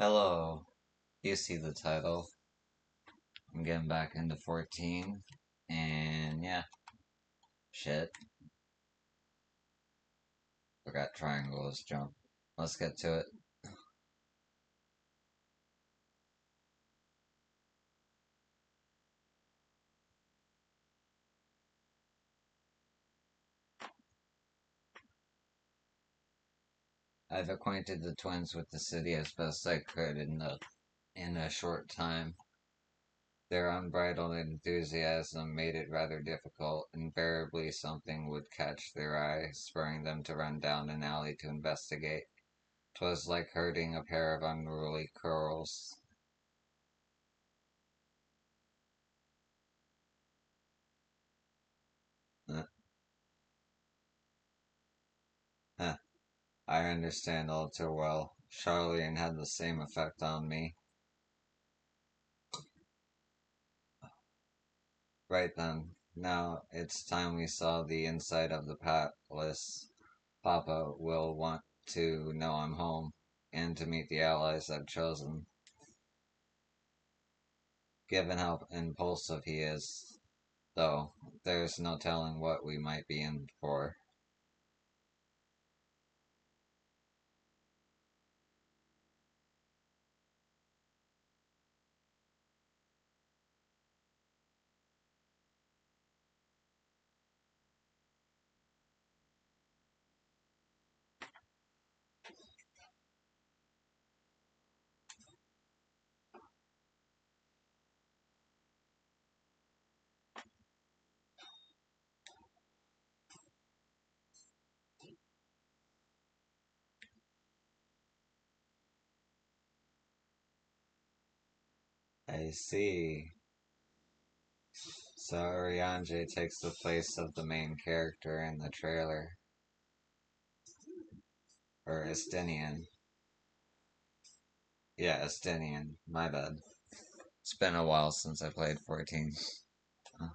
Hello, you see the title. I'm getting back into 14, and yeah, shit. Forgot triangles jump. Let's get to it. I've acquainted the twins with the city as best I could in a short time. Their unbridled enthusiasm made it rather difficult. Invariably, something would catch their eye, spurring them to run down an alley to investigate. 'Twas like herding a pair of unruly curls. Uh, huh. I understand all too well. Charlene had the same effect on me. Right then, now it's time we saw the inside of the palace. Papa will want to know I'm home, and to meet the allies I've chosen. Given how impulsive he is, though, there's no telling what we might be in for. I see. So Ryanje takes the place of the main character in the trailer, or Estinian. Yeah, Estinian. My bad. It's been a while since I played 14. Huh.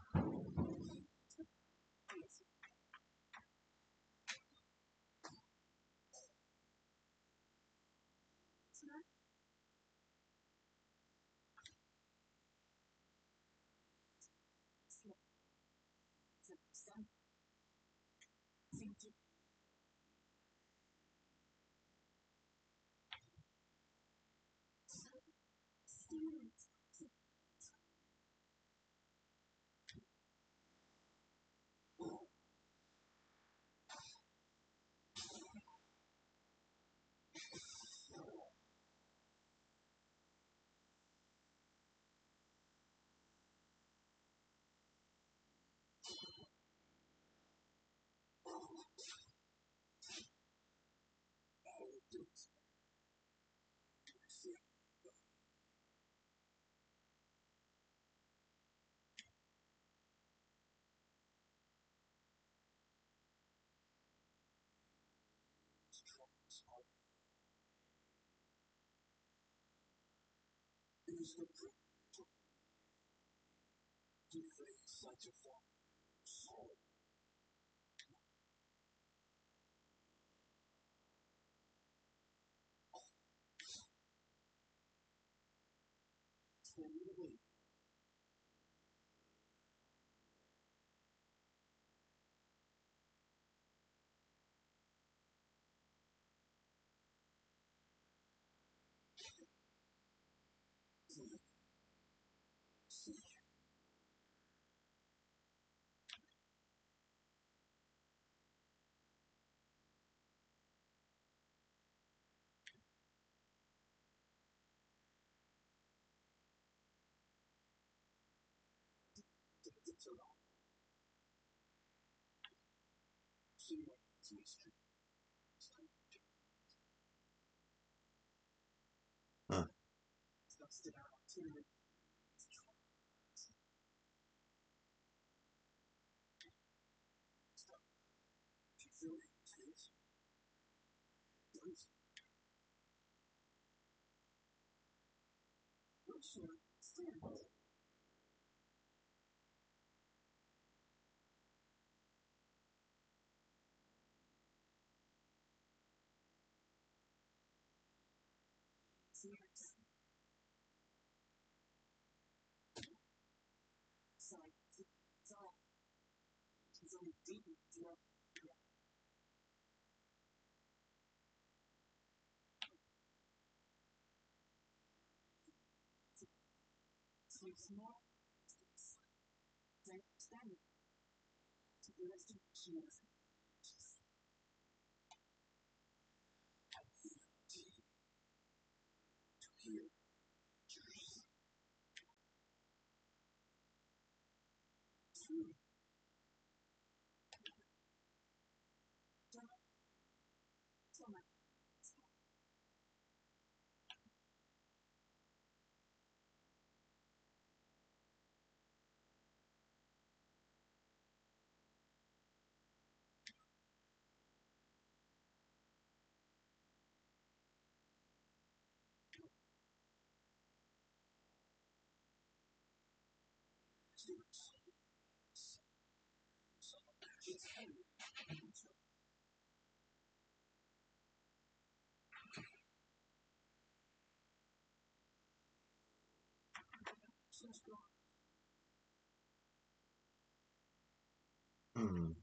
Hmm.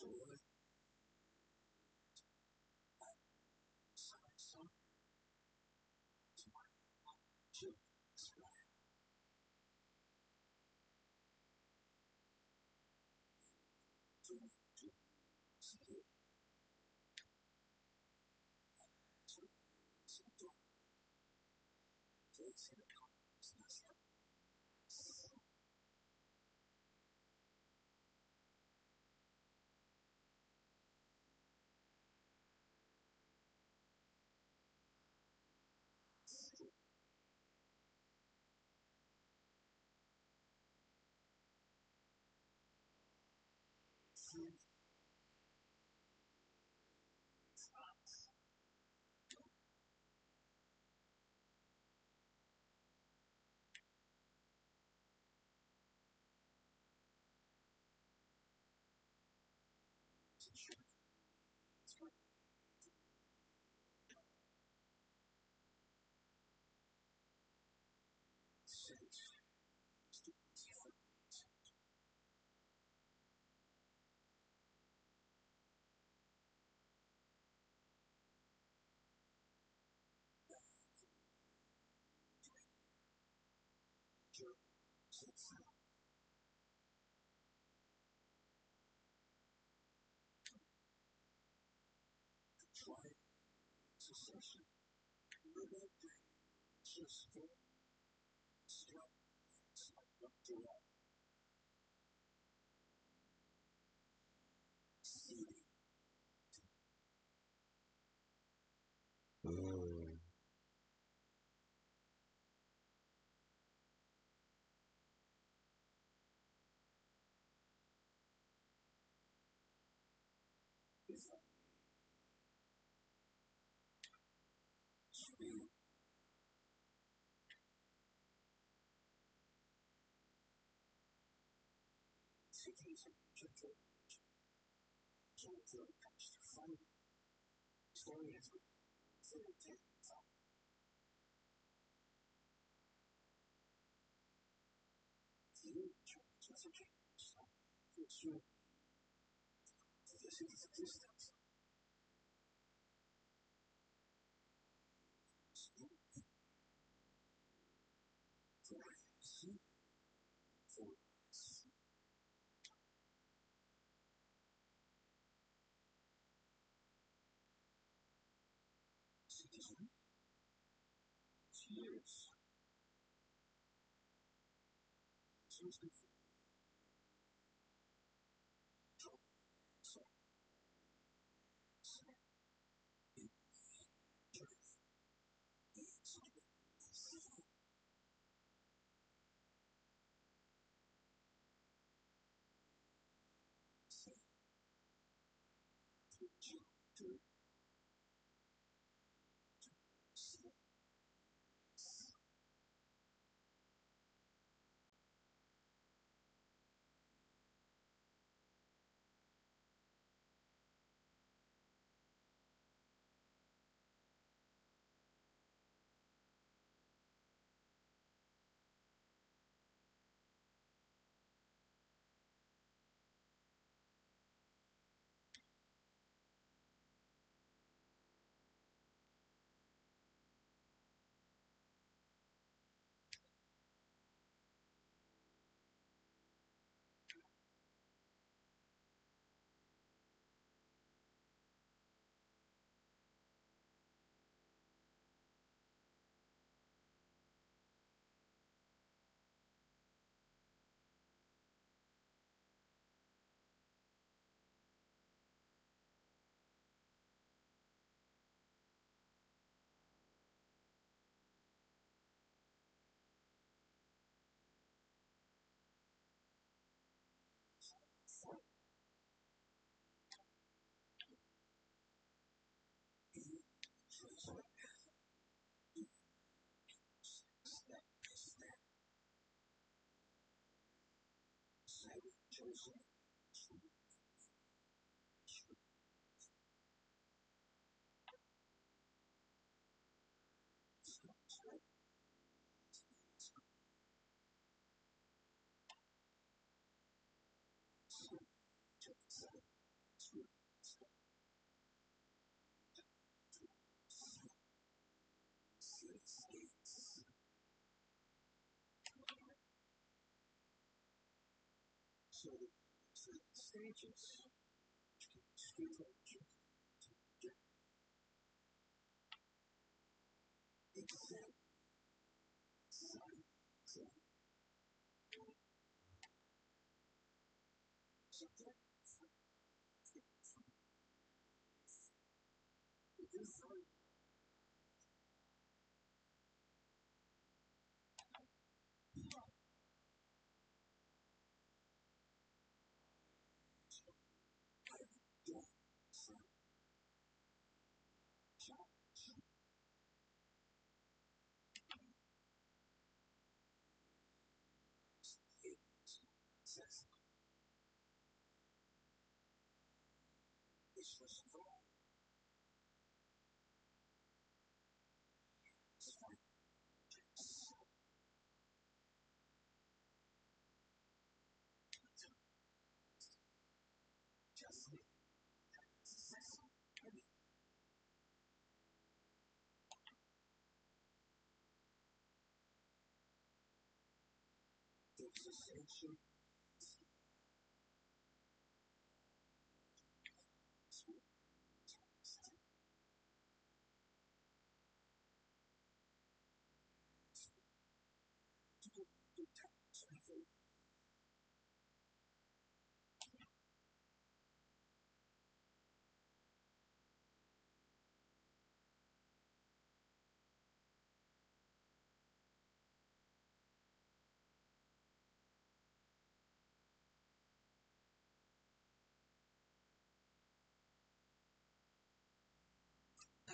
Ooh.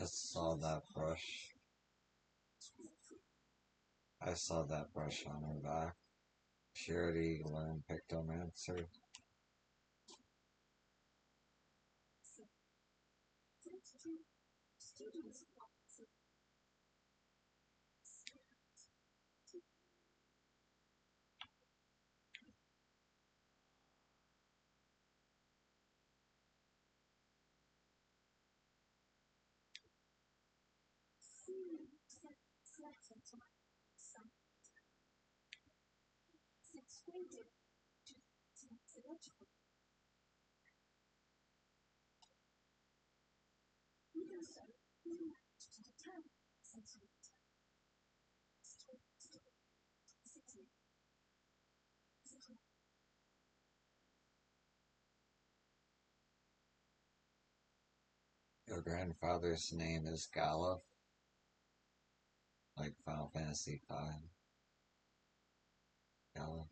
I saw that brush. I saw that brush on her back. She already learned Pictomancer. Your grandfather's name is Gala, like Final Fantasy V. Gala.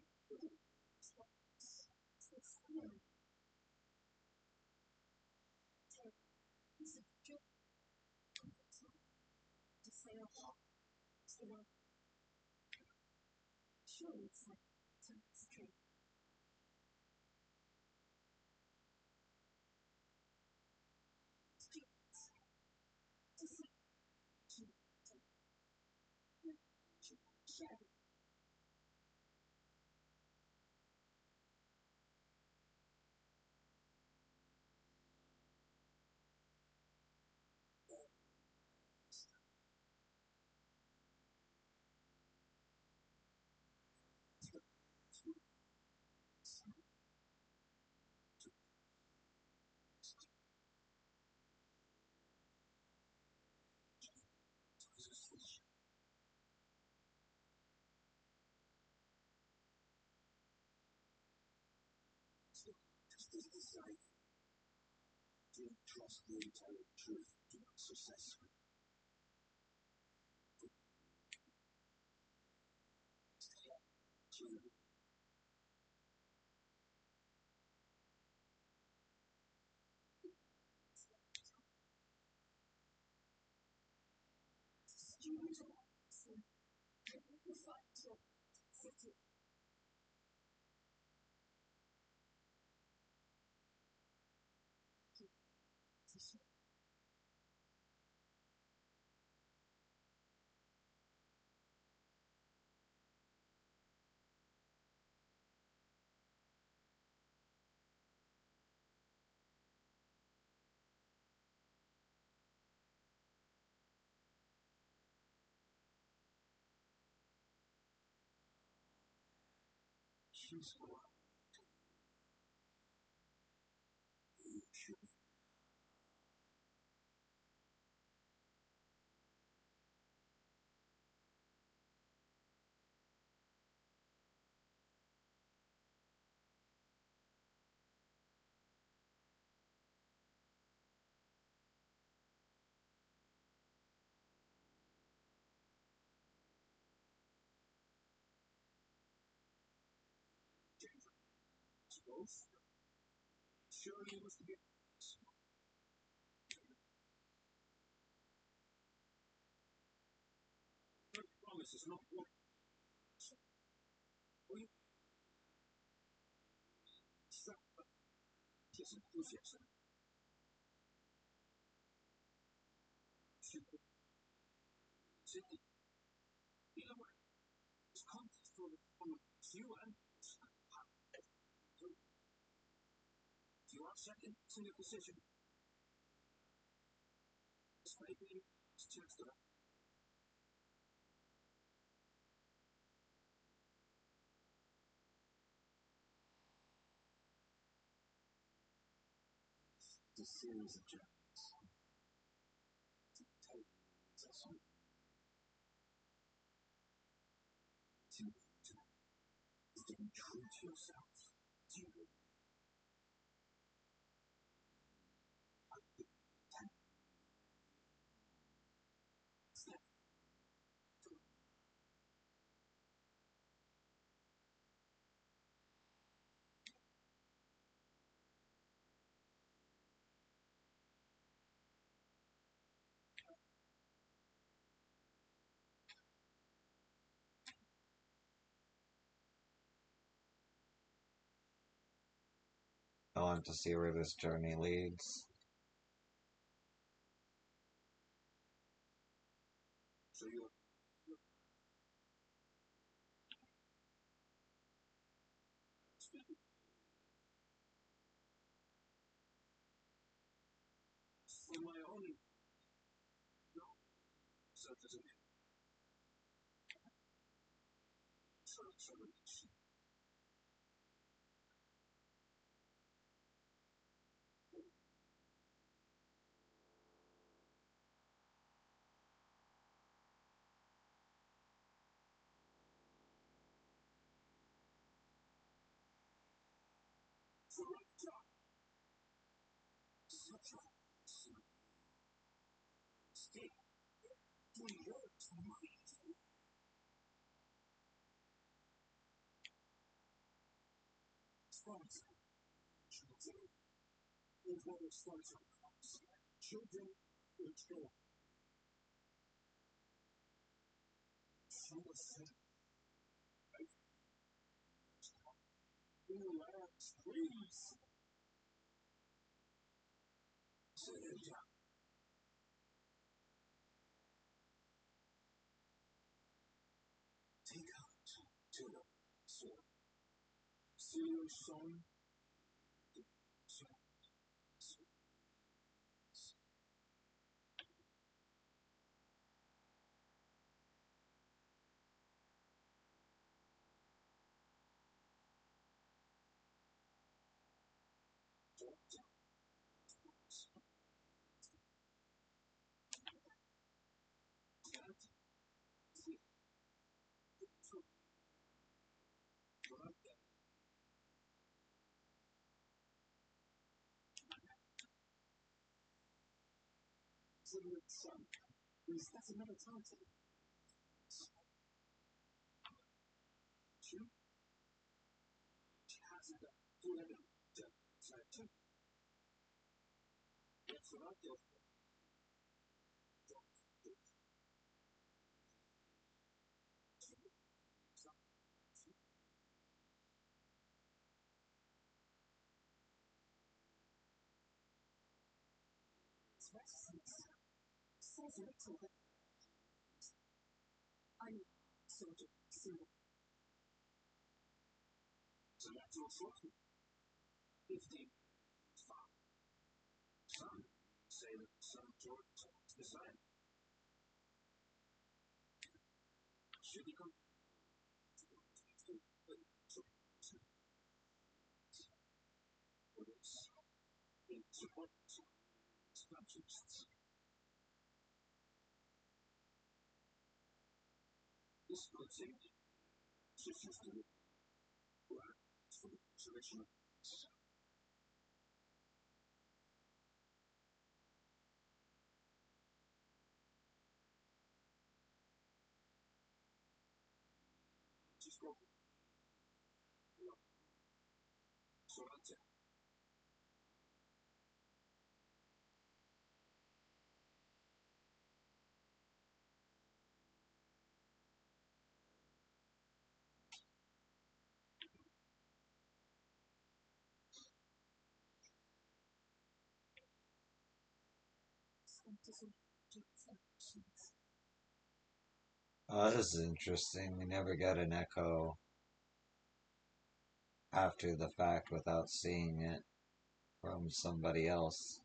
I want to see where this journey leads. Oh, this is interesting. We never get an echo after the fact without seeing it from somebody else.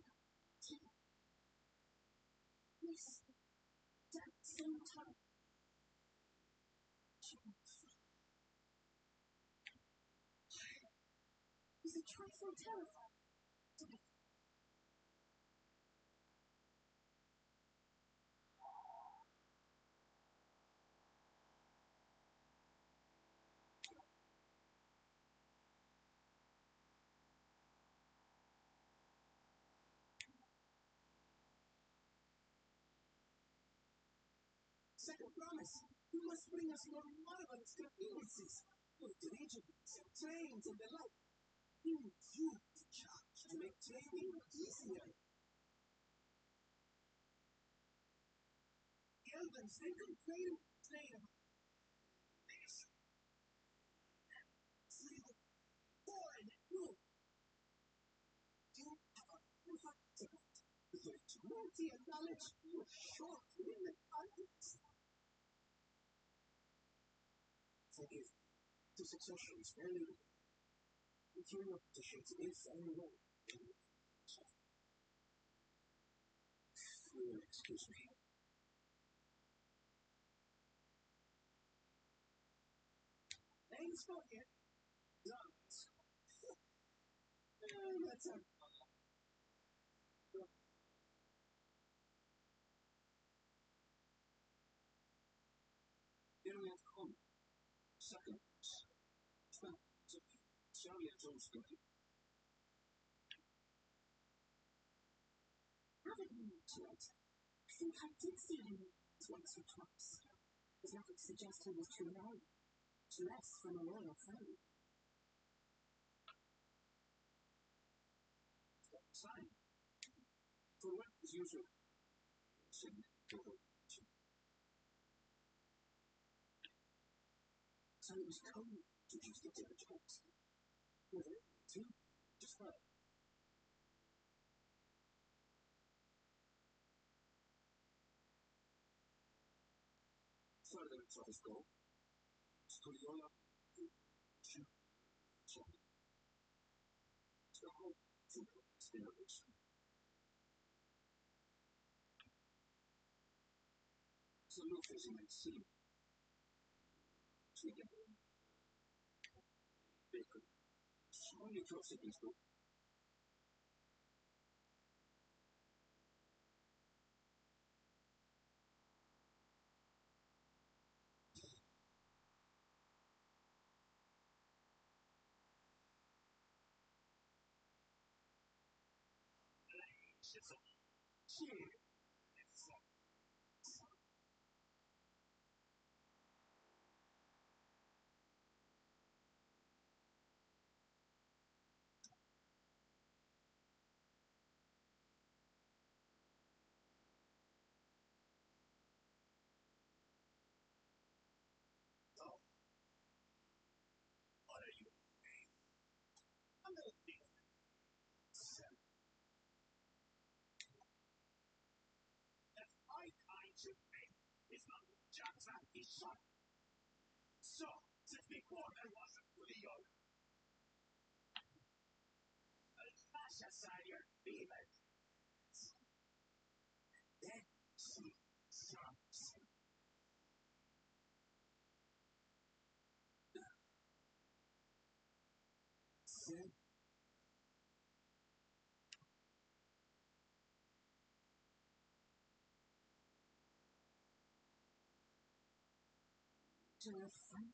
a fun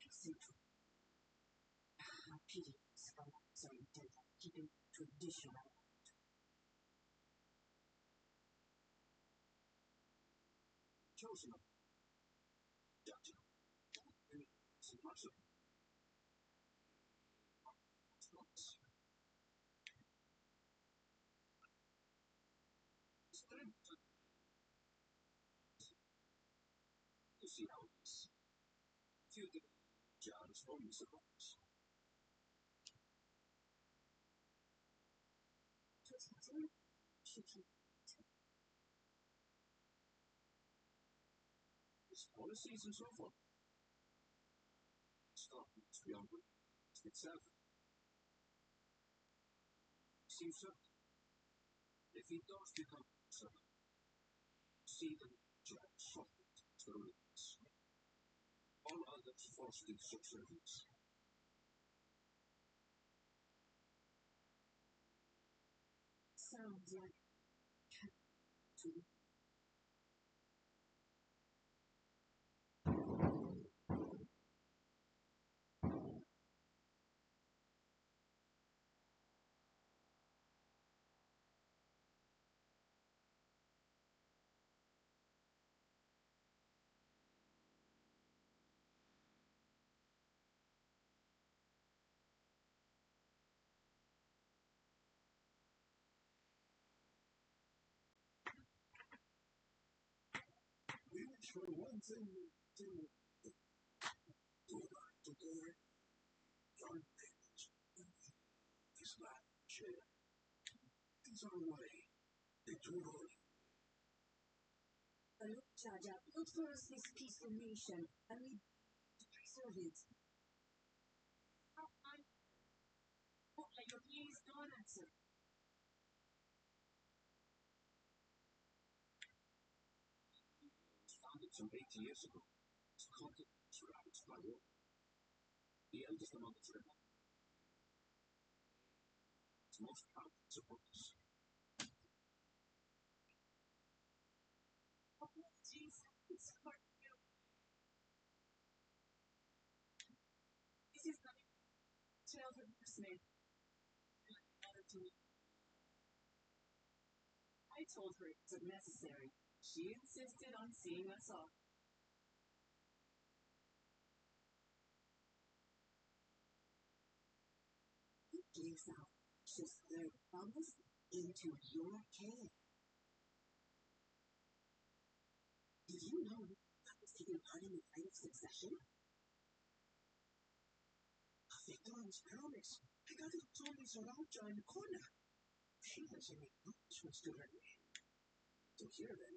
eccentric. Pity scholars are intent on keeping tradition alive. Chosen of Dutch. Some parts of you see how it is. Few different jobs for me supports. His policies and so forth. Stop it's beyond itself. Seems so. If he does become so, see them judge something to release. All others forced into subservience. Sounds like to we wish for one thing to together. John Davis is not chair. It's our way. It's our way. Look, Jaja, look for us this peaceful nation, and we preserve it. What are your please don't answer? Founded some 80 years ago. It's content surrounded by war. The eldest among its rebels. Its most proud supporters. Oh, jeez, it's hard to do. This is not childhood nursemaid. I told her it wasn't necessary. She insisted on seeing us off. It gives out just their promise into your head. Did you know I was taking part in the fight of succession? Victor's promise. I got it told me Sarauja in the corner. She has any punishments to her name. To hear them.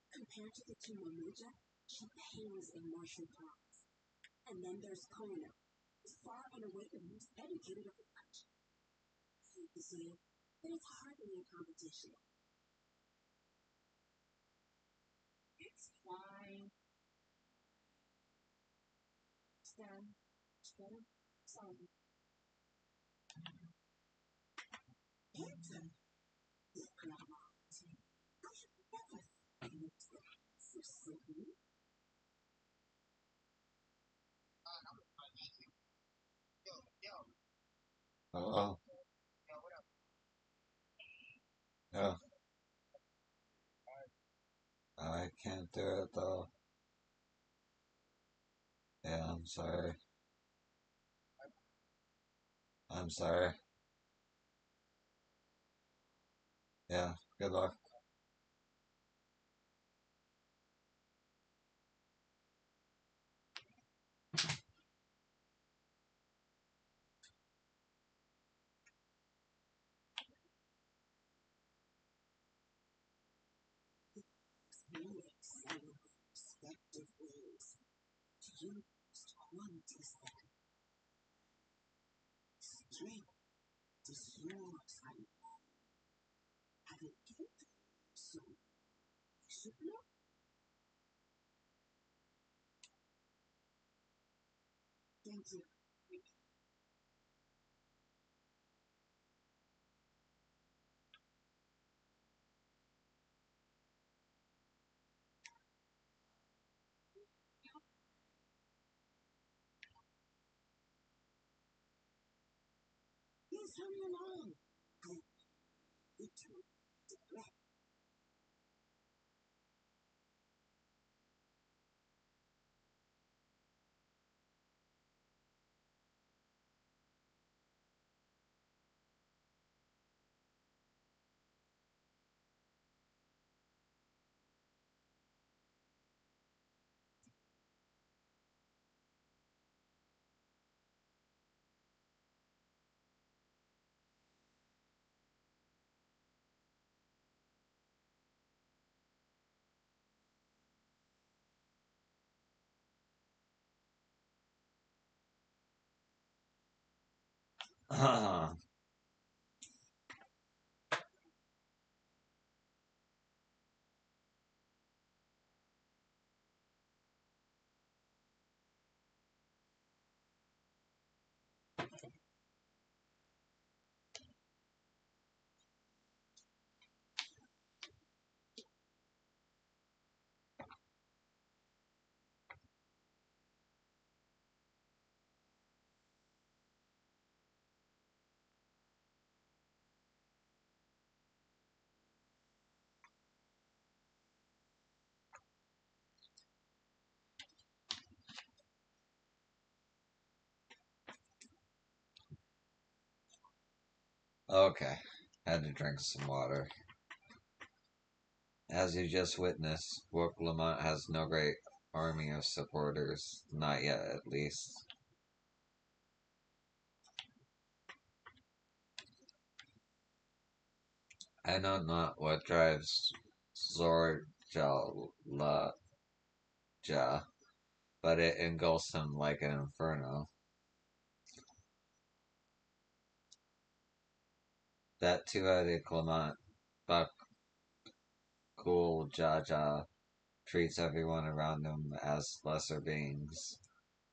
Compared to the two Mamuja, she pales in martial arts. And then there's Kona, who's far and away the most educated of the bunch. I hate to say it, but it's hardly a competition. It's fine. Stand, steady, solid. Handsome. Your grandma. I should never think that so silly. Oh, yeah. I can't do it though. Yeah, I'm sorry. I'm sorry. Yeah, good luck. Many exciting perspective ways to use one to stand. Strength to your side. Have it given so you should know. Thank you. Just hurry along. We turn to the left. Okay, had to drink some water. As you just witnessed, Wook Lamont has no great army of supporters, not yet at least. I know not what drives Zorja, but it engulfs him like an inferno. That two-headed Clement, Bakul Jaja, treats everyone around him as lesser beings.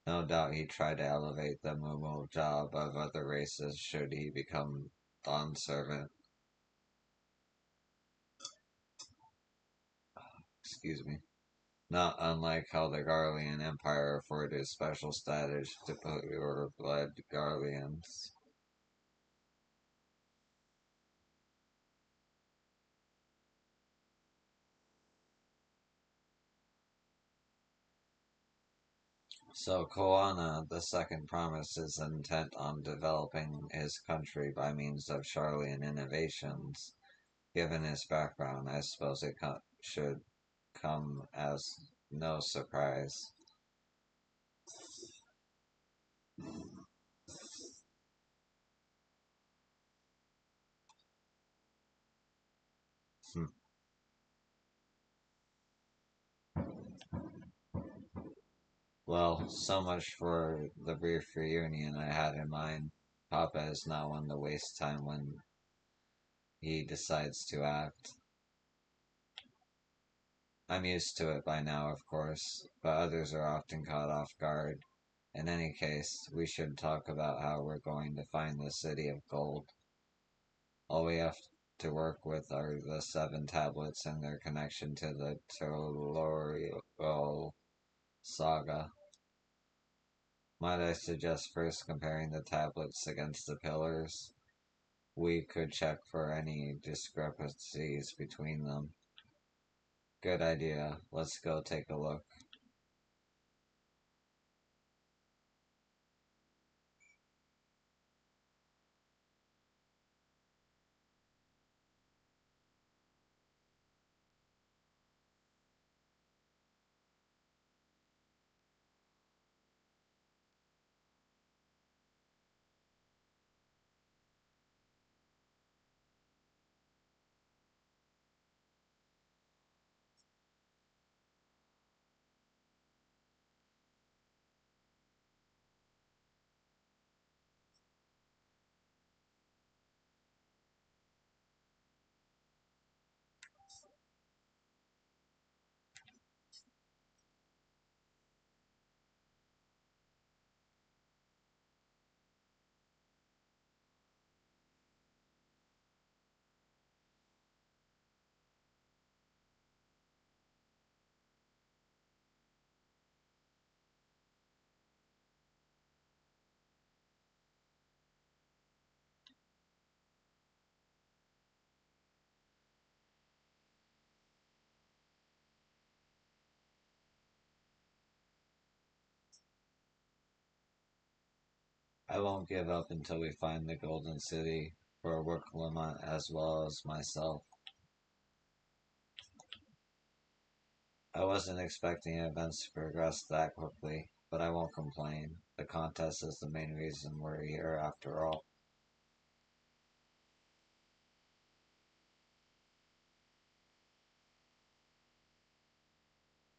No doubt he tried to elevate the Mumu Ja above other races should he become Dawn's servant. Excuse me. Not unlike how the Garlean Empire afforded special status to pure-blood Garleans. So Koana the Second promises intent on developing his country by means of Charlian innovations. Given his background, I suppose it should come as no surprise. Hmm. Well, so much for the brief reunion I had in mind. Papa is not one to waste time when he decides to act. I'm used to it by now, of course, but others are often caught off guard. In any case, we should talk about how we're going to find the City of Gold. All we have to work with are the seven tablets and their connection to the Tellurial saga. Might I suggest first comparing the tablets against the pillars? We could check for any discrepancies between them. Good idea. Let's go take a look. I won't give up until we find the Golden City for Worklemont as well as myself. I wasn't expecting events to progress that quickly, but I won't complain. The contest is the main reason we're here after all.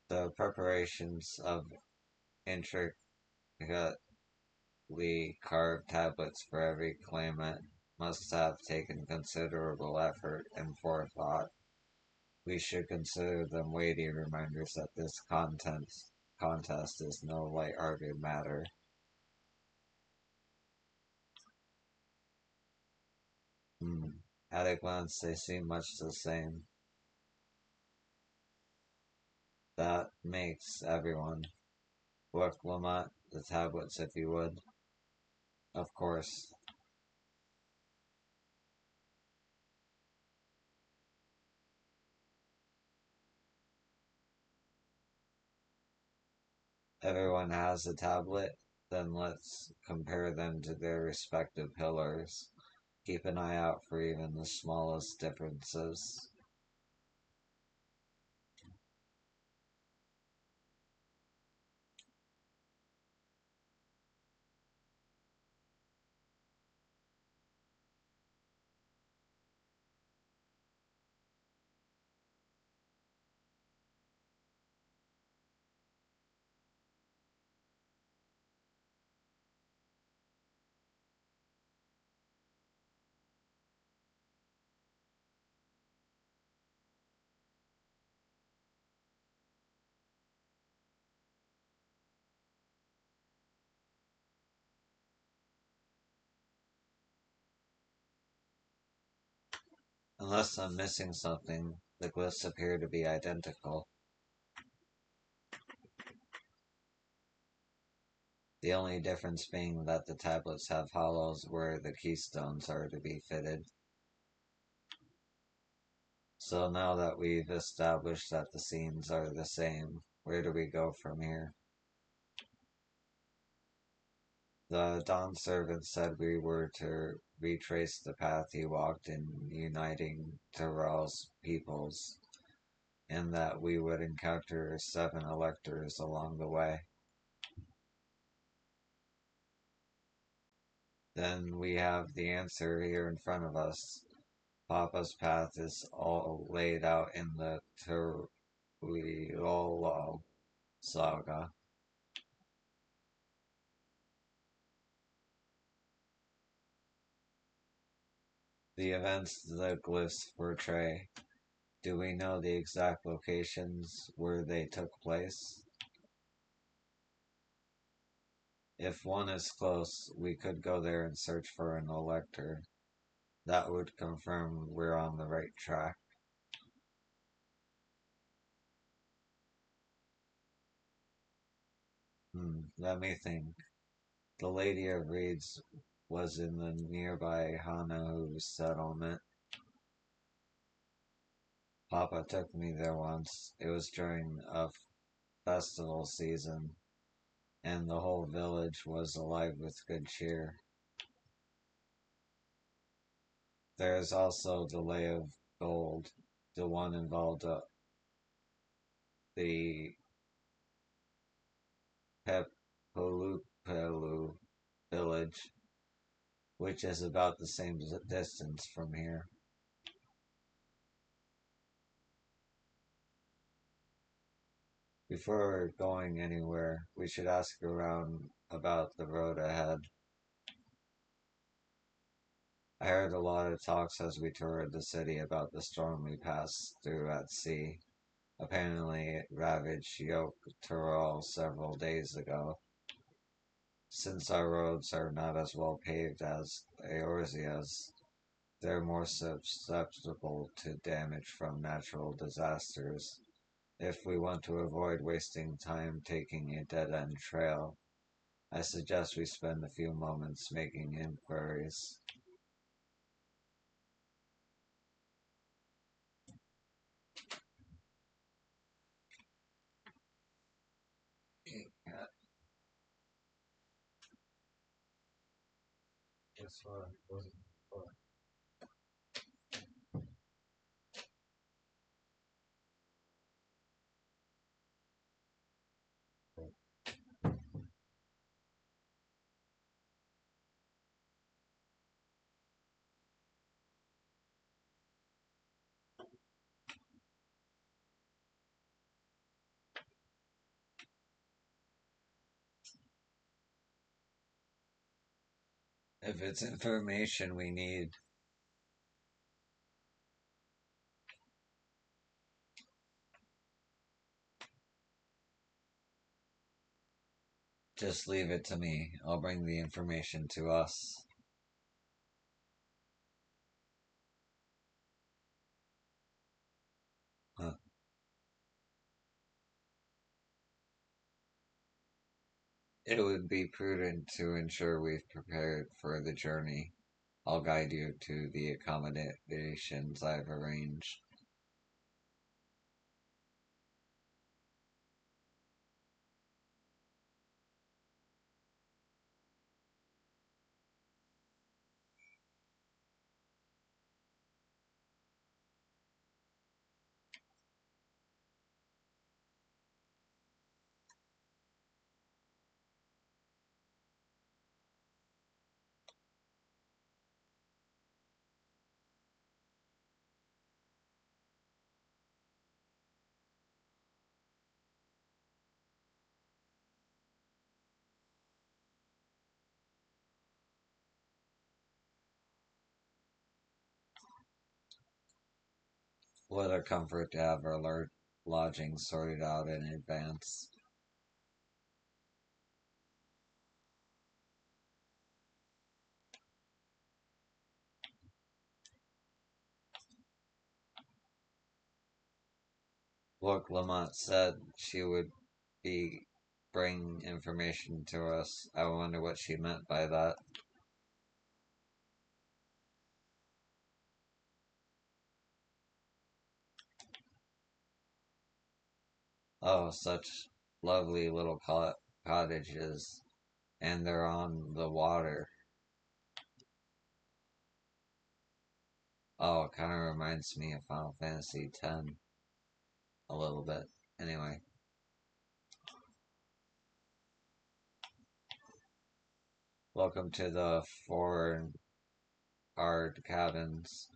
The preparations of intricately carved tablets for every claimant must have taken considerable effort and forethought. We should consider them weighty reminders that this contest is no light-hearted matter. At a glance, they seem much the same. That makes everyone. Look, Lamont, the tablets if you would. Of course. Everyone has a tablet? Then let's compare them to their respective pillars. Keep an eye out for even the smallest differences. Unless I'm missing something, the glyphs appear to be identical. The only difference being that the tablets have hollows where the keystones are to be fitted. So now that we've established that the scenes are the same, where do we go from here? The Dawn servant said we were to retrace the path he walked in uniting Tyrell's peoples, and that we would encounter 7 electors along the way. Then we have the answer here in front of us. Papa's path is all laid out in the Tyrell saga. The events the glyphs portray. Do we know the exact locations where they took place? If one is close, we could go there and search for an elector. That would confirm we're on the right track. Let me think. The Lady of Reeds was in the nearby Hanahu settlement. Papa took me there once. It was during a festival season, and the whole village was alive with good cheer. There is also the Lay of Gold, the one involved the Pepulupelu village, which is about the same distance from here. Before going anywhere, we should ask around about the road ahead. I heard a lot of talks as we toured the city about the storm we passed through at sea. Apparently it ravaged Yoke Tyrol several days ago. Since our roads are not as well paved as Eorzea's, they're more susceptible to damage from natural disasters. If we want to avoid wasting time taking a dead-end trail, I suggest we spend a few moments making inquiries. If it's information we need, just leave it to me. I'll bring the information to us. Huh. It would be prudent to ensure we've prepared for the journey. I'll guide you to the accommodations I've arranged. What a comfort to have our lodging sorted out in advance. Look, Lamont said she would be bring information to us. I wonder what she meant by that. Oh, such lovely little cottages, and they're on the water. Oh, it kind of reminds me of Final Fantasy X a little bit. Anyway, welcome to the foreign art cabins.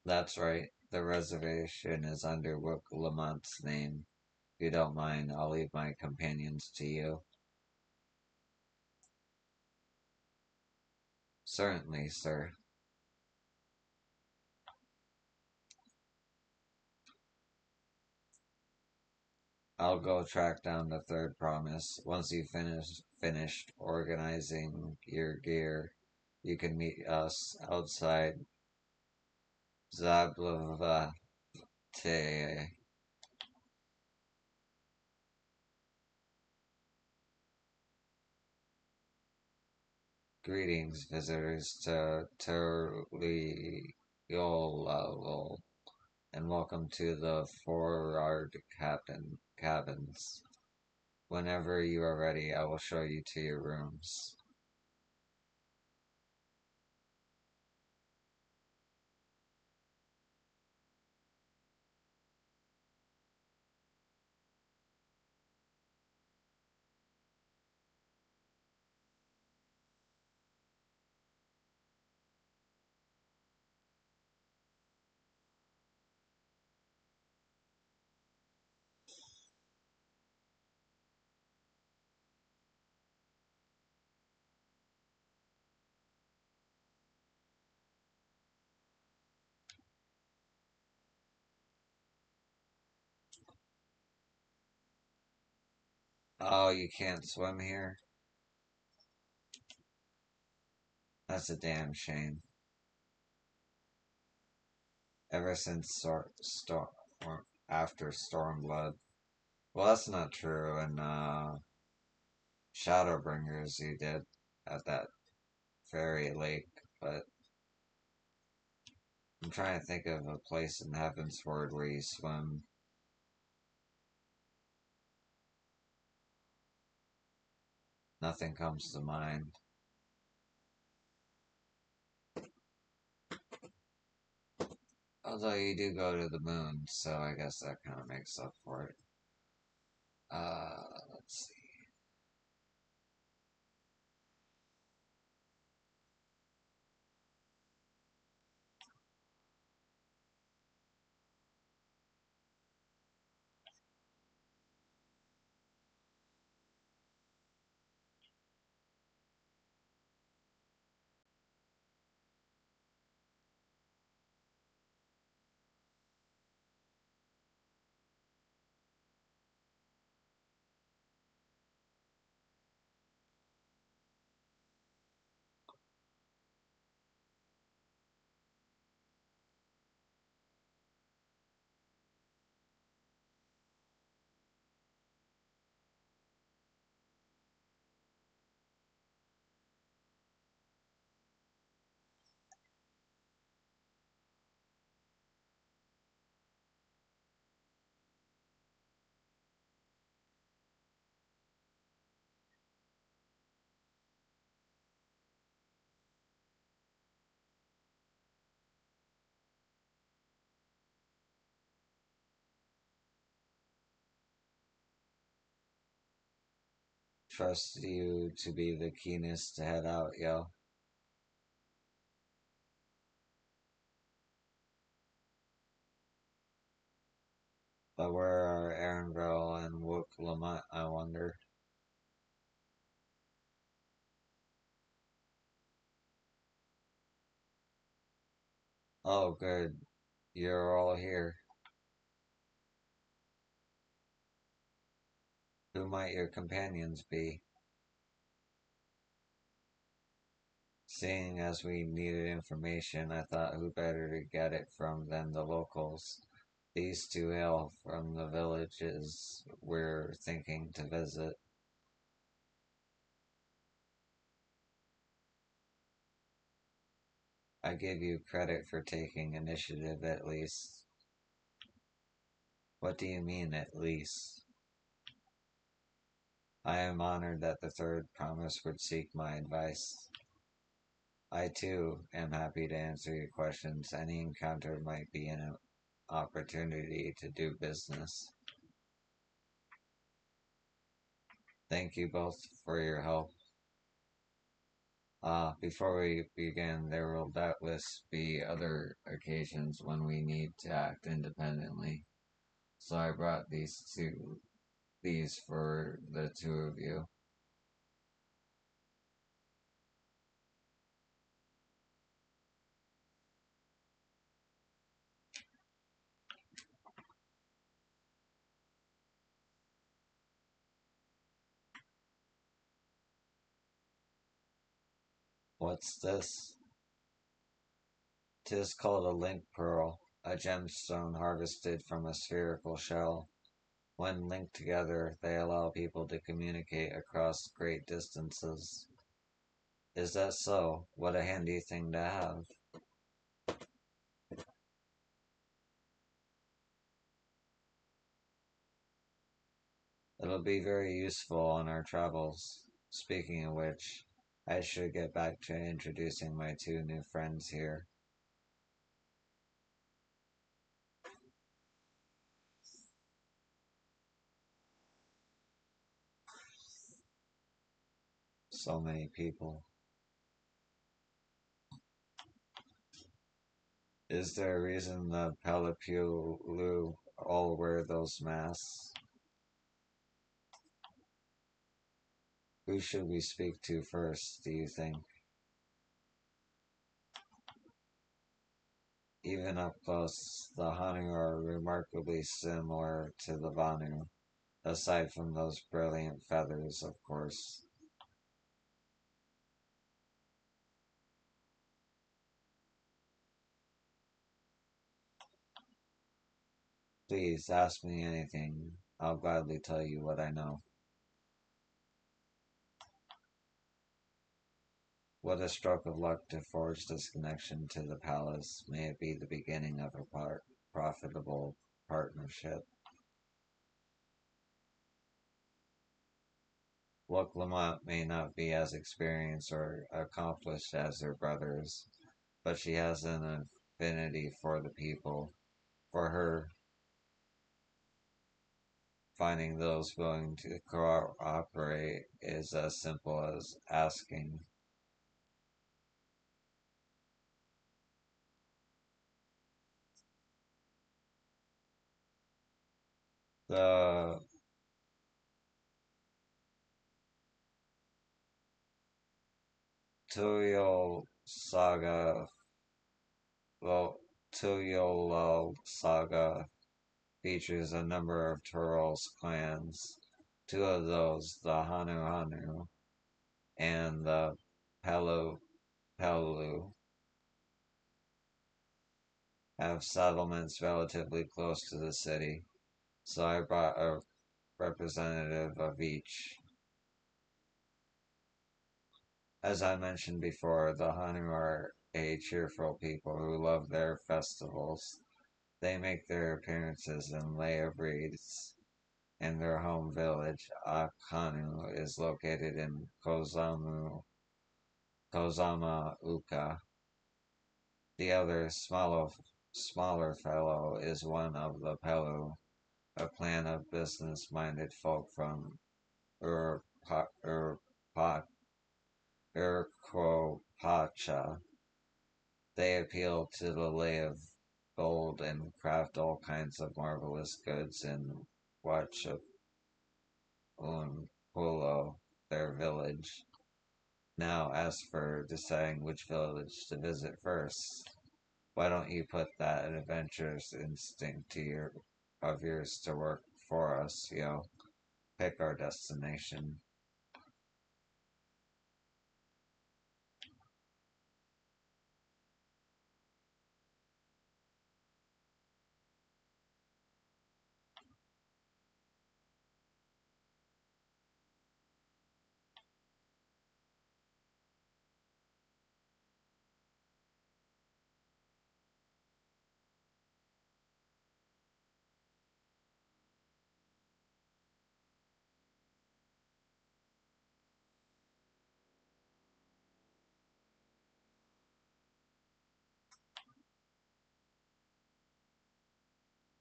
That's right. The reservation is under Rook Lamont's name. If you don't mind, I'll leave my companions to you. Certainly, sir. I'll go track down the third promise. Once you finished organizing your gear, you can meet us outside Zablavate. Greetings, visitors to Turliolol, and welcome to the Forard Cabins. Whenever you are ready, I will show you to your rooms. Oh, you can't swim here? That's a damn shame. Ever since after Stormblood. Well, that's not true. And Shadowbringers, you did at that fairy lake, but I'm trying to think of a place in Heavensward where you swim. Nothing comes to mind. Although you do go to the moon, so I guess that kind of makes up for it. Let's see. Trust you to be the keenest to head out, yo. But where are Aaronville and Wook Lamont, I wonder? Oh, good. You're all here. Who might your companions be? Seeing as we needed information, I thought who better to get it from than the locals. These two hail from the villages we're thinking to visit. I give you credit for taking initiative at least. What do you mean, at least? I am honored that the third promise would seek my advice. I too am happy to answer your questions. Any encounter might be an opportunity to do business. Thank you both for your help. Before we begin, there will doubtless be other occasions when we need to act independently. So I brought these for the two of you. What's this? 'Tis called a link pearl, a gemstone harvested from a spherical shell. When linked together, they allow people to communicate across great distances. Is that so? What a handy thing to have. It'll be very useful on our travels. Speaking of which, I should get back to introducing my two new friends here. So many people. Is there a reason the Pelipulu all wear those masks? Who should we speak to first, do you think? Even up close, the Hanu are remarkably similar to the Vanu, aside from those brilliant feathers, of course. Please ask me anything. I'll gladly tell you what I know. What a stroke of luck to forge this connection to the palace. May it be the beginning of a profitable partnership. Lamont may not be as experienced or accomplished as her brothers, but she has an affinity for the people. For her, finding those willing to cooperate is as simple as asking. The Tuyol saga, well, Tuyolal saga features a number of Turul's clans. Two of those, the Hanu Hanu and the Pelu Pelu, have settlements relatively close to the city, so I brought a representative of each. As I mentioned before, the Hanu are a cheerful people who love their festivals. They make their appearances in layer breeds, and their home village, Akanu, is located in Kozama Uka. The other, smaller fellow is one of the Pelu, a clan of business-minded folk from Urquopacha. They appeal to the lay of gold and craft all kinds of marvelous goods in Huachapulo, their village. Now, as for deciding which village to visit first, why don't you put that adventurous instinct of yours to work for us, yo? Pick our destination.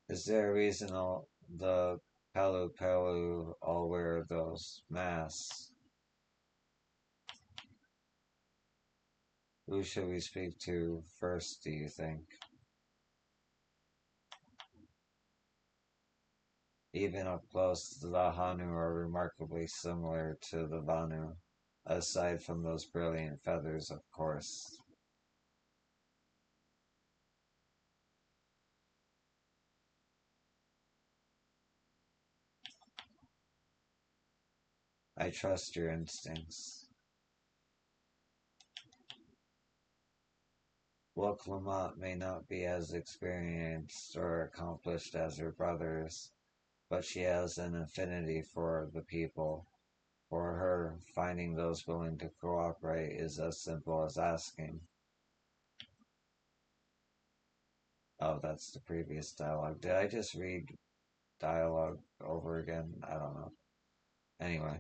Is there a reason all the Palu Palu all wear those masks? Who should we speak to first, do you think? Even up close, the Hanu are remarkably similar to the Vanu, aside from those brilliant feathers, of course. I trust your instincts. While Clement may not be as experienced or accomplished as her brothers, but she has an affinity for the people. For her, finding those willing to cooperate is as simple as asking. Oh, that's the previous dialogue. Did I just read dialogue over again? I don't know. Anyway,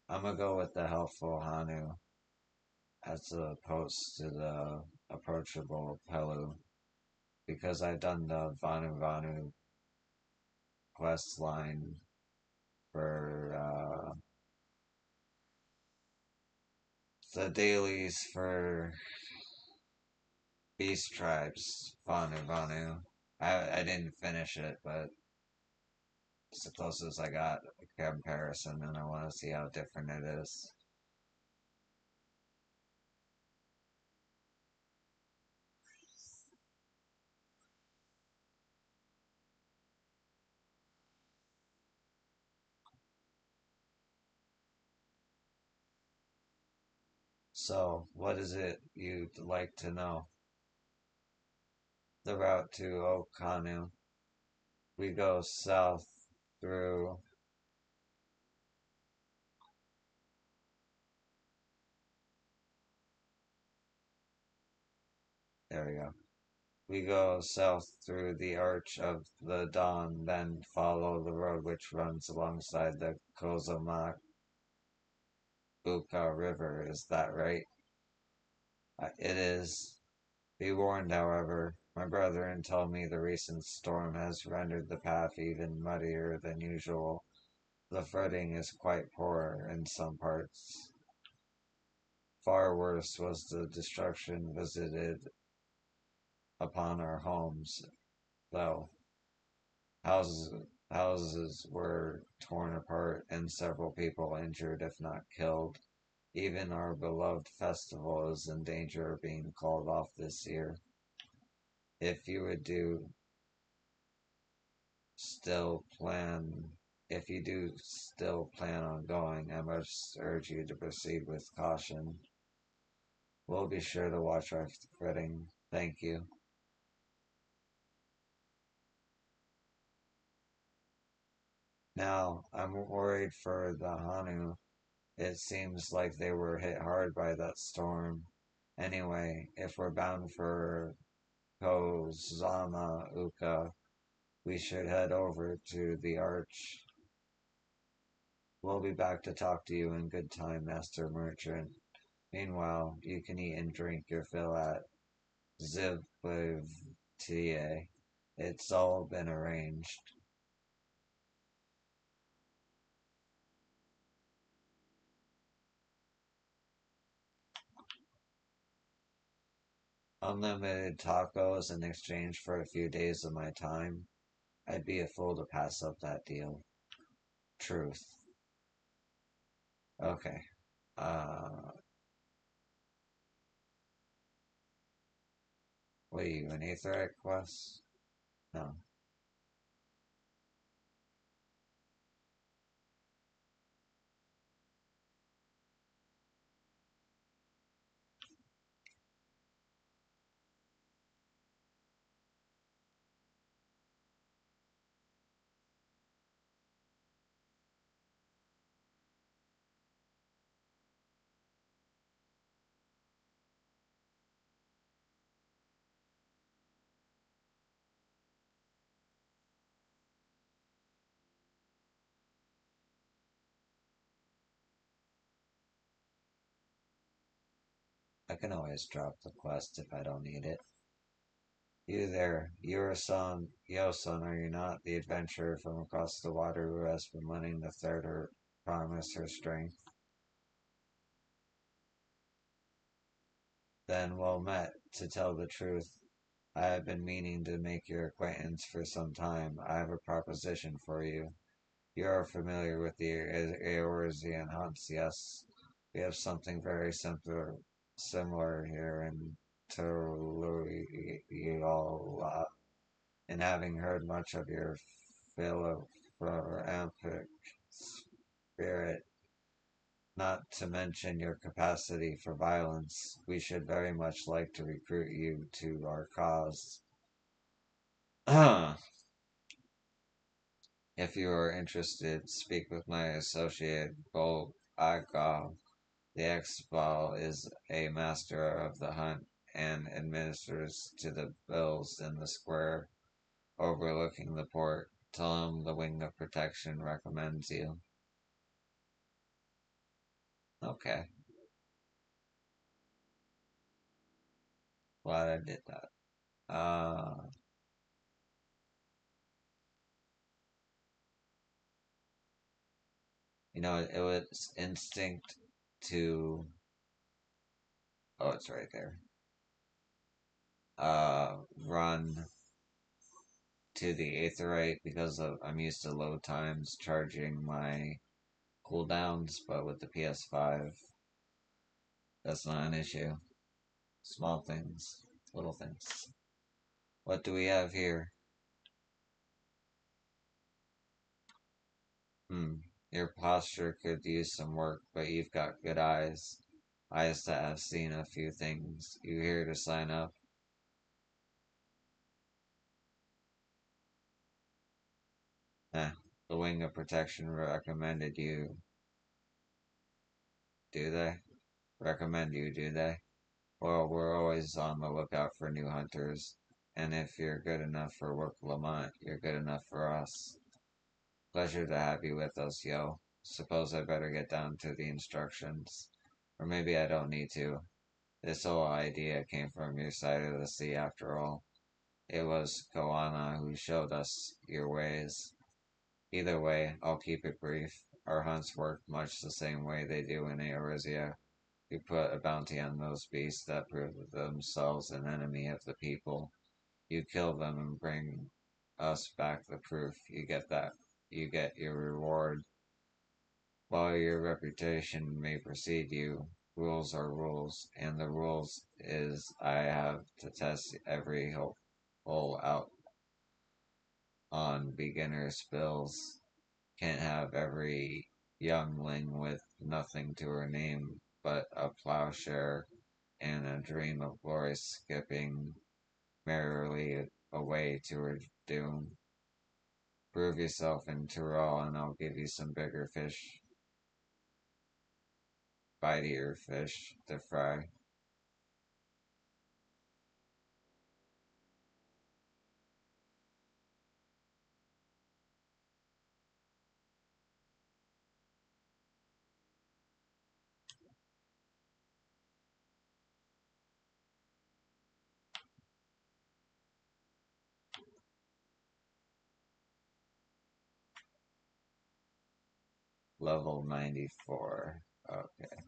I'm gonna go with the helpful Hanu as opposed to the approachable Pelu because I've done the Vanu Vanu quest line for the dailies for Beast Tribes Vanu Vanu. I didn't finish it, but it's the closest I got a comparison, and I want to see how different it is. So, what is it you'd like to know? The route to Okanu. We go south through. There we go. We go south through the Arch of the Dawn, then follow the road which runs alongside the Kozamakuka River. Is that right? It is. Be warned, however. My brethren tell me the recent storm has rendered the path even muddier than usual. The footing is quite poor in some parts. Far worse was the destruction visited upon our homes, though. Houses, houses were torn apart and several people injured, if not killed. Even our beloved festival is in danger of being called off this year. If you would do still plan, if you do still plan on going, I must urge you to proceed with caution. We'll be sure to watch our footing. Thank you. Now, I'm worried for the Hanu. It seems like they were hit hard by that storm. Anyway, if we're bound for Kozama Uka, we should head over to the arch. We'll be back to talk to you in good time, Master Merchant. Meanwhile, you can eat and drink your fill at Zivlivtie. It's all been arranged. Unlimited tacos in exchange for a few days of my time. I'd be a fool to pass up that deal. Truth. Okay. Uh, what are you, an Aetherite quest? No. I can always drop the quest if I don't need it. You there, you're son, Yosun, are you not? The adventurer from across the water who has been letting the third her promise her strength. Then well met, to tell the truth. I have been meaning to make your acquaintance for some time. I have a proposition for you. You are familiar with the Eorzean hunts, yes? We have something very similar here in Teruyola. And having heard much of your philanthropic spirit, not to mention your capacity for violence, we should very much like to recruit you to our cause. If you are interested, speak with my associate, Bo Aga. The Exbal is a master of the hunt and administers to the bills in the square overlooking the port. Tell him the Wing of Protection recommends you. Okay, glad I did that. It was instinct to. Oh, it's right there. Run to the Aetherite because I'm used to low times charging my cooldowns, but with the PS5, that's not an issue. Small things, little things. What do we have here? Hmm. Your posture could use some work, but you've got good eyes. Eyes that have seen a few things. You here to sign up? Eh. The Wing of Protection recommended you. Do they? Recommend you, do they? Well, we're always on the lookout for new hunters. And if you're good enough for Work Lamont, you're good enough for us. Pleasure to have you with us, yo. Suppose I better get down to the instructions. Or maybe I don't need to. This whole idea came from your side of the sea after all. It was Koana who showed us your ways. Either way, I'll keep it brief. Our hunts work much the same way they do in Eorzea. We put a bounty on those beasts that prove themselves an enemy of the people. You kill them and bring us back the proof. You get that. You get your reward. While your reputation may precede you, rules are rules, and the rules is I have to test every hole out on beginner spills. Can't have every youngling with nothing to her name but a plowshare and a dream of glory skipping merrily away to her doom. Prove yourself in Tyrol and I'll give you some bigger fish, bitier fish to fry. Level 94. Okay.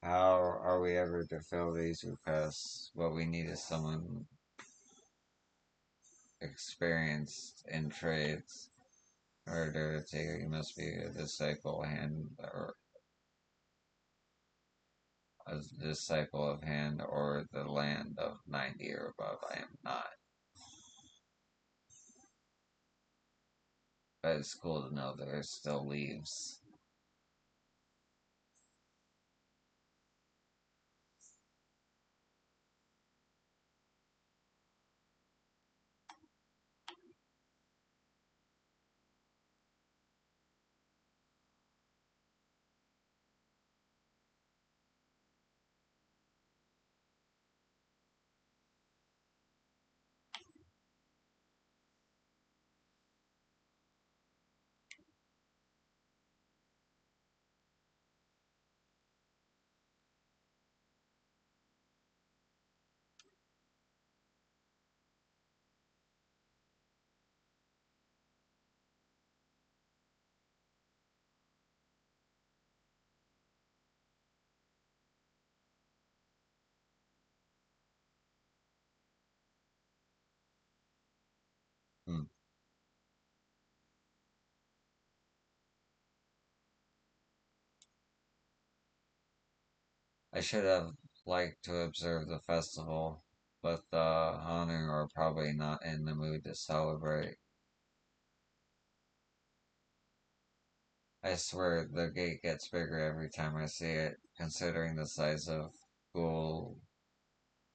How are we ever to fill these requests? What we need is someone experienced in trades. In order to take it, you must be a disciple hand or a disciple of hand or the land of 90 or above. I am not. But it's cool to know there's still leaves. Hmm. I should have liked to observe the festival, but the honor are probably not in the mood to celebrate. I swear the gate gets bigger every time I see it, considering the size of Gul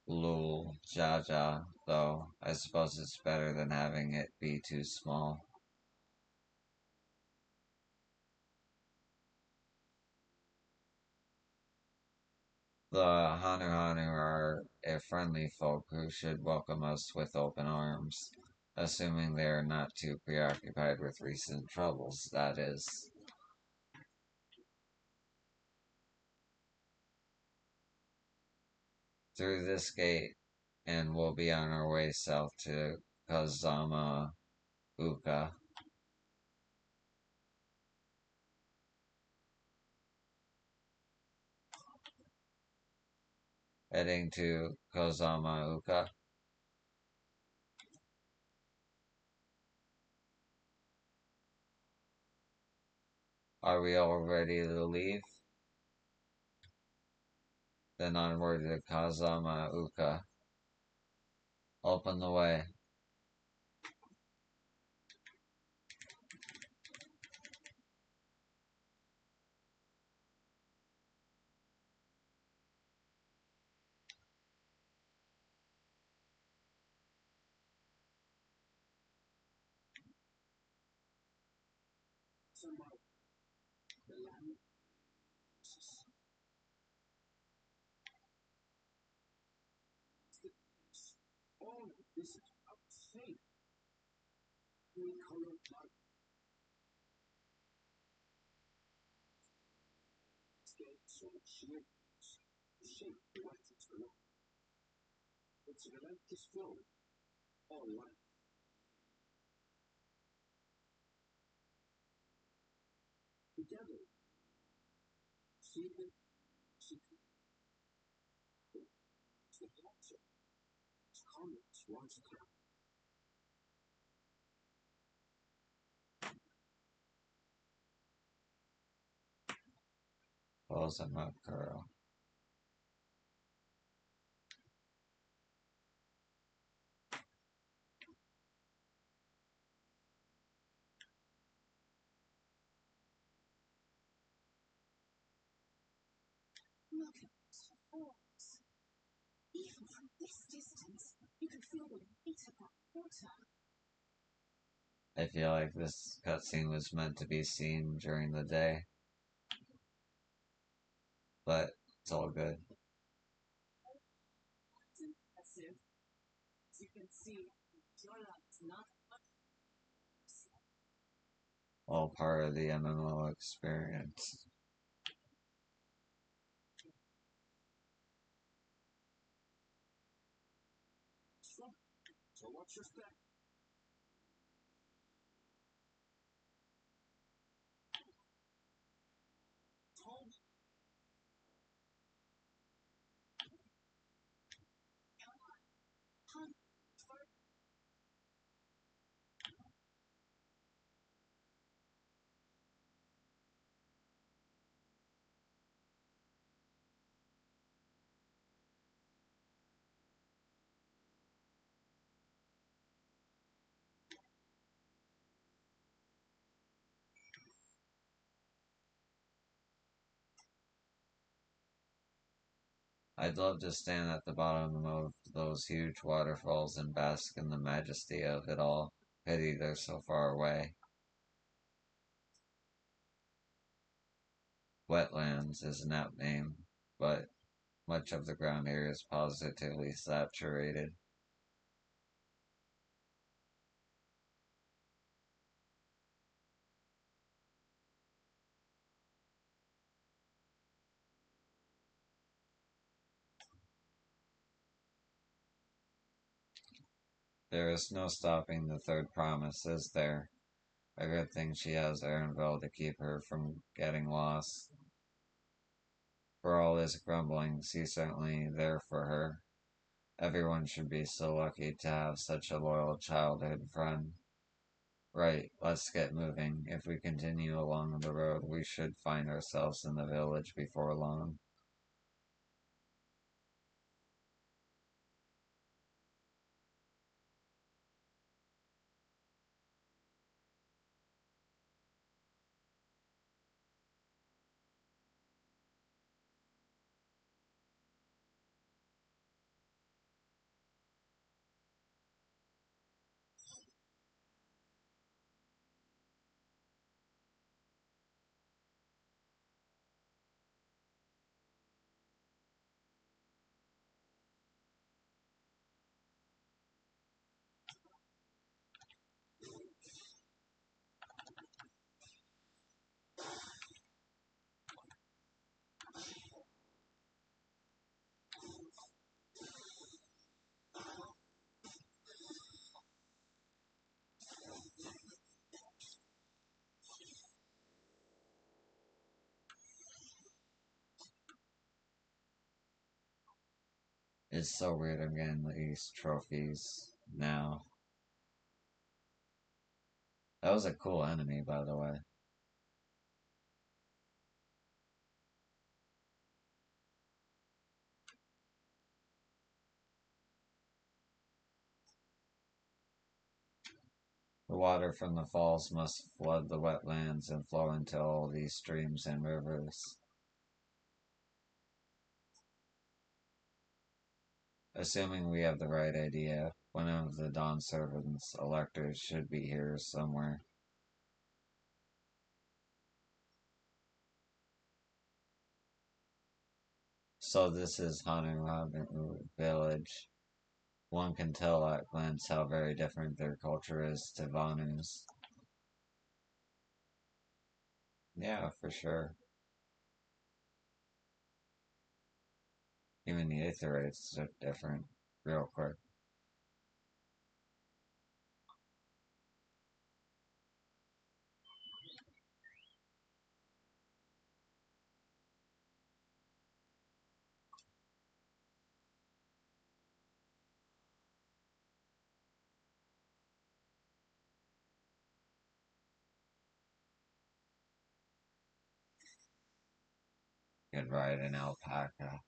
Lul Jaja, though I suppose it's better than having it be too small. The Hanu are a friendly folk who should welcome us with open arms, assuming they are not too preoccupied with recent troubles, that is. Through this gate, and we'll be on our way south to Kazama Uka. Heading to Kozama Uka. Are we all ready to leave? then onward to Kazama Uka. Open the way. Tomorrow, the land all of this is outside. Three colored light skates on shapes, shape the way it's below. It's a relentless flow, all light. Together, secret, secret. It's the answer. It's comments once again. Close them up, girl. Look at those falls. Even from this distance, you can feel the weight of that water. I feel like this cutscene was meant to be seen during the day, but it's all good. It's impressive. As you can see, Jola is not much. All part of the MMO experience. So what's your step? Tom. Tom. I'd love to stand at the bottom of those huge waterfalls and bask in the majesty of it all. Pity they're so far away. Wetlands is an apt name, but much of the ground here is positively saturated. There is no stopping the third promise, is there? A good thing she has Erenville to keep her from getting lost. For all his grumblings, he's certainly there for her. Everyone should be so lucky to have such a loyal childhood friend. Right, let's get moving. If we continue along the road, we should find ourselves in the village before long. It's so weird I'm getting these trophies now. That was a cool enemy, by the way. The water from the falls must flood the wetlands and flow into all these streams and rivers. Assuming we have the right idea, one of the Dawn Servant's electors should be here somewhere. So this is Hanu village. One can tell at a glance how very different their culture is to Vanu's. Yeah, for sure. Even the Aetherites are different. Real quick. You could ride an alpaca.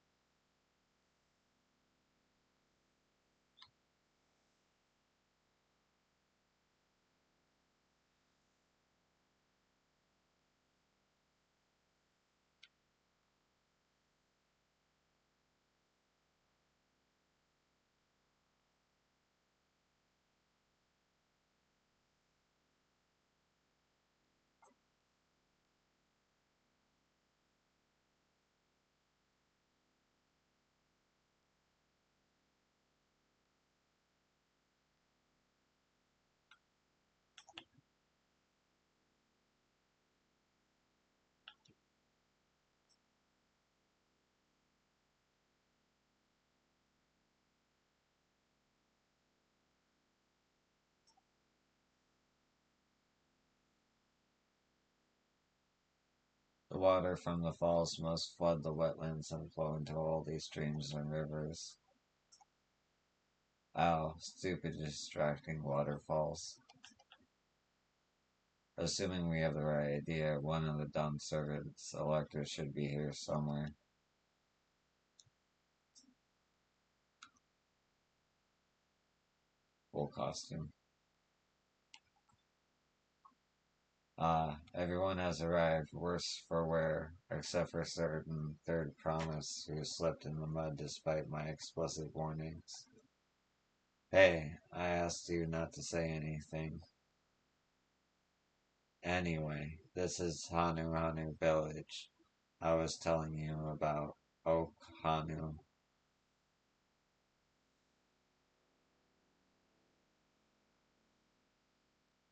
The water from the falls must flood the wetlands and flow into all these streams and rivers. Ow, stupid distracting waterfalls. Assuming we have the right idea, one of the Dawn Servant's electors should be here somewhere. Full costume. Everyone has arrived, worse for wear, except for certain third promise who slipped in the mud despite my explicit warnings. Hey, I asked you not to say anything. Anyway, this is Hanu village. I was telling you about Oak Hanu.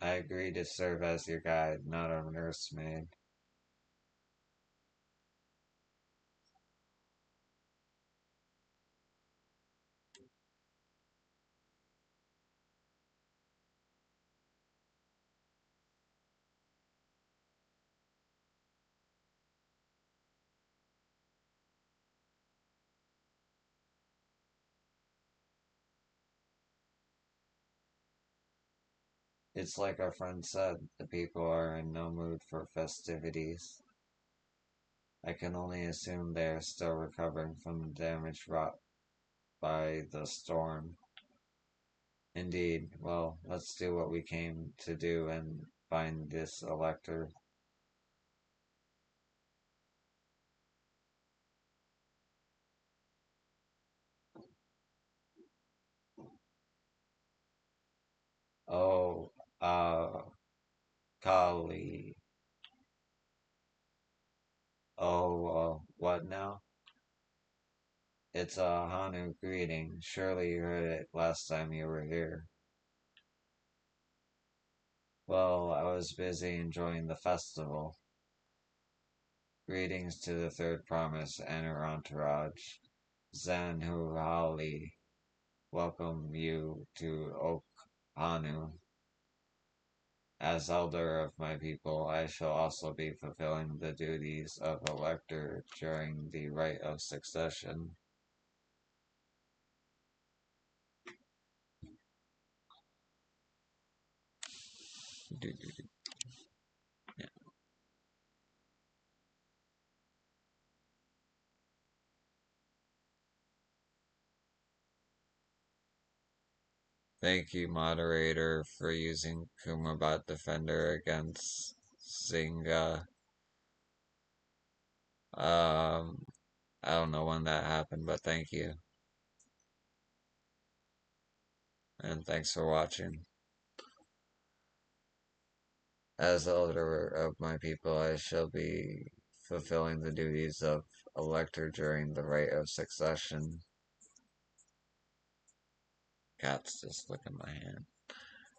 I agreed to serve as your guide, not a nursemaid. It's like our friend said, the people are in no mood for festivities. I can only assume they are still recovering from the damage wrought by the storm. Indeed, well, let's do what we came to do and find this elector. Oh, Kali. Oh, what now? It's a Hanu greeting. Surely you heard it last time you were here. Well, I was busy enjoying the festival. Greetings to the third promise and her entourage. Zanhuali welcome you to Oak Hanu. As elder of my people, I shall also be fulfilling the duties of elector during the rite of succession. Thank you, moderator, for using Kumabot Defender against Zynga. Um, I don't know when that happened, but thank you. And thanks for watching. As the elder of my people, I shall be fulfilling the duties of elector during the rite of succession. Cats just look at my hand.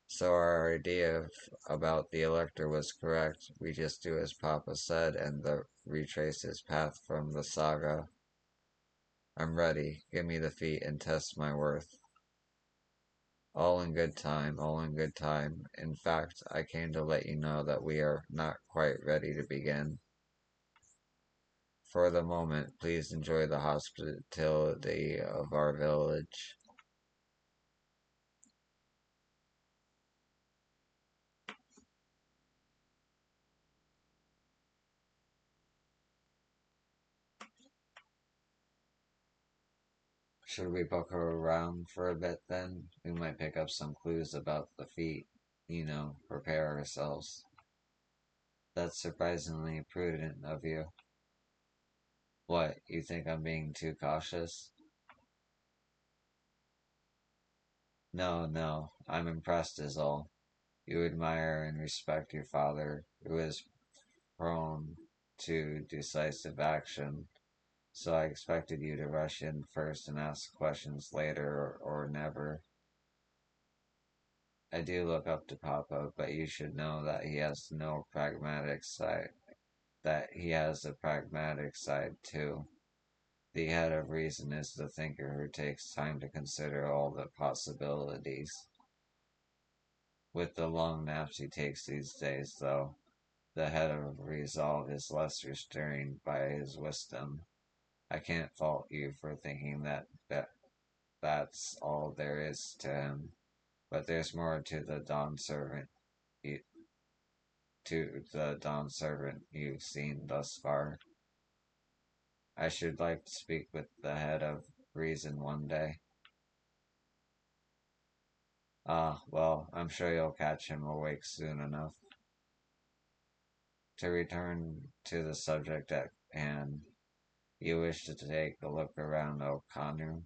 So our idea about the elector was correct. We just do as Papa said and retrace his path from the saga. I'm ready. Give me the feat and test my worth. All in good time, all in good time. In fact, I came to let you know that we are not quite ready to begin. For the moment, please enjoy the hospitality of our village. Should we poke around for a bit then? We might pick up some clues about the feat. Prepare ourselves. That's surprisingly prudent of you. What, you think I'm being too cautious? No, no, I'm impressed is all. You admire and respect your father, who is prone to decisive action, so I expected you to rush in first and ask questions later or never. I do look up to Papa, but you should know that he has no pragmatic side. That he has a pragmatic side too. The head of reason is the thinker who takes time to consider all the possibilities. With the long naps he takes these days, though, the head of resolve is less restrained by his wisdom. I can't fault you for thinking that's all there is to him, but there's more to the you, Dawn servant you've seen thus far. I should like to speak with the head of reason one day. Ah, well, I'm sure you'll catch him awake soon enough. To return to the subject at hand, you wish to take a look around Okanu,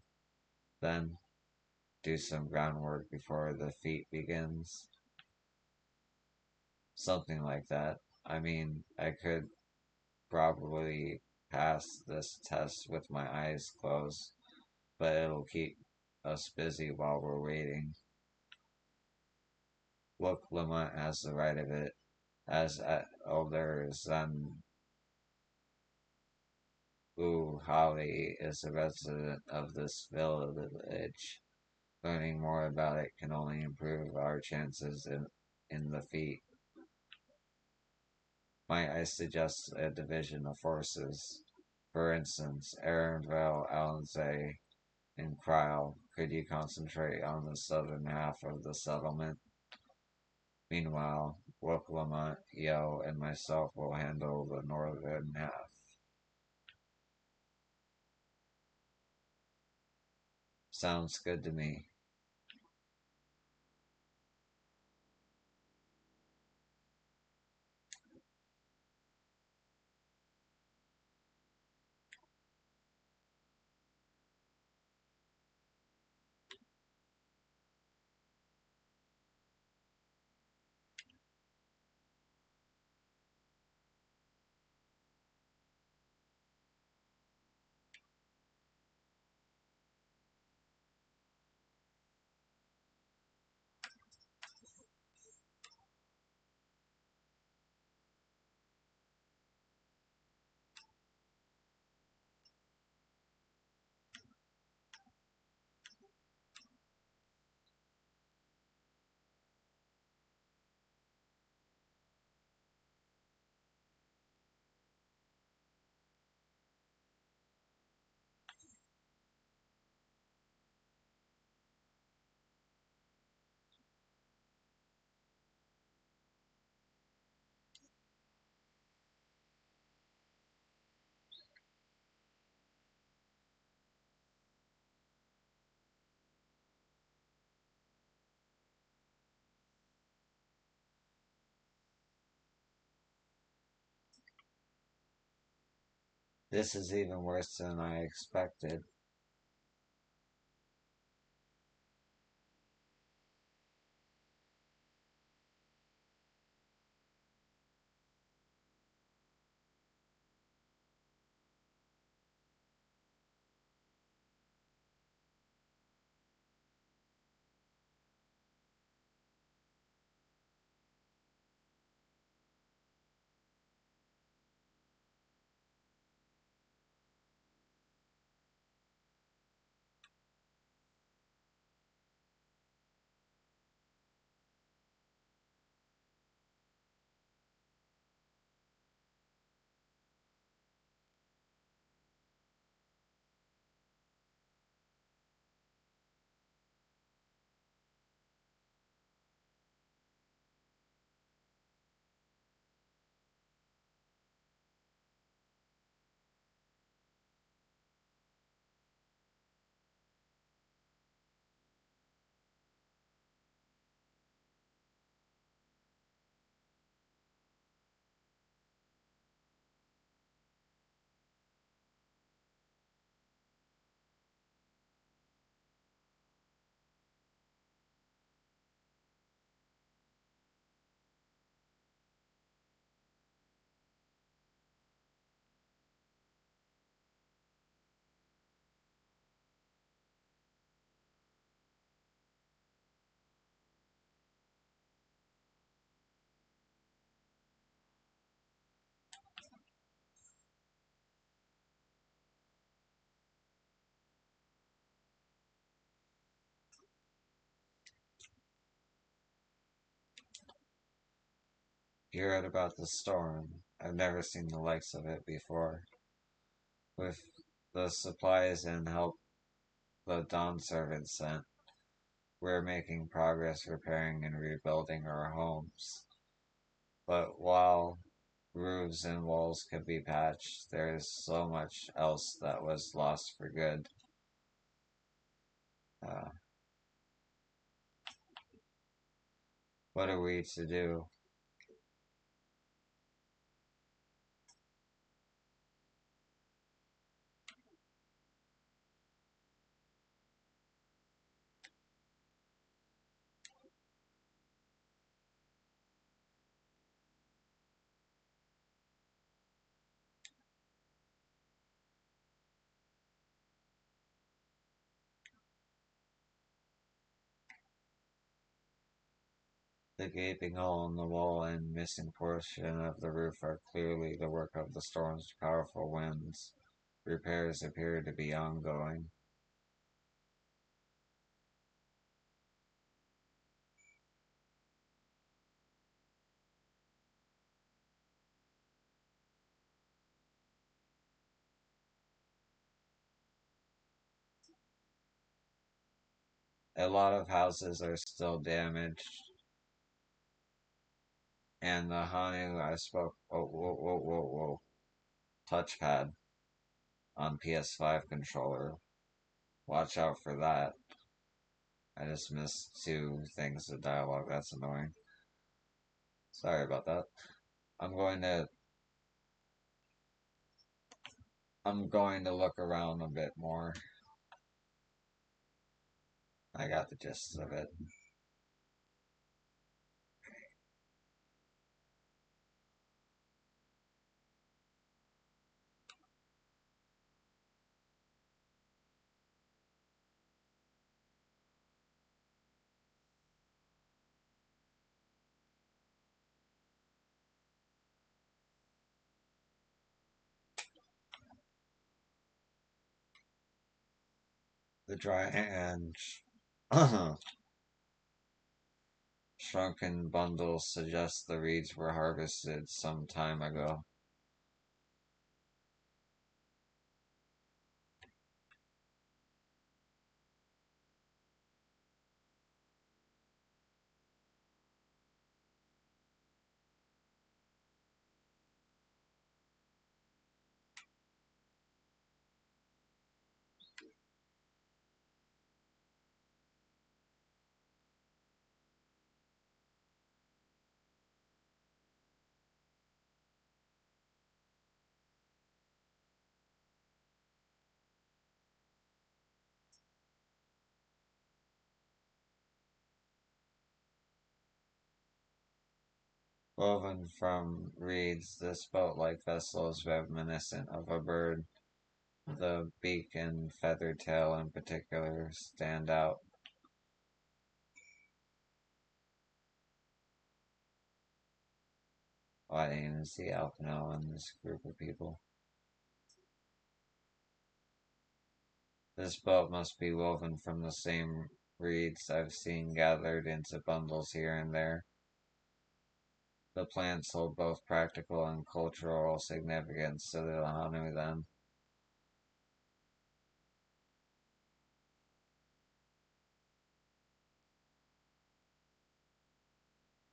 then do some groundwork before the feat begins. Something like that. I mean, I could probably pass this test with my eyes closed, but it'll keep us busy while we're waiting. Look, Lamont has the right of it, as Elder Zen Holly is a resident of this village. Learning more about it can only improve our chances in the feat. Might I suggest a division of forces? For instance, Vale, Allenze, and Cryle, could you concentrate on the southern half of the settlement? Meanwhile, Wook Lamont, Yo, and myself will handle the northern half. Sounds good to me. This is even worse than I expected. You heard about the storm. I've never seen the likes of it before. With the supplies and help the Dawn servants sent, we're making progress repairing and rebuilding our homes. But while roofs and walls could be patched, there is so much else that was lost for good. Uh, what are we to do? The gaping hole in the wall and missing portion of the roof are clearly the work of the storm's powerful winds. Repairs appear to be ongoing. A lot of houses are still damaged, and the Hanu I spoke. Oh, whoa, whoa, whoa, whoa. Touchpad on PS5 controller. Watch out for that. I just missed two things of dialogue. That's annoying. Sorry about that. I'm going to I'm going to look around a bit more. I got the gist of it. The dry and shrunken bundles suggest the reeds were harvested some time ago. Woven from reeds, this boat-like vessel is reminiscent of a bird. The beak and feathered tail in particular stand out. Oh, I didn't even see Alpino in this group of people. This boat must be woven from the same reeds I've seen gathered into bundles here and there. The plants hold both practical and cultural significance to the Lahanu then.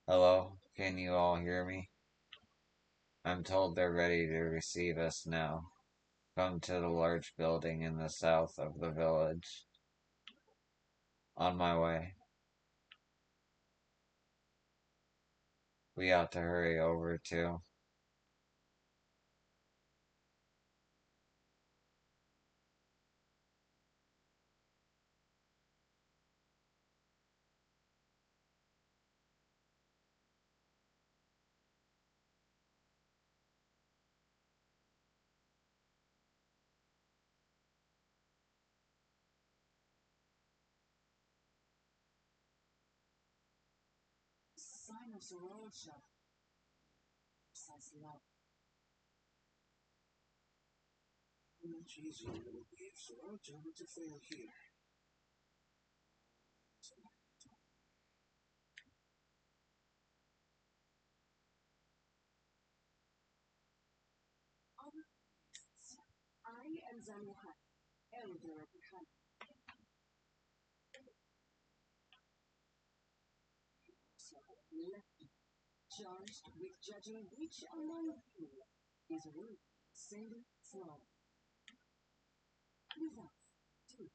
Hello, can you all hear me? I'm told they're ready to receive us now. Come to the large building in the south of the village. On my way. We ought to hurry over too. Sinus Rocha says love. Much easier it would be if Sriracha were to fail here. I am Zanuha, elder of the Khan. Charged with judging which among you is rude, sin, fraud. Without two,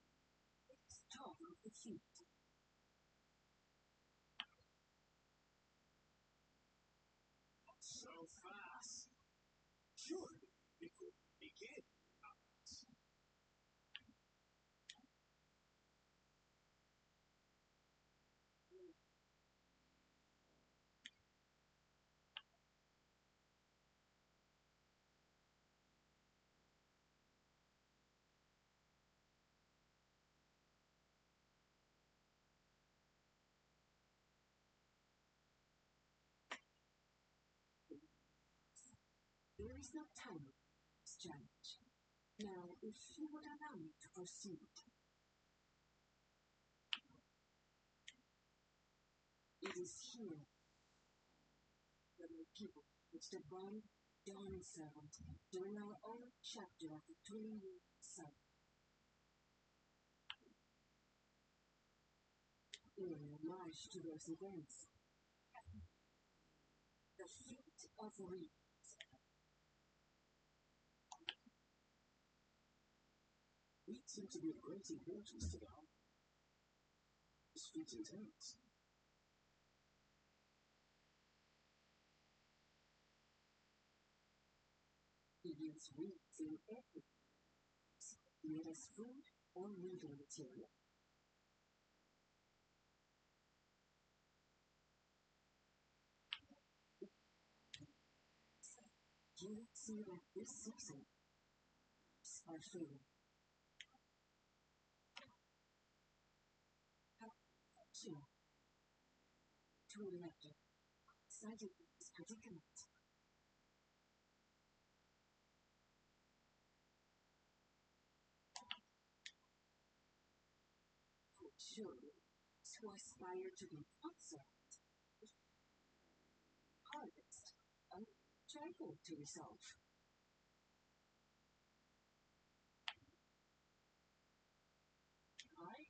top of the feet. So fast. Sure, we could begin. There is no time for this challenge. Now, if you would allow me to proceed. It is here that my people which the bond Dawntrail during our own chapter of the 20-year cycle. In homage to those events, the feet of reeds. We seem to be of great importance to the home. This feat entails. He used weeds in every made as food or weaving material. You see that this season are fading. How fortunate to elect it, cited this predicament. For sure, to aspire to be concerned with harvest, a trifle to resolve. I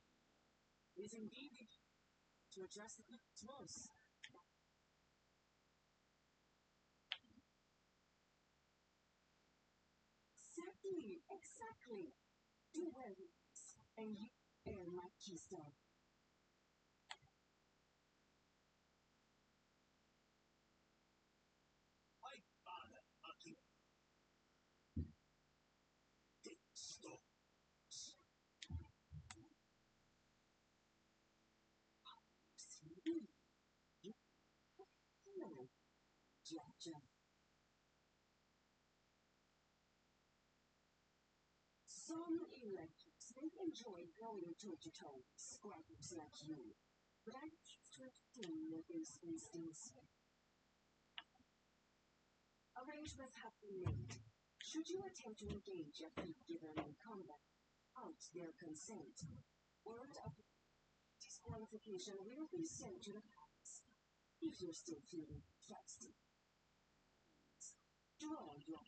is indeed to address the people's woes. Exactly, exactly. Do well, and you bear my keystone. My father, Aki, did stop. See, you know, Jaja. Some electors may enjoy going toe-to-toe with scrappers like you, but I choose to abstain in this instance. Arrangements have been made. Should you attempt to engage a feat given in combat without their consent, word of disqualification will be sent to the palace. If you're still feeling thirsty, draw your...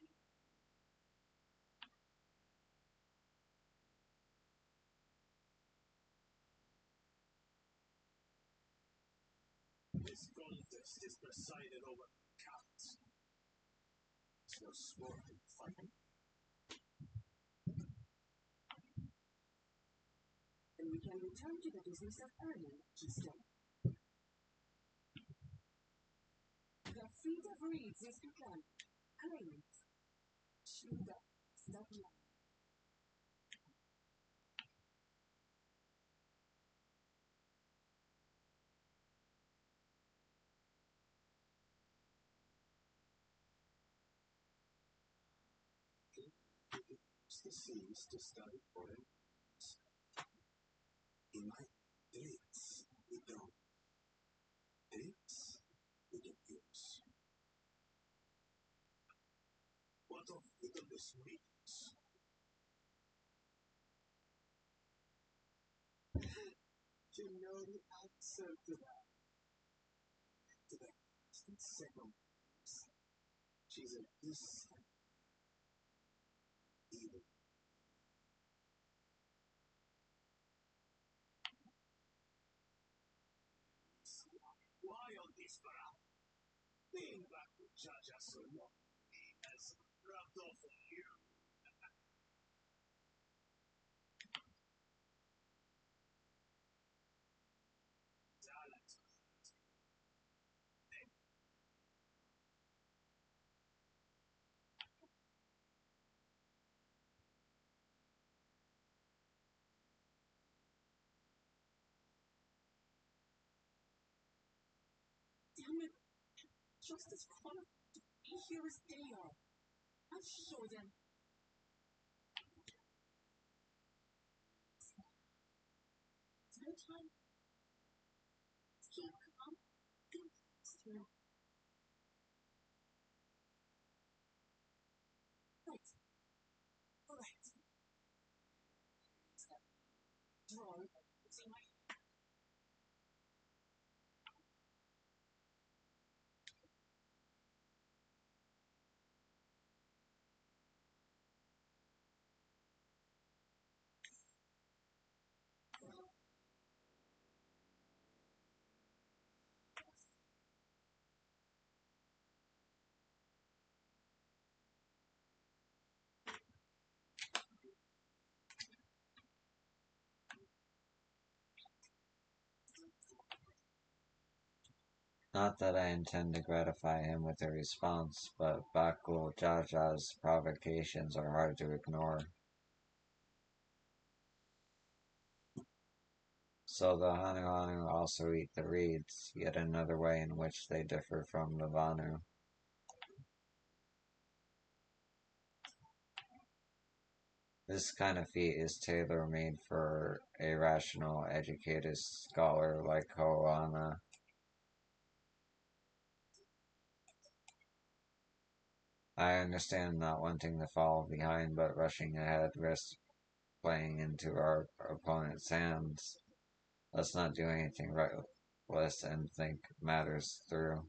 This contest is presided over cats. So sport and fighting. Then we can return to the business of earning, Keystone. The feat of reeds is begun. Claims. Sugar. Stop now. Use the seas to study foreign. In my dates, we don't. Dates, we don't use. What of frivolous readings? You know the answer to that. To that second. She's an instant evil. Why on this ground? Being back with Jaja so long, he has rubbed off on you. Damn it. Just as qualified to be here as they are. I'll show them. It's no time. Keep calm. Think through. Right. Alright. Draw. See my... Not that I intend to gratify him with a response, but Bakul Jaja's provocations are hard to ignore. So the Hanu also eat the reeds, yet another way in which they differ from the Vanu. This kind of feat is tailor-made for a rational, educated scholar like Hoana. I understand not wanting to fall behind, but rushing ahead risks playing into our opponent's hands. Let's not do anything reckless and think matters through.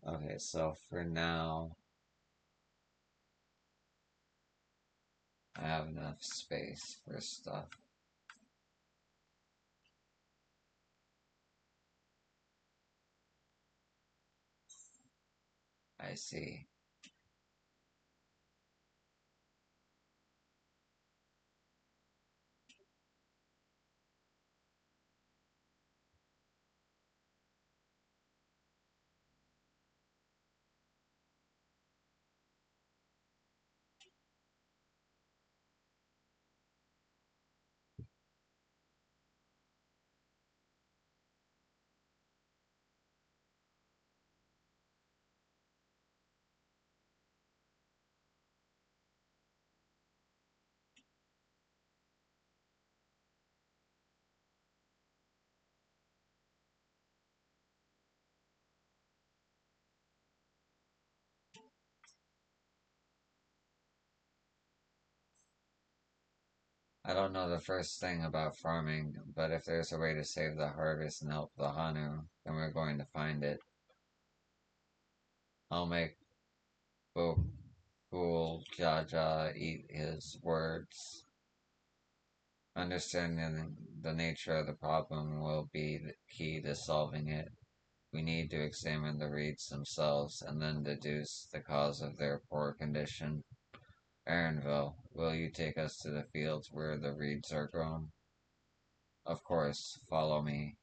Okay, so for now, I have enough space for stuff. I see. I don't know the first thing about farming, but if there's a way to save the harvest and help the Hanu, then we're going to find it. I'll make Bokul Jaja eat his words. Understanding the nature of the problem will be the key to solving it. We need to examine the reeds themselves and then deduce the cause of their poor condition. Aaronville, will you take us to the fields where the reeds are grown? Of course, follow me.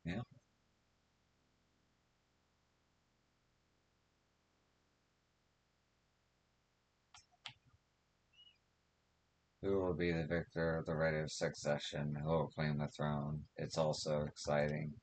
Yeah. Who will be the victor of the right of succession? Who will claim the throne? It's also exciting.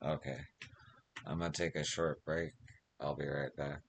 Okay, I'm gonna take a short break. I'll be right back.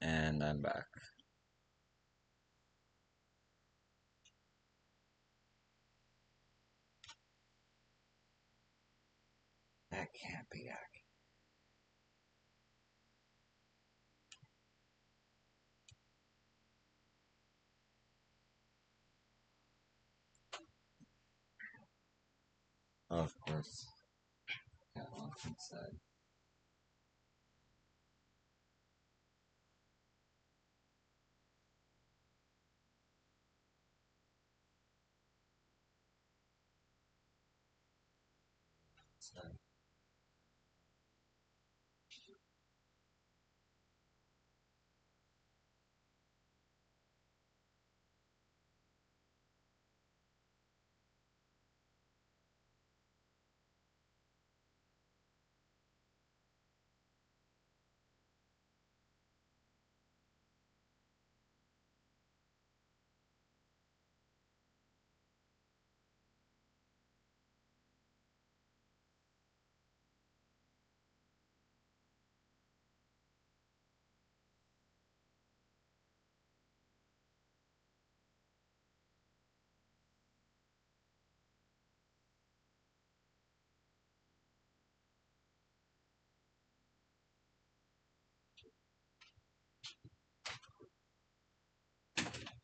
And I'm back. That can't be accurate. Of course. Got one inside. So,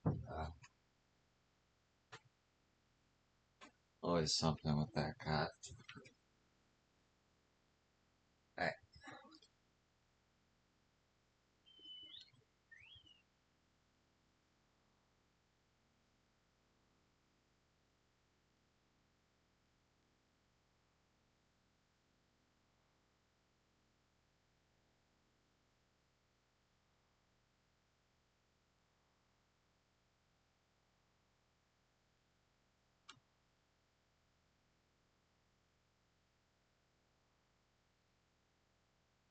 uh, always something with that cat. Hey,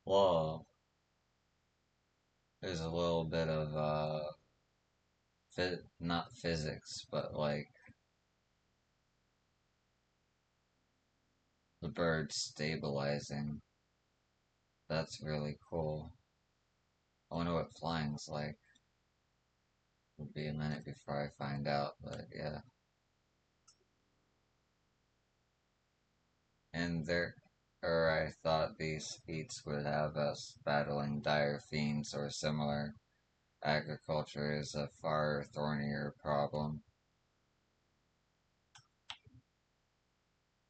whoa. There's a little bit of, not physics, but like the bird stabilizing. That's really cool. I wonder what flying's like. It'll be a minute before I find out, but yeah. And there, or I thought these feats would have us battling dire fiends or similar. Agriculture is a far thornier problem.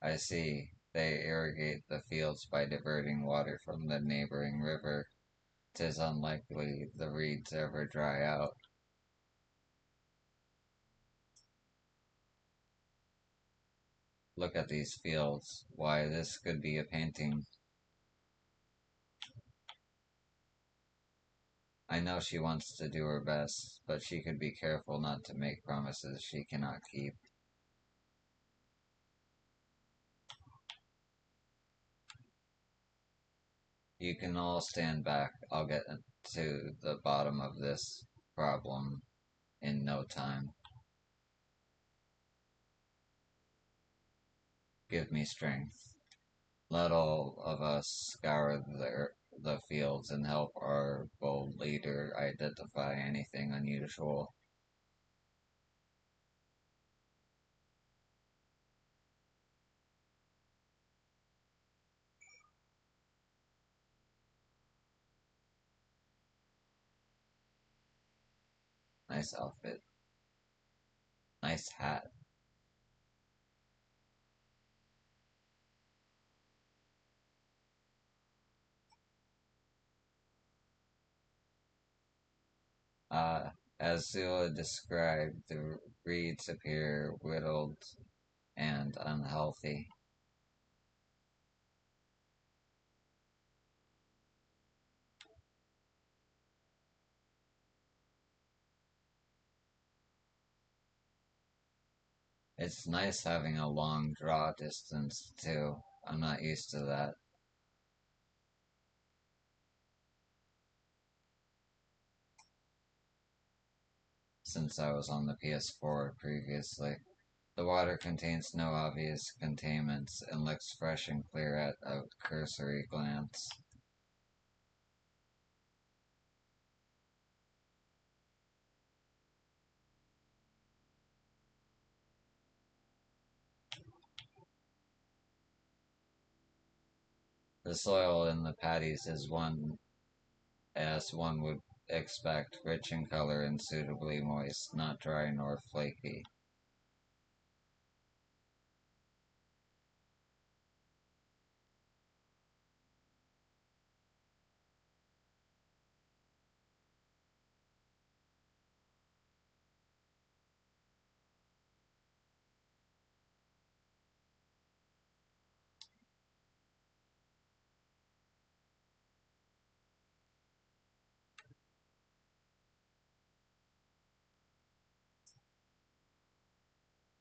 I see. They irrigate the fields by diverting water from the neighboring river. 'Tis unlikely the reeds ever dry out. Look at these fields. Why, this could be a painting. I know she wants to do her best, but she could be careful not to make promises she cannot keep. You can all stand back. I'll get to the bottom of this problem in no time. Give me strength. Let all of us scour the fields and help our bold leader identify anything unusual. Nice outfit. Nice hat. As Zula described, the reeds appear whittled and unhealthy. It's nice having a long draw distance, too. I'm not used to that since I was on the PS4 previously. The water contains no obvious contaminants and looks fresh and clear at a cursory glance. The soil in the paddies is as one would expect, rich in color and suitably moist, not dry nor flaky.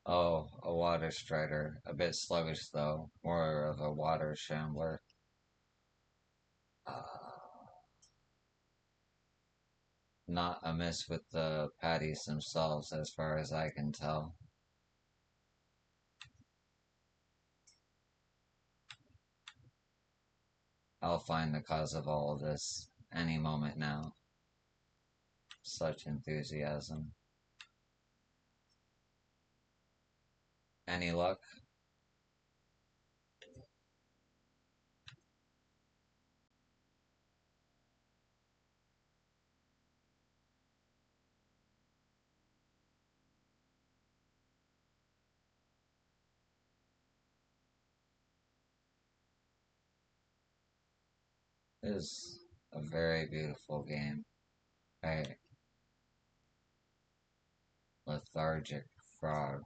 Oh, a water strider. A bit sluggish though, more of a water shambler. Not amiss with the patties themselves, as far as I can tell. I'll find the cause of all of this any moment now. Such enthusiasm. Any luck? It is a very beautiful game. A lethargic frog.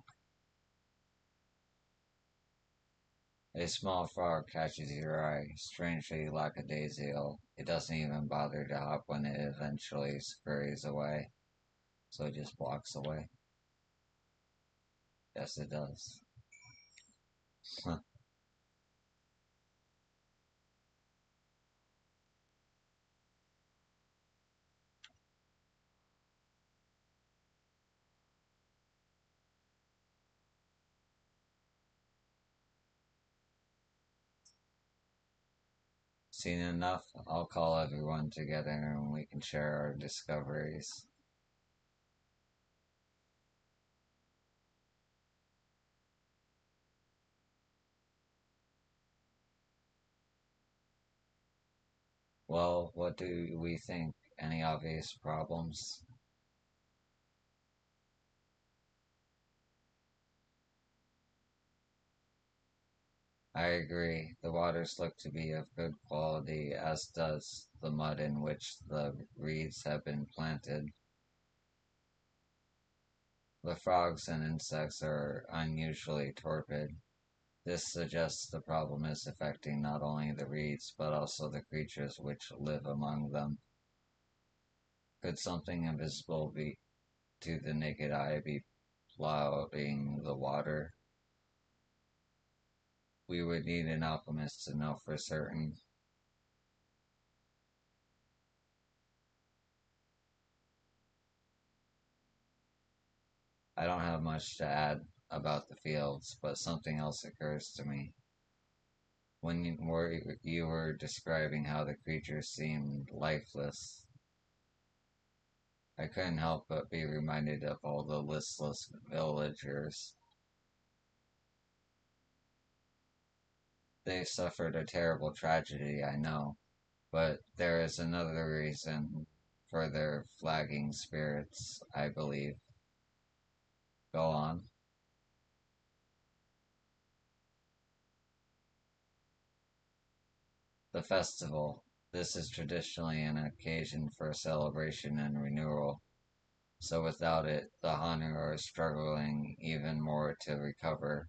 A small frog catches your eye, strangely lackadaisical. It doesn't even bother to hop when it eventually scurries away, so it just walks away. Yes, it does. Seen enough? I'll call everyone together and we can share our discoveries. Well, what do we think? Any obvious problems? I agree. The waters look to be of good quality, as does the mud in which the reeds have been planted. The frogs and insects are unusually torpid. This suggests the problem is affecting not only the reeds, but also the creatures which live among them. Could something invisible to the naked eye be clouding the water? We would need an alchemist to know for certain. I don't have much to add about the fields, but something else occurs to me. When you were describing how the creatures seemed lifeless, I couldn't help but be reminded of all the listless villagers. They suffered a terrible tragedy, I know, but there is another reason for their flagging spirits, I believe. Go on. The festival. This is traditionally an occasion for celebration and renewal, so without it, the Hanu are struggling even more to recover.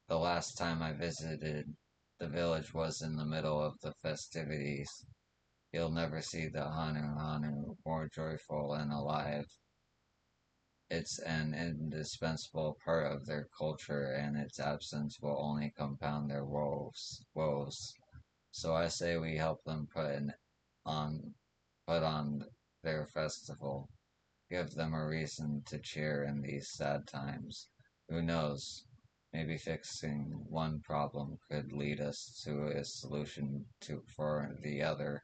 The last time I visited, the village was in the middle of the festivities. You'll never see the Hanu more joyful and alive. It's an indispensable part of their culture, and its absence will only compound their woes. So I say we help them on put on their festival. Give them a reason to cheer in these sad times. Who knows? Maybe fixing one problem could lead us to a solution for the other.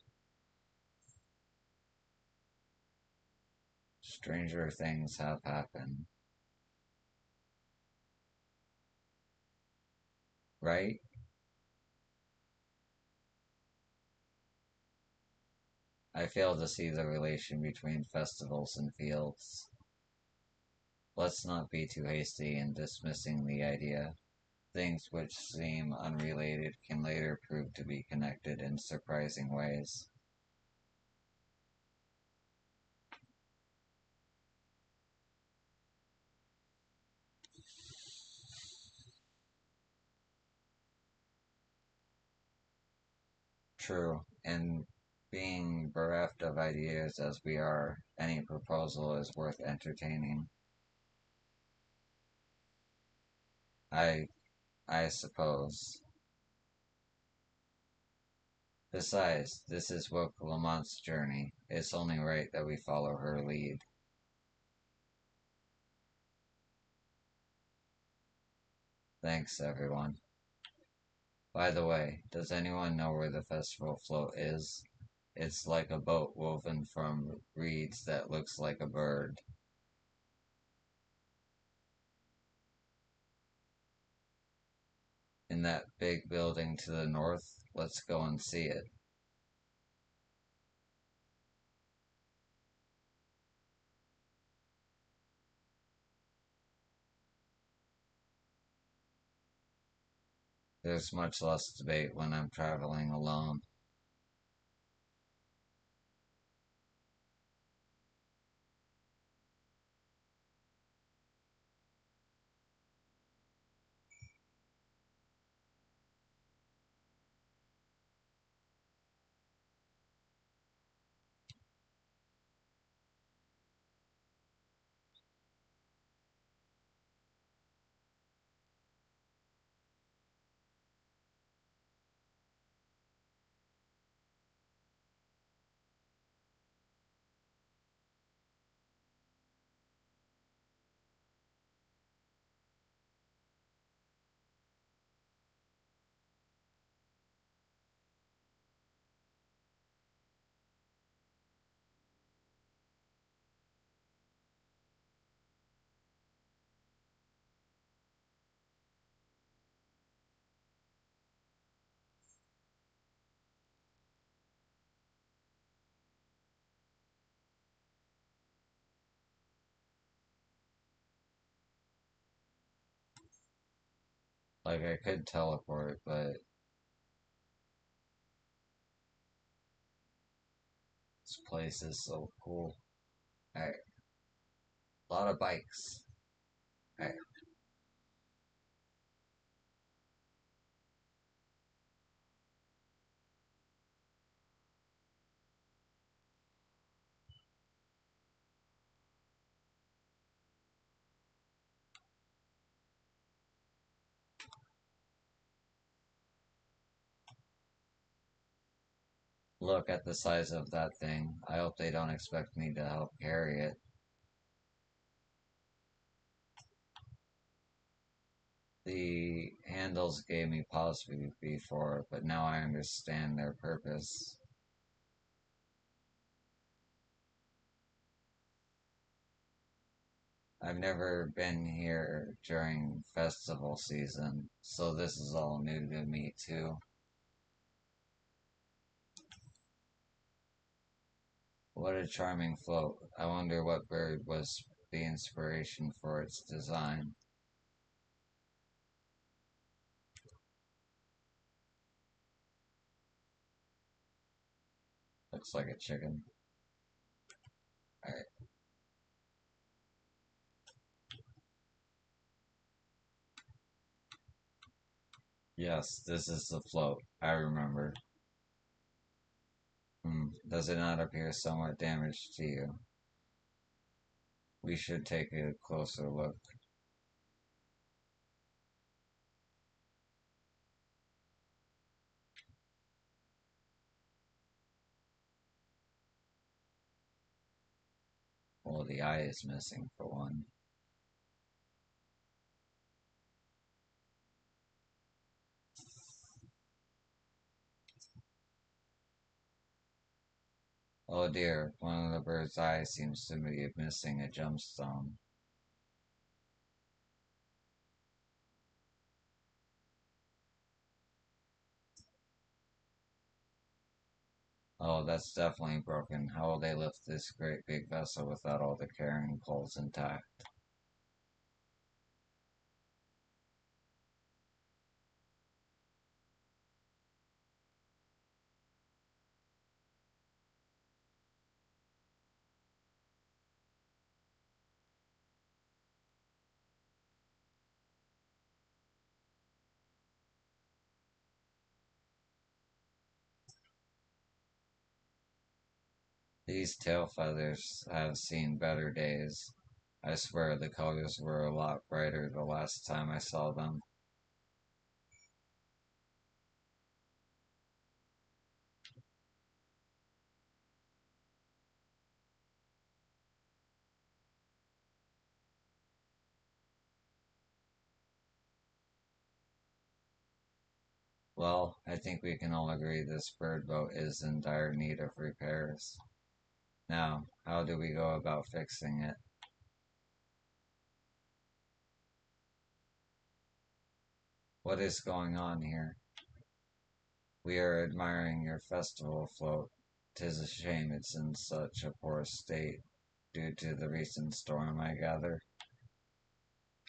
Stranger things have happened, right? I fail to see the relation between festivals and fields. Let's not be too hasty in dismissing the idea. Things which seem unrelated can later prove to be connected in surprising ways. True, and being bereft of ideas as we are, any proposal is worth entertaining. I I suppose. Besides, this is Woke Lamont's journey. It's only right that we follow her lead. Thanks, everyone. By the way, does anyone know where the festival float is? It's like a boat woven from reeds that looks like a bird. In that big building to the north, let's go and see it. There's much less debate when I'm traveling alone. Like, I could teleport, but this place is so cool. Alright, a lot of bikes. Alright, look at the size of that thing. I hope they don't expect me to help carry it. The handles gave me pause before, but now I understand their purpose. I've never been here during festival season, so this is all new to me too. What a charming float. I wonder what bird was the inspiration for its design. Looks like a chicken. Alright. Yes, this is the float. I remember. Does it not appear somewhat damaged to you? We should take a closer look. Well, the eye is missing for one. Oh dear, one of the bird's eyes seems to be missing a gemstone. Oh, that's definitely broken. How will they lift this great big vessel without all the carrying poles intact? These tail feathers have seen better days. I swear the colors were a lot brighter the last time I saw them. Well, I think we can all agree this bird boat is in dire need of repairs. Now, how do we go about fixing it? What is going on here? We are admiring your festival float. 'Tis a shame it's in such a poor state due to the recent storm, I gather.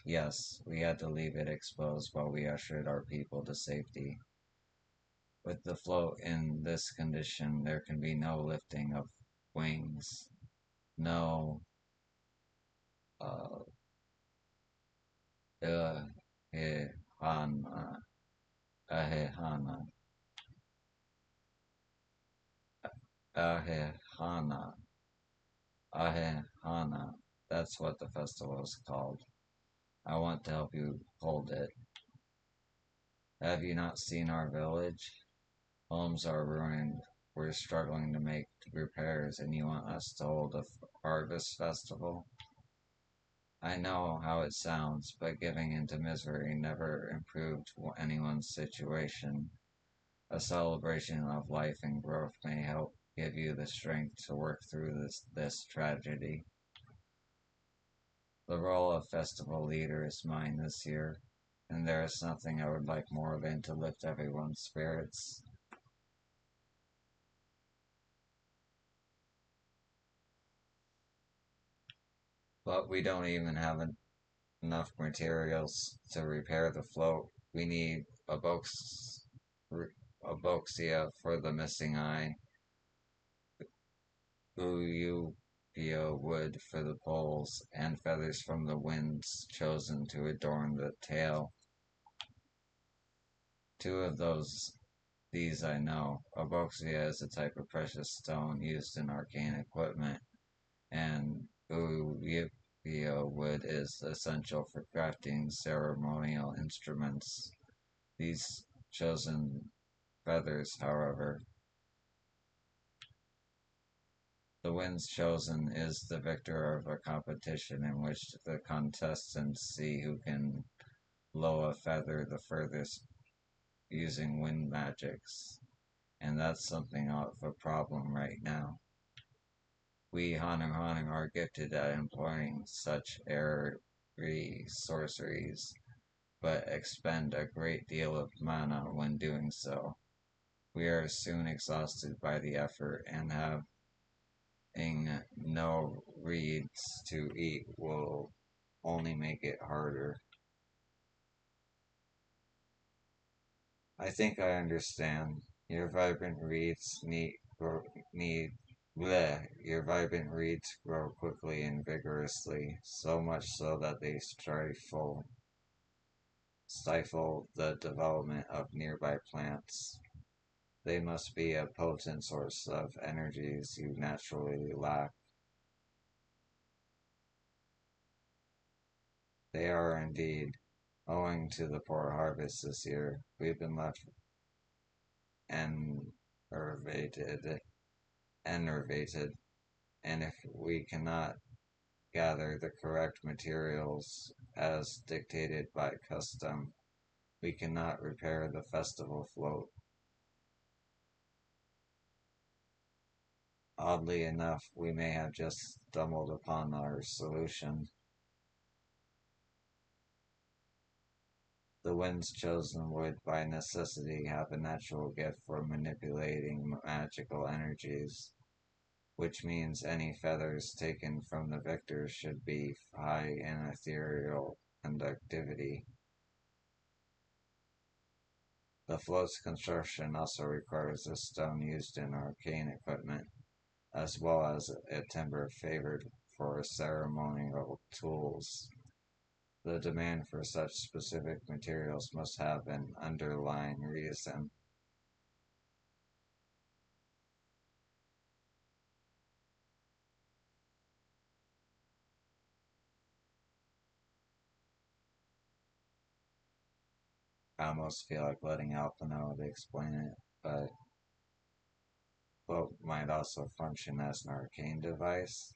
Yes, we had to leave it exposed while we ushered our people to safety. With the float in this condition, there can be no lifting of wings, no uh, ahehana, ahehana, ahehana, ahehana. That's what the festival is called. I want to help you hold it. Have you not seen our village? Homes are ruined. We're struggling to make repairs, and you want us to hold a harvest festival? I know how it sounds, but giving into misery never improved anyone's situation. A celebration of life and growth may help give you the strength to work through this tragedy. The role of festival leader is mine this year, and there is nothing I would like more than to lift everyone's spirits. But we don't even have enough materials to repair the float. We need aboxia for the missing eye, Uyupia wood for the poles, and feathers from the winds chosen to adorn the tail. Two of these I know. Aboxia is a type of precious stone used in arcane equipment, and Uyupia wood is essential for crafting ceremonial instruments. These chosen feathers, however, the winds chosen is the victor of a competition in which the contestants see who can blow a feather the furthest using wind magics, and that's something of a problem right now. We Hanu are gifted at employing such airy sorceries, but expend a great deal of mana when doing so. We are soon exhausted by the effort, and having no reeds to eat will only make it harder. I think I understand. Your vibrant reeds need bleh. Your vibrant reeds grow quickly and vigorously, so much so that they stifle the development of nearby plants. They must be a potent source of energies you naturally lack. They are indeed. Owing to the poor harvest this year, we've been left enervated, enervated, and if we cannot gather the correct materials as dictated by custom, we cannot repair the festival float. Oddly enough, we may have just stumbled upon our solution. The winds chosen would by necessity have a natural gift for manipulating magical energies, which means any feathers taken from the victors should be high in ethereal conductivity. The float's construction also requires a stone used in arcane equipment, as well as a timber favored for ceremonial tools. The demand for such specific materials must have an underlying reason. I almost feel like letting Alpino to explain it, but float might also function as an arcane device.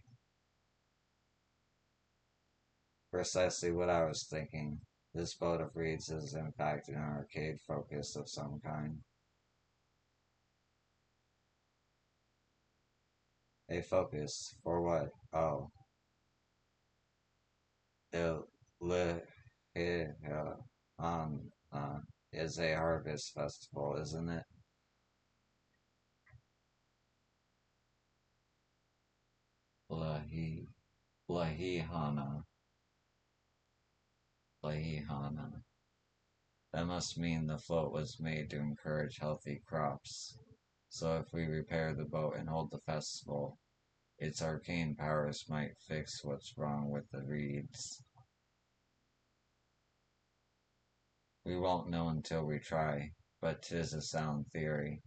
Precisely what I was thinking. This boat of reeds is in fact an arcade focus of some kind. A focus for what? Oh, Illihiana is a harvest festival, isn't it? Lahi Lahihana. Lahihana. That must mean the float was made to encourage healthy crops. So if we repair the boat and hold the festival, its arcane powers might fix what's wrong with the reeds. We won't know until we try, but 'tis a sound theory.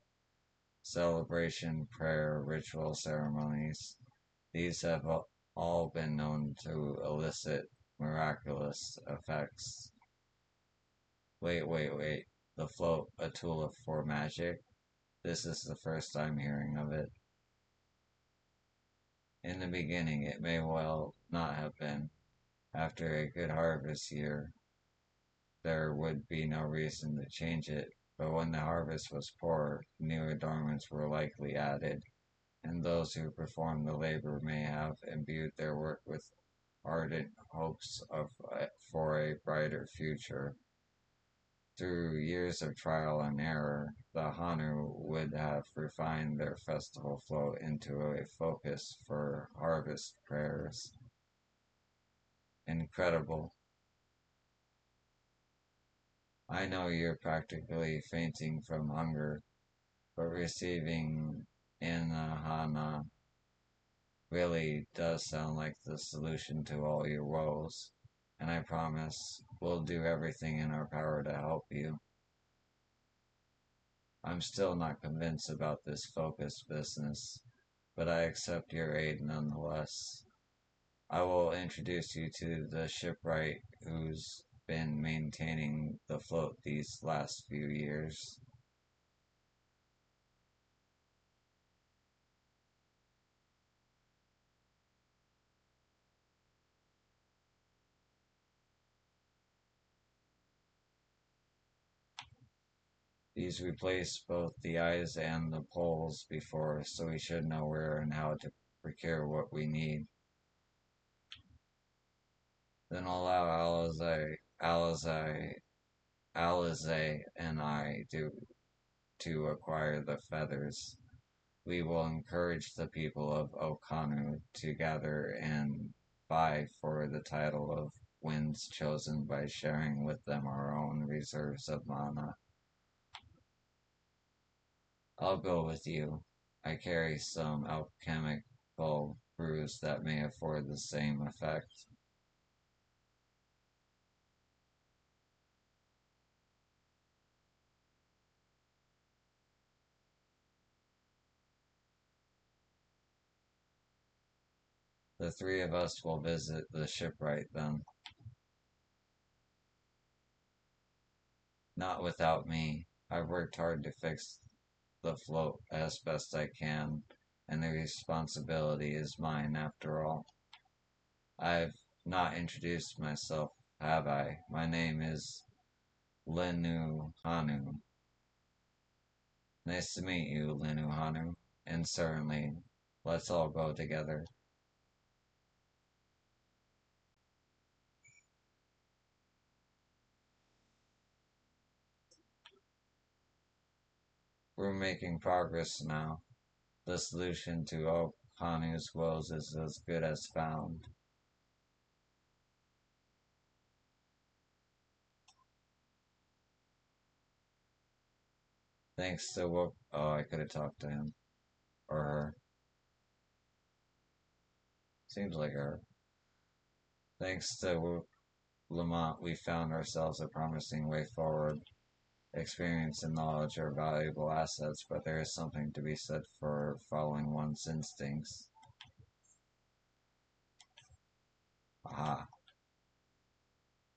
Celebration, prayer, ritual ceremonies, these have all been known to elicit miraculous effects. Wait. The float, a tool for magic? This is the first I'm hearing of it. In the beginning, it may well not have been. After a good harvest year, there would be no reason to change it, but when the harvest was poor, new adornments were likely added, and those who performed the labor may have imbued their work with ardent hopes for a brighter future. Through years of trial and error, the Hanu would have refined their festival float into a focus for harvest prayers. Incredible. I know you're practically fainting from hunger, but receiving Inahana really does sound like the solution to all your woes, and I promise we'll do everything in our power to help you. I'm still not convinced about this focus business, but I accept your aid nonetheless. I will introduce you to the shipwright who's been maintaining the float these last few years. He's replaced both the eyes and the poles before, so we should know where and how to procure what we need. Then allow Alizé and I to acquire the feathers. We will encourage the people of Okanu to gather and vie for the title of winds chosen by sharing with them our own reserves of mana. I'll go with you. I carry some alchemical brews that may afford the same effect. The three of us will visit the shipwright then. Not without me. I've worked hard to fix the float as best I can, and the responsibility is mine after all. I've not introduced myself, have I? My name is Lenu Hanu. Nice to meet you, Lenu Hanu. And certainly, let's all go together. We're making progress now. The solution to all Hanu's woes is as good as found. Thanks to what? Oh, I could have talked to him. Or her. Seems like her. Thanks to Lamont, we found ourselves a promising way forward. Experience and knowledge are valuable assets, but there is something to be said for following one's instincts. Aha.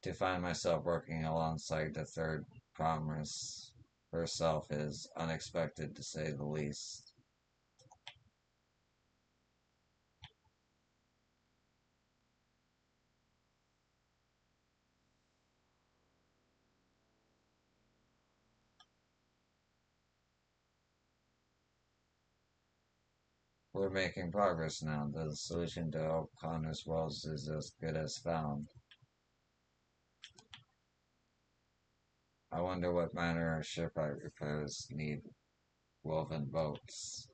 To find myself working alongside the third promise herself is unexpected to say the least. We're making progress now. The solution to O'Connor's woes is as good as found. I wonder what manner of shipwright repairs need woven boats.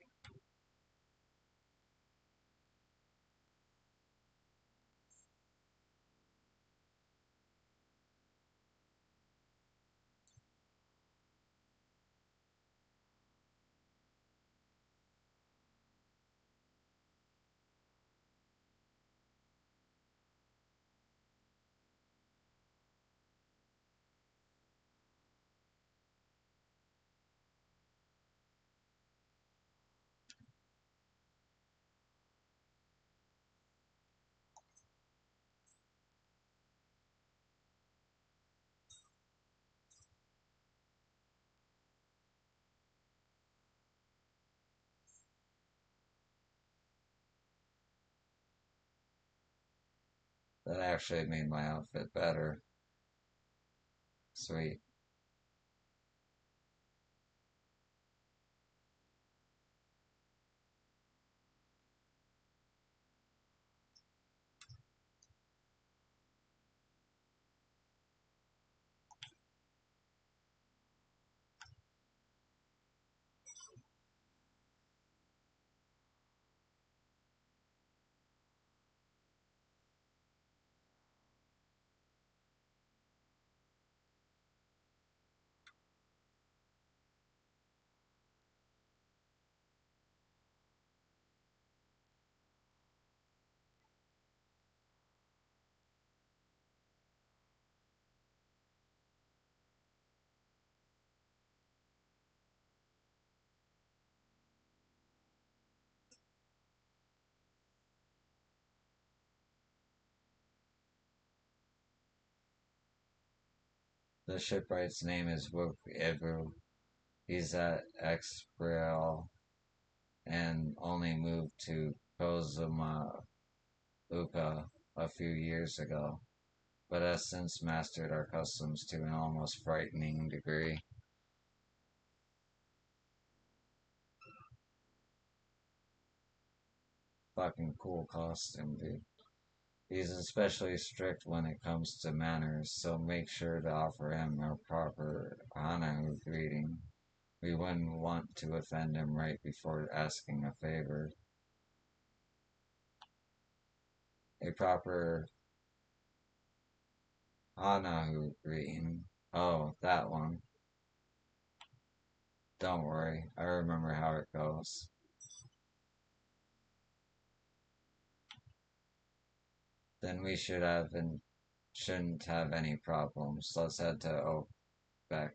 That actually made my outfit better. Sweet. The shipwright's name is Wook Ibu. He's at Exbriel and only moved to Kozuma Uka a few years ago, but has since mastered our customs to an almost frightening degree. Fucking cool costume, dude. He's especially strict when it comes to manners, so make sure to offer him a proper Hanahu greeting. We wouldn't want to offend him right before asking a favor. A proper Hanahu greeting. Oh, that one. Don't worry, I remember how it goes. Then we shouldn't have any problems. Let's head to Oakbeck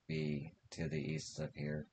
B to the east of here.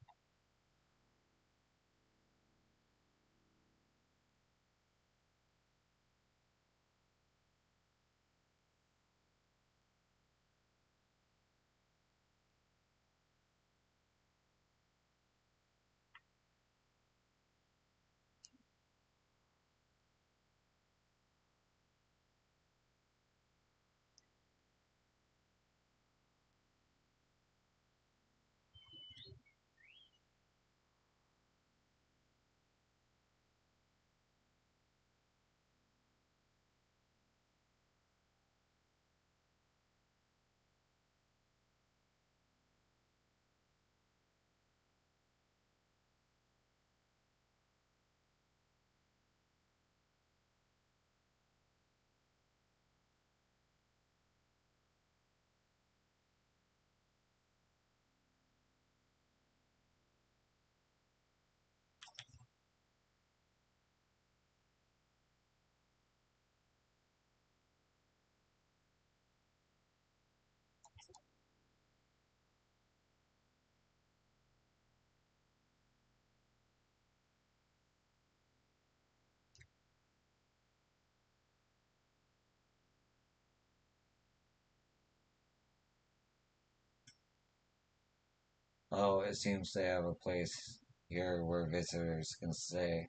Oh, it seems they have a place here where visitors can stay.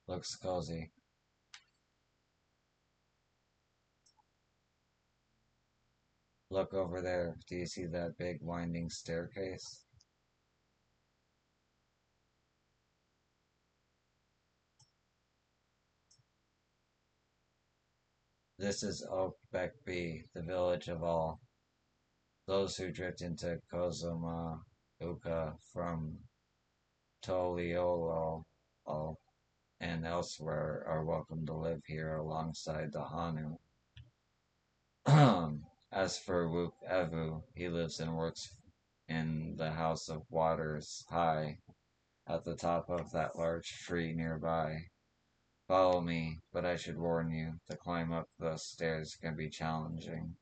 Looks cozy. Look over there. Do you see that big winding staircase? This is Oakbeck B, the village of all. Those who drift into Kozuma Uka from Toliolo and elsewhere are welcome to live here alongside the Hanu. As for Wook Evu, he lives and works in the House of Waters High at the top of that large tree nearby. Follow me, but I should warn you, the climb up the stairs can be challenging.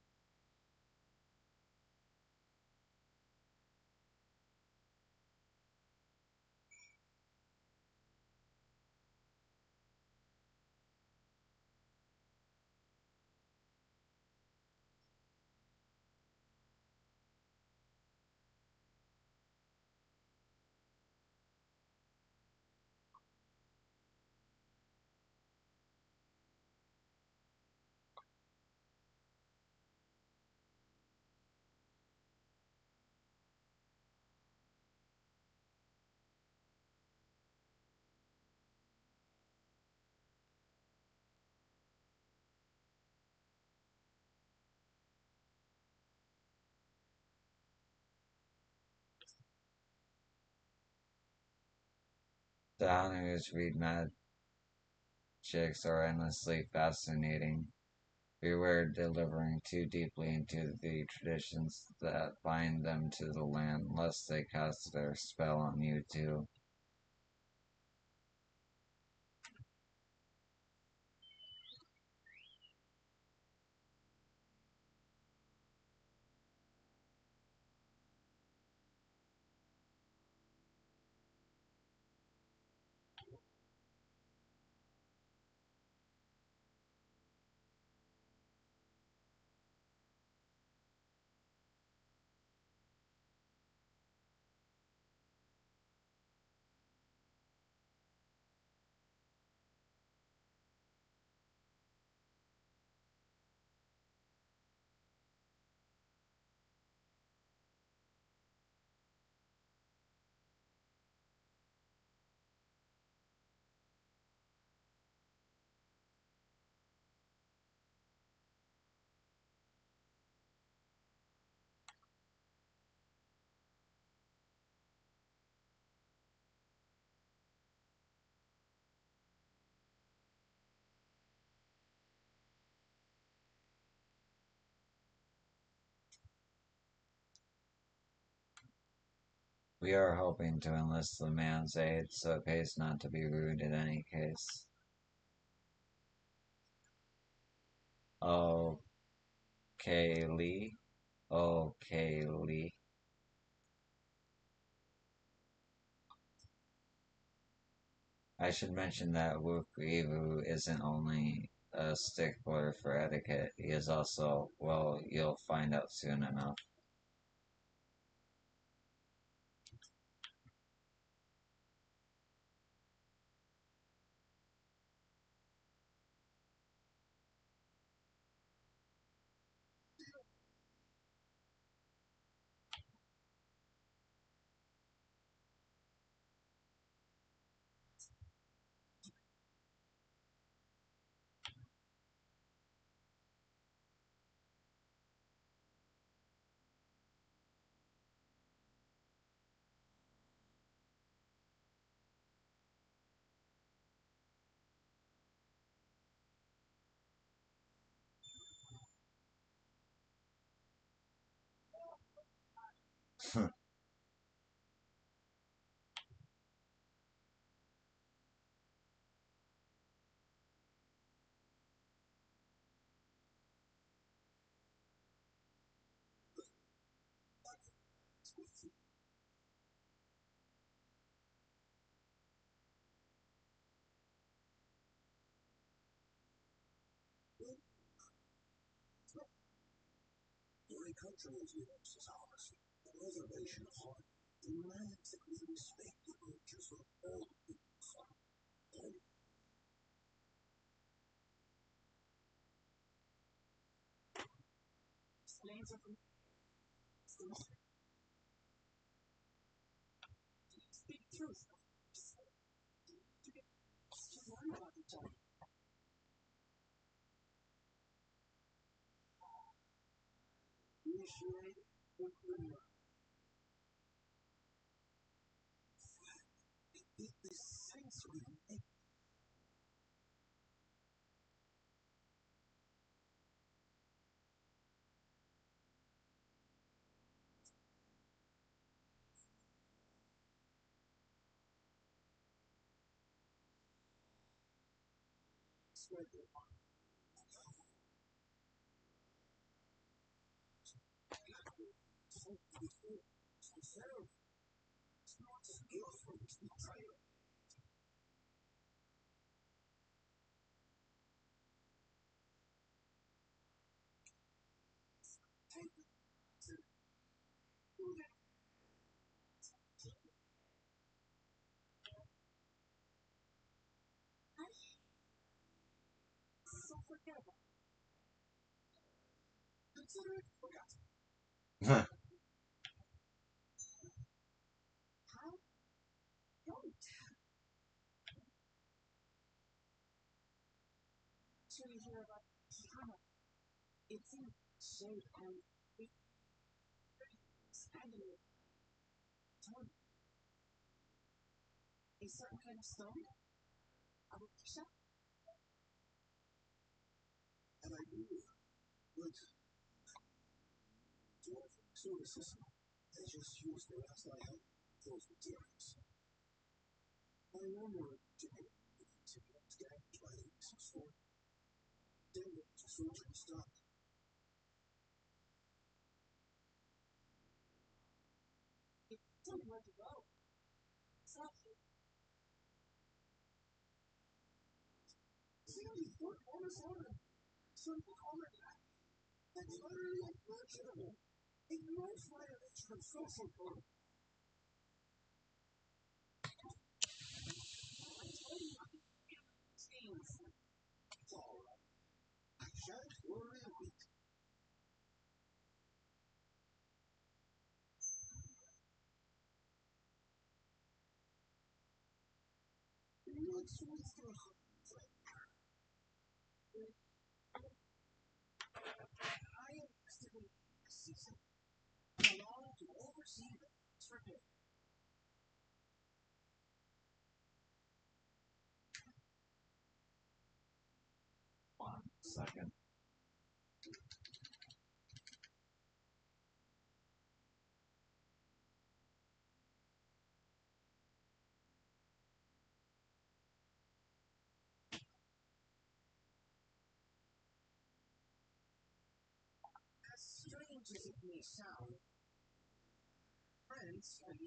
The Hanus read magics are endlessly fascinating. Beware delivering too deeply into the traditions that bind them to the land, lest they cast their spell on you too. We are hoping to enlist the man's aid, so it pays not to be rude in any case. Okay, Lee. Okay, Lee. I should mention that Wukrivu isn't only a stickler for etiquette, he is also, well, you'll find out soon enough. Your country is yours as ours. The reservation of heart demands that we respect the cultures of all peoples. And Explains it. Speak truth. To learn about each other. reassuring the criminal. It is sensory. Spread the So forgettable. Consider it forgotten. How? Don't. Sure you hear about Kihana. It's in shape and standing tone. A certain kind of stone? Abukisha? And I do good services. They just use the last I have those materials. I remember to get damaged by the sword. Then the surgery stopped. It took where to go. Stop. See, what almost ordered. Simple order. That's utterly unfortunate. Ignores violation of social code. It's all right. I shan't worry a bit. What's with your I enlisted in the season. Allow to oversee the circuit. 1 second. scientifically sound. Friends and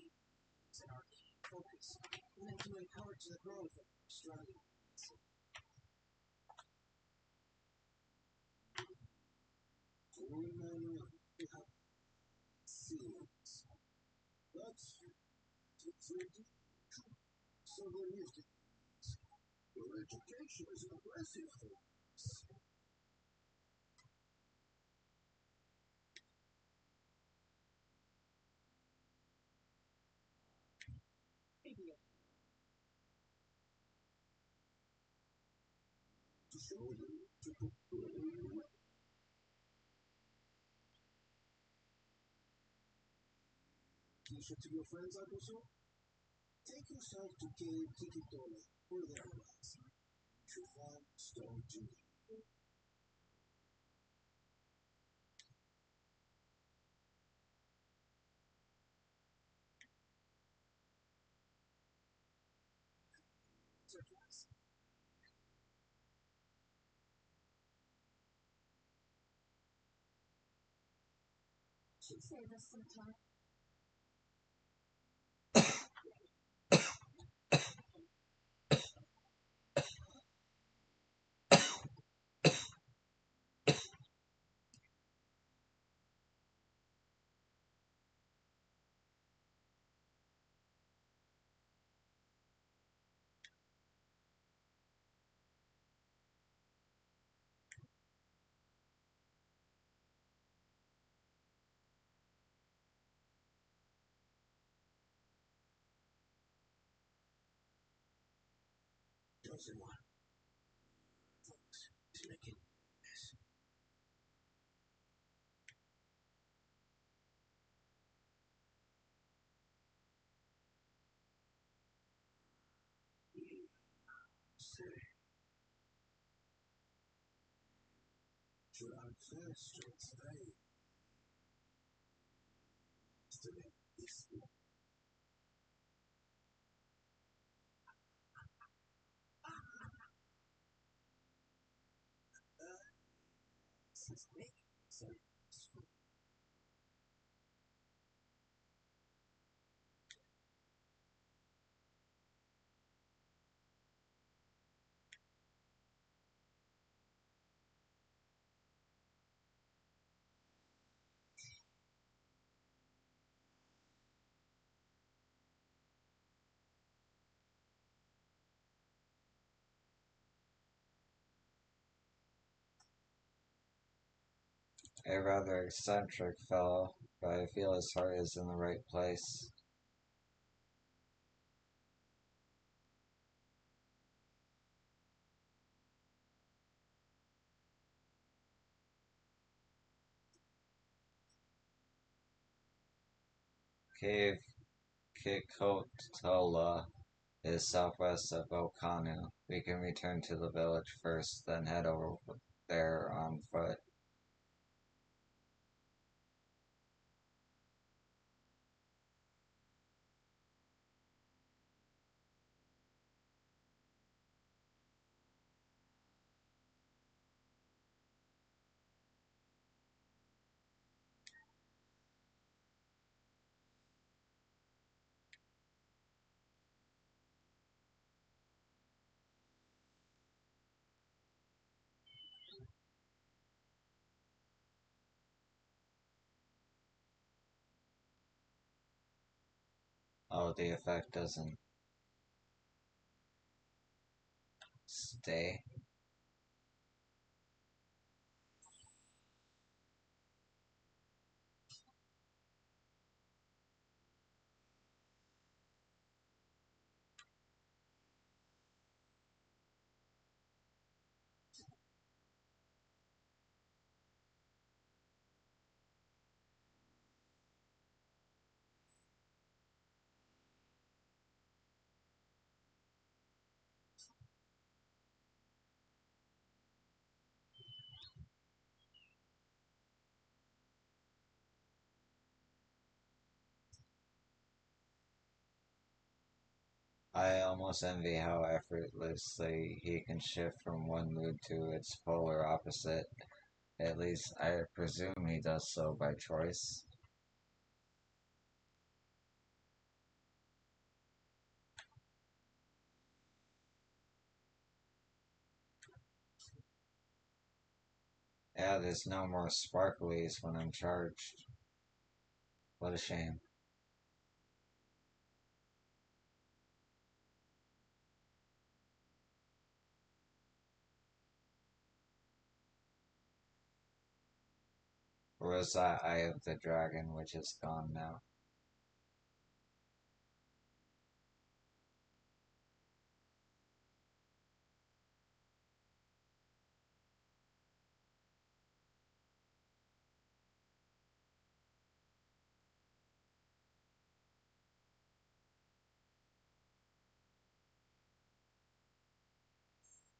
our focus, and then to encourage the growth of Australia. We have seeds, but so there is your education is an aggressive force. To show you, to your friends, I presume? Take yourself to Cave Tikitole or thereabouts. To find Stone Jimmy. Should save us some time. Chosen one. Folks, is making this. Say. Should I first or today? Today is the since me. So A rather eccentric fellow, but I feel his heart is in the right place. Cave Kikotola is southwest of Okanu. We can return to the village first, then head over there on foot. Oh, the effect doesn't stay. I almost envy how effortlessly he can shift from one mood to its polar opposite. At least I presume he does so by choice. Yeah, there's no more sparklies when I'm charged. What a shame. Or was that Eye of the Dragon, which is gone now?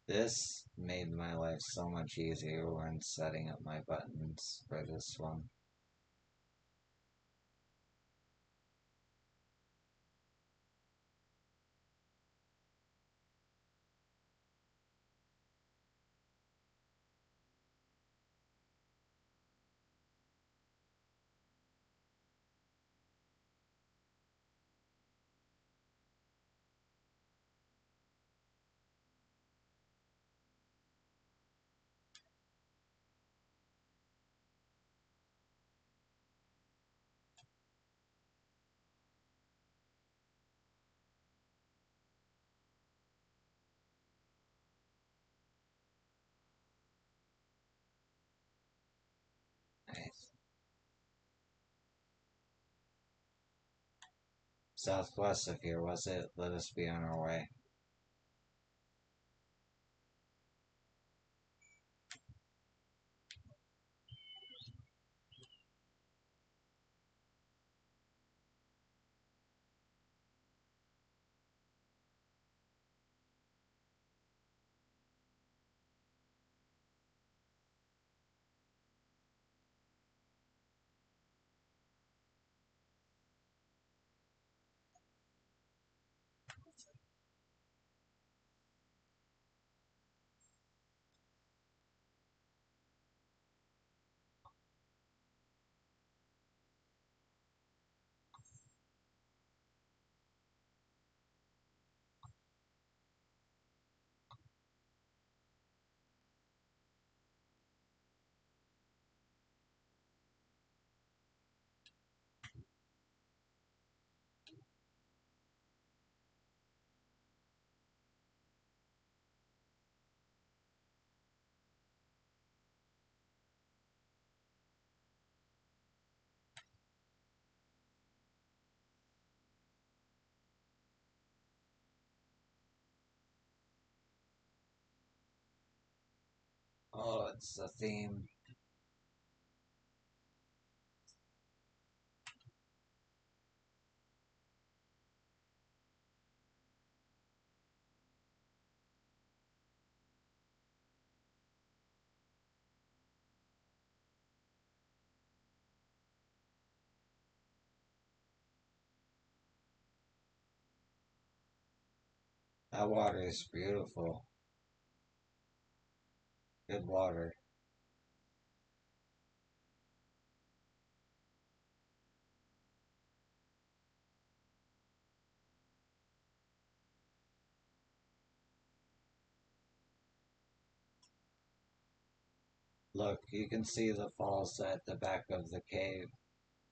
This made my life so much easier when setting up my buttons for this one. Nice. Southwest of here, was it? Let us be on our way. Oh, it's a theme. That water is beautiful. Good water. Look, you can see the falls at the back of the cave.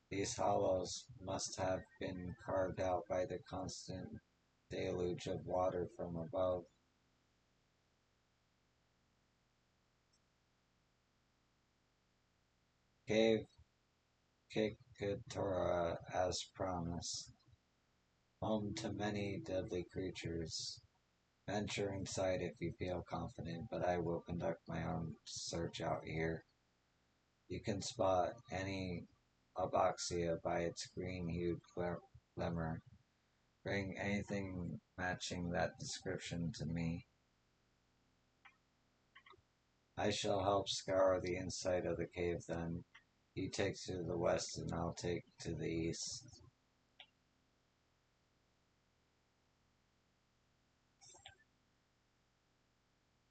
These hollows must have been carved out by the constant deluge of water from above. Cave Kikatora as promised. Home to many deadly creatures. Venture inside if you feel confident, but I will conduct my own search out here. You can spot any Aboxia by its green-hued glimmer. Bring anything matching that description to me. I shall help scour the inside of the cave then. You take to the west and I'll take to the east.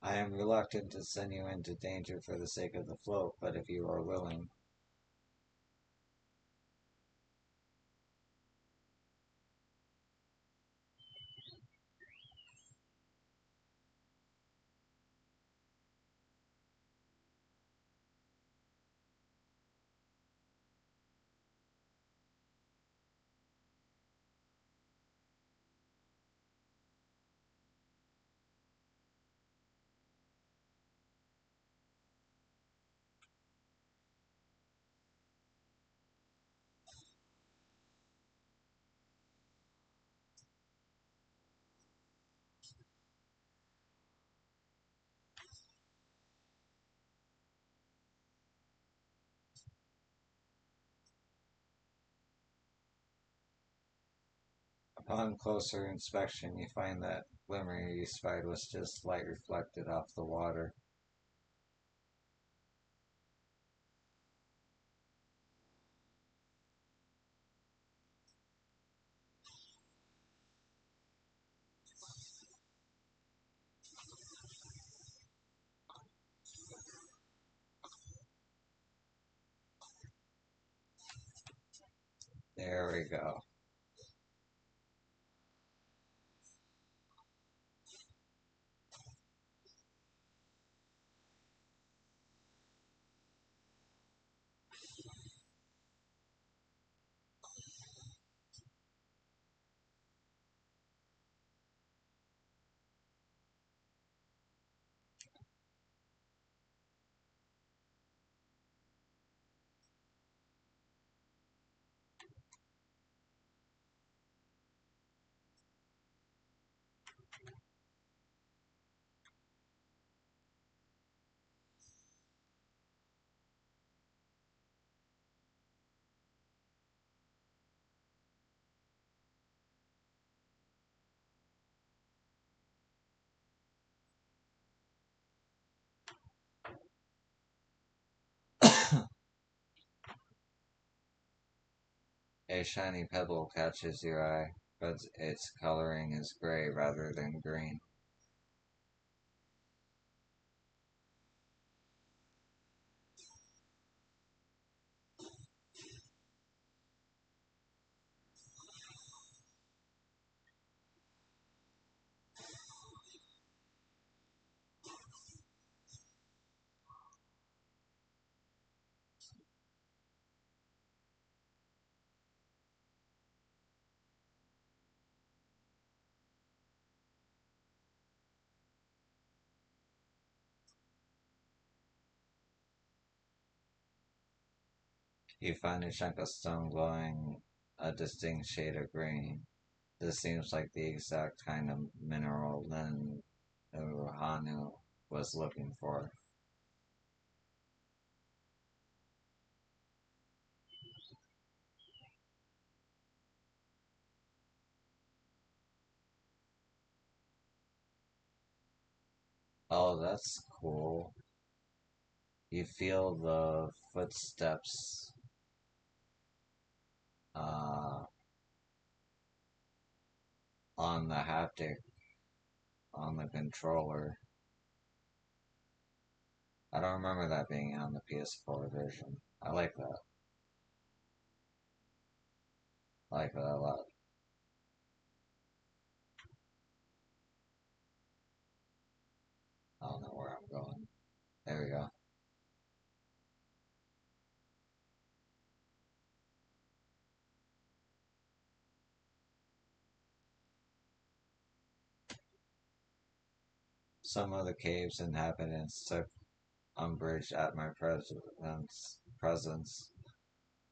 I am reluctant to send you into danger for the sake of the float, but if you are willing. Upon closer inspection, you find that glimmer you spied was just light reflected off the water. There we go. A shiny pebble catches your eye, but its coloring is gray rather than green. You find a chunk of stone glowing a distinct shade of green. This seems like the exact kind of mineral Lin Uruhanu was looking for. Oh, that's cool. You feel the footsteps uh, on the haptic on the controller. I don't remember that being on the PS4 version. I like that. I like that a lot. I don't know where I'm going. There we go. Some of the cave's inhabitants took umbrage at my presence,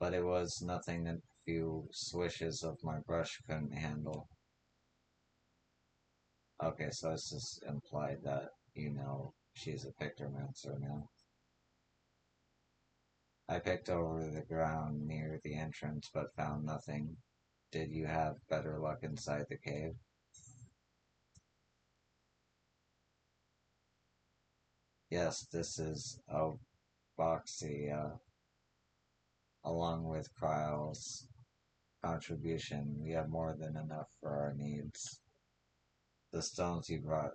but it was nothing a few swishes of my brush couldn't handle. Okay, so it's just implied that, she's a pictomancer now. I picked over the ground near the entrance but found nothing. Did you have better luck inside the cave? Yes, this is a boxy, along with Kryle's contribution. We have more than enough for our needs. The stones you brought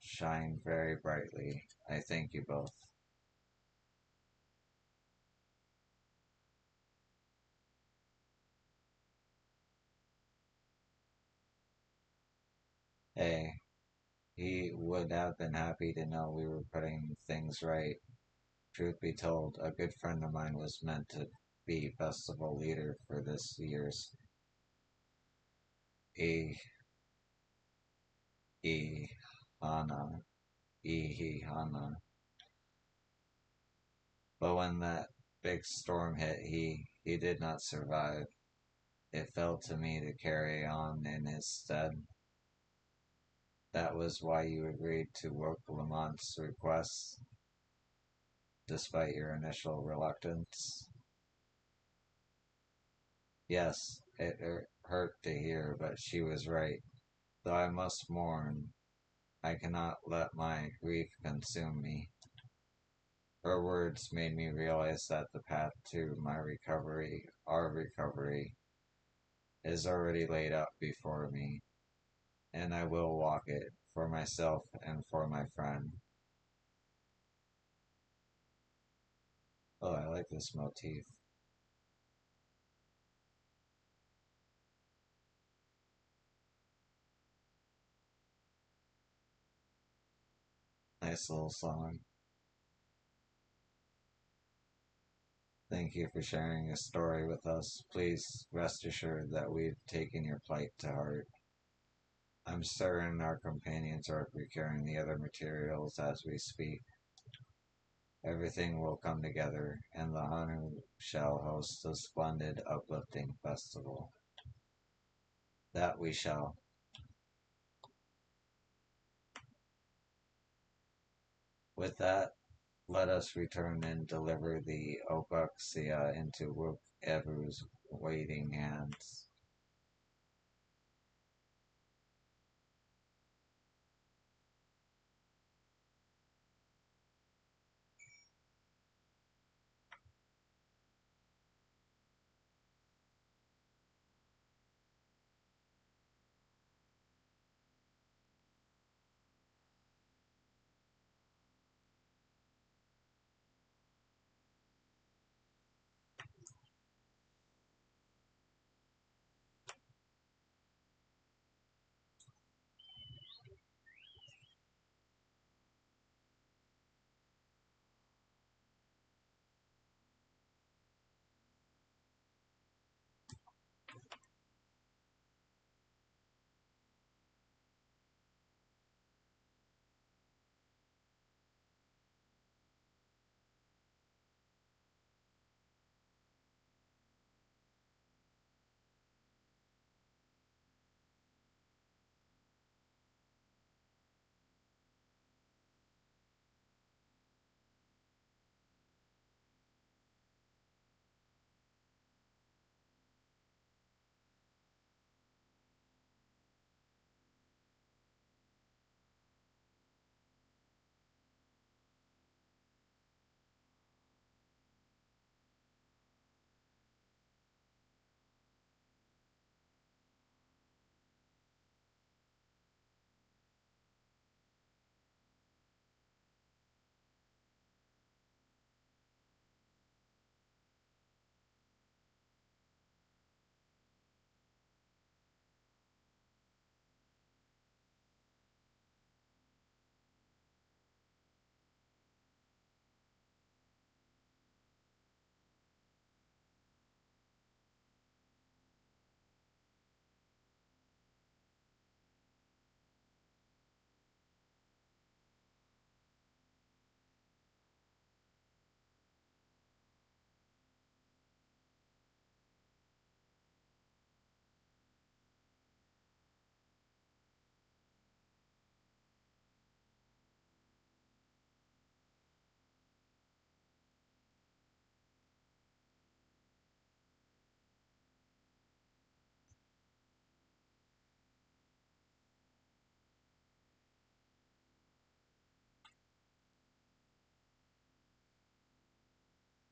shine very brightly. I thank you both. Hey, he would have been happy to know we were putting things right. Truth be told, a good friend of mine was meant to be festival leader for this year's E E Hana Hana. But when that big storm hit, he did not survive. It fell to me to carry on in his stead. That was why you agreed to work Lamont's request, despite your initial reluctance. Yes, it hurt to hear, but she was right. Though I must mourn, I cannot let my grief consume me. Her words made me realize that the path to my recovery, our recovery, is already laid out before me, and I will walk it for myself and for my friend. Oh, I like this motif. Nice little song. Thank you for sharing your story with us. Please rest assured that we've taken your plight to heart. I'm certain our companions are procuring the other materials as we speak. Everything will come together, and the Hanu shall host a splendid, uplifting festival. That we shall. With that, let us return and deliver the Obuxia into Wook Evu's waiting hands.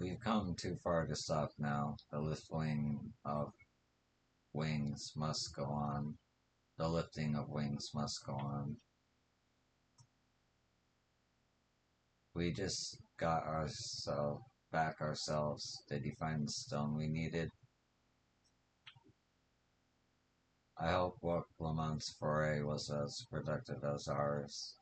We've come too far to stop now. The lifting of wings must go on. The lifting of wings must go on. We just got ourselves back ourselves. Did you find the stone we needed? I hope what Lamont's foray was as productive as ours.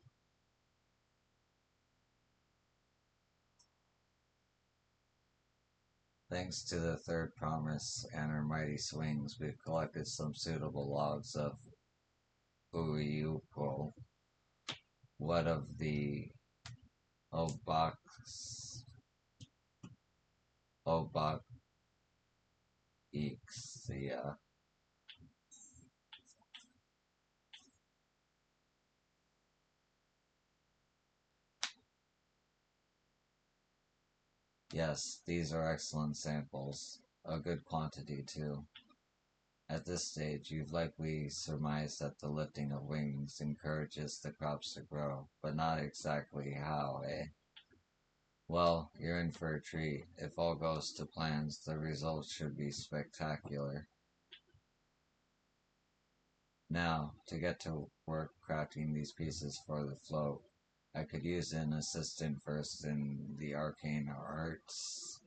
Thanks to the third promise and her mighty swings, we've collected some suitable logs of Uyupo. What of the Obox Oboxia? Yes, these are excellent samples. A good quantity, too. At this stage, you've likely surmised that the lifting of wings encourages the crops to grow, but not exactly how, eh? Well, you're in for a treat. If all goes to plans, the results should be spectacular. Now, to get to work crafting these pieces for the float, I could use an assistant first in the arcane arts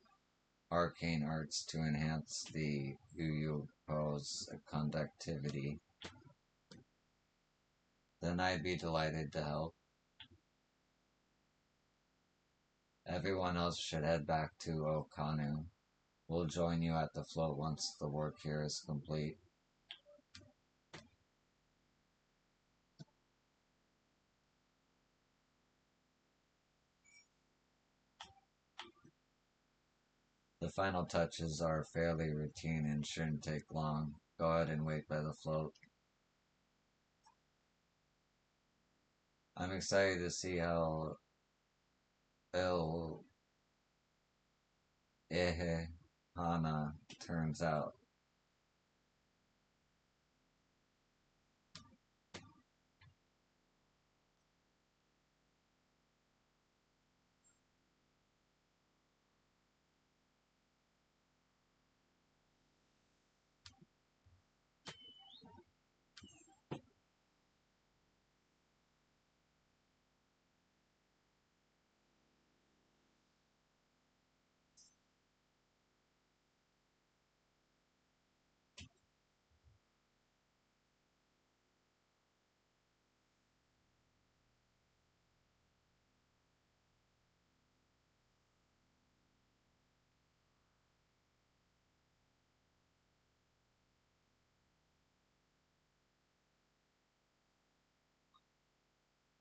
to enhance the Uyupo's conductivity. Then I'd be delighted to help. Everyone else should head back to Okanu. We'll join you at the float once the work here is complete. The final touches are fairly routine and shouldn't take long. Go ahead and wait by the float. I'm excited to see how Il Hana turns out.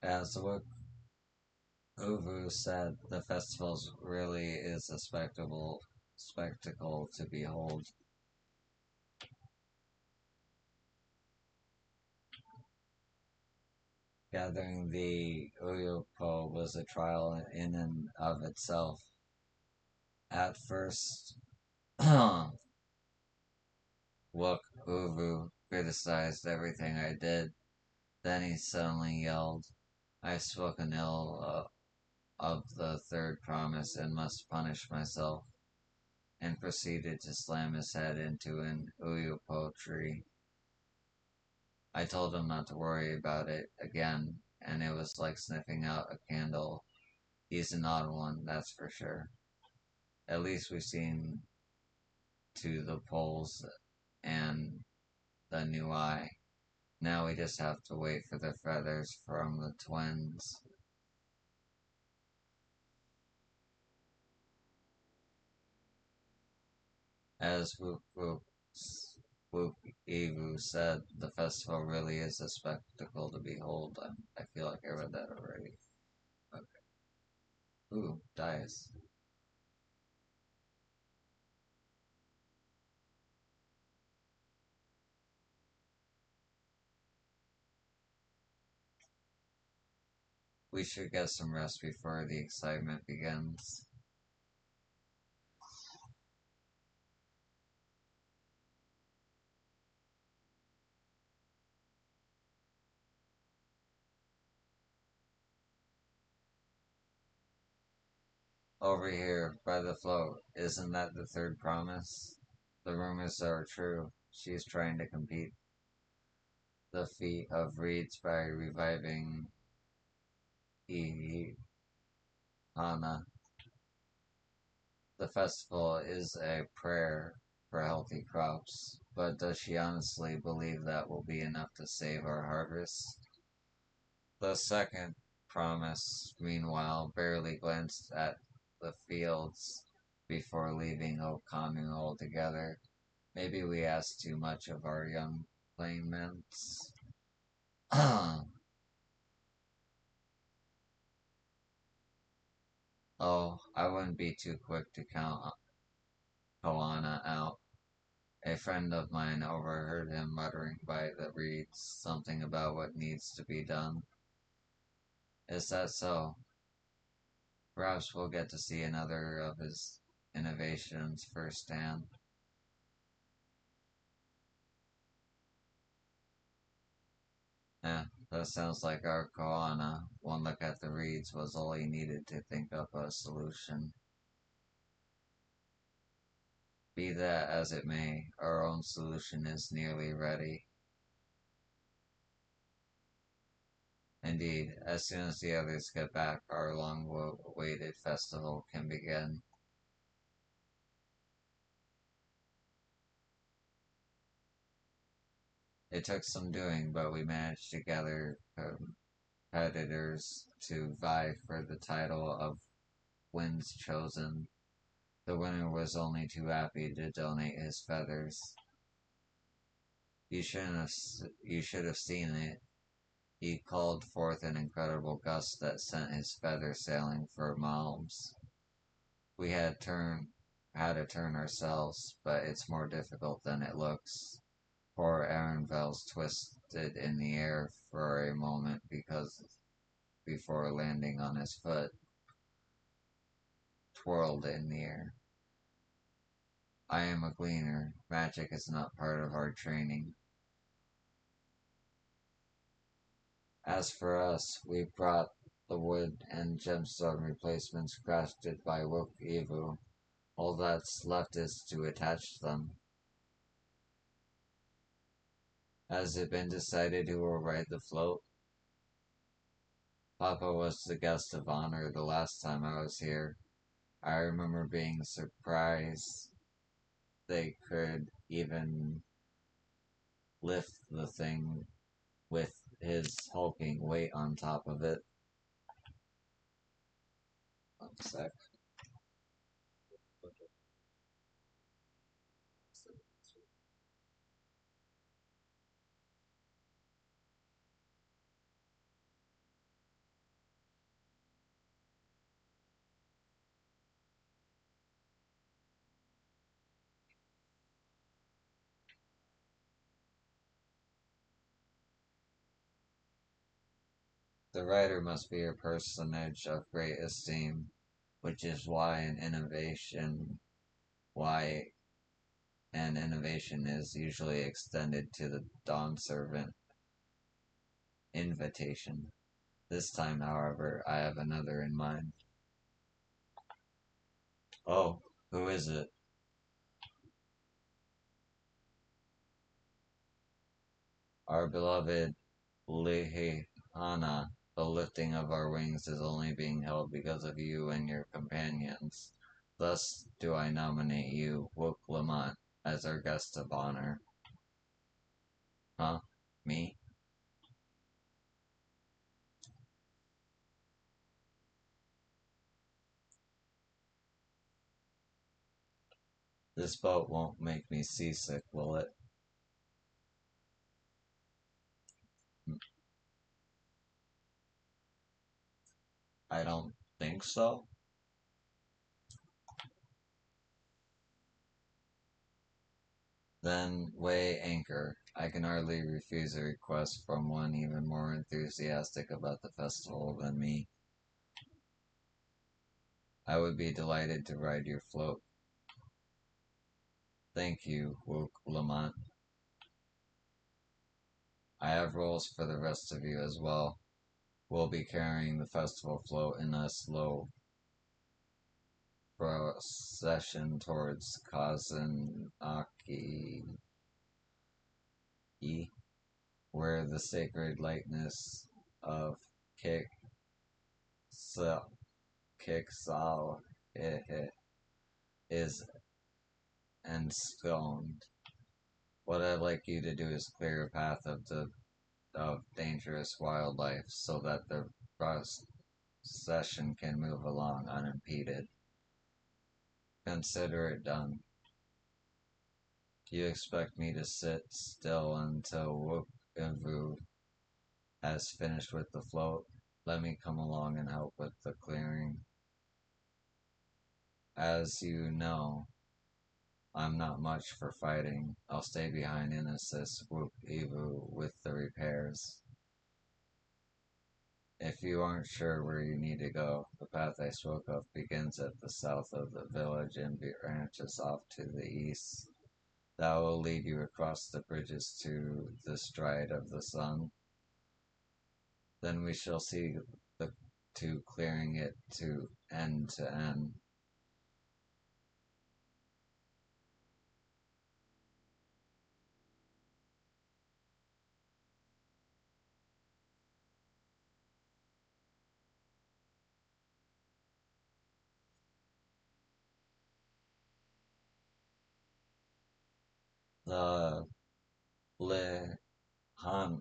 As Uvu said, the festival really is a spectacle to behold. Gathering the Uyupo was a trial in and of itself. At first, Wook Uvu criticized everything I did. Then he suddenly yelled, I've spoken ill of the third promise and must punish myself, and proceeded to slam his head into an Uyupo tree. I told him not to worry about it again, and it was like sniffing out a candle. He's an odd one, that's for sure. At least we've seen to the poles and the new eye. Now we just have to wait for the feathers from the twins. As Whoop Evu said, the festival really is a spectacle to behold. I feel like I read that already. Okay. Ooh, dice. We should get some rest before the excitement begins. Over here, by the float, isn't that the third promise? The rumors are true. She's trying to complete the feat of reeds by reviving Ihana. Hana. The festival is a prayer for healthy crops, but does she honestly believe that will be enough to save our harvest? The second promise, meanwhile, barely glanced at the fields before leaving Okanu altogether. Maybe we asked too much of our young claimants. Oh, I wouldn't be too quick to count Koana out. A friend of mine overheard him muttering by the reeds something about what needs to be done. Is that so? Perhaps we'll get to see another of his innovations firsthand. Eh, that sounds like our Koana. One look at the reeds was all he needed to think up a solution. Be that as it may, our own solution is nearly ready. Indeed, as soon as the others get back, our long-awaited festival can begin. It took some doing, but we managed to gather competitors to vie for the title of Wind's Chosen. The winner was only too happy to donate his feathers. You should have seen it. He called forth an incredible gust that sent his feathers sailing for miles. We had to turn ourselves, but it's more difficult than it looks. Poor Ehrenfels twisted in the air for a moment because before landing on his foot, twirled in the air. I am a gleaner. Magic is not part of our training. As for us, we brought the wood and gemstone replacements crafted by ffxiv. All that's left is to attach them. Has it been decided who will ride the float? Papa was the guest of honor the last time I was here. I remember being surprised they could even lift the thing with his hulking weight on top of it. One sec. The writer must be a personage of great esteem, which is why an innovation is usually extended to the Dawn Servant invitation. This time, however, I have another in mind. Oh, who is it? Our beloved Lihana. The lifting of our wings is only being held because of you and your companions. Thus do I nominate you, Wook Lamont, as our guest of honor. Huh? Me? This boat won't make me seasick, will it? I don't think so. Then weigh anchor. I can hardly refuse a request from one even more enthusiastic about the festival than me. I would be delighted to ride your float. Thank you, Wook Lamont. I have rules for the rest of you as well. We'll be carrying the festival float in a slow procession towards Kazanaki, where the sacred likeness of Kik ffxiv is ensconed. What I'd like you to do is clear a path of dangerous wildlife so that the procession can move along unimpeded. Consider it done. You expect me to sit still until Wook and Vu has finished with the float? Let me come along and help with the clearing. As you know, I'm not much for fighting. I'll stay behind and assist Wook Evu with the repairs. If you aren't sure where you need to go, the path I spoke of begins at the south of the village and branches off to the east. That will lead you across the bridges to the stride of the sun. Then we shall see the two clearing it to end to end. The Lihan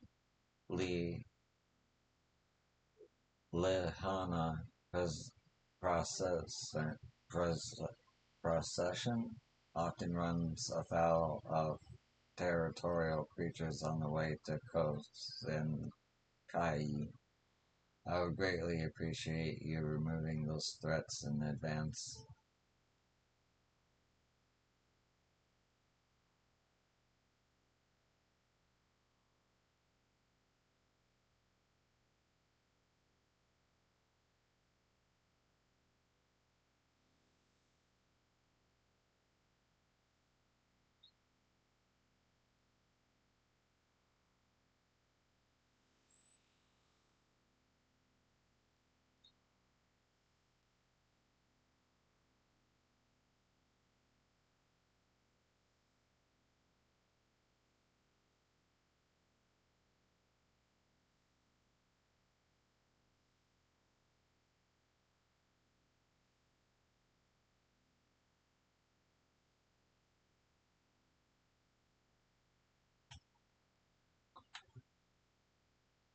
Li Lihana process, procession often runs afoul of territorial creatures on the way to coasts in Kai. I would greatly appreciate you removing those threats in advance.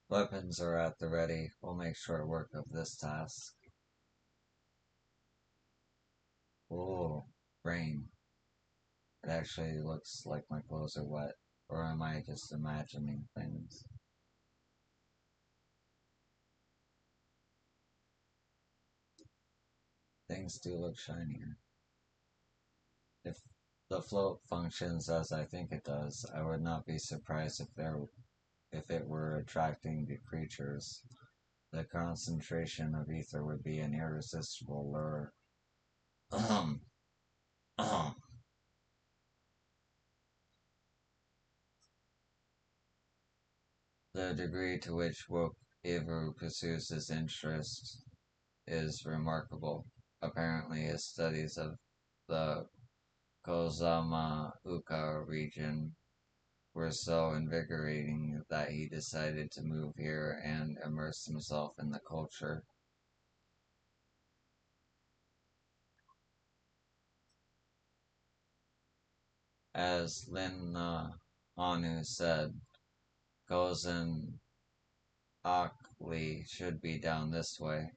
Weapons are at the ready. We'll make short work of this task. Oh, rain. It actually looks like my clothes are wet. Or am I just imagining things? Things do look shinier. If the float functions as I think it does, I would not be surprised if it were attracting the creatures. The concentration of ether would be an irresistible lure. Ahem. Ahem. The degree to which Woke Ivu pursues his interest is remarkable. Apparently, his studies of the Kozama Uka region were so invigorating that he decided to move here and immerse himself in the culture. As Linna Anu said, Gozen Akli should be down this way,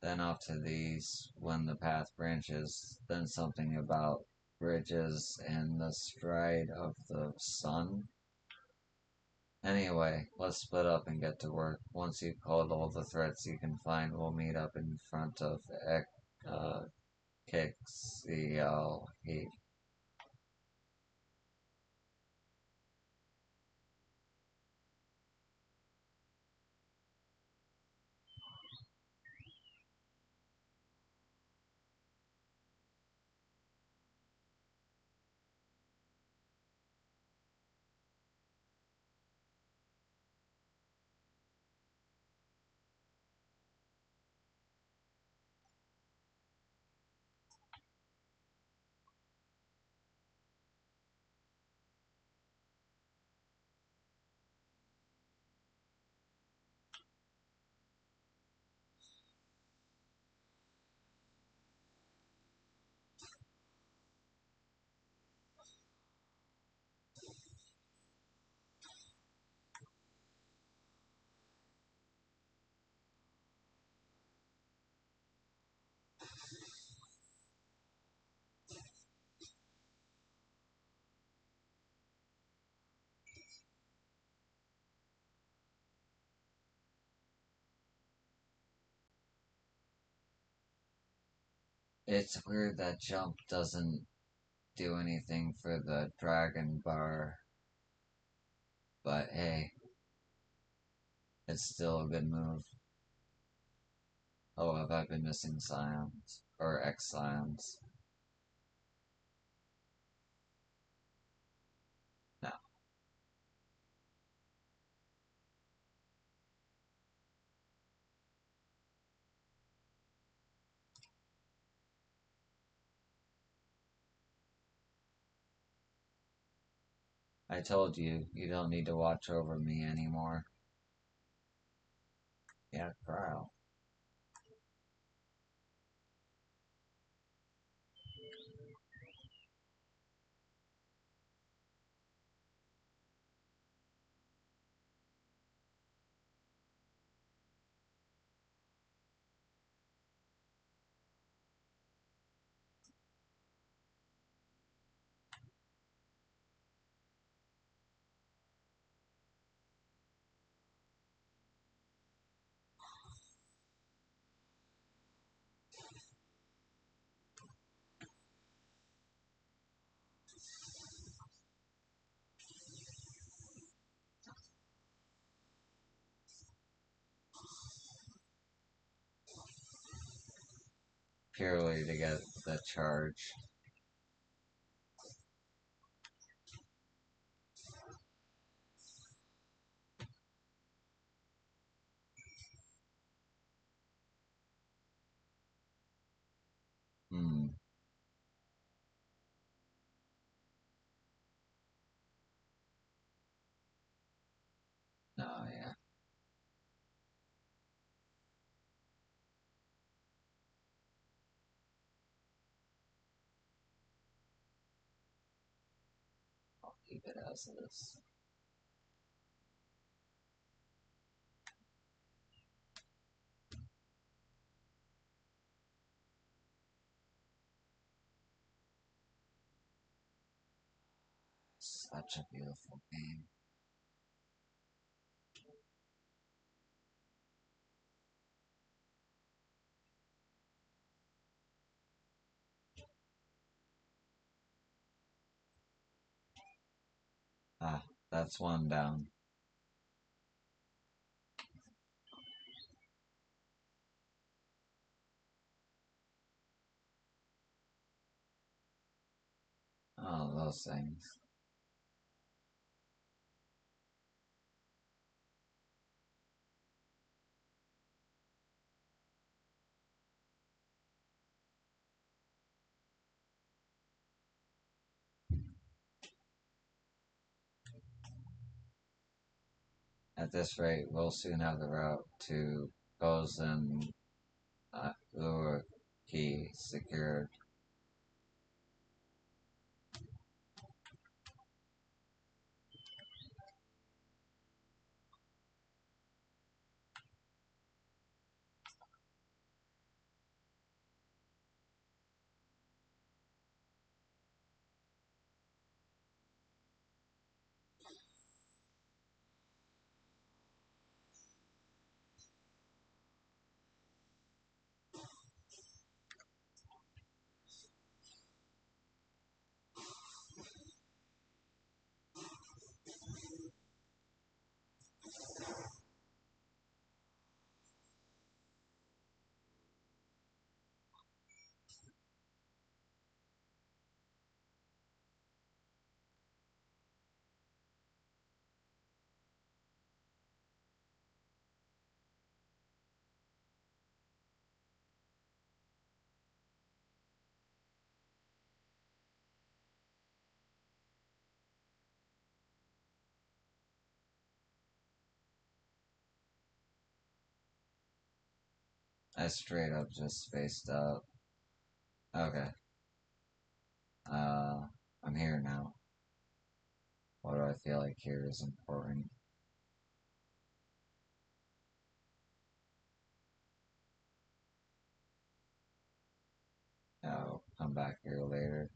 then off to the east when the path branches, then something about bridges and the stride of the sun. Anyway, let's split up and get to work. Once you've called all the threats you can find, we'll meet up in front of Kixel. It's weird that jump doesn't do anything for the dragon bar, but hey, it's still a good move. Oh, have I been missing scions? Or X scions? No. I told you, you don't need to watch over me anymore. Yeah, Crow. Purely to get the charge. Hmm. No, yeah. I'll leave it as is. Such a beautiful game. Ah, that's one down. Oh, those things. At this rate, we'll soon have the route to Gozen Urki secured. I straight up just spaced up. Okay. Uh, I'm here now. What do I feel like here is important? I'll come back here later.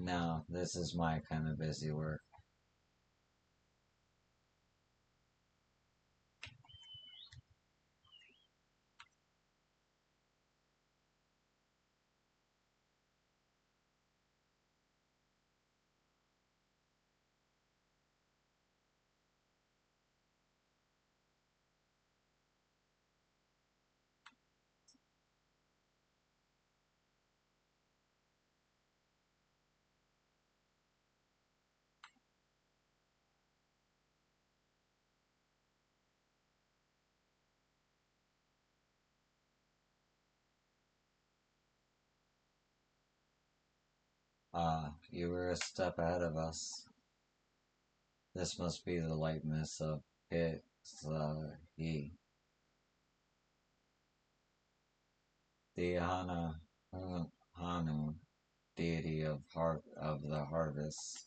No, this is my kind of busy work. Ah, you were a step ahead of us. This must be the likeness of ffxiv, the Hanu deity of the harvest.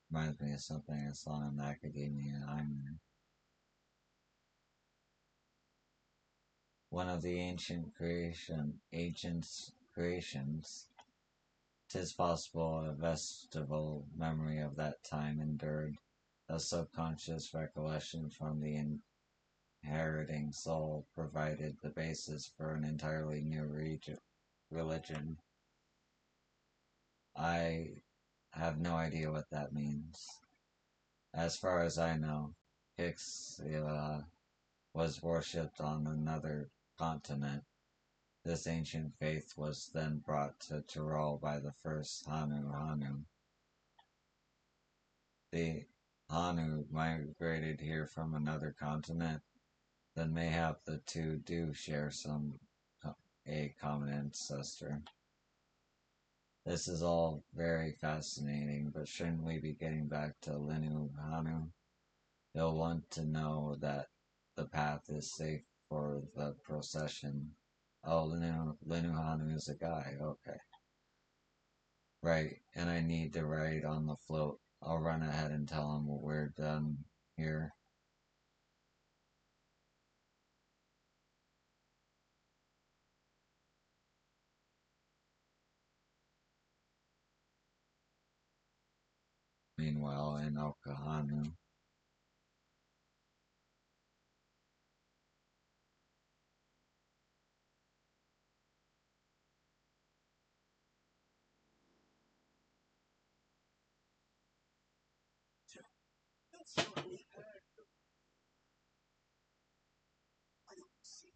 Reminds me of something I saw in academia. I'm one of the ancient creations. 'Tis possible a vestigial memory of that time endured, a subconscious recollection from the inheriting soul provided the basis for an entirely new religion. I have no idea what that means. As far as I know, Ixila was worshipped on another continent. This ancient faith was then brought to Tyrol by the first Hanu. The Hanu migrated here from another continent, then mayhap the two do share a common ancestor. This is all very fascinating, but shouldn't we be getting back to Linu Hanu? You'll want to know that the path is safe for the procession. Oh, Linu Hanu is a guy, okay. Right, and I need to ride on the float. I'll run ahead and tell him we're done here. Meanwhile, in Okahanu, That's not me. I don't see.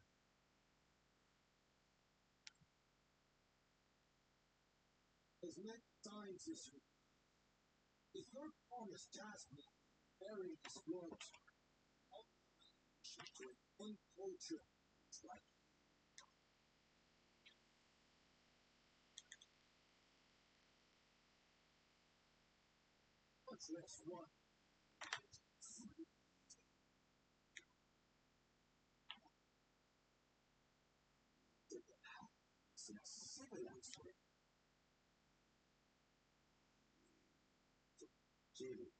As many scientists, if your promise task me burying explorers, all to one culture, right? Much less one. Civilized way. Jimmy.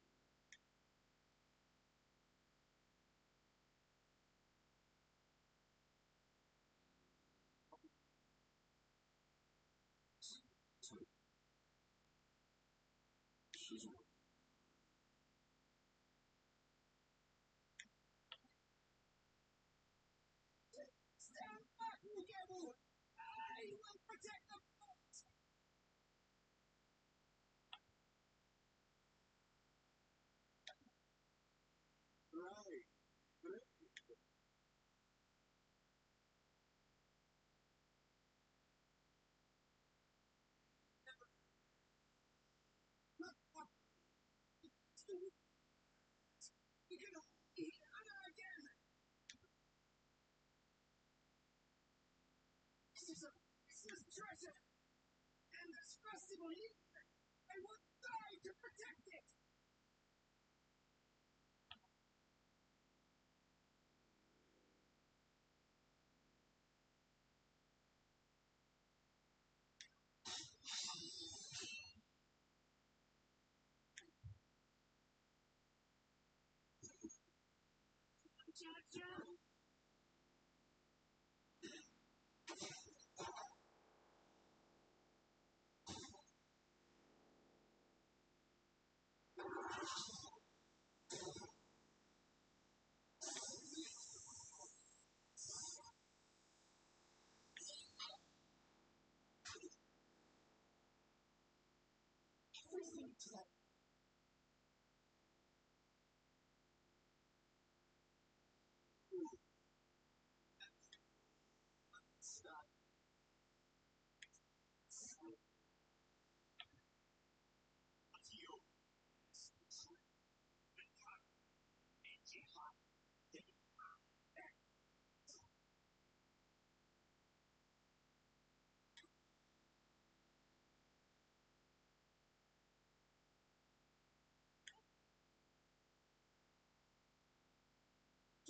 She's stand back together. I will protect them. Right. You can eat honor again. This is treasure. And this festival, I will die to protect it. Everything's like stop.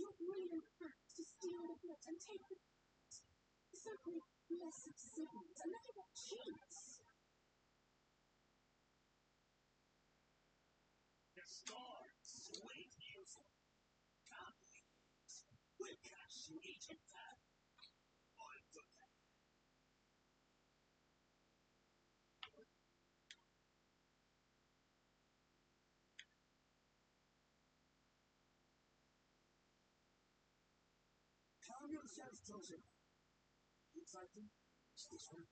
You really have to steal the goods and take the simply less of siblings, another chance. The stars, sweet music, confidence, with sweet and fat, on the Calm yourself, Joseph. Looks like it's this one.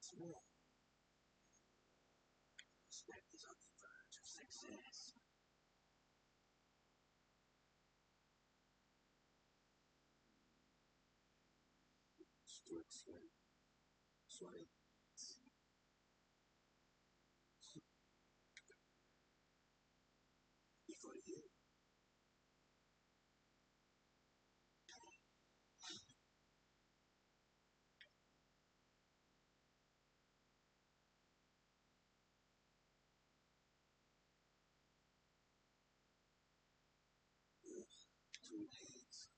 Small. Step is on the verge of success. Stuart Slade. Slade. Before you. Two hands.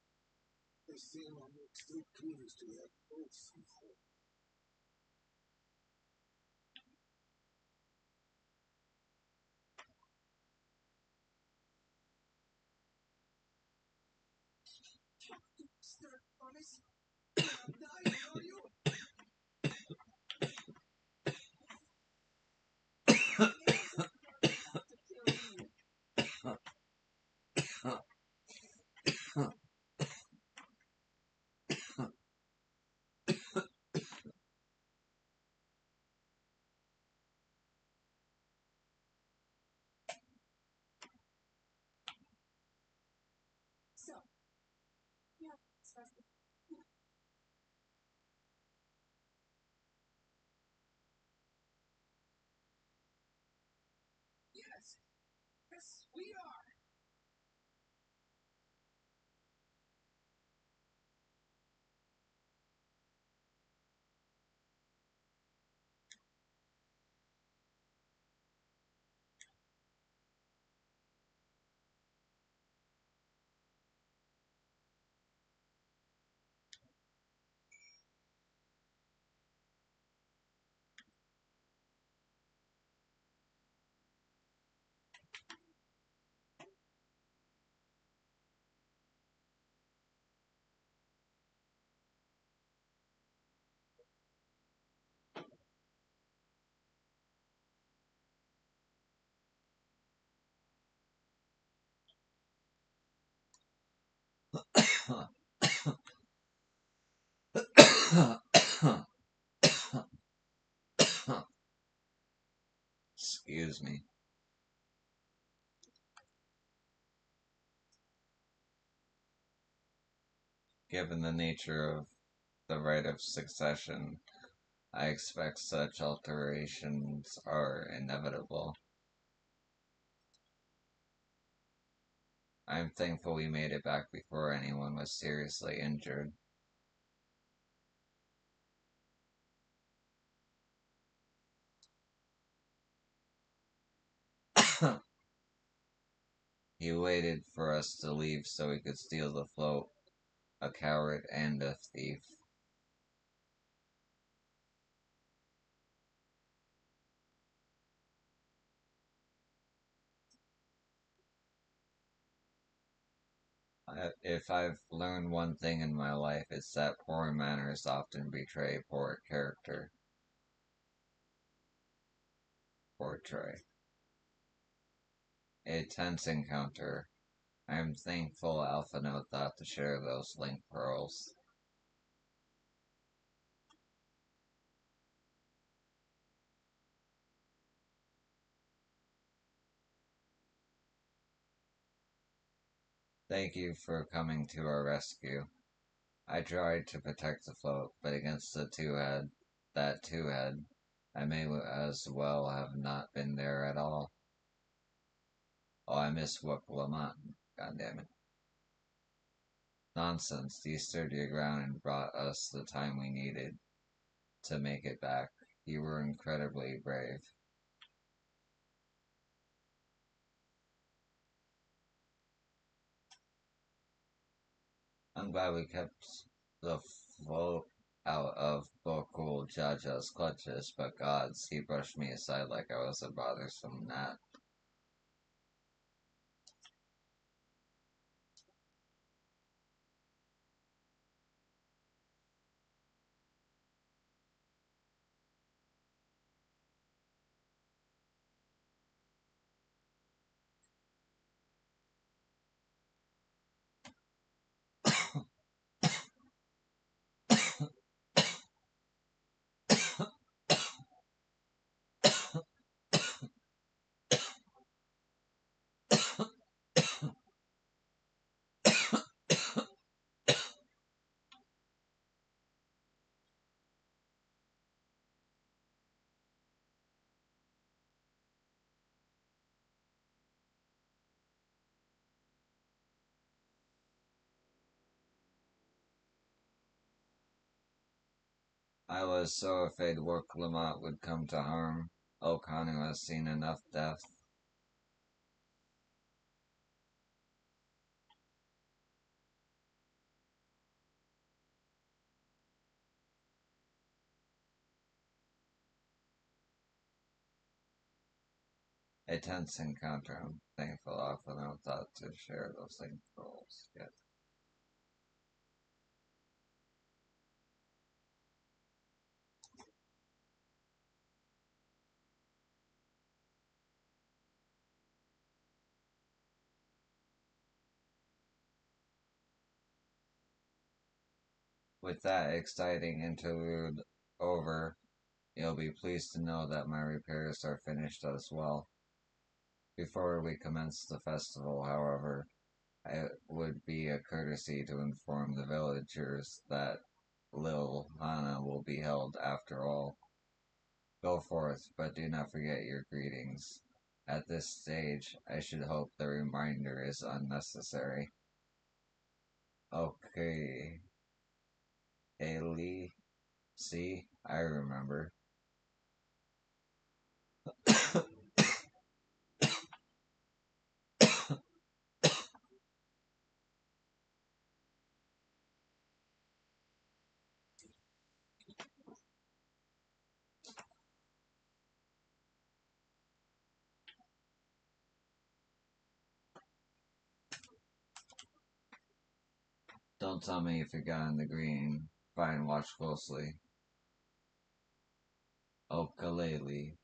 They seem almost three clues to have both somehow. Start honest. I'm dying, are you? So, yeah, it's fast. Yes, yes, we are. Excuse me. Given the nature of the right of succession, I expect such alterations are inevitable. I'm thankful we made it back before anyone was seriously injured. He waited for us to leave so he could steal the float. A coward and a thief. If I've learned one thing in my life, it's that poor manners often betray poor character. Portray. A tense encounter. I am thankful Alpha Note thought to share those link pearls. Thank you for coming to our rescue. I tried to protect the float, but against that two-head, I may as well have not been there at all. Oh, I miss Lamont. God damn it. Nonsense. You stood your ground and brought us the time we needed to make it back. You were incredibly brave. I'm glad we kept the float out of Bokul Jaja's clutches, but gods, he brushed me aside like I was a bothersome gnat. I was so afraid Work Lamont would come to harm. O'Connor has seen enough death. A tense encounter. I'm thankful often I thought to share those things goals. Yet. With that exciting interlude over, you'll be pleased to know that my repairs are finished as well. Before we commence the festival, however, it would be a courtesy to inform the villagers that Lil Hana will be held after all. Go forth, but do not forget your greetings. At this stage, I should hope the reminder is unnecessary. Okay, Ailey, see, I remember. Don't tell me you forgot the green. Fine, watch closely. Ukulele.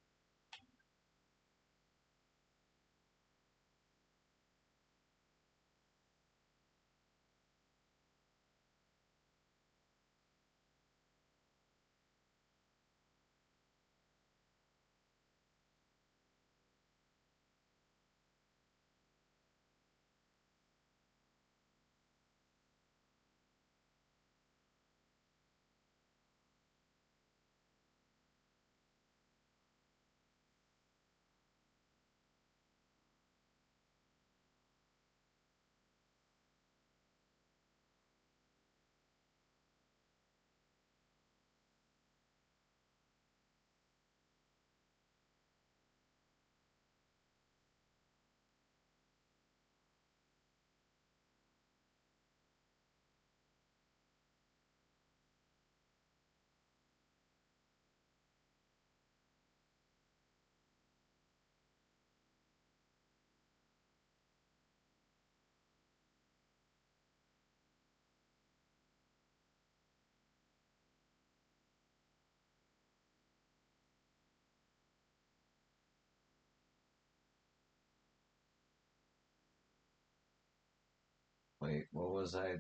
Wait, what was I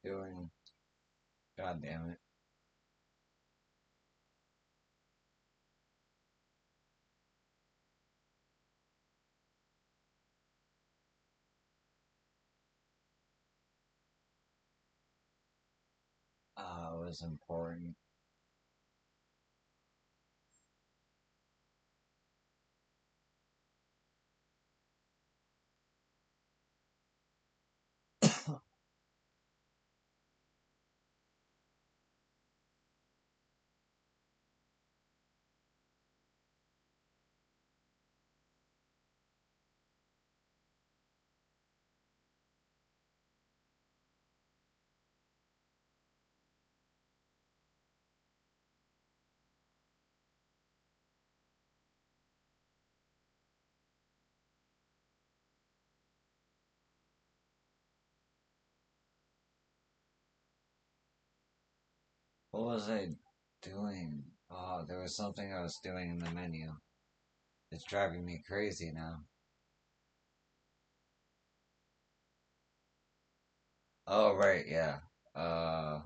doing? God damn it. It was important. What was I doing? Oh, there was something I was doing in the menu. It's driving me crazy now. Oh, right, yeah. Uh,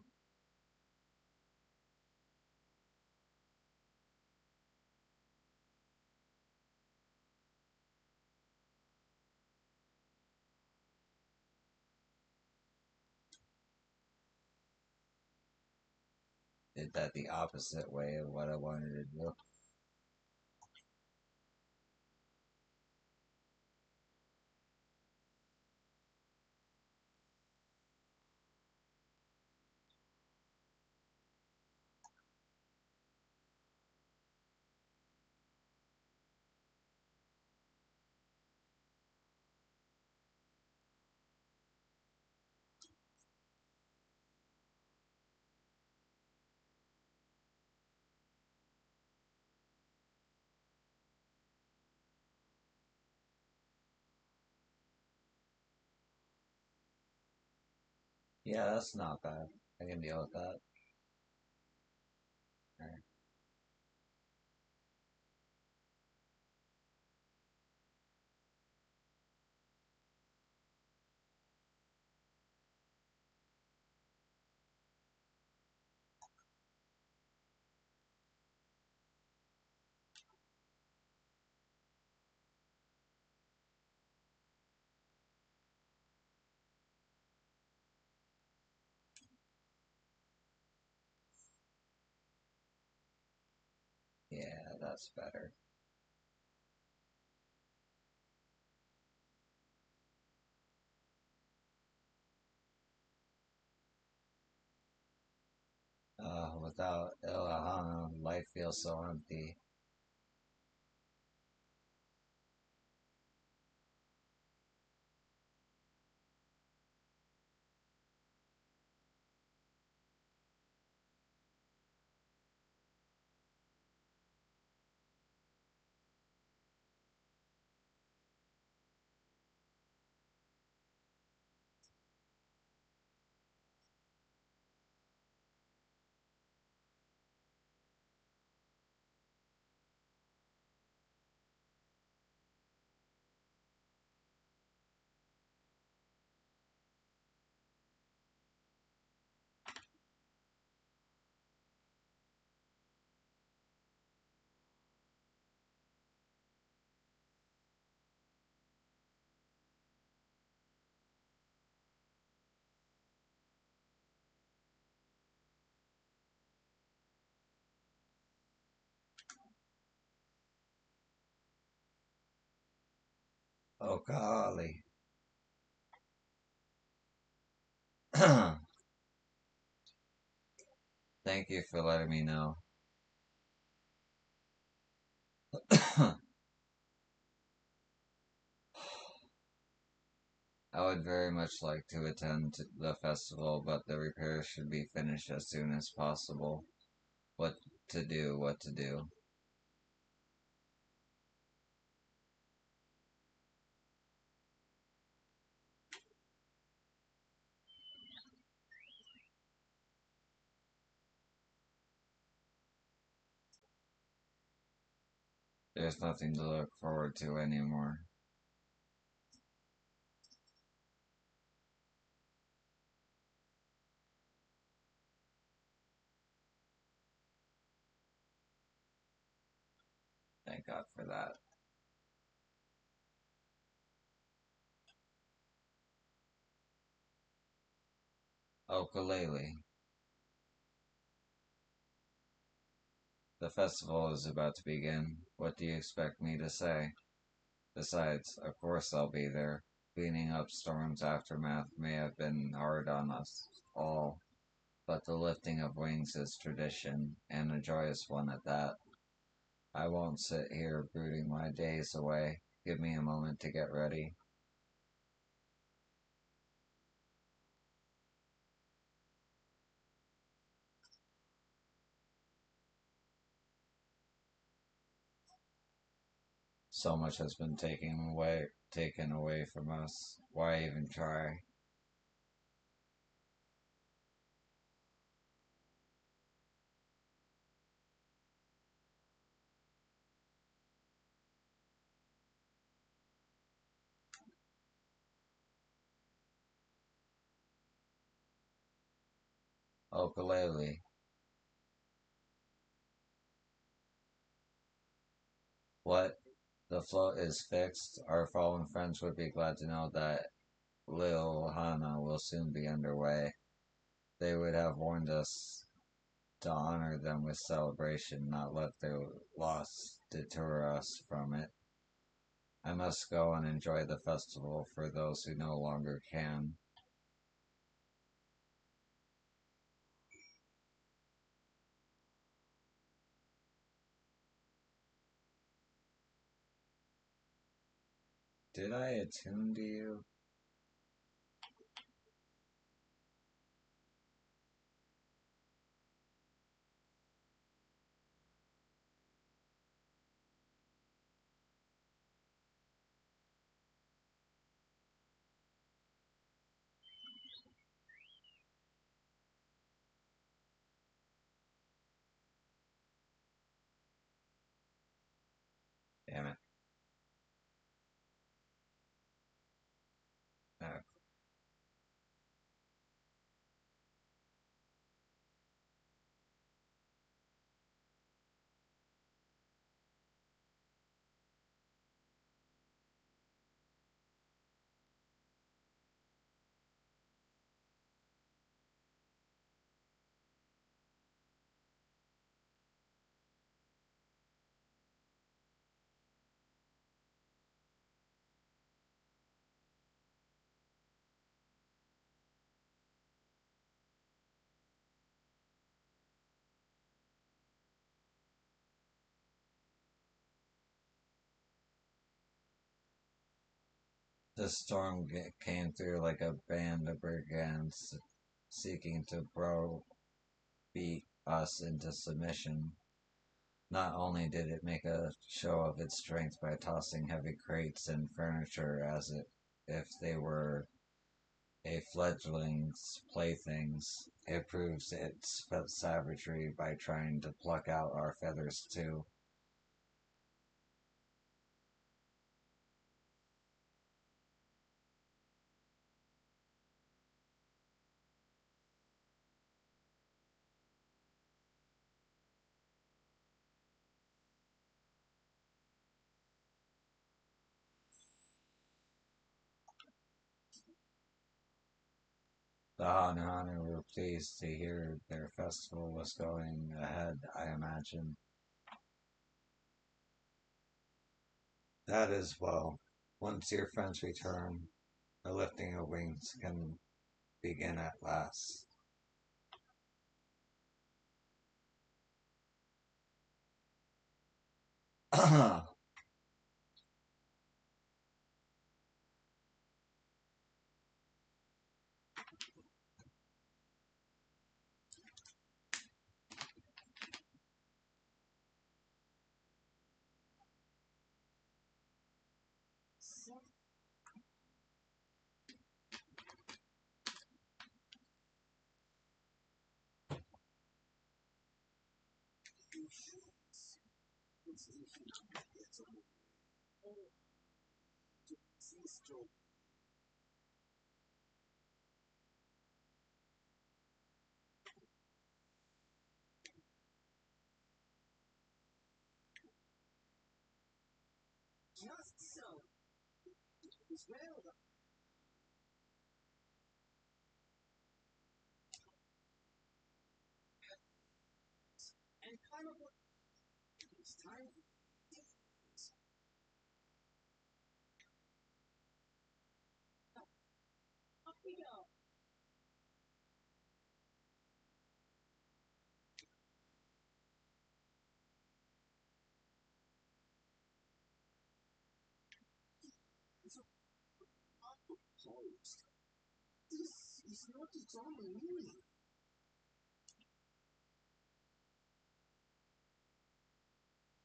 did that the opposite way of what I wanted to do. Yeah, that's not bad. I can deal with that. Alright. Yeah, that's better. Without Ilahana, life feels so empty. Oh, golly. Thank you for letting me know. I would very much like to attend the festival, but the repairs should be finished as soon as possible. What to do, what to do. There's nothing to look forward to anymore. Thank God for that. Ukulele. The festival is about to begin. What do you expect me to say? Besides, of course I'll be there. Cleaning up Storm's aftermath may have been hard on us all, but the lifting of wings is tradition, and a joyous one at that. I won't sit here brooding my days away. Give me a moment to get ready. So much has been taken away from us. Why even try? Ukulele. What? The float is fixed. Our fallen friends would be glad to know that Lil Hana will soon be underway. They would have warned us to honor them with celebration, not let their loss deter us from it. I must go and enjoy the festival for those who no longer can. Did I attune to you? Damn it. Uh, the storm came through like a band of brigands seeking to beat us into submission. Not only did it make a show of its strength by tossing heavy crates and furniture if they were a fledgling's playthings, it proves its savagery by trying to pluck out our feathers too. The Hanhanu were pleased to hear their festival was going ahead, I imagine. That is well. Once your friends return, the lifting of wings can begin at last. So, As well, and kind of what it's time for up we go. closed. This is not its only meaning.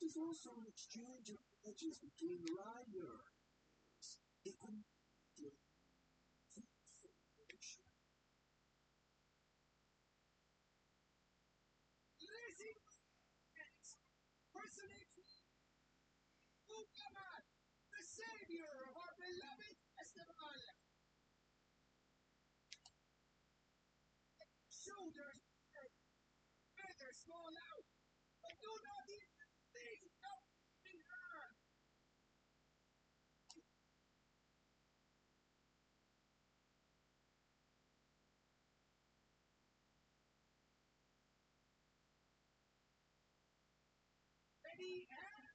There's also an exchange of edges between riders. It can be Lizzie personates Ukaman, the savior of our beloved festival. Shoulders feathers fall out, but do not even think of in her. Ready and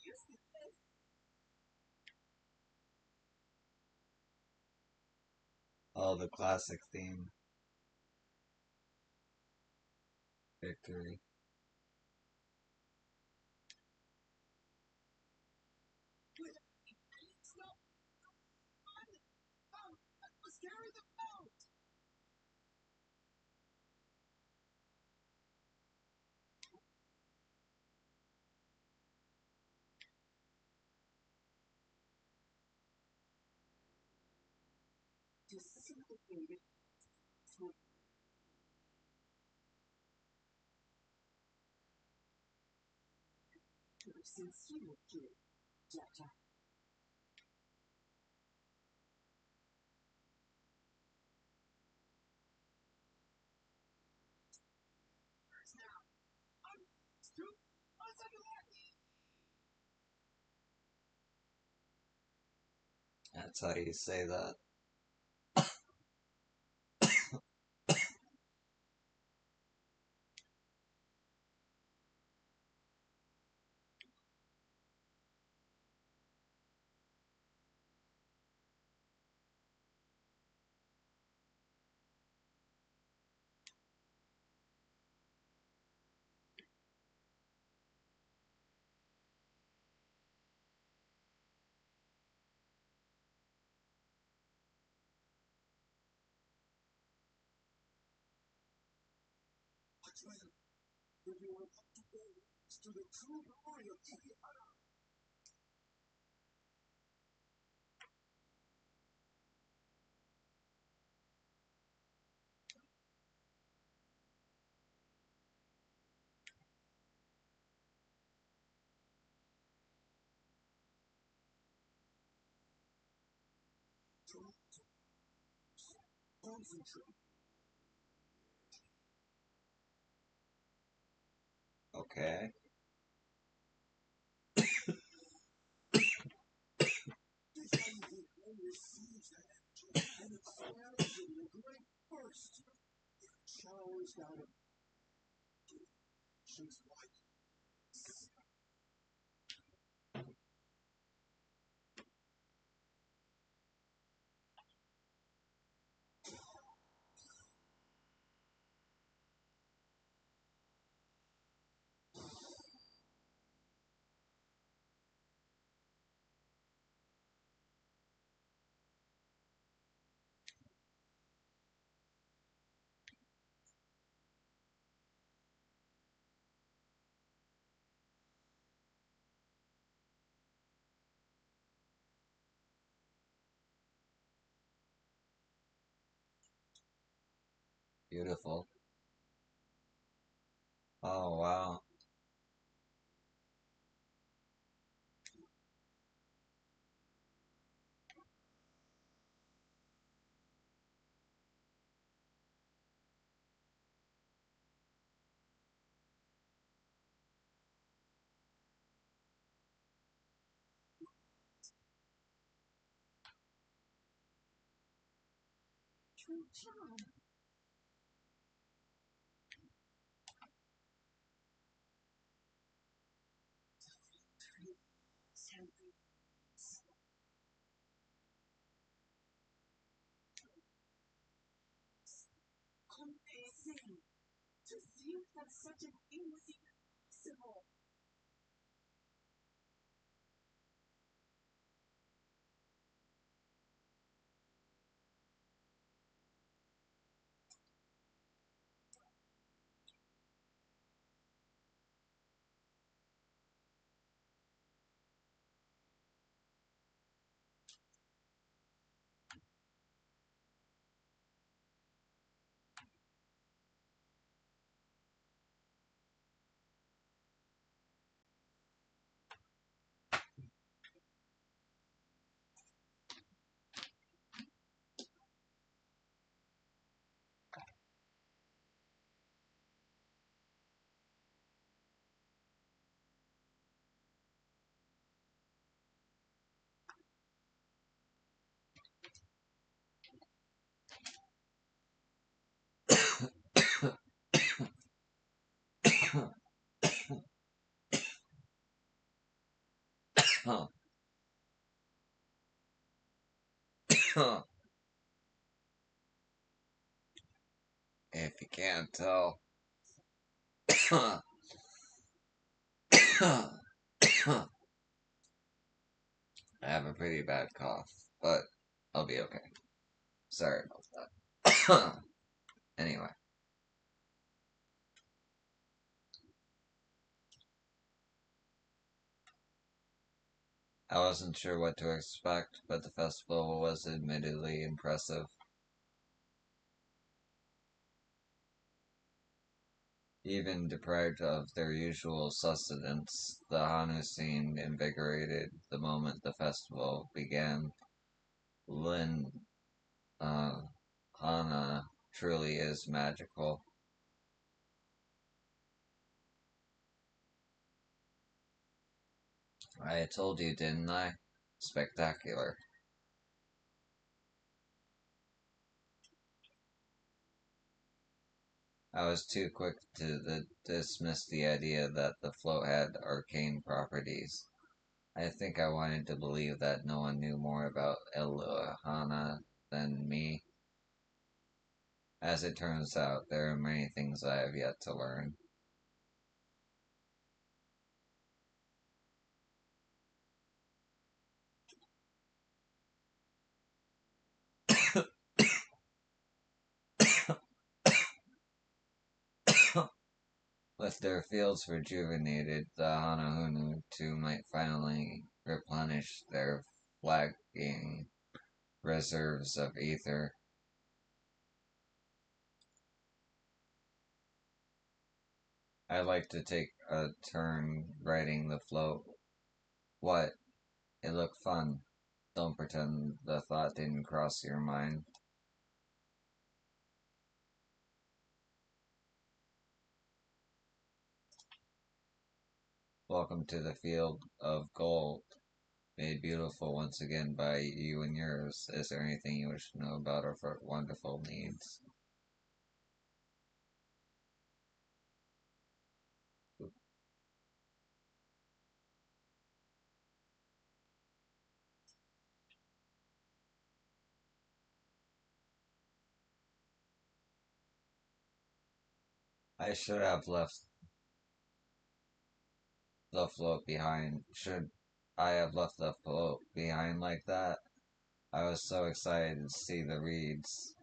used to this. Oh, the classic theme. Victory. It's not fun. Come, let's carry the boat. disintegrated through sincerity. Jaja. Now, I'm Stu. I'm That's how you say that. Dawntrail, where you are about to go is to the true glory of Indiana. Concentrate. Okay. This angel then receives that energy and expels it in a great burst. It showers down a she's white. Beautiful. Oh, wow. true charm. Amazing! To think that such a thing was even possible. If you can't tell, I have a pretty bad cough, but I'll be okay. Sorry about that. Anyway, I wasn't sure what to expect, but the festival was admittedly impressive. Even deprived of their usual sustenance, the Hanu seemed invigorated the moment the festival began. Lin Hana truly is magical. I told you, didn't I? Spectacular. I was too quick to dismiss the idea that the float had arcane properties. I think I wanted to believe that no one knew more about Elohana than me. As it turns out, there are many things I have yet to learn. With their fields rejuvenated, the Hanahunu too might finally replenish their flagging reserves of ether. I'd like to take a turn riding the float. What? It looked fun. Don't pretend the thought didn't cross your mind. Welcome to the field of gold, made beautiful once again by you and yours. Is there anything you wish to know about our wonderful needs? I should have left the float behind. Should I have left the float behind like that? I was so excited to see the reeds.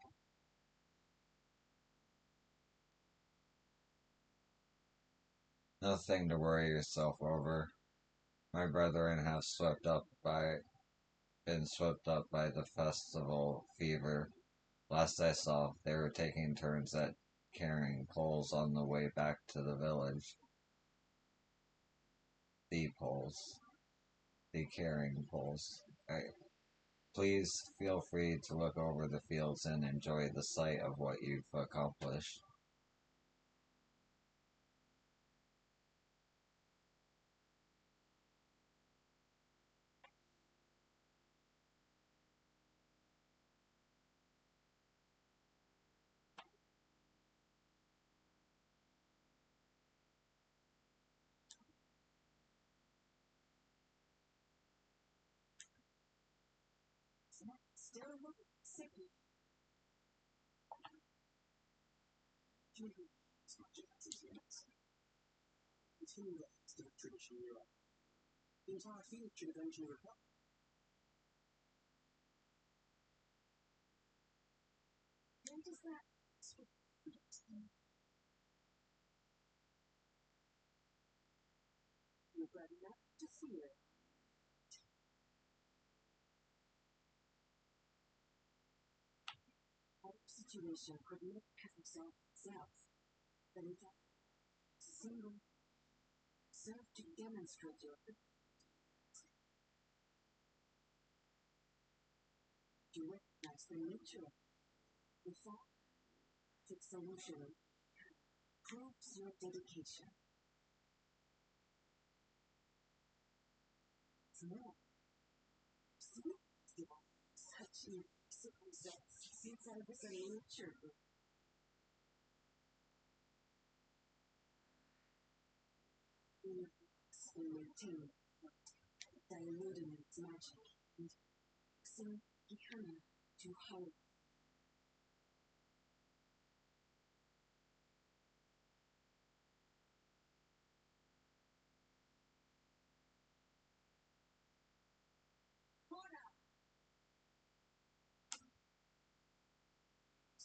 Nothing to worry yourself over. My brethren have been swept up by the festival fever. Last I saw, they were taking turns at carrying poles on the way back to the village. The poles. The carrying poles. Please feel free to look over the fields and enjoy the sight of what you've accomplished. Still look sickly. As much as it is. Continue that extant tradition in Europe. The entire field should eventually recover. When does that You've got enough to fear. Our situation could not have resolved itself, but in fact, single served to demonstrate your to recognize the nature of the thought that solution proves your dedication. It's more. Such impressive results since I was a nature. We maintain diluting its magic and fixing becoming to hope.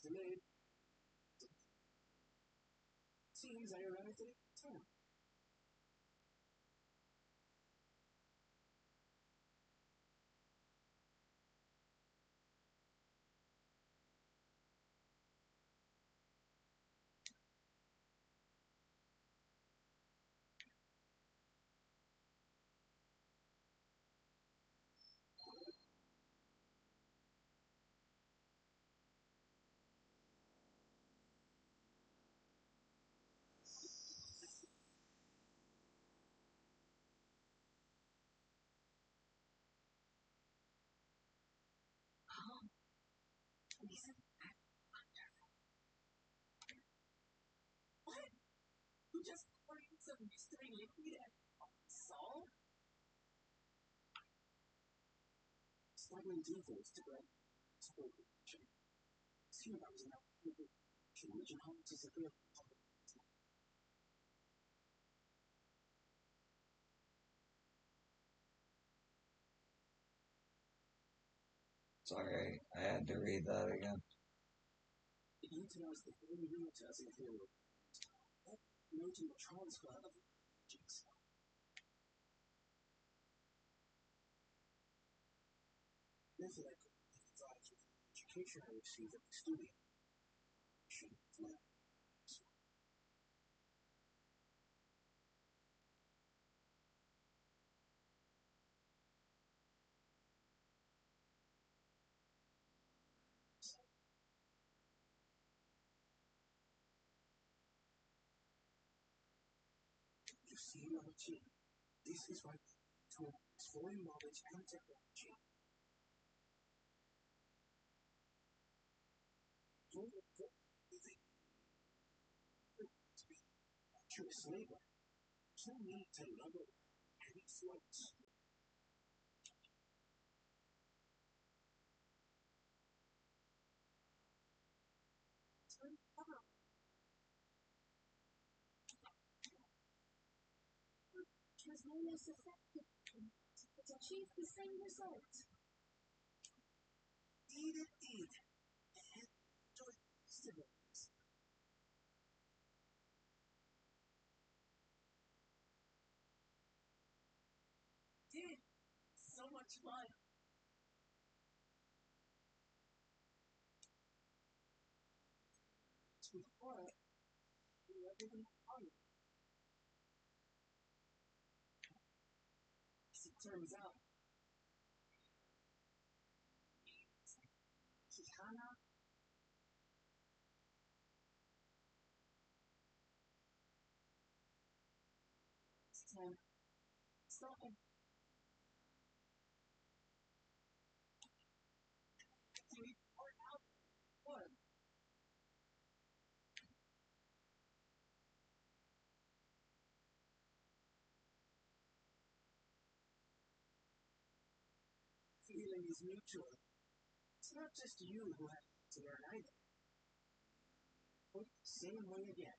Delayed. Seems ironically time. Isn't that wonderful? What? You just poured in some mystery liquid and salt? Staggering defaults to break. Spoilation. Assume that was enough. Which enhances the field. Sorry, I had to read that again. It utilized the very unit as a field. Noting the transfer of objects. Therefore, I could provide with the education I received at the studio. You see, Martin, this is why to exploring knowledge and technology. Choice labor. So need to level and floats. Was no less effective to achieve the same result. Indeed. And joy civils. Did so much fun. Before everything on. As it turns out, Kihana stop and what? Feeling is mutual. It's not just you who have to learn either. Same way again.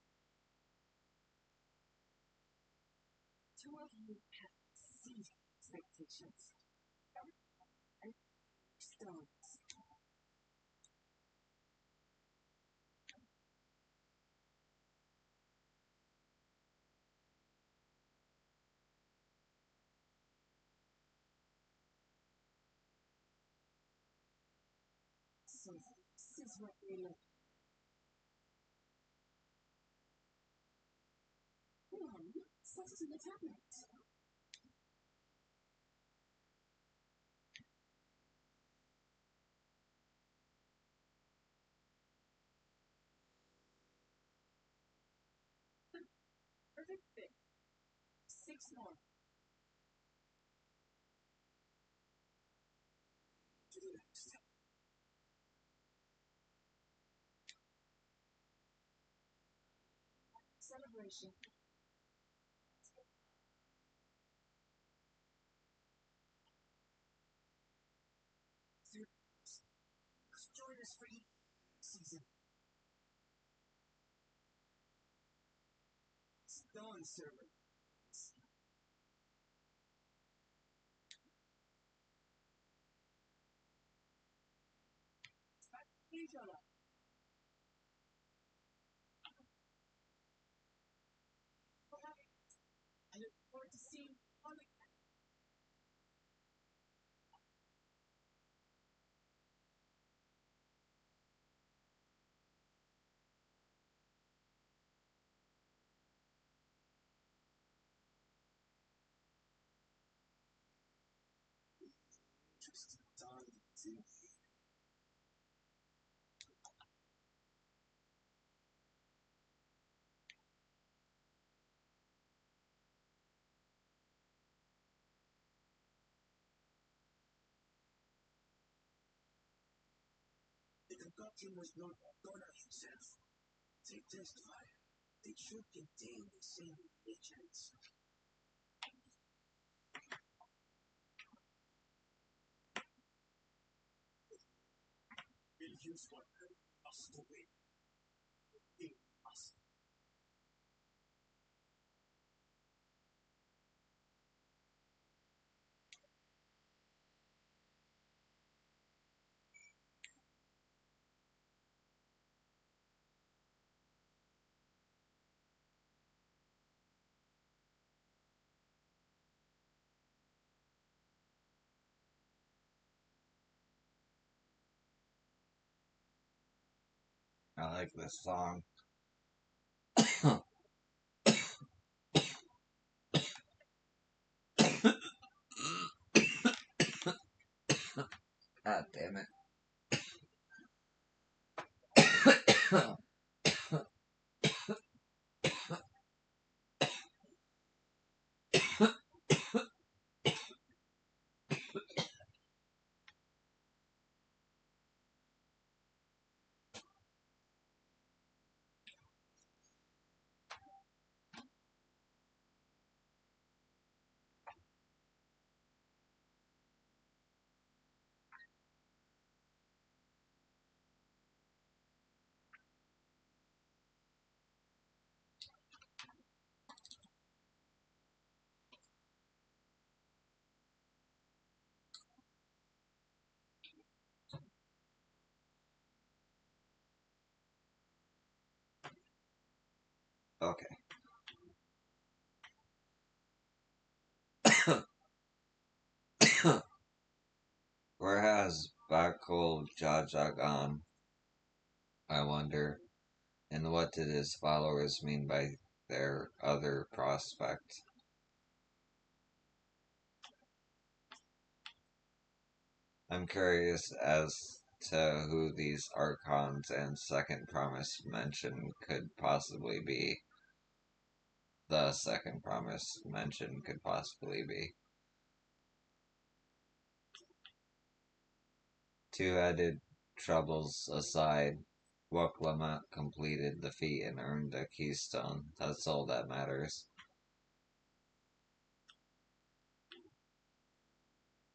Two of you have exceeded expectations. And stones. So this is what we look. Set it in the tablet. Perfect fit. 6 more. To the next. Celebration. Join us for each season. Dawn server. Each other. I look forward to seeing all of you. Just Dawn too. The concoction was not Donner himself. They testify. It should contain the same agents. We'll use what us to win. In us. I like this song. God damn it. Okay. Where has Bakul Jaja gone? I wonder. And what did his followers mean by their other prospect? I'm curious as to who these archons and second promise mentioned could possibly be. The second promise mentioned could possibly be. Two-headed troubles aside, Wuklamut completed the feat and earned a keystone. That's all that matters.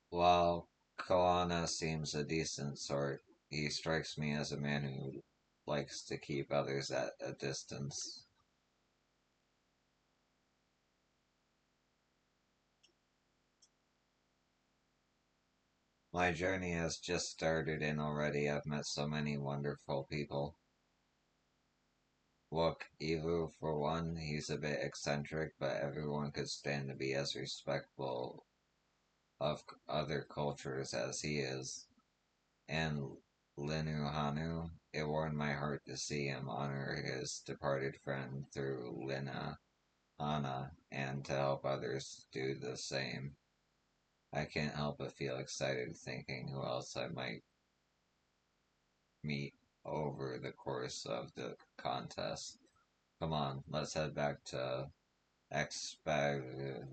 While Koana seems a decent sort. He strikes me as a man who likes to keep others at a distance. My journey has just started and already I've met so many wonderful people. Look, Evu, for one, he's a bit eccentric, but everyone could stand to be as respectful of other cultures as he is. And Linuhanu, it warmed my heart to see him honor his departed friend through Lina Hana and to help others do the same. I can't help but feel excited thinking who else I might meet over the course of the contest. Come on, let's head back to Expagte.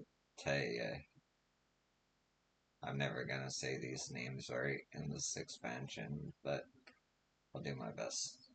I'm never gonna say these names right in this expansion, but I'll do my best.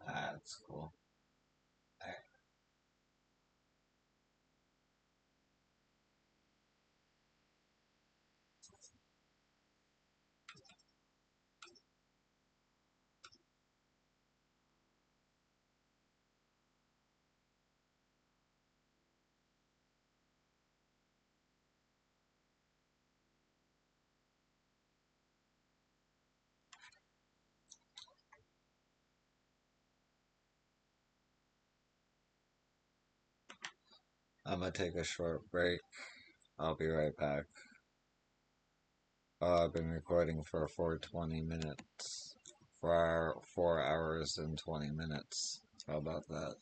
That's cool. I'm gonna take a short break. I'll be right back. I've been recording for 420 minutes. 4 hours and 20 minutes. How about that?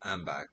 I'm back.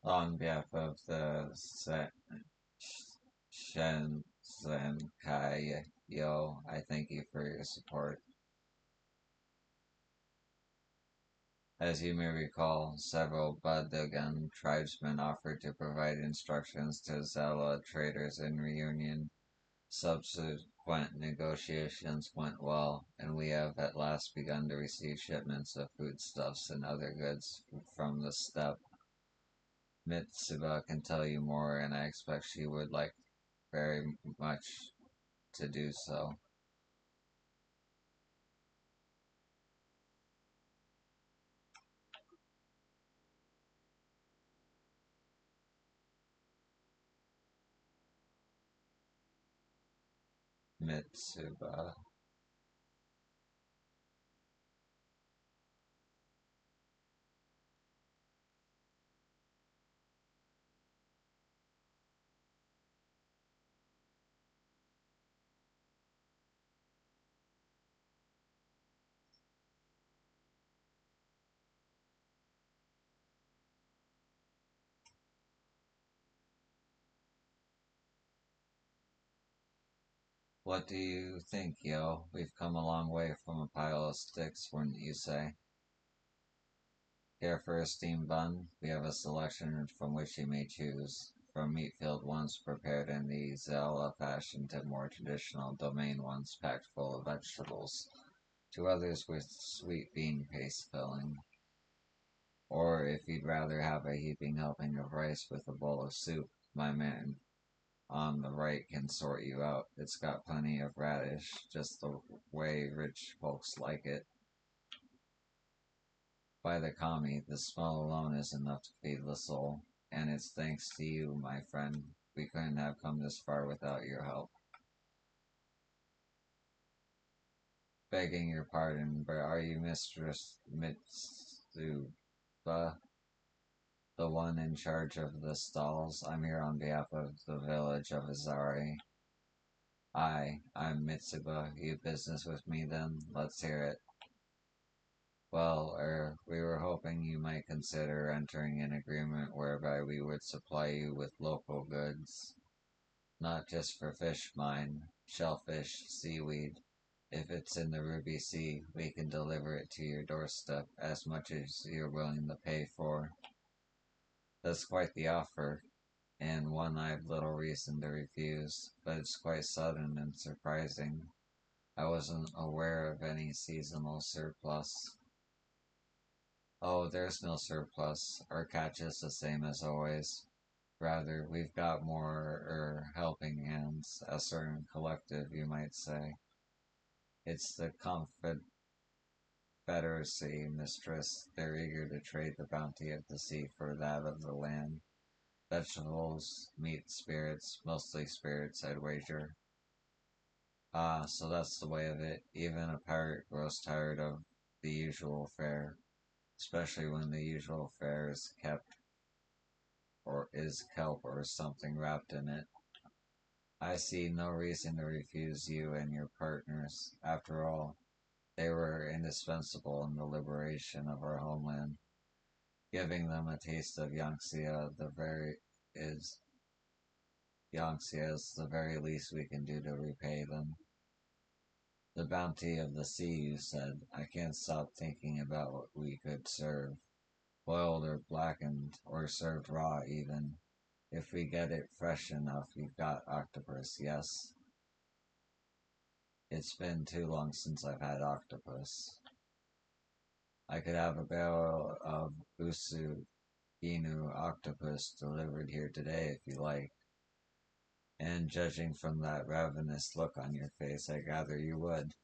On behalf of the Shenzhen Kai Yo, I thank you for your support. As you may recall, several Badogan tribesmen offered to provide instructions to Zala traders in reunion. Subsequent negotiations went well, and we have at last begun to receive shipments of foodstuffs and other goods from the steppe. Mitsuba can tell you more, and I expect she would like very much to do so. Mitsuba. What do you think, yo? We've come a long way from a pile of sticks, wouldn't you say? Care for a steamed bun? We have a selection from which you may choose, from meat-filled ones prepared in the Zella fashion to more traditional domain ones packed full of vegetables, to others with sweet bean paste filling. Or if you'd rather have a heaping helping of rice with a bowl of soup, my man on the right can sort you out. It's got plenty of radish, just the way rich folks like it. By the kami, the smell alone is enough to feed the soul, and it's thanks to you, my friend. We couldn't have come this far without your help. Begging your pardon, but are you Mistress Mitsuba, the one in charge of the stalls? I'm here on behalf of the village of Azari. I'm Mitsuba. You business with me then? Let's hear it. Well, we were hoping you might consider entering an agreement whereby we would supply you with local goods. Not just for fish, mind. Shellfish, seaweed. If it's in the Ruby Sea, we can deliver it to your doorstep as much as you're willing to pay for. That's quite the offer, and one I've little reason to refuse, but it's quite sudden and surprising. I wasn't aware of any seasonal surplus. Oh, there's no surplus. Our catch is the same as always. Rather, we've got more, helping hands, a certain collective, you might say. It's the Confederacy, mistress. They're eager to trade the bounty of the sea for that of the land. Vegetables, meat, spirits, mostly spirits, I'd wager. Ah, so that's the way of it. Even a pirate grows tired of the usual fare, especially when the usual fare is kept or is kelp or something wrapped in it. I see no reason to refuse you and your partners. After all, they were indispensable in the liberation of our homeland. Giving them a taste of is Yangtze is the very least we can do to repay them. The bounty of the sea, you said. I can't stop thinking about what we could serve. Boiled or blackened, or served raw even. If we get it fresh enough, you've got octopus, yes? It's been too long since I've had octopus. I could have a barrel of Usu Inu octopus delivered here today if you like. And judging from that ravenous look on your face, I gather you would.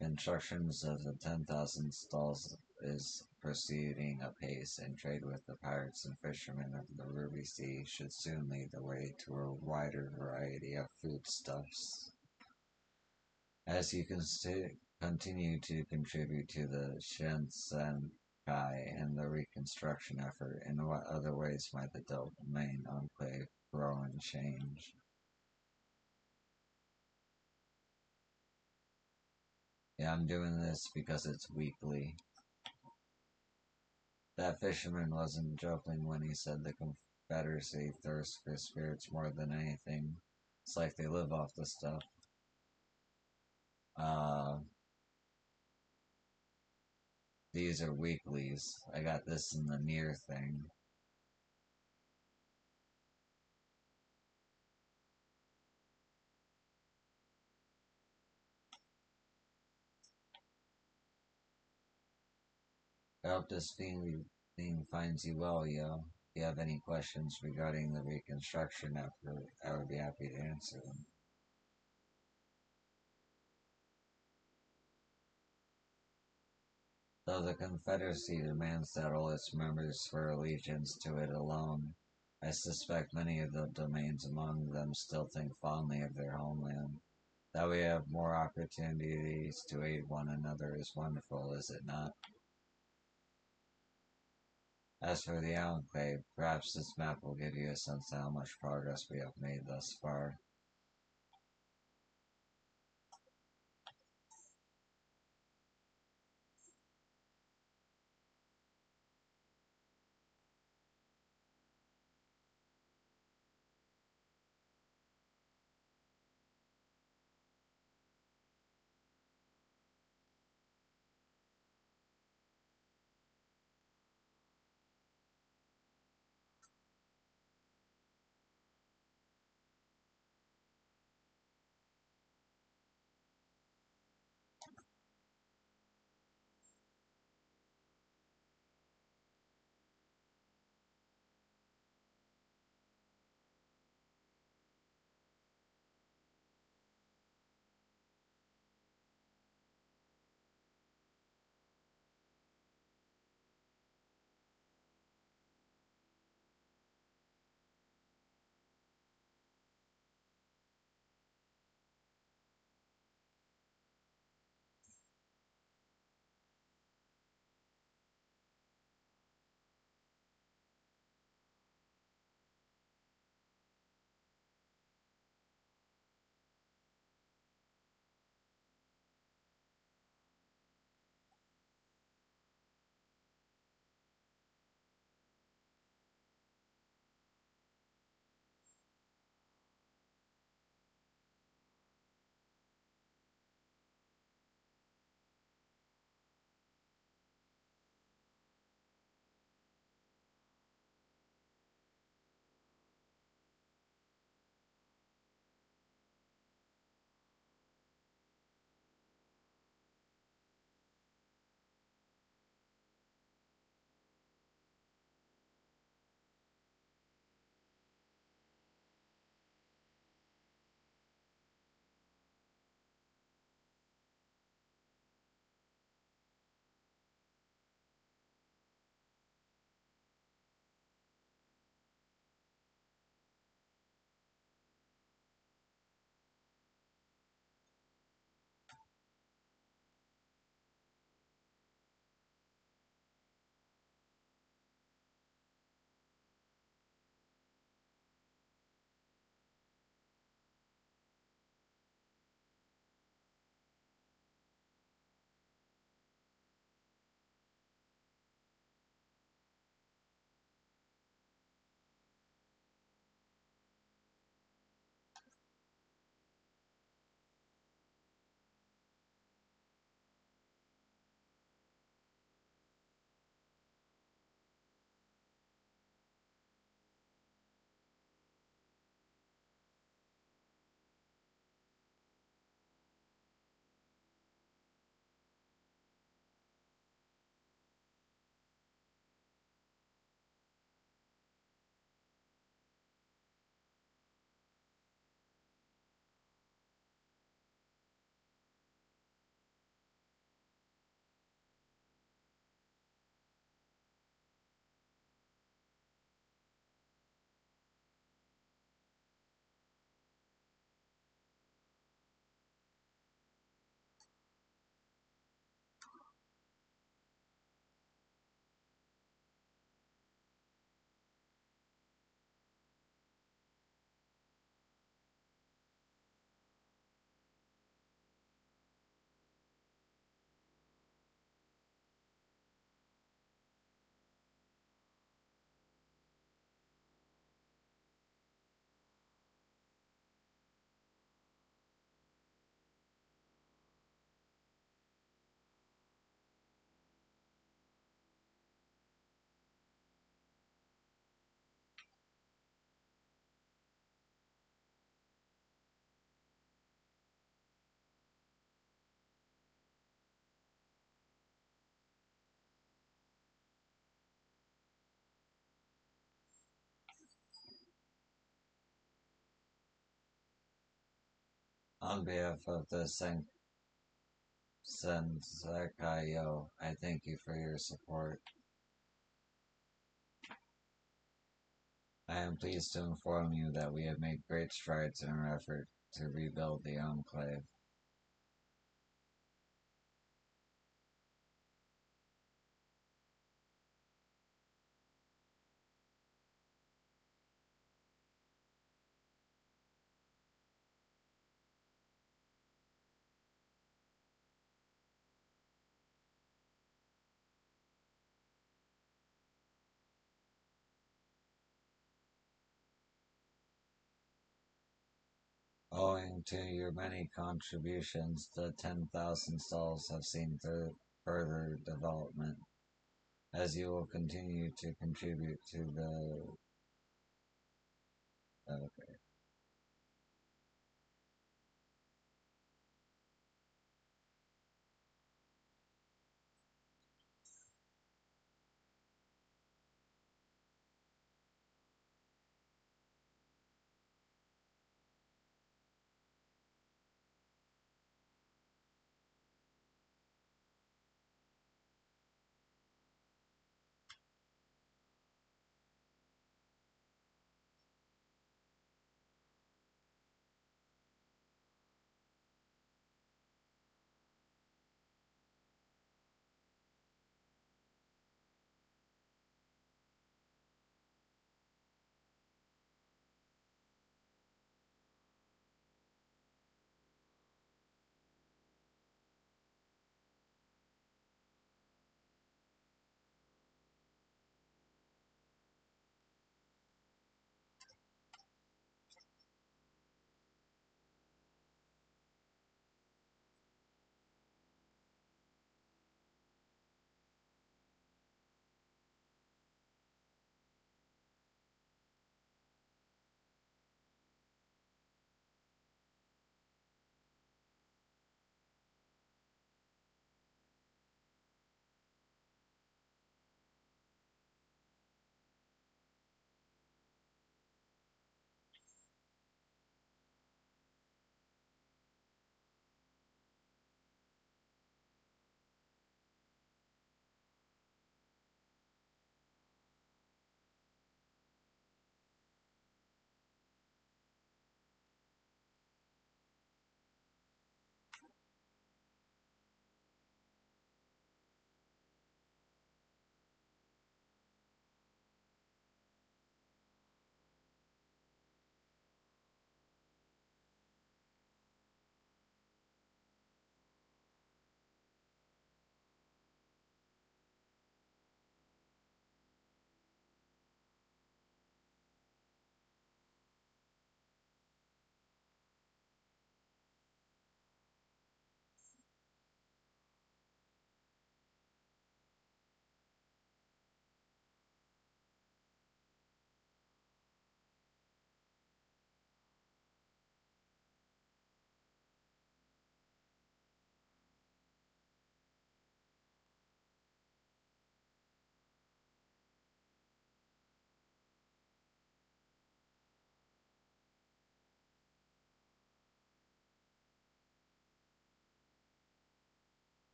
Constructions of the 10,000 stalls is proceeding apace, and trade with the pirates and fishermen of the Ruby Sea should soon lead the way to a wider variety of foodstuffs. As you can continue to contribute to the Shenzhen Kai and the reconstruction effort, in what other ways might the domain enclave grow and change? Yeah, I'm doing this because it's weekly. That fisherman wasn't joking when he said the Confederacy thirsts for spirits more than anything. It's like they live off the stuff. Uh, these are weeklies. I got this in the near thing. I hope this thing finds you well, yo. If you have any questions regarding the reconstruction effort, I would be happy to answer them. Though the Confederacy demands that all its members swear allegiance to it alone, I suspect many of the domains among them still think fondly of their homeland. That we have more opportunities to aid one another is wonderful, is it not? As for the Enclave, perhaps this map will give you a sense of how much progress we have made thus far. On behalf of the Sensakayo, I thank you for your support. I am pleased to inform you that we have made great strides in our effort to rebuild the Enclave. Owing to your many contributions, the 10,000 stalls have seen further development, as you will continue to contribute to the. Okay.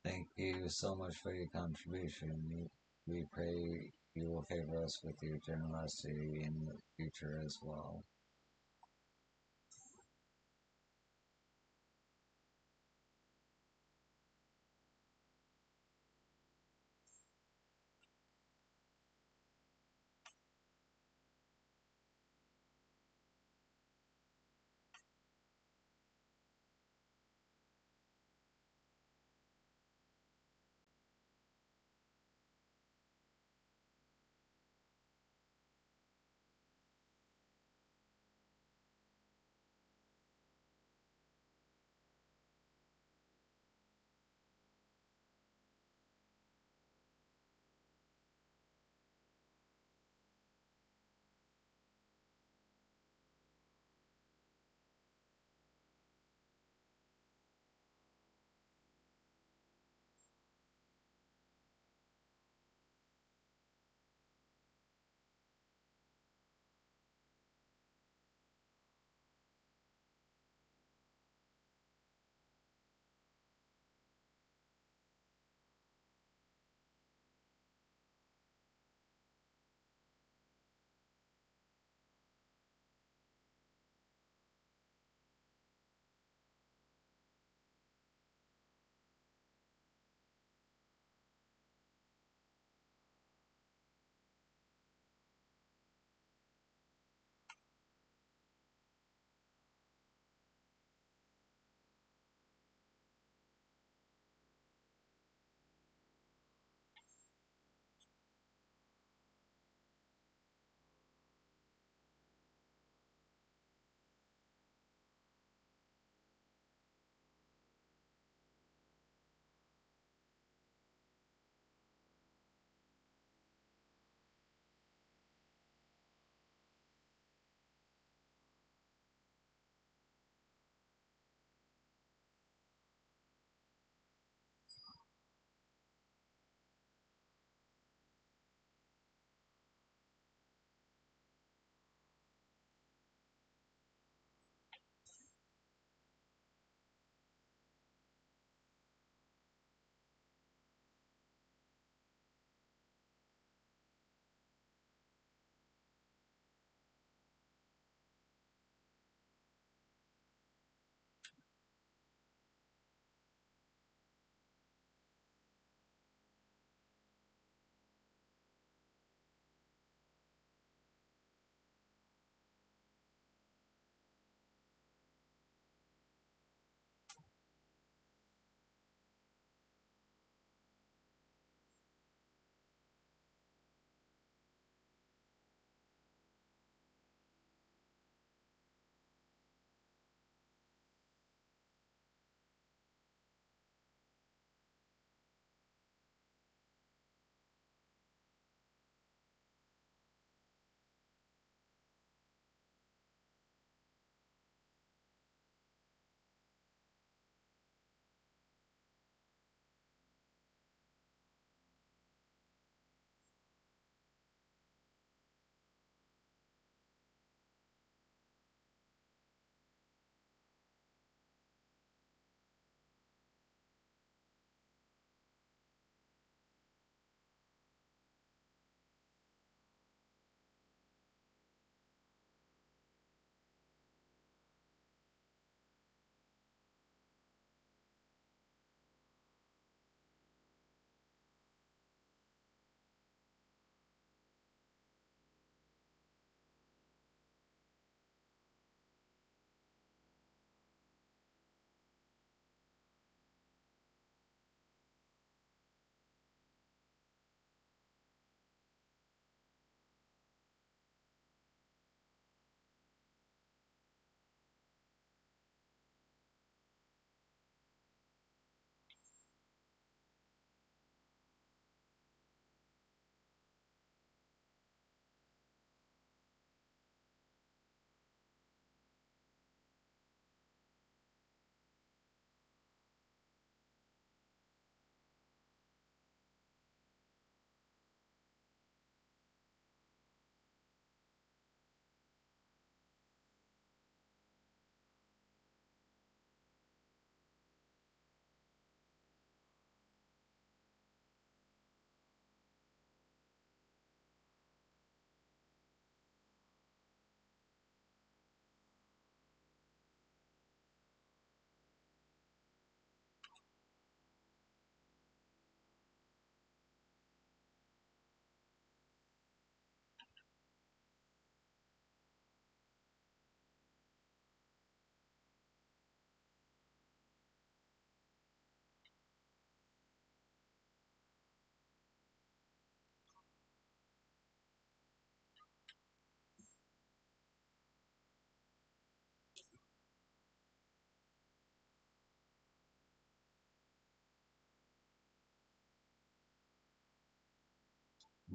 Thank you so much for your contribution. We pray you will favor us with your generosity in the future as well.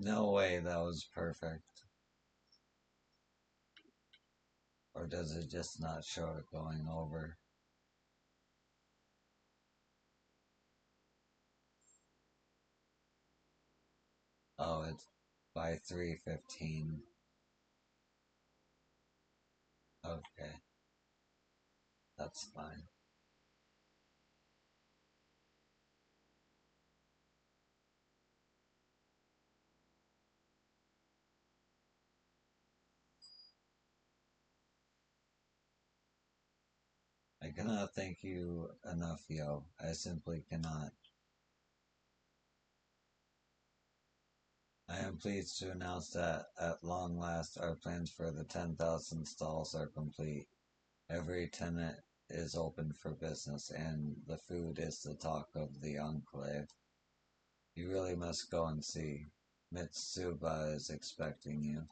No way that was perfect. Or does it just not show it going over? Oh, it's by 3:15. Okay, that's fine. I cannot thank you enough, yo. I simply cannot. I am pleased to announce that at long last our plans for the 10,000 stalls are complete. Every tenant is open for business, and the food is the talk of the enclave. You really must go and see. Mitsuba is expecting you.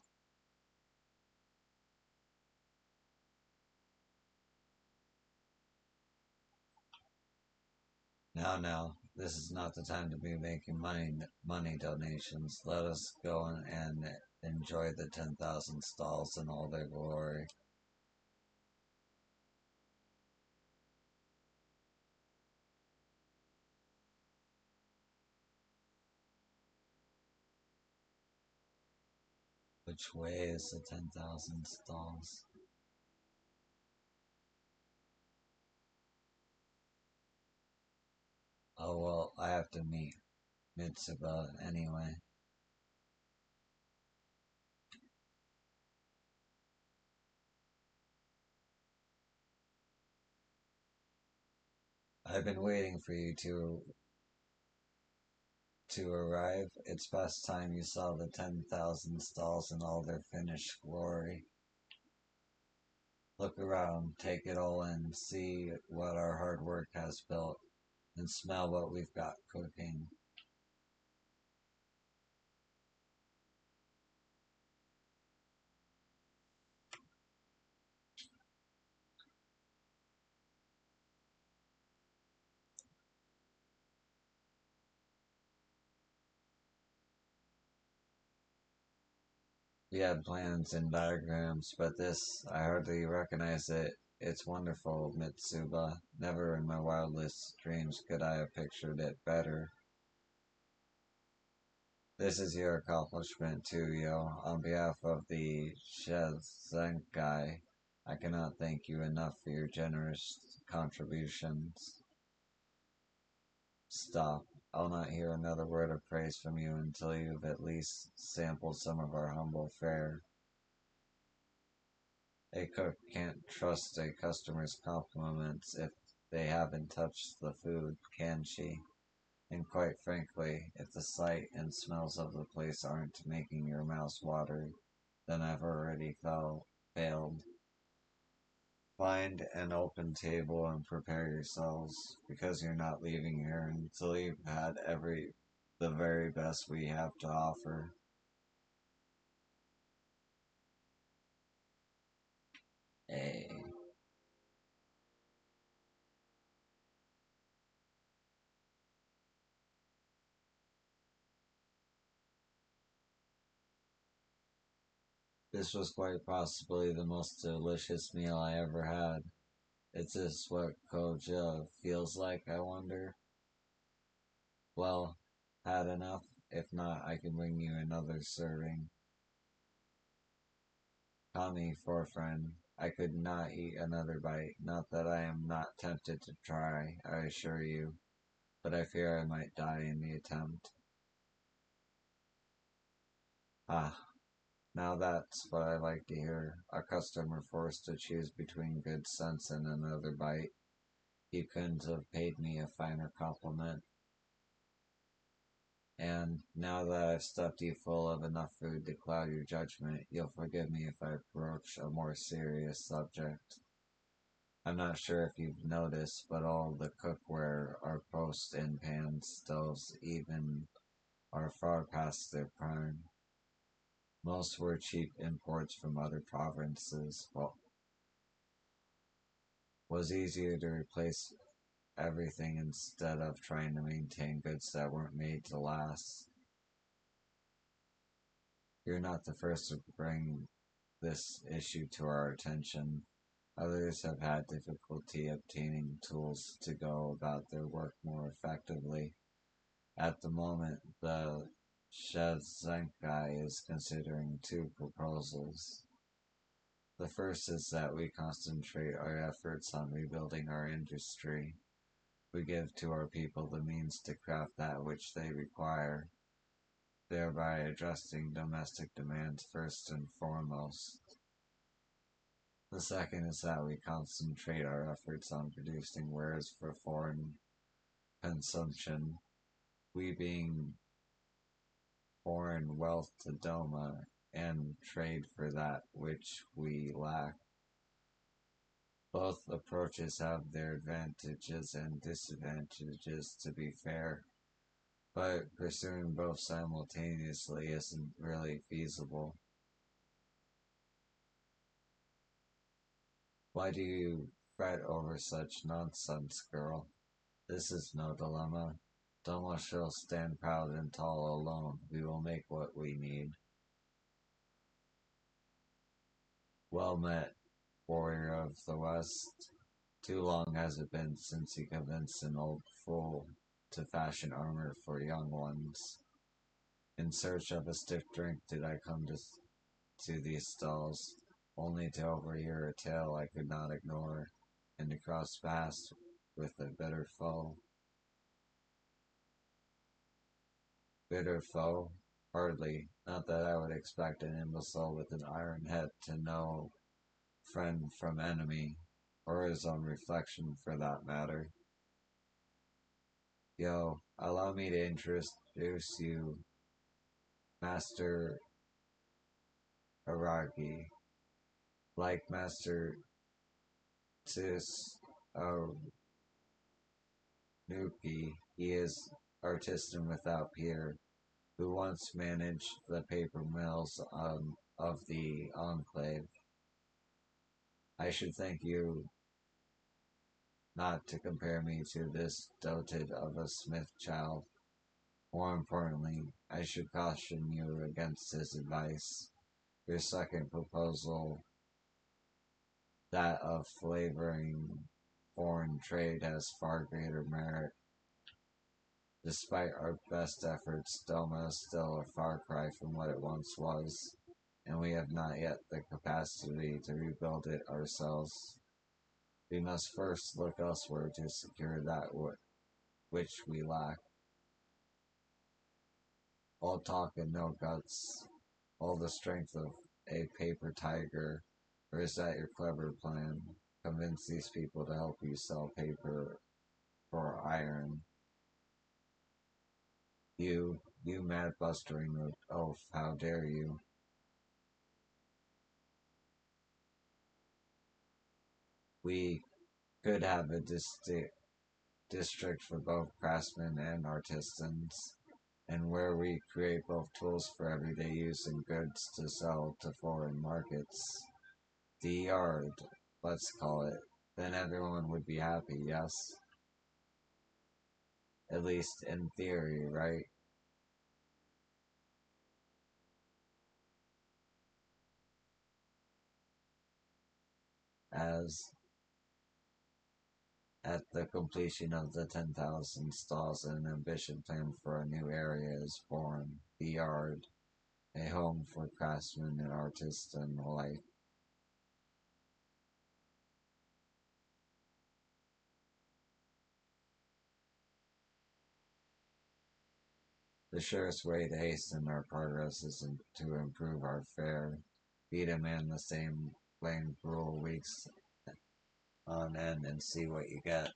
Now, this is not the time to be making money donations. Let us go and enjoy the 10,000 stalls in all their glory. Which way is the 10,000 stalls? Oh well, I have to meet Mitsuba anyway. I've been waiting for you to arrive. It's past time you saw the 10,000 stalls in all their finished glory. Look around, take it all in, see what our hard work has built, and smell what we've got cooking. We had plans and diagrams, but this, I hardly recognize it. It's wonderful, Mitsuba. Never in my wildest dreams could I have pictured it better. This is your accomplishment too, yo. On behalf of the Shizenkai, I cannot thank you enough for your generous contributions. Stop. I'll not hear another word of praise from you until you've at least sampled some of our humble fare. A cook can't trust a customer's compliments if they haven't touched the food, can she? And quite frankly, if the sight and smells of the place aren't making your mouth water, then I've already failed. Find an open table and prepare yourselves, because you're not leaving here until you've had the very best we have to offer. Hey, this was quite possibly the most delicious meal I ever had. Is this what Koja feels like, I wonder? Well, had enough? If not, I can bring you another serving. Kami, for friend, I could not eat another bite. Not that I am not tempted to try, I assure you, but I fear I might die in the attempt. Ah, now that's what I like to hear. A customer forced to choose between good sense and another bite. You couldn't have paid me a finer compliment. And now that I've stuffed you full of enough food to cloud your judgment, you'll forgive me if I approach a more serious subject. I'm not sure if you've noticed, but all the cookware, our post and pan stoves even, are far past their prime. Most were cheap imports from other provinces. Well, was easier to replace everything instead of trying to maintain goods that weren't made to last. You're not the first to bring this issue to our attention. Others have had difficulty obtaining tools to go about their work more effectively. At the moment, the Shevzenkai is considering two proposals. The first is that we concentrate our efforts on rebuilding our industry. We give to our people the means to craft that which they require, thereby addressing domestic demands first and foremost. The second is that we concentrate our efforts on producing wares for foreign consumption, we being foreign wealth to Doma, and trade for that which we lack. Both approaches have their advantages and disadvantages, to be fair, but pursuing both simultaneously isn't really feasible. Why do you fret over such nonsense, girl? This is no dilemma. Doma shall stand proud and tall alone. We will make what we need. Well met, warrior of the West. Too long has it been since you convinced an old fool to fashion armor for young ones. In search of a stiff drink did I come to these stalls, only to overhear a tale I could not ignore, and to cross paths with a bitter foe. Bitter foe? Hardly. Not that I would expect an imbecile with an iron head to know friend from enemy, or his own reflection for that matter. Yo, allow me to introduce you, Master Araki. Like Master Tis Nuki, he is artisan without peer, who once managed the paper mills of the Enclave. I should thank you not to compare me to this doted of a smith child. More importantly, I should caution you against his advice. Your second proposal, that of flavoring foreign trade, has far greater merit. Despite our best efforts, Doma is still a far cry from what it once was, and we have not yet the capacity to rebuild it ourselves. We must first look elsewhere to secure that which we lack. All talk and no guts, all the strength of a paper tiger, or is that your clever plan? Convince these people to help you sell paper for iron. You mad bustering oaf, how dare you? We could have a district for both craftsmen and artisans, and where we create both tools for everyday use and goods to sell to foreign markets. The yard, let's call it. Then everyone would be happy, yes? At least in theory, right? As at the completion of the 10,000 stalls, an ambitious plan for a new area is born. The yard, a home for craftsmen and artists alike. The surest way to hasten our progress is to improve our fare. Feed a man the same plain gruel weeks on end and see what you get.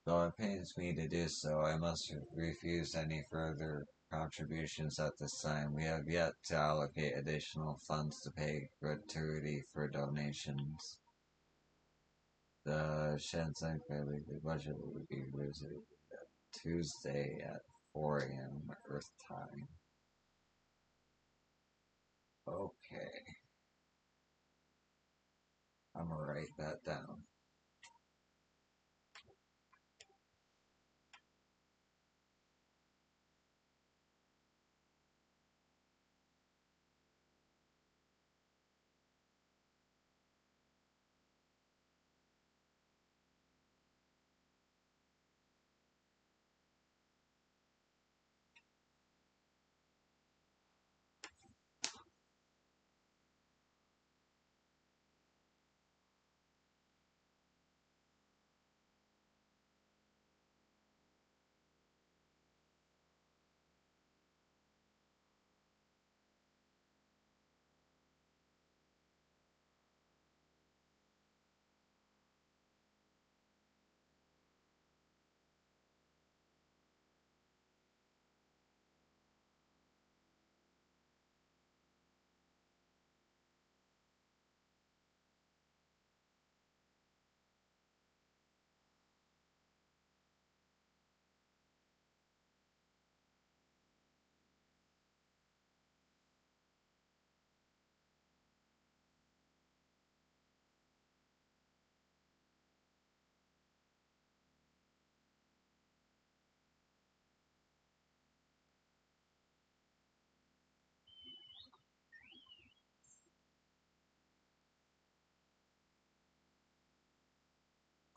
Though it pains me to do so, I must refuse any further contributions at this time. We have yet to allocate additional funds to pay gratuity for donations. The Shenzhen weekly budget will be revisited Tuesday at 4 a.m. Earth time. Okay. I'm gonna write that down.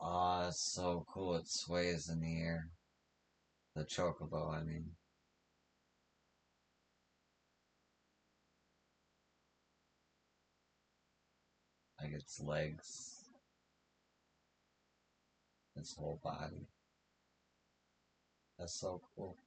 Ah, it's so cool. It sways in the air. The chocobo, I mean. Like its legs, its whole body. That's so cool.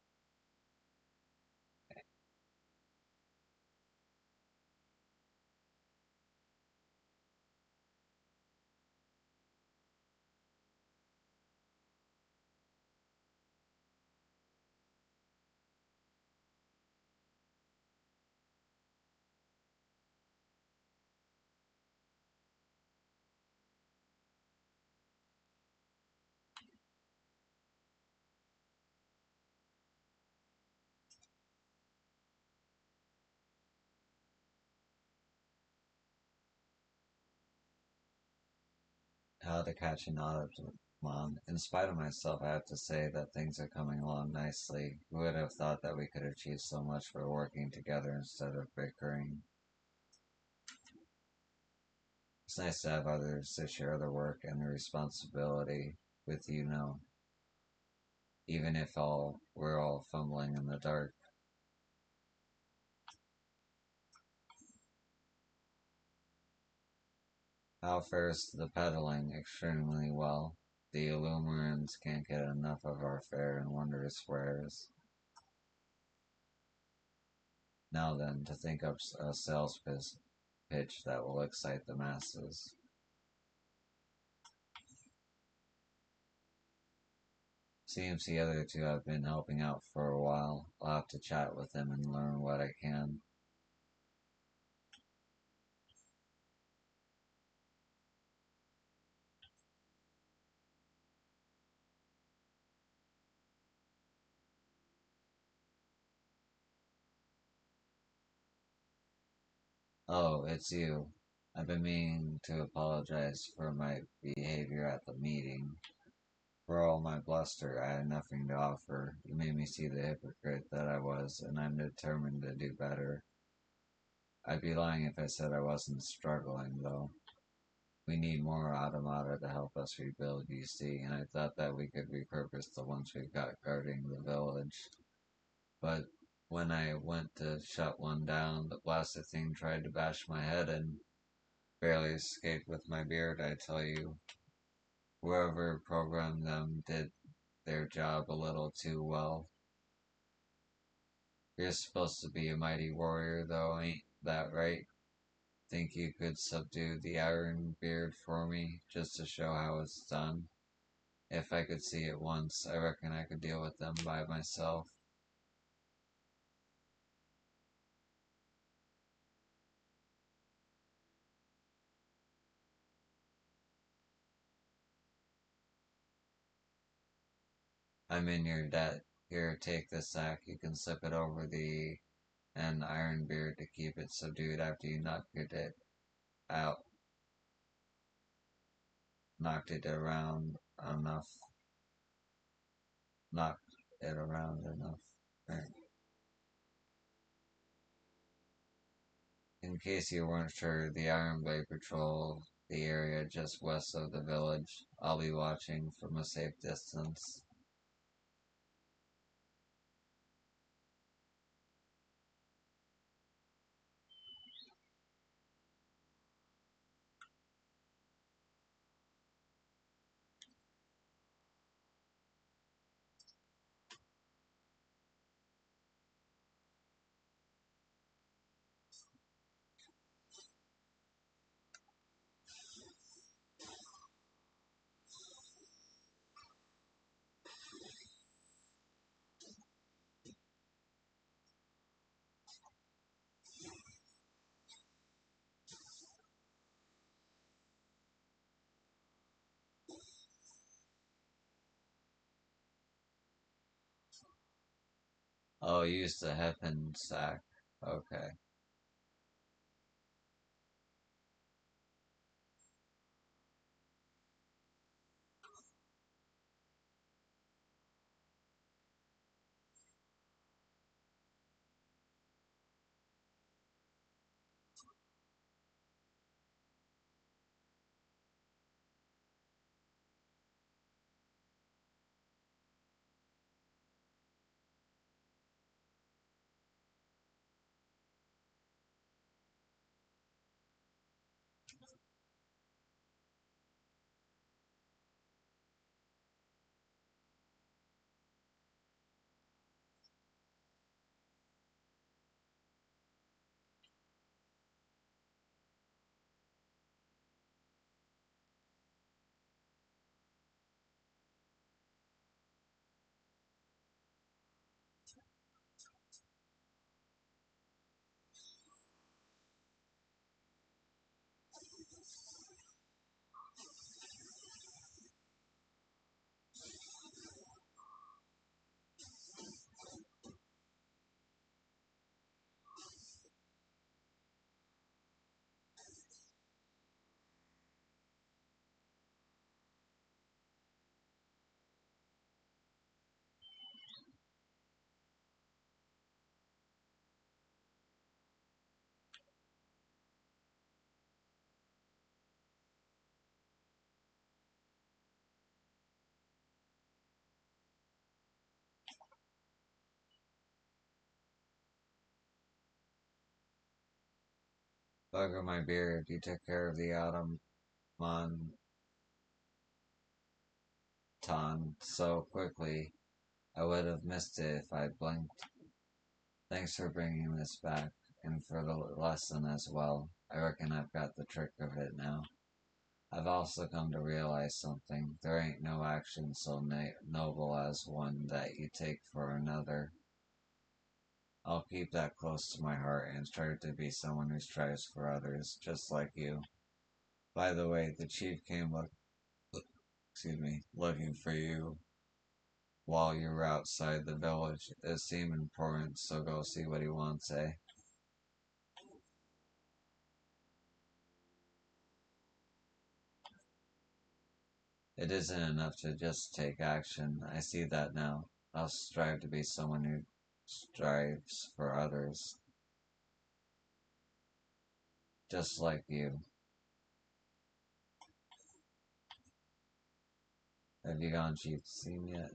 How to catch an Mom. In spite of myself, I have to say that things are coming along nicely. Who would have thought that we could achieve so much for working together instead of bickering? It's nice to have others to share the work and the responsibility with, even if we're all fumbling in the dark. How fares the pedaling? Extremely well. The Illuminans can't get enough of our fair and wondrous wares. Now then, to think up a sales pitch that will excite the masses. Seems the other two have been helping out for a while. I'll have to chat with them and learn what I can. Oh, it's you. I've been meaning to apologize for my behavior at the meeting. For all my bluster, I had nothing to offer. You made me see the hypocrite that I was, and I'm determined to do better. I'd be lying if I said I wasn't struggling, though. We need more automata to help us rebuild, you see, and I thought that we could repurpose the ones we've got guarding the village. But when I went to shut one down, the blasted thing tried to bash my head and barely escaped with my beard, I tell you. Whoever programmed them did their job a little too well. You're supposed to be a mighty warrior, though, ain't that right? Think you could subdue the Iron Beard for me, just to show how it's done? If I could see it once, I reckon I could deal with them by myself. I'm in your debt. Here, take this sack. You can slip it over the an iron beard to keep it subdued after you out, knocked it around enough, knocked it around enough. Right. In case you weren't sure, the Iron Blade patrol the area just west of the village. I'll be watching from a safe distance. Oh, use the Heffen sack. Okay. Bugger my beard, you took care of the automaton so quickly. I would have missed it if I'd blinked. Thanks for bringing this back, and for the lesson as well. I reckon I've got the trick of it now. I've also come to realize something. There ain't no action so noble as one that you take for another. I'll keep that close to my heart and strive to be someone who strives for others, just like you. By the way, the chief came looking for you while you were outside the village. It seemed important, so go see what he wants, eh? It isn't enough to just take action. I see that now. I'll strive to be someone who strives for others, just like you. Have you gone chief scene yet?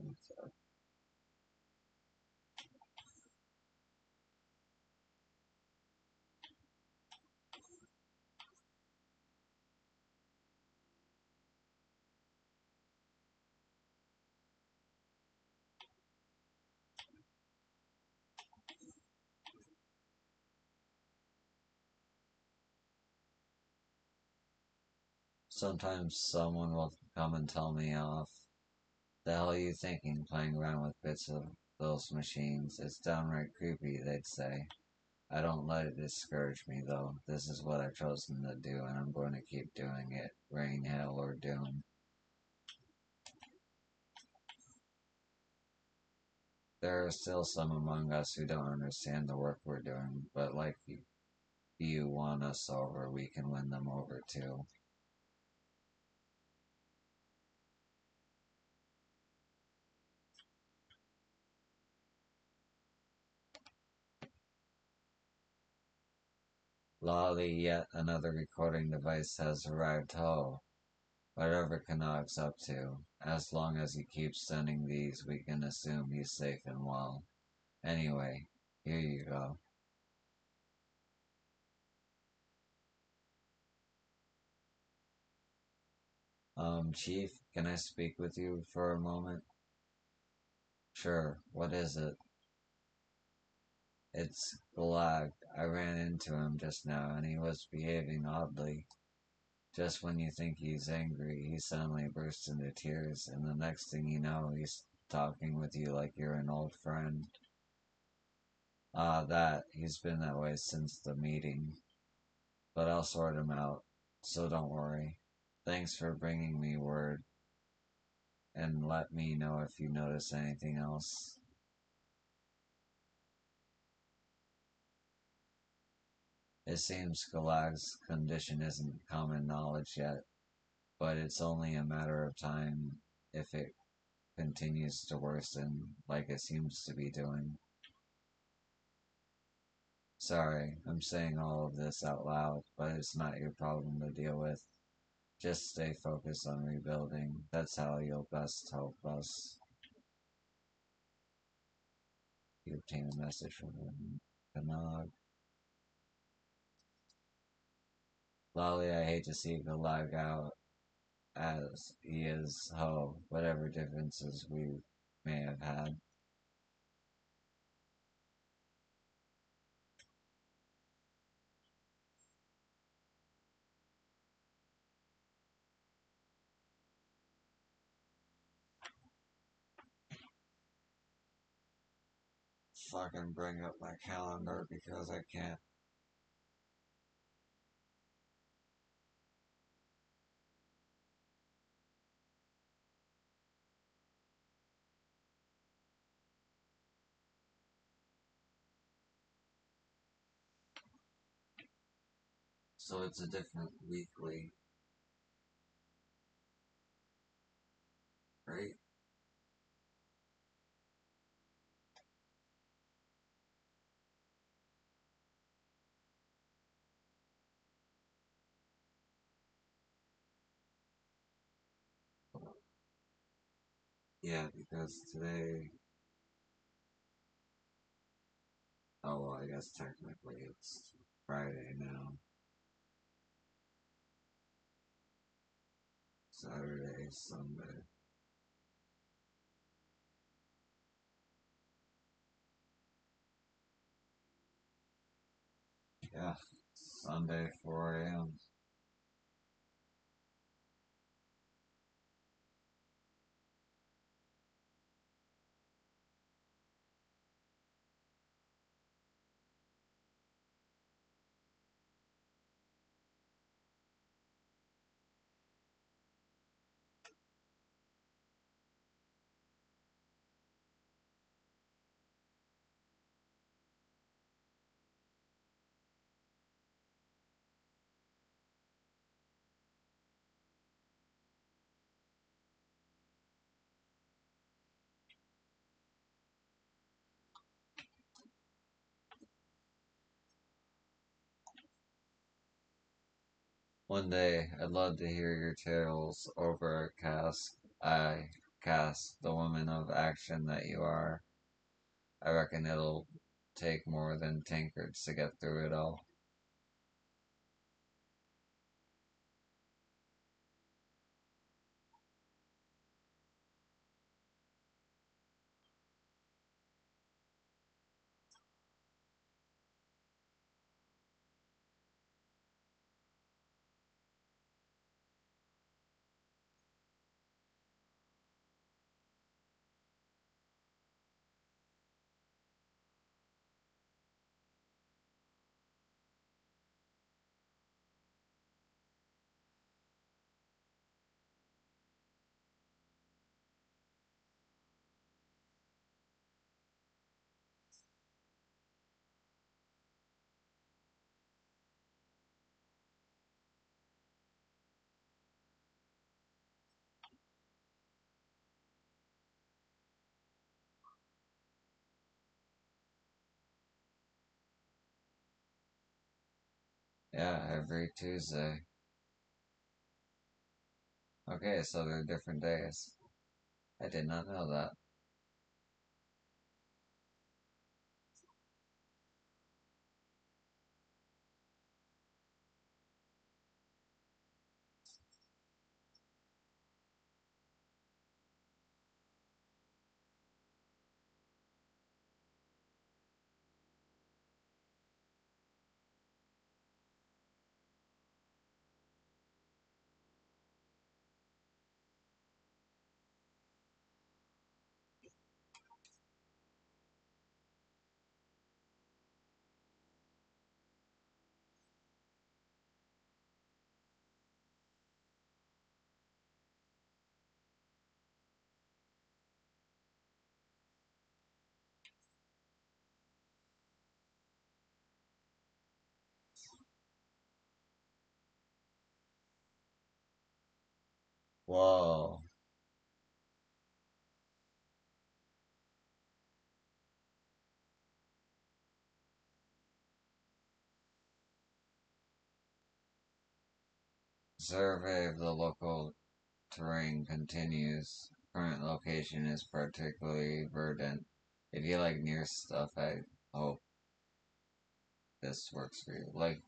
Sometimes someone will come and tell me off. The hell are you thinking, playing around with bits of those machines? It's downright creepy, they'd say. I don't let it discourage me, though. This is what I've chosen to do, and I'm going to keep doing it, rain, hail, or doom. There are still some among us who don't understand the work we're doing, but like you won us over, we can win them over too. Lolly, yet another recording device has arrived. Ho, whatever Kanog's up to. As long as he keeps sending these, we can assume he's safe and well. Anyway, here you go. Chief, can I speak with you for a moment? Sure, what is it? It's Gulag. I ran into him just now and he was behaving oddly. Just when you think he's angry, he suddenly bursts into tears, and the next thing you know, he's talking with you like you're an old friend. He's been that way since the meeting. But I'll sort him out, so don't worry. Thanks for bringing me word, and let me know if you notice anything else. It seems Galag's condition isn't common knowledge yet, but it's only a matter of time if it continues to worsen like it seems to be doing. Sorry, I'm saying all of this out loud, but it's not your problem to deal with. Just stay focused on rebuilding. That's how you'll best help us. You obtain a message from Kanog. Lolly, I hate to see Galag out as he is. Ho, whatever differences we may have had. Fucking bring up my calendar because I can't. So it's a different weekly, right? Yeah, because today. Oh, well, I guess technically it's Friday now. Saturday, Sunday. Yeah, Sunday, 4 a.m. One day, I'd love to hear your tales over a cask. Cass, the woman of action that you are. I reckon it'll take more than tankards to get through it all. every Tuesday. Okay, so they're different days. I did not know that. Whoa. Survey of the local terrain continues. Current location is particularly verdant. If you like near stuff, I hope this works for you.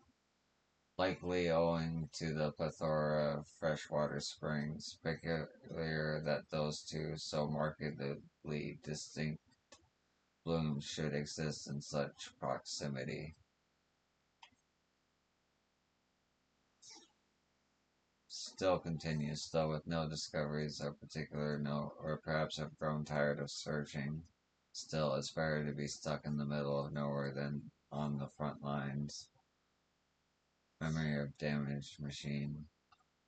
Likely owing to the plethora of freshwater springs, peculiar that those two so markedly distinct blooms should exist in such proximity. Still continues, though with no discoveries of particular note, or perhaps have grown tired of searching. Still, it's better to be stuck in the middle of nowhere than on the front lines. Memory of damaged machine.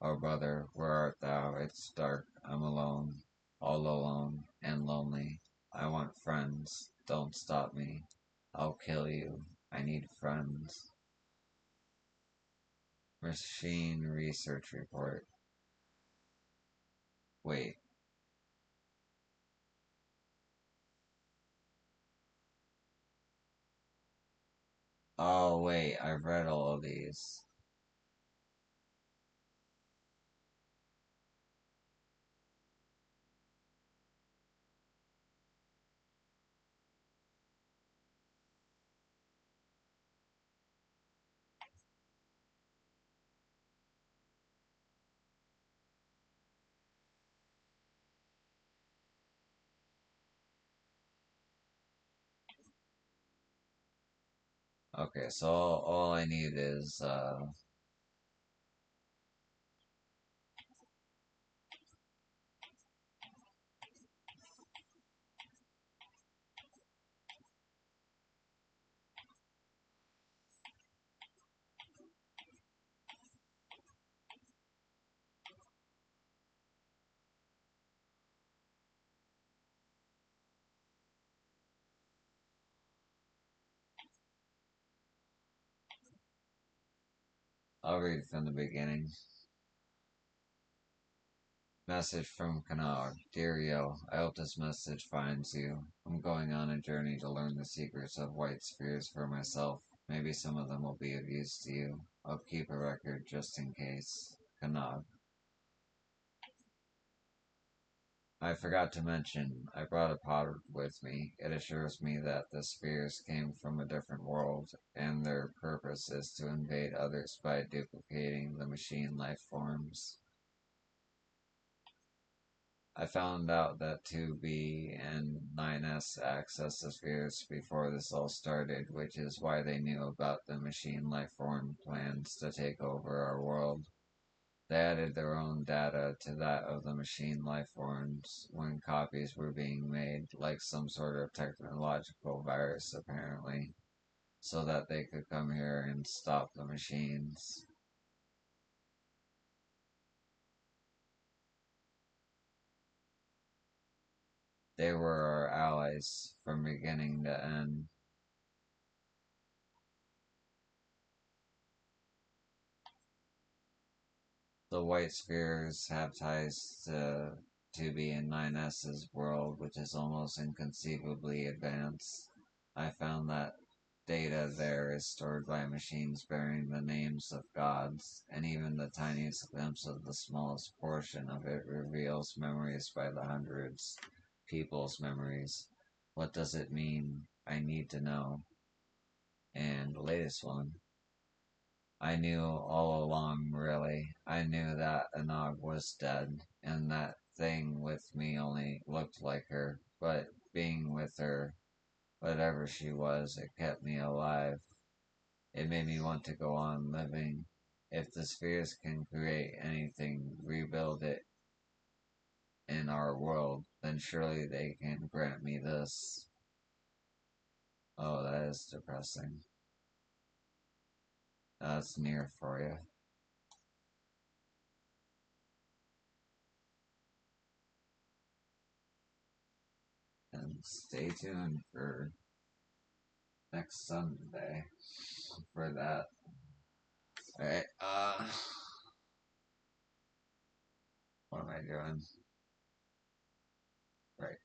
Oh brother, where art thou? It's dark, I'm alone, all alone and lonely. I want friends, don't stop me. I'll kill you, I need friends. Machine research report. Wait. Oh wait, I've read all of these. Okay, so all I need is I'll read from the beginning. Message from Kanawha. Dear Yo, I hope this message finds you. I'm going on a journey to learn the secrets of white spheres for myself. Maybe some of them will be of use to you. I'll keep a record just in case. Kanawha. I forgot to mention, I brought a pod with me. It assures me that the spheres came from a different world, and their purpose is to invade others by duplicating the machine life forms. I found out that 2B and 9S accessed the spheres before this all started, which is why they knew about the machine life form plans to take over our world. They added their own data to that of the machine life forms when copies were being made, like some sort of technological virus apparently, so that they could come here and stop the machines. They were our allies from beginning to end. The white spheres have ties to 2B and 9S's world, which is almost inconceivably advanced. I found that data there is stored by machines bearing the names of gods, and even the tiniest glimpse of the smallest portion of it reveals memories by the hundreds, people's memories. What does it mean? I need to know. And the latest one. I knew all along, really. I knew that Anog was dead, and that thing with me only looked like her, but being with her, whatever she was, it kept me alive. It made me want to go on living. If the spheres can create anything, rebuild it in our world, then surely they can grant me this. Oh, that is depressing. That's near for you. And stay tuned for next Sunday for that. Alright, what am I doing? Right.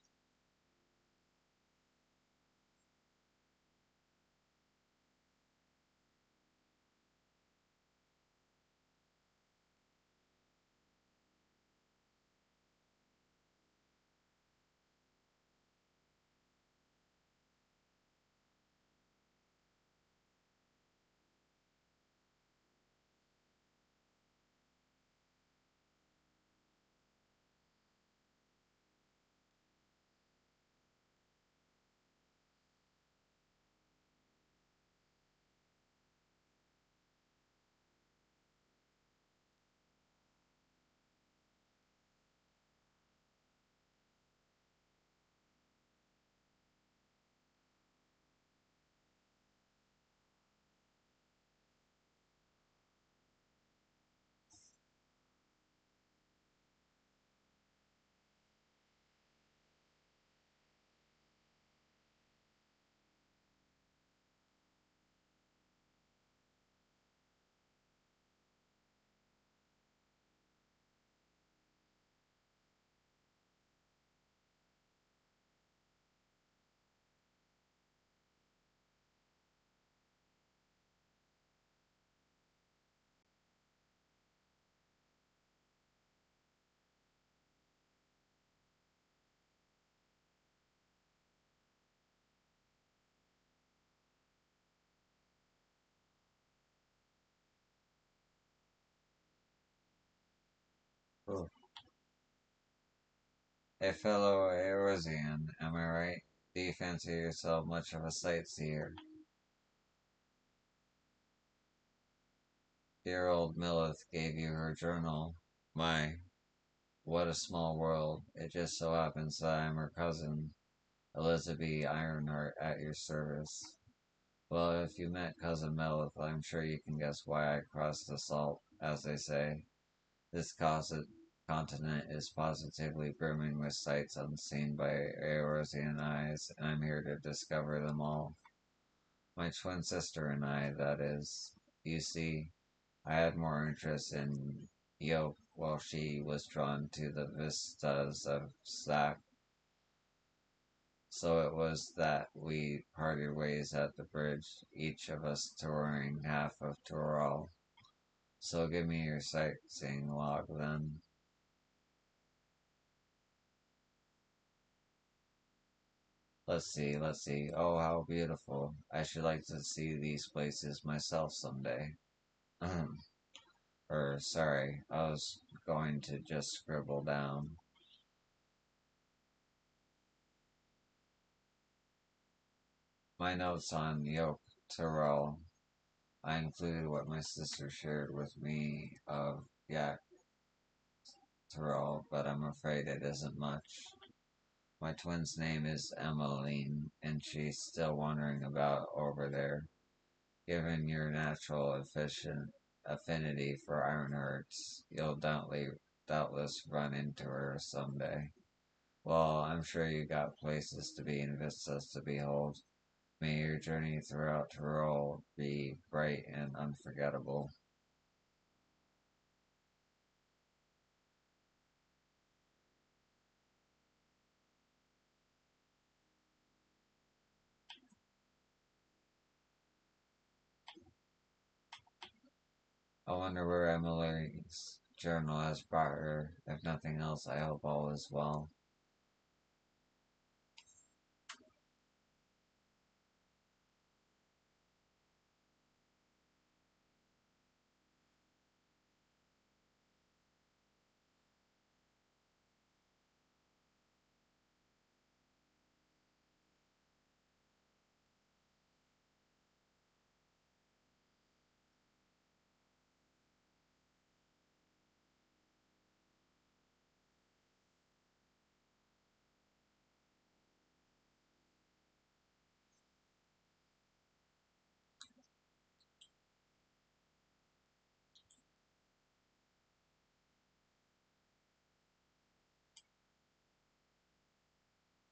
Cool. Hey, fellow Erosian, am I right? Do you fancy yourself much of a sightseer? Dear old Millith gave you her journal. My, what a small world. It just so happens that I am her cousin, Elizabeth Ironheart, at your service. Well, if you met Cousin Mellith, I'm sure you can guess why I crossed the salt, as they say. This continent is positively brimming with sights unseen by Eorzean eyes, and I'm here to discover them all. My twin sister and I, that is. You see, I had more interest in Yoke while she was drawn to the vistas of Sac, so it was that we parted ways at the bridge, each of us touring half of Tural. So give me your sightseeing log then. Let's see. Oh, how beautiful. I should like to see these places myself someday. Sorry, I was going to just scribble down. My notes on Yoke Terrell. I included what my sister shared with me of Yak Terrell, but I'm afraid it isn't much. My twin's name is Emmeline, and she's still wandering about over there. Given your natural affinity for Ironhearts, you'll doubtless run into her someday. Well, I'm sure you got places to be and vistas to behold. May your journey throughout Tyrol be bright and unforgettable. I wonder where Emily's journal has brought her. If nothing else, I hope all is well.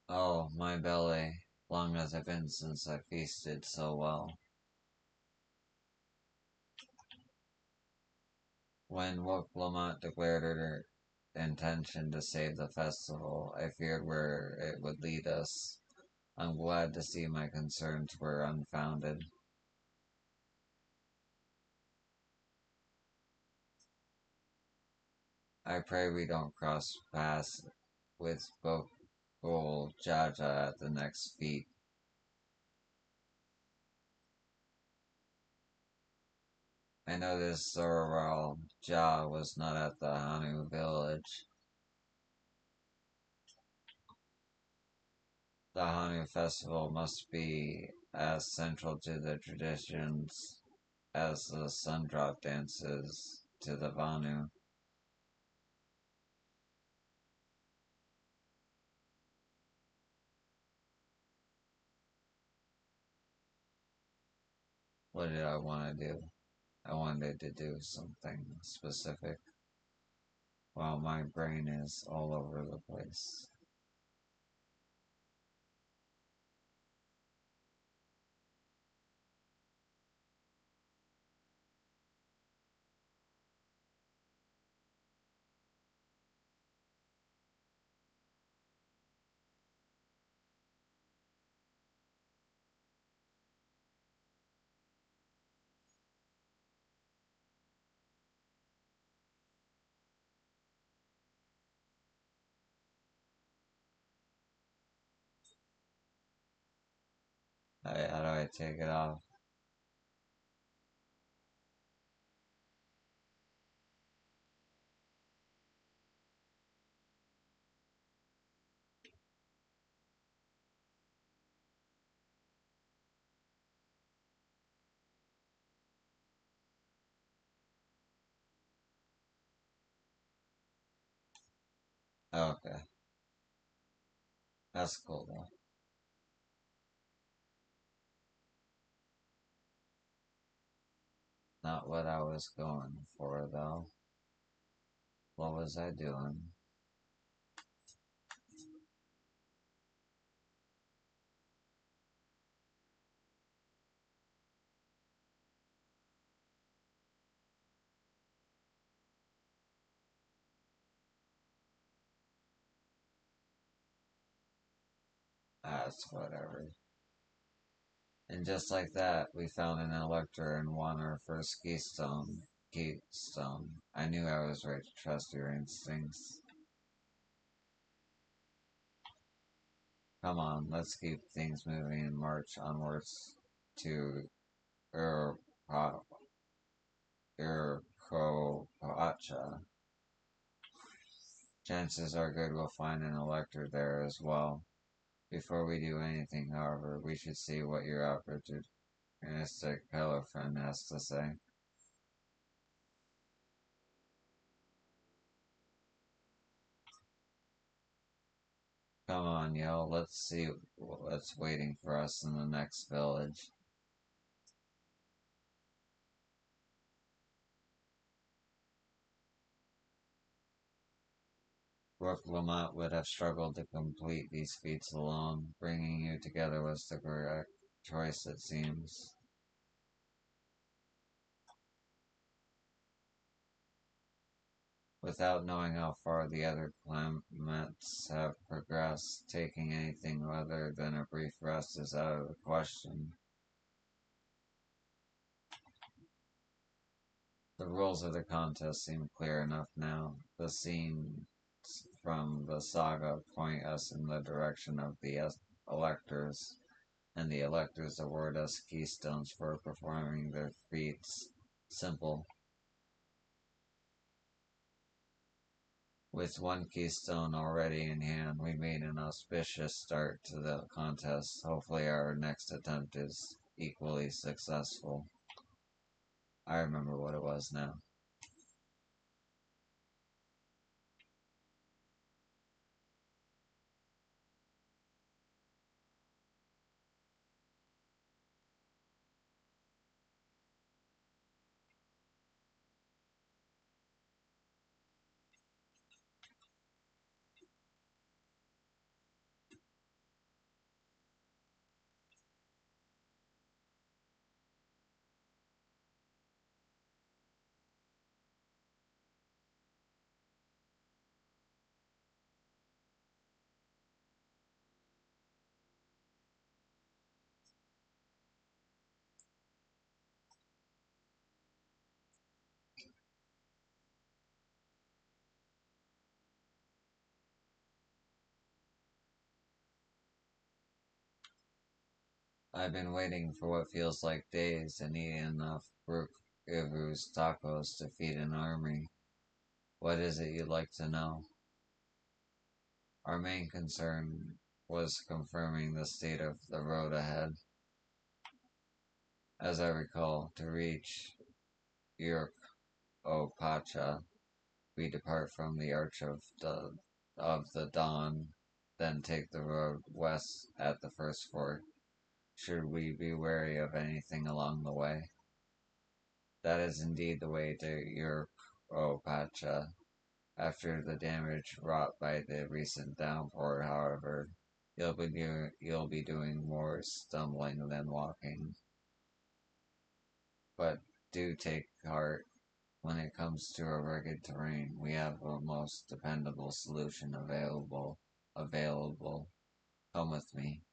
Oh, my belly. Long has it been since I feasted so well. When Woke Lamont declared her intention to save the festival, I feared where it would lead us. I'm glad to see my concerns were unfounded. I pray we don't cross paths with Bokul Jaja at the next feat. I noticed Zoral Ja was not at the Hanu village. The Hanu festival must be as central to the traditions as the sun drop dances to the Vanu. What did I want to do? I wanted to do something specific while my brain is all over the place. How do I take it off? Okay, that's cool though. Not what I was going for though. What was I doing? That's whatever. And just like that, we found an elector and won our first keystone. I knew I was right to trust your instincts. Come on, let's keep things moving and march onwards to Ur- Urkopacha. Chances are good we'll find an elector there as well. Before we do anything, however, we should see what your opportunistic fellow friend has to say. Come on, yo, let's see what's waiting for us in the next village. Rook Lamont would have struggled to complete these feats alone. Bringing you together was the correct choice, it seems. Without knowing how far the other claimants have progressed, taking anything other than a brief rest is out of the question. The rules of the contest seem clear enough now. The scenes from the saga point us in the direction of the electors, and the electors award us keystones for performing their feats. Simple. With one keystone already in hand, we made an auspicious start to the contest. Hopefully our next attempt is equally successful. I remember what it was now. I've been waiting for what feels like days and eating enough Brook Ivu's tacos to feed an army. What is it you'd like to know? Our main concern was confirming the state of the road ahead. As I recall, to reach Yurk O Pacha, we depart from the Arch of the Dawn, then take the road west at the first fort. Should we be wary of anything along the way? That is indeed the way to Yurk O Pacha. After the damage wrought by the recent downpour, however, you'll be doing more stumbling than walking. But do take heart. When it comes to a rugged terrain, we have a most dependable solution available. Available. Come with me.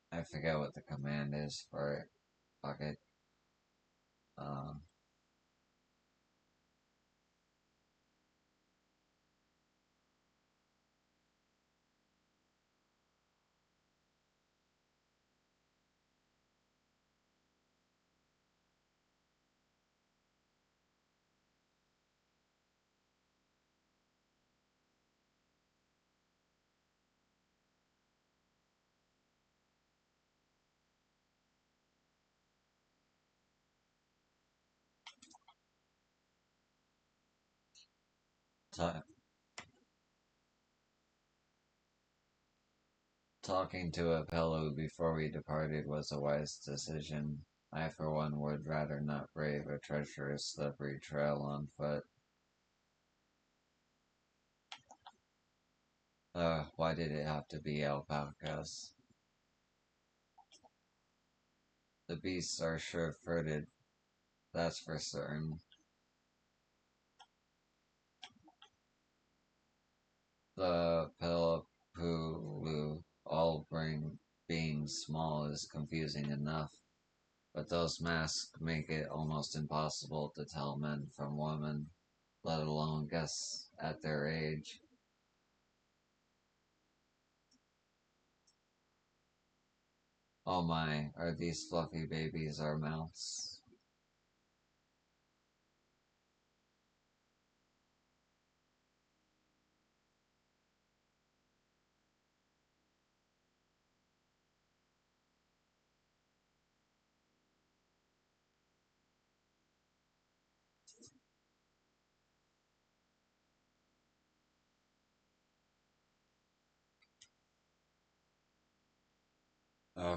I forget what the command is for it. Fuck it. Um, ta- Talking to a fellow before we departed was a wise decision. I, for one, would rather not brave a treacherous, slippery trail on foot. Why did it have to be alpacas? The beasts are sure-footed, that's for certain. The Pelapulu, being small, is confusing enough, but those masks make it almost impossible to tell men from women, let alone guess at their age. Oh my, are these fluffy babies our mounts?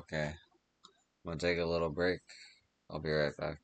Okay, we'll take a little break. I'll be right back.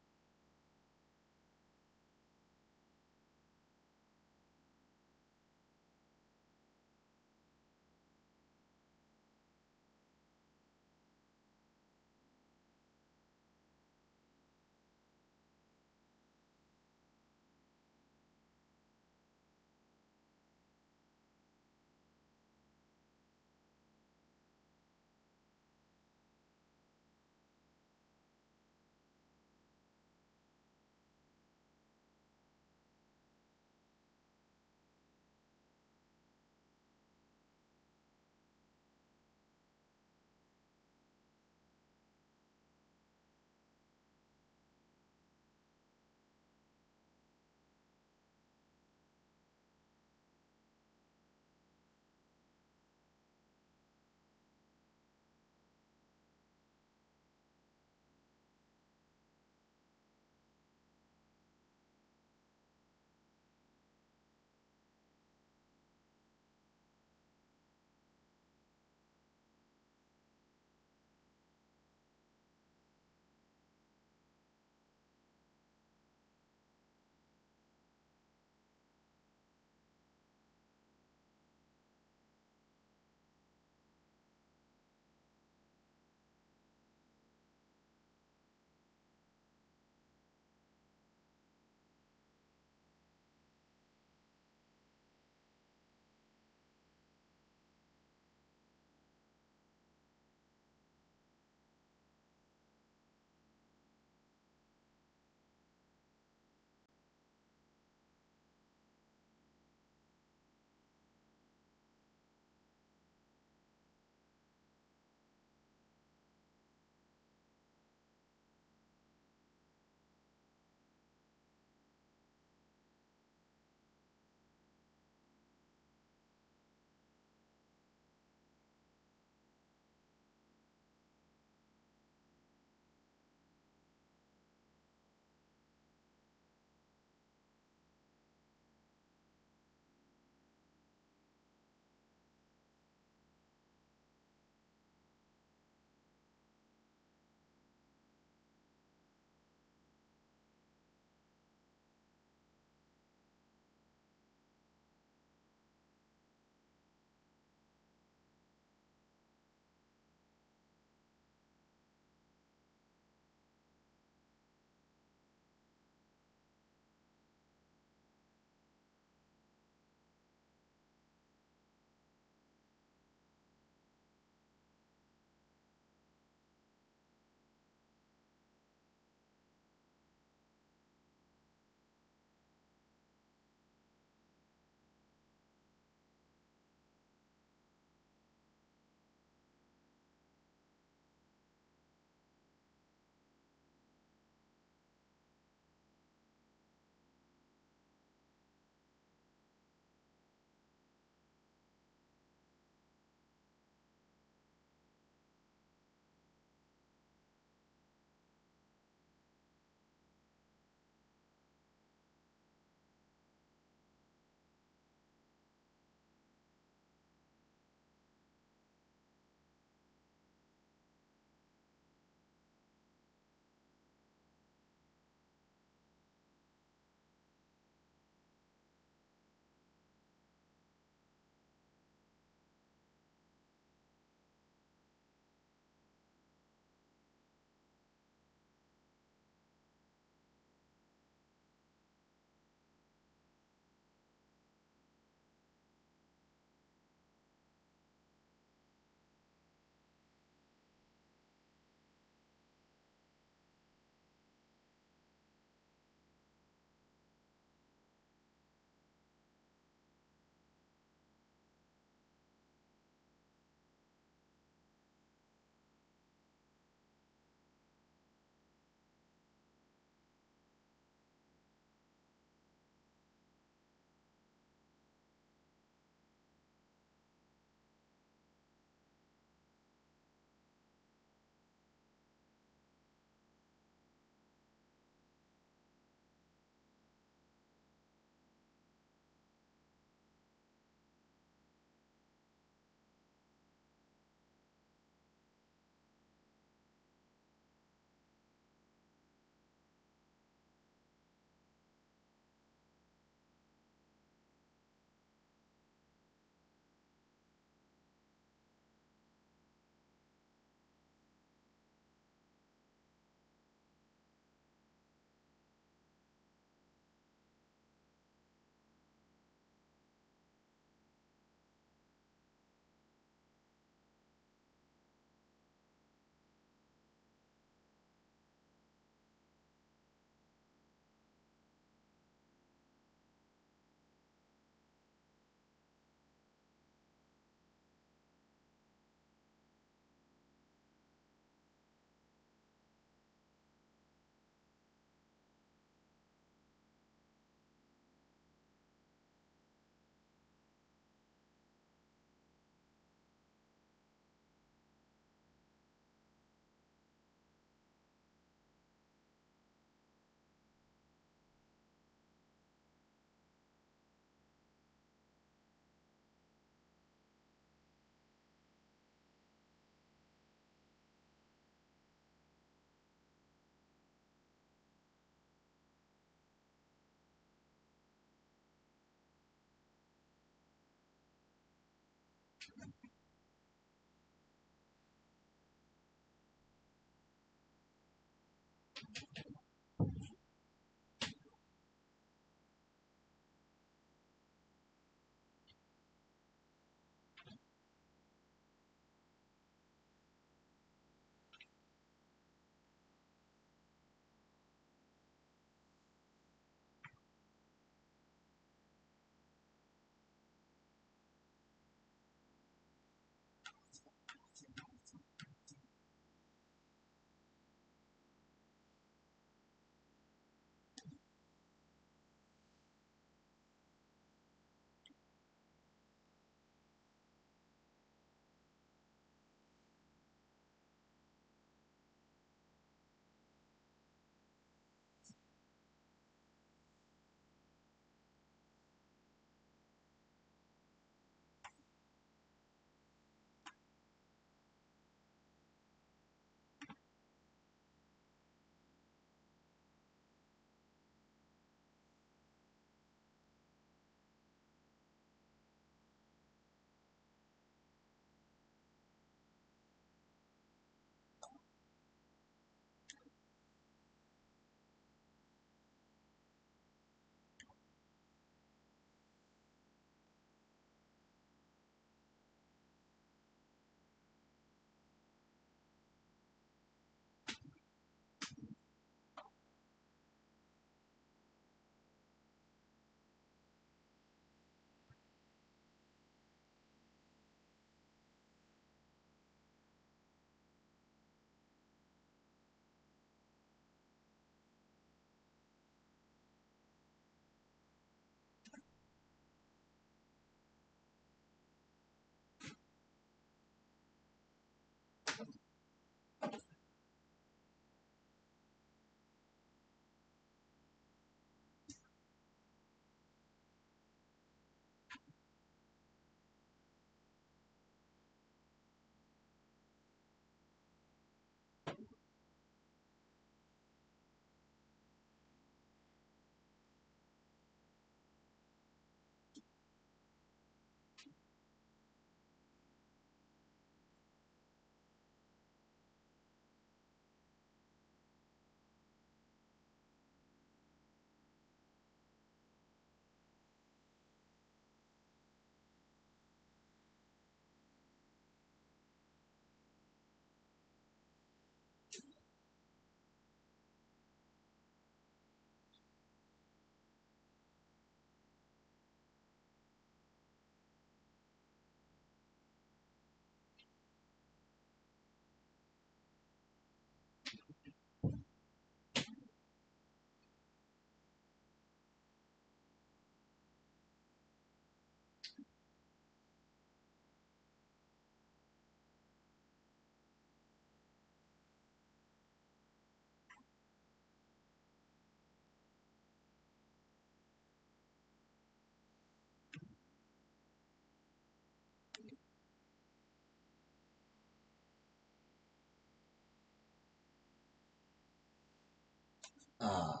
Ah,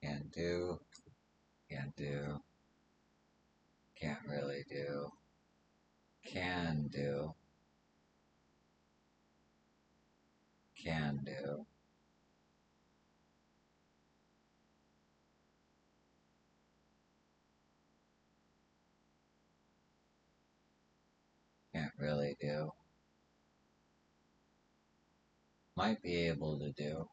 can do, can't do, can't really do, can do, can do, can't really do, might be able to do,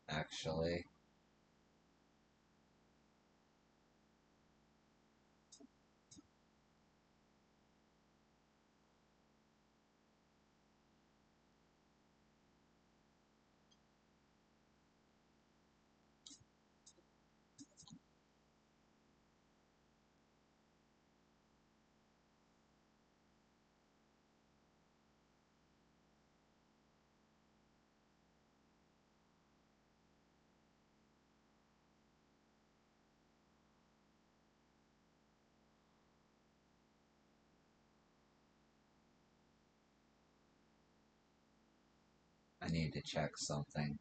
actually. I need to check something.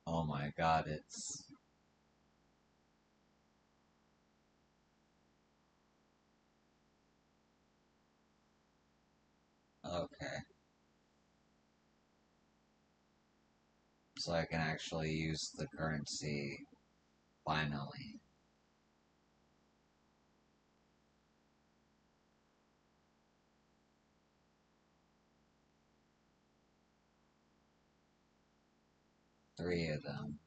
Oh my god, it's... Okay. So I can actually use the currency finally. Three of them.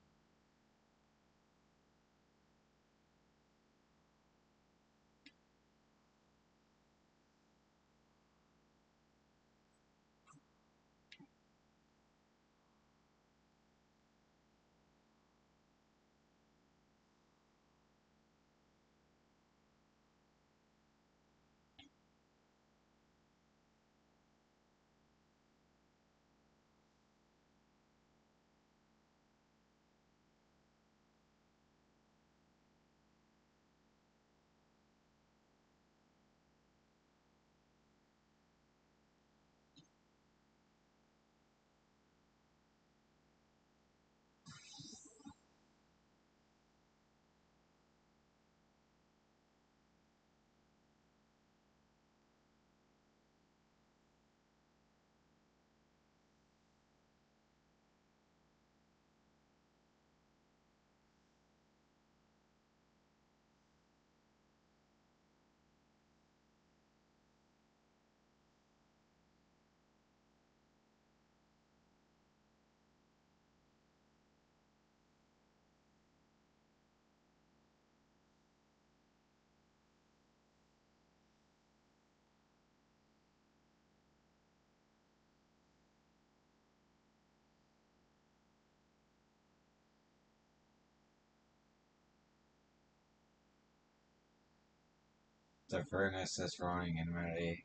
The furnace is running and ready.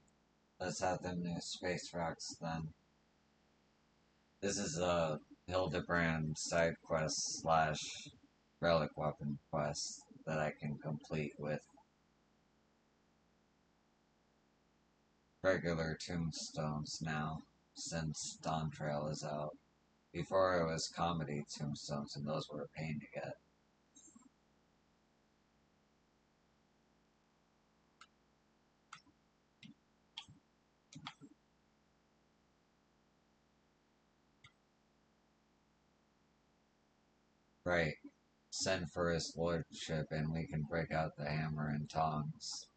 Let's have them new space rocks then. This is a Hildebrand side quest slash relic weapon quest that I can complete with regular tombstones now, since Dawntrail is out. Before it was comedy tombstones, and those were a pain to get. Right. Send for his lordship and we can break out the hammer and tongs.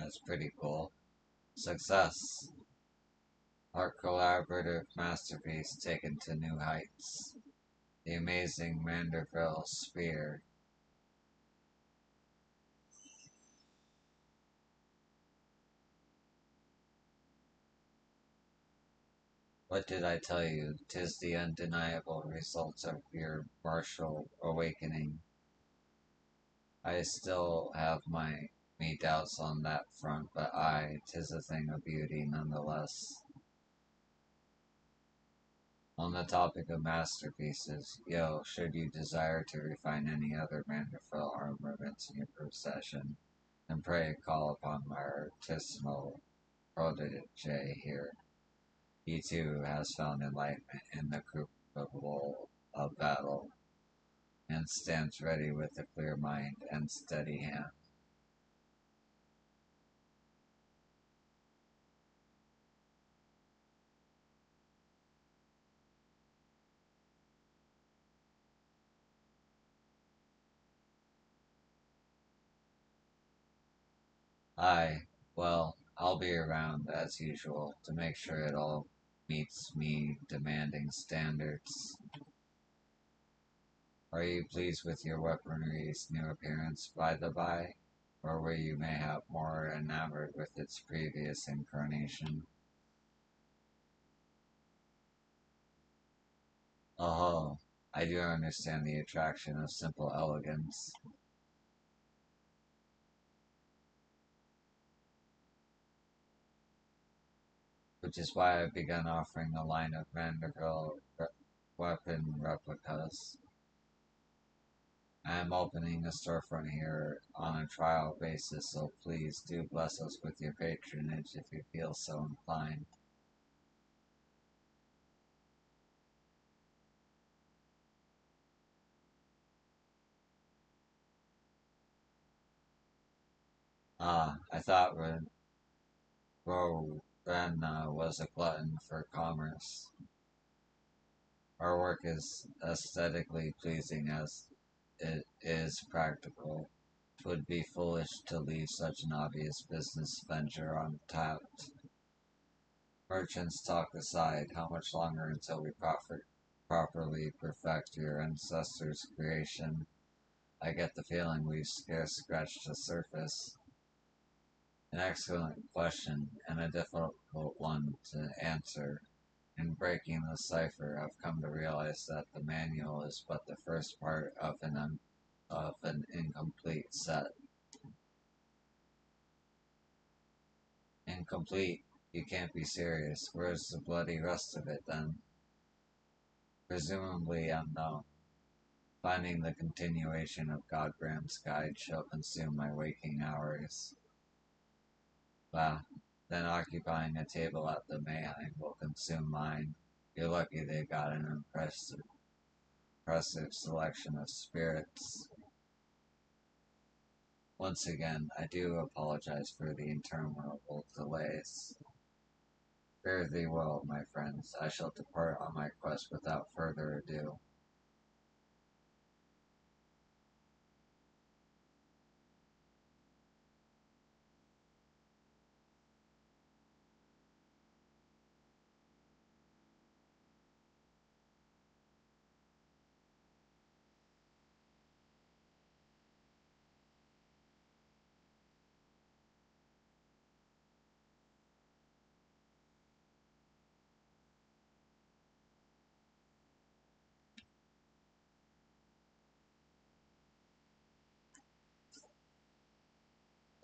That's pretty cool. Success. Our collaborative masterpiece taken to new heights. The amazing Manderville Sphere. What did I tell you? 'Tis the undeniable results of your martial awakening. I still have me doubts on that front, but 'tis a thing of beauty nonetheless. On the topic of masterpieces, should you desire to refine any other Manderville armaments in your possession, then pray call upon my artisanal protege here. He too has found enlightenment in the crucible of battle, and stands ready with a clear mind and steady hand. I'll be around as usual to make sure it all meets me demanding standards. Are you pleased with your weaponry's new appearance, by the by? Or were you mayhap more enamored with its previous incarnation? Oh, I do understand the attraction of simple elegance. Which is why I've begun offering a line of Vanderbilt weapon replicas. I am opening a storefront here on a trial basis, so please do bless us with your patronage if you feel so inclined. I thought Ravenna was a glutton for commerce. Our work is aesthetically pleasing as it is practical. 'Twould be foolish to leave such an obvious business venture untapped. Merchants talk aside, how much longer until we properly perfect your ancestors' creation? I get the feeling we've scarce scratched the surface. An excellent question, and a difficult one to answer. In breaking the cipher, I've come to realize that the manual is but the first part of an incomplete set. Incomplete? You can't be serious. Where's the bloody rest of it, then? Presumably unknown. Finding the continuation of Godbram's guide shall consume my waking hours. Bah, then occupying a table at the Mayheim will consume mine. You're lucky they've got an impressive selection of spirits. Once again, I do apologize for the interminable delays. Fare thee well, my friends. I shall depart on my quest without further ado.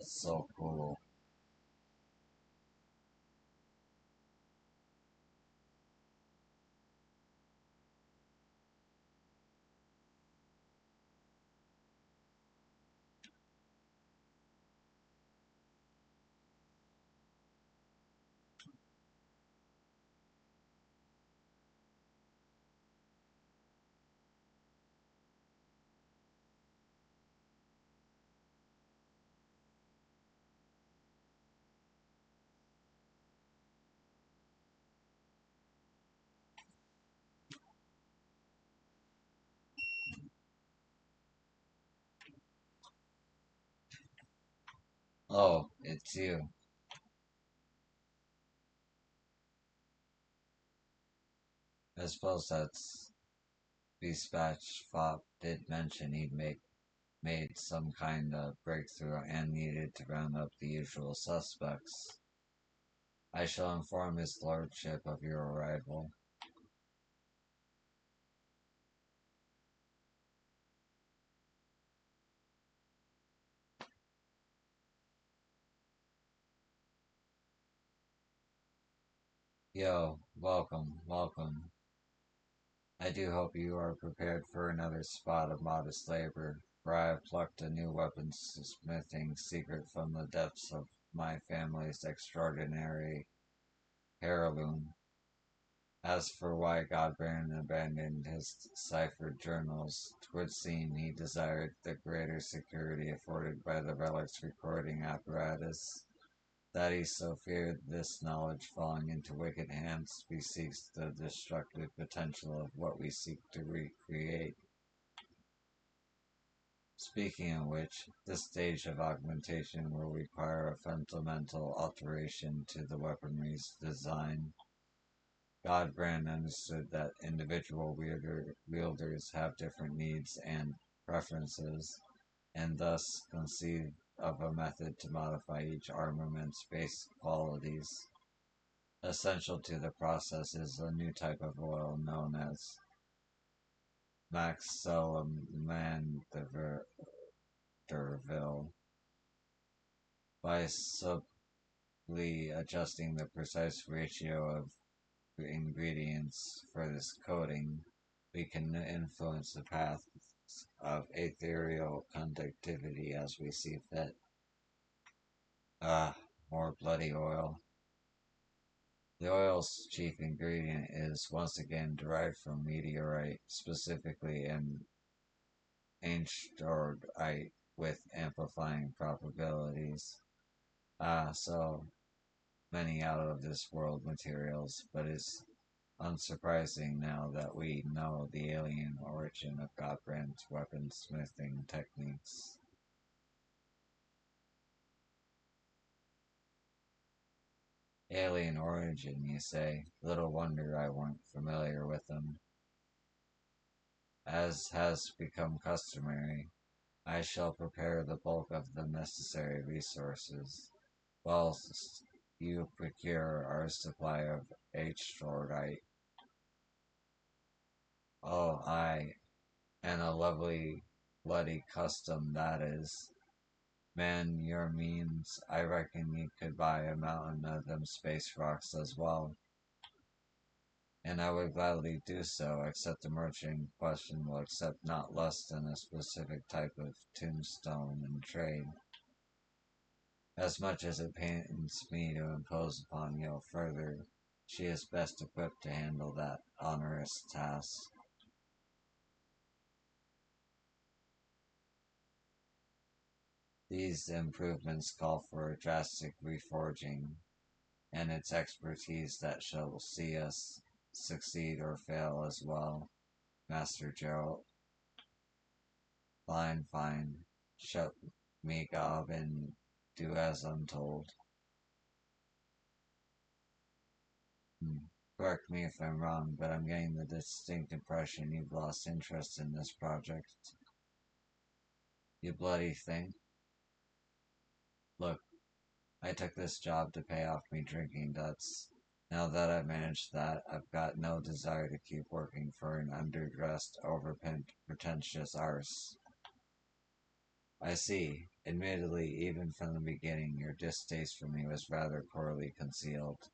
It's so cool. Oh, It's you. I suppose that's Dispatch Fop did mention he'd made some kind of breakthrough and needed to round up the usual suspects. I shall inform his lordship of your arrival. Yo, welcome, welcome. I do hope you are prepared for another spot of modest labor, for I have plucked a new weaponsmithing secret from the depths of my family's extraordinary heirloom. As for why Godbrand abandoned his ciphered journals, 'twould seem he desired the greater security afforded by the relic's recording apparatus, that he so feared this knowledge falling into wicked hands bespeaks the destructive potential of what we seek to recreate. Speaking of which, this stage of augmentation will require a fundamental alteration to the weaponry's design. Godbrand understood that individual wielders have different needs and preferences, and thus conceived of a method to modify each armament's basic qualities. Essential to the process is a new type of oil known as Maxillimanderville. By subtly adjusting the precise ratio of ingredients for this coating, we can influence the path of ethereal conductivity as we see fit. Ah, more bloody oil. The oil's chief ingredient is once again derived from meteorite, specifically an ancestorite with amplifying probabilities. Ah, so many out of this world materials, but it's unsurprising now that we know the alien origin of Godbrand's weaponsmithing techniques. Alien origin, you say? Little wonder I weren't familiar with them. As has become customary, I shall prepare the bulk of the necessary resources, whilst you procure our supply of H-Shortite. Oh, aye, and a lovely bloody custom that is. Man, your means, I reckon you could buy a mountain of them space rocks as well. And I would gladly do so, except the merchant in question will accept not less than a specific type of tombstone in trade. As much as it pains me to impose upon you further, she is best equipped to handle that onerous task. These improvements call for a drastic reforging, and it's expertise that shall see us succeed or fail as well, Master Gerald. Fine, fine. Shut me gob and do as I'm told. Correct me if I'm wrong, but I'm getting the distinct impression you've lost interest in this project. You bloody thing. Look, I took this job to pay off me drinking debts. Now that I've managed that, I've got no desire to keep working for an underdressed, pretentious arse. I see. Admittedly, even from the beginning, your distaste for me was rather poorly concealed.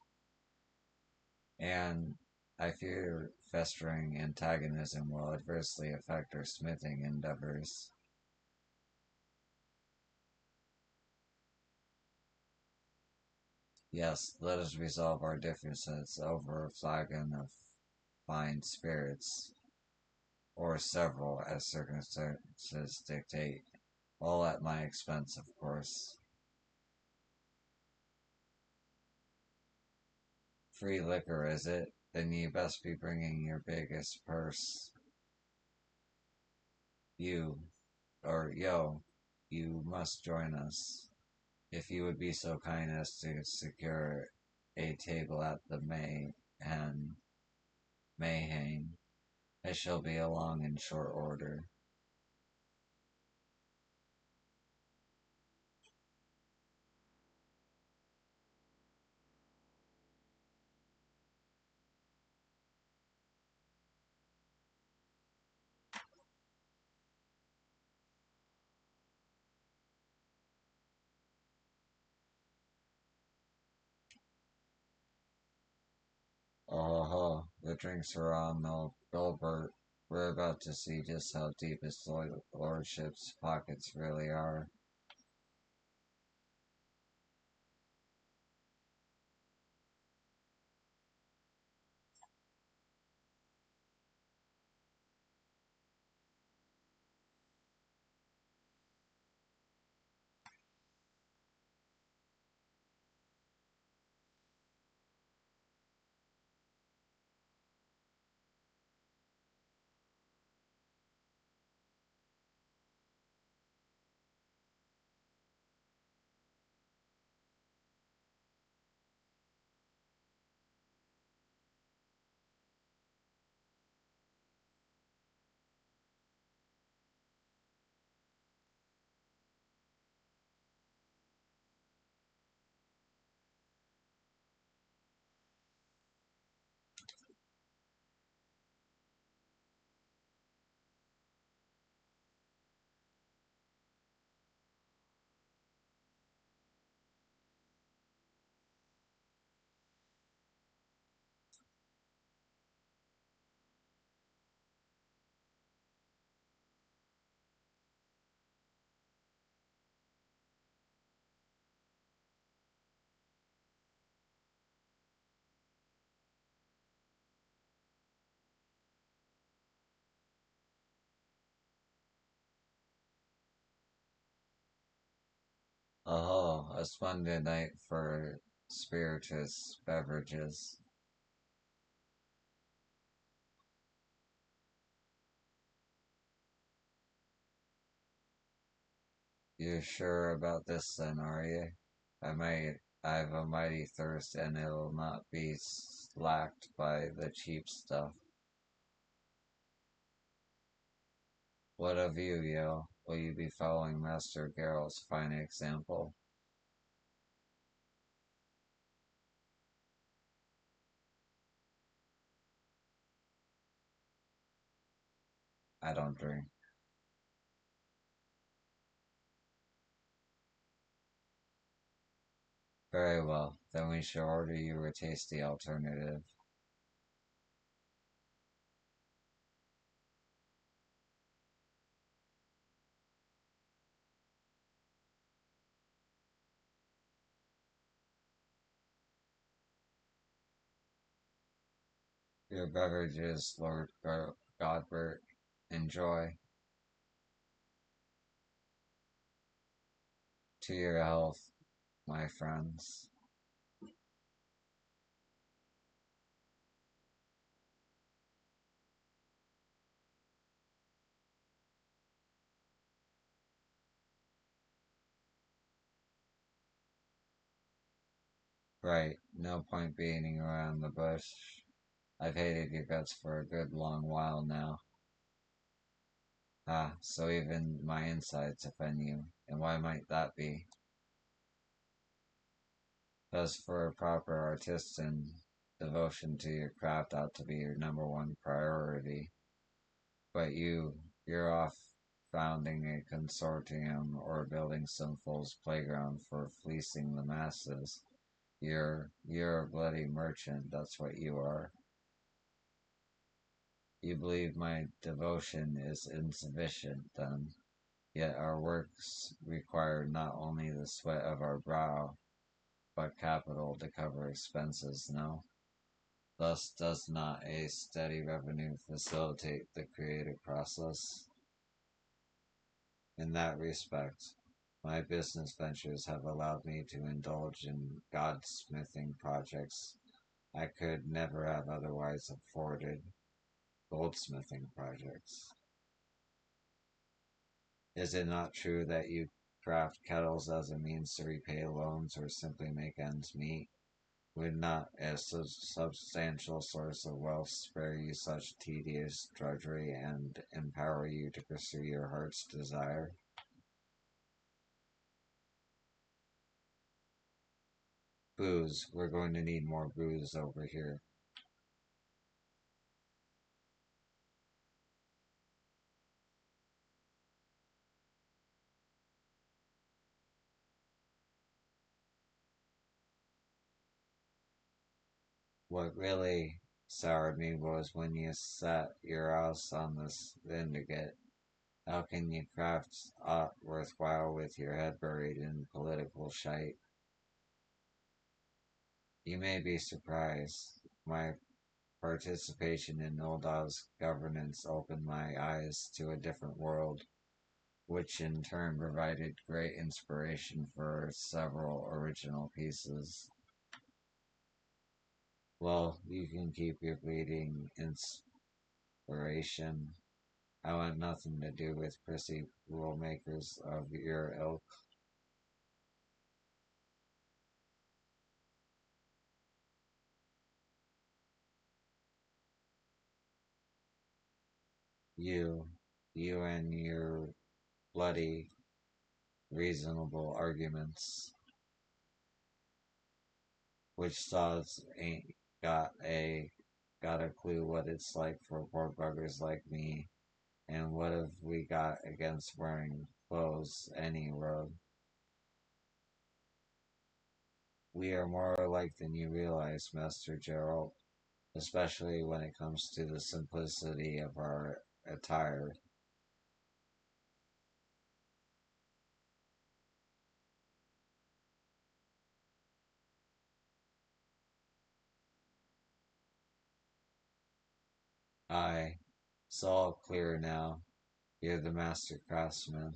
And I fear festering antagonism will adversely affect our smithing endeavors. Yes, let us resolve our differences over a flagon of fine spirits, or several as circumstances dictate, all at my expense, of course. Free liquor, is it? Then you best be bringing your biggest purse. You, or yo, you must join us. If you would be so kind as to secure a table at the and Mayhang, I shall be along in short order. Oh, the drinks are on, though. Gilbert, we're about to see just how deep his lordship's pockets really are. Oh, a splendid night for spirituous beverages. You sure about this then, are you? I've a mighty thirst and it'll not be slacked by the cheap stuff. What of you, Yo? Will you be following Master Geralt's fine example? I don't drink. Very well, then we shall order you a tasty alternative. Your beverages, Lord Godbert. Enjoy. To your health, my friends. Right, no point beating around the bush. I've hated your guts for a good long while now. Ah, so even my insides offend you. And why might that be? As for a proper artisan, devotion to your craft ought to be your number one priority. But you're off founding a consortium or building some fool's playground for fleecing the masses. You're a bloody merchant, that's what you are. You believe my devotion is insufficient, then, yet our works require not only the sweat of our brow, but capital to cover expenses, no? Thus does not a steady revenue facilitate the creative process? In that respect, my business ventures have allowed me to indulge in godsmithing projects I could never have otherwise afforded. Goldsmithing projects. Is it not true that you craft kettles as a means to repay loans or simply make ends meet? Would not a substantial source of wealth spare you such tedious drudgery and empower you to pursue your heart's desire? Booze. We're going to need more booze over here. What really soured me was when you set your house on this syndicate. How can you craft aught worthwhile with your head buried in political shite? You may be surprised. My participation in Noldav's governance opened my eyes to a different world, which in turn provided great inspiration for several original pieces. Well, you can keep your bleeding inspiration. I want nothing to do with prissy rulemakers of your ilk. You, you and your bloody, reasonable arguments, which saws ain't got a clue what it's like for poor buggers like me, and what have we got against wearing clothes any road? We are more alike than you realize, Master Gerald, especially when it comes to the simplicity of our attire. I it's all clear now. You're the master craftsman.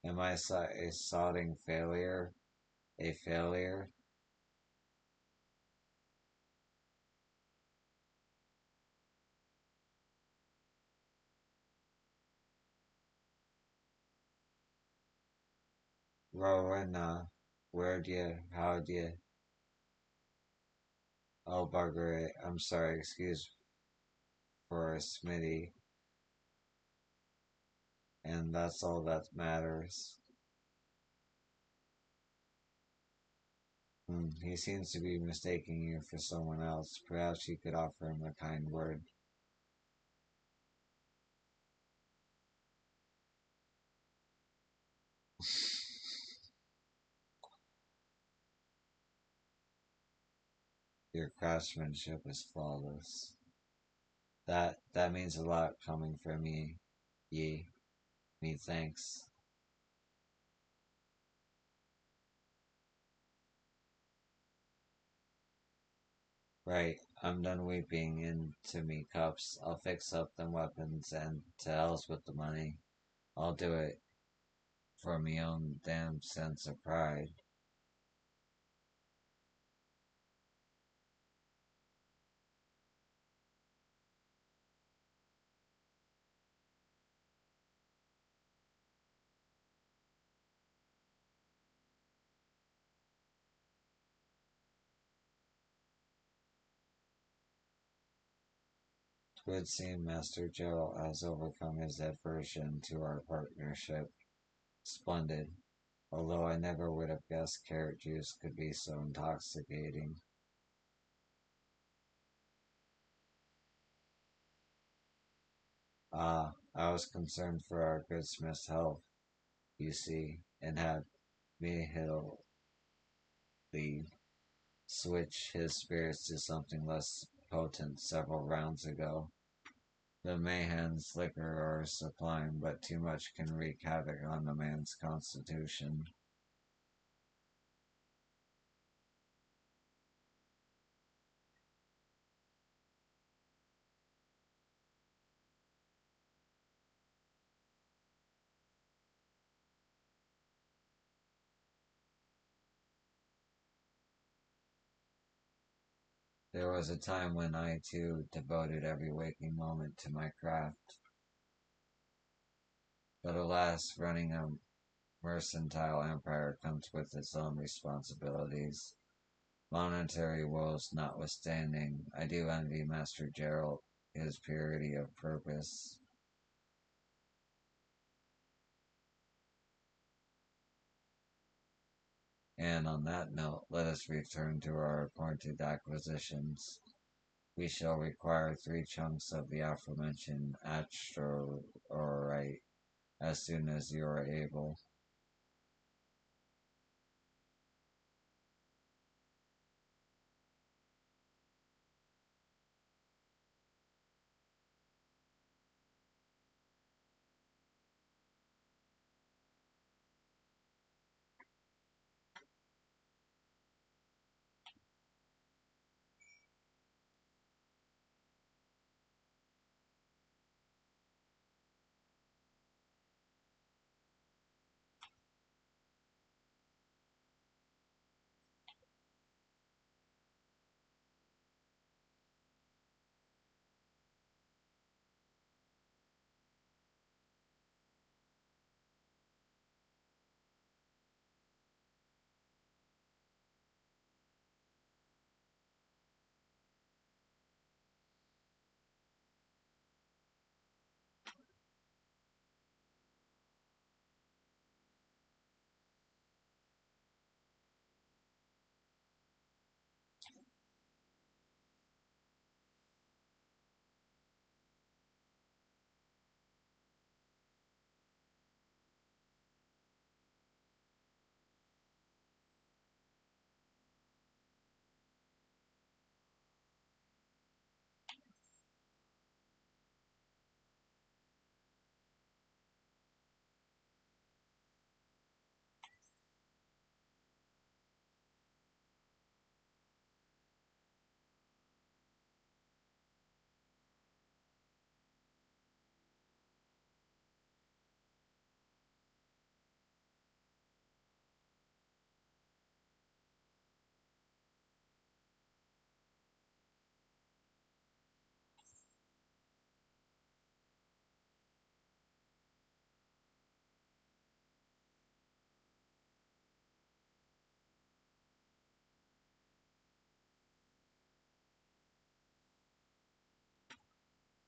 Am I a sodding failure? A failure? Rowena, how'd you, oh bugger it, I'm sorry, excuse for a Smitty, and that's all that matters. He seems to be mistaking you for someone else. Perhaps you could offer him a kind word. Your craftsmanship is flawless. That means a lot coming from ye. Me thanks. Right, I'm done weeping into me cups. I'll fix up them weapons and to hell's with the money. I'll do it for me own damn sense of pride. Twould seem Master Joe has overcome his aversion to our partnership. Splendid. Although I never would have guessed carrot juice could be so intoxicating. Ah, I was concerned for our good Smith's health, you see, and had Mihilly switch his spirits to something less potent several rounds ago. The Mahan's liquor are sublime, but too much can wreak havoc on a man's constitution. There was a time when I, too, devoted every waking moment to my craft. But alas, running a mercantile empire comes with its own responsibilities. Monetary woes notwithstanding, I do envy Master Gerald his purity of purpose. And on that note, let us return to our appointed acquisitions. We shall require 3 chunks of the aforementioned astrorite as soon as you are able.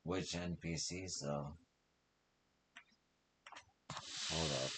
Which NPCs though? Hold up.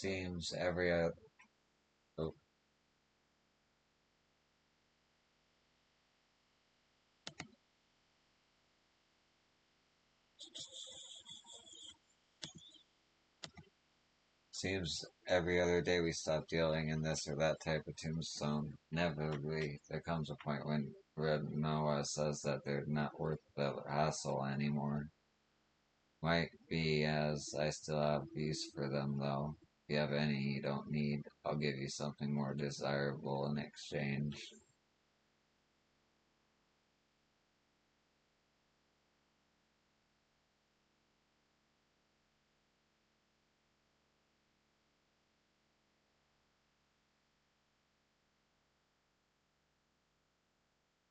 Seems every other. Oh, seems every other day we stop dealing in this or that type of tombstone. Inevitably, there comes a point when Red Noah says that they're not worth the hassle anymore. Might be as I still have use for them though. If you have any you don't need, I'll give you something more desirable in exchange.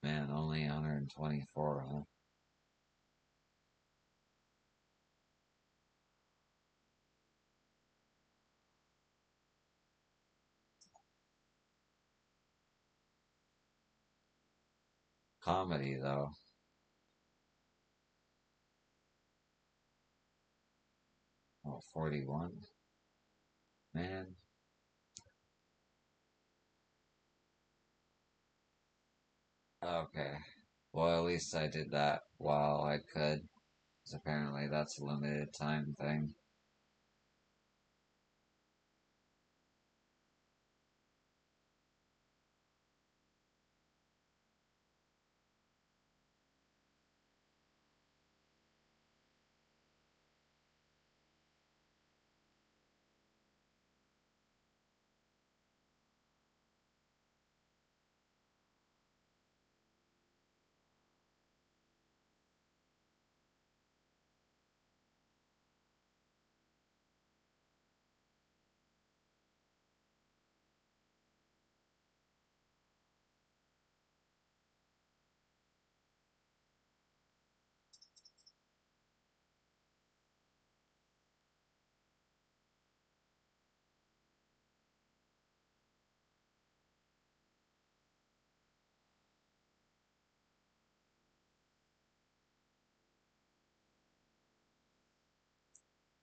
Man, only 124, huh? Comedy though. Oh, 41? Man. Okay. Well, at least I did that while I could. 'Cause apparently that's a limited time thing.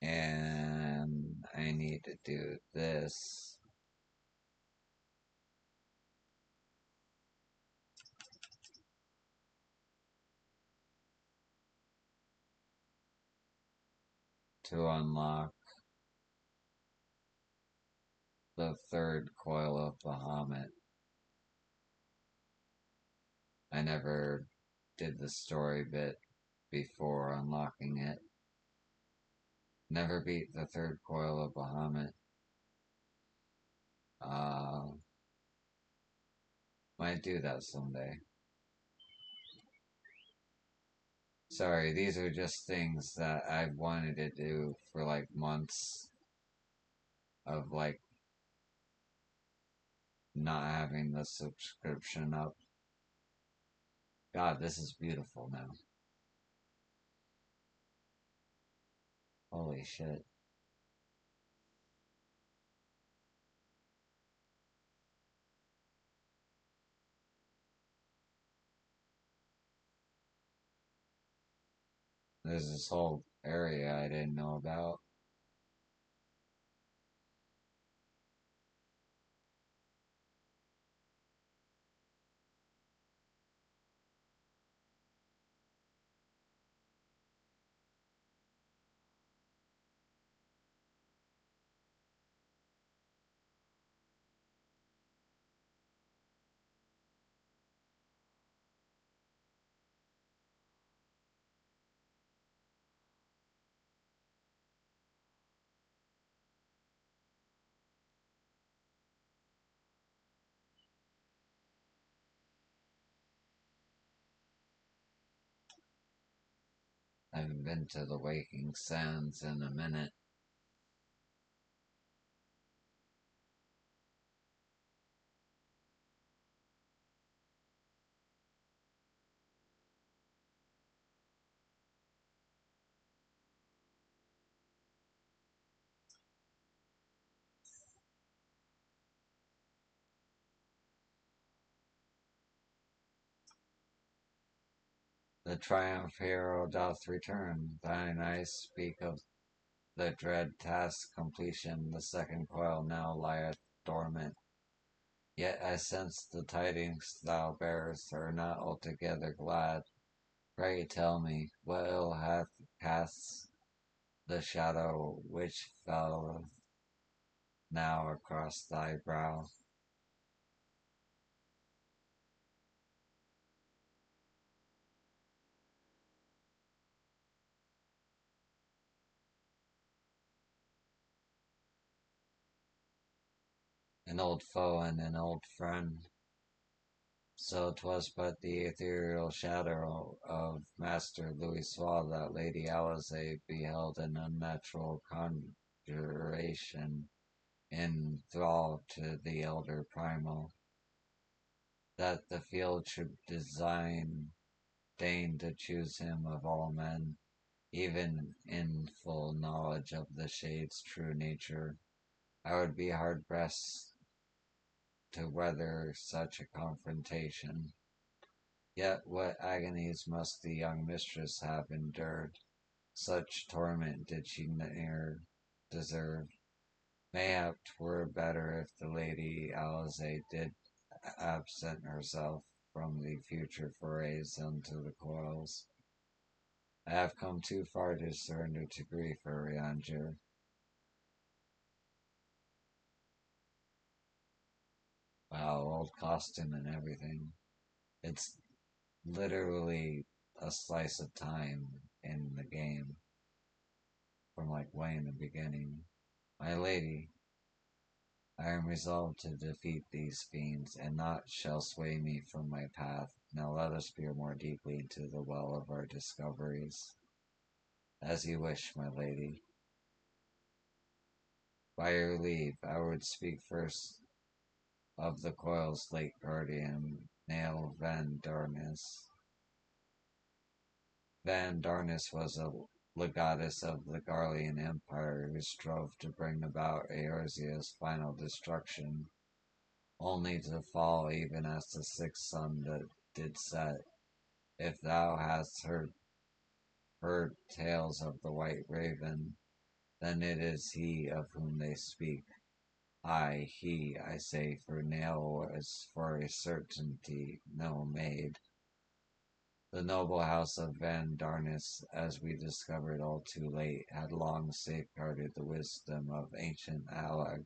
And I need to do this. To unlock the third coil of Bahamut. I never did the story bit before unlocking it. Never beat the third coil of Bahamut. Uh, might do that someday. Sorry, these are just things that I've wanted to do for like months of like not having the subscription up. God, this is beautiful now. Holy shit. There's this whole area I didn't know about. I haven't been to the Waking Sands in a minute. The triumph hero doth return. Thine eyes speak of the dread task completion, the second coil now lieth dormant. Yet I sense the tidings thou bearest are not altogether glad. Pray tell me, what ill hath cast the shadow which fell now across thy brow? An old foe and an old friend. So 'twas but the ethereal shadow of Master Louis Suave that Lady Alisaie beheld an unnatural conjuration in thrall to the elder primal, that the field should deign to choose him of all men, even in full knowledge of the shade's true nature. I would be hard pressed to weather such a confrontation. Yet what agonies must the young mistress have endured? Such torment did she ne'er deserve. Mayhap 'twere better if the Lady Alisaie did absent herself from the future forays into the coils. I have come too far to surrender to grief, Urianger. Wow, old costume and everything. It's literally a slice of time in the game from like way in the beginning. My lady, I am resolved to defeat these fiends, and naught shall sway me from my path. Now let us peer more deeply into the well of our discoveries. As you wish, my lady. By your leave, I would speak first of the coil's late guardian, Nail Van Darnus. Van Darnus was a legatus of the Garlean Empire who strove to bring about Eorzea's final destruction, only to fall even as the sixth sun that did set. If thou hast heard tales of the White Raven, then it is he of whom they speak. Aye, he, I say, for Nail was for a certainty no maid. The noble house of Van Darnus, as we discovered all too late, had long safeguarded the wisdom of ancient Alag.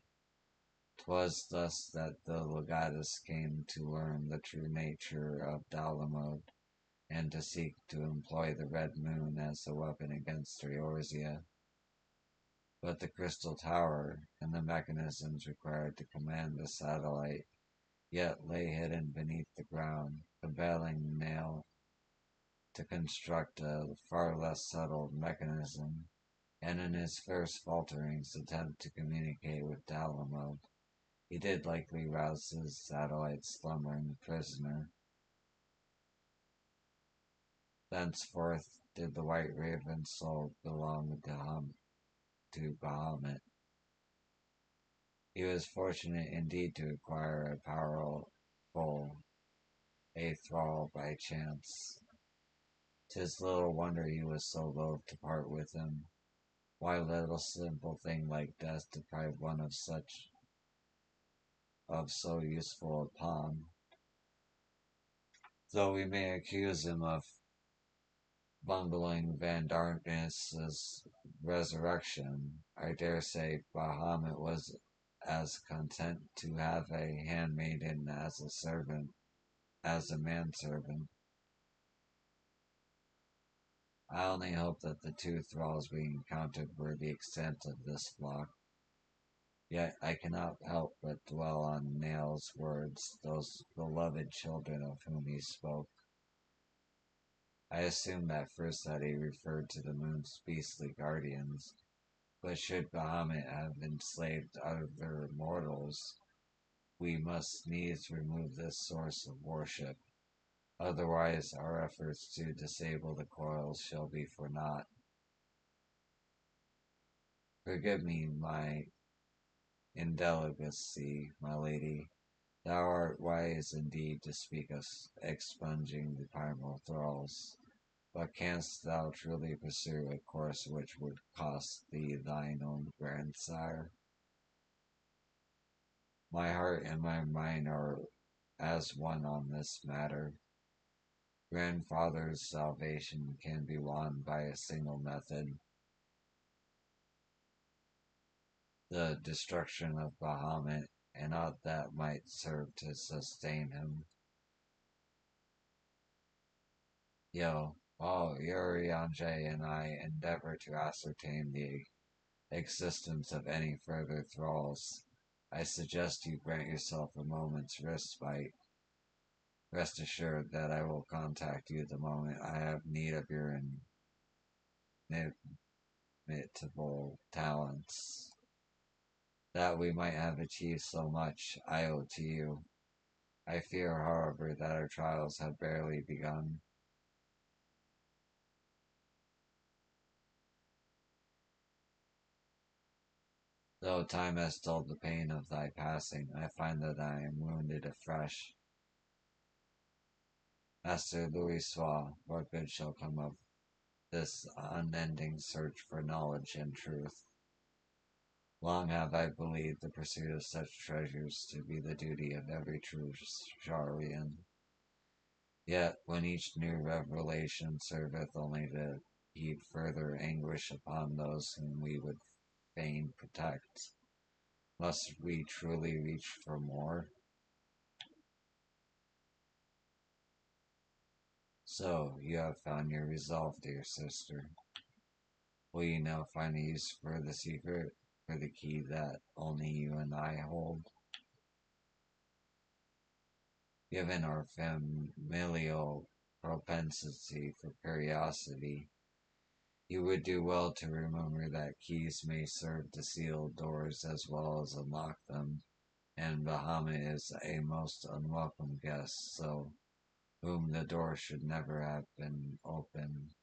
'Twas thus that the legatus came to learn the true nature of Dalamod, and to seek to employ the red moon as a weapon against Eorzea. But the crystal tower and the mechanisms required to command the satellite yet lay hidden beneath the ground, compelling Nail to construct a far less subtle mechanism, and in his first falterings attempt to communicate with Dalamud. He did likely rouse his satellite slumbering prisoner. Thenceforth did the White Raven's soul belong to Bahamut. He was fortunate indeed to acquire a powerful a thrall by chance. 'Tis little wonder he was so loath to part with him. Why let a simple thing like death deprive one of so useful a pawn? Though we may accuse him of bungling Van Darkness's resurrection, I dare say Bahamut was as content to have a handmaiden as a servant, as a manservant. I only hope that the two thralls we encountered were the extent of this flock. Yet I cannot help but dwell on Nail's words, those beloved children of whom he spoke. I assumed at first that he referred to the moon's beastly guardians, but should Bahamut have enslaved other mortals, we must needs remove this source of worship. Otherwise, our efforts to disable the coils shall be for naught. Forgive me my indelicacy, my lady. Thou art wise indeed to speak of expunging the primal thralls. But canst thou truly pursue a course which would cost thee thine own grandsire? My heart and my mind are as one on this matter. Grandfather's salvation can be won by a single method, the destruction of Bahamut, and aught that might serve to sustain him. Yo, while Urianger and I endeavor to ascertain the existence of any further thralls, I suggest you grant yourself a moment's respite. Rest assured that I will contact you the moment I have need of your inimitable talents. That we might have achieved so much, I owe to you. I fear, however, that our trials have barely begun. Though time has dulled the pain of thy passing, I find that I am wounded afresh. Master Louis, what good shall come of this unending search for knowledge and truth? Long have I believed the pursuit of such treasures to be the duty of every true Sharian. Yet, when each new revelation serveth only to heap further anguish upon those whom we would fain protect, must we truly reach for more? So, you have found your resolve, dear sister. Will you now find a use for the secret, for the key that only you and I hold? Given our familial propensity for curiosity, you would do well to remember that keys may serve to seal doors as well as unlock them, and Bahamut is a most unwelcome guest, so whom the door should never have been opened.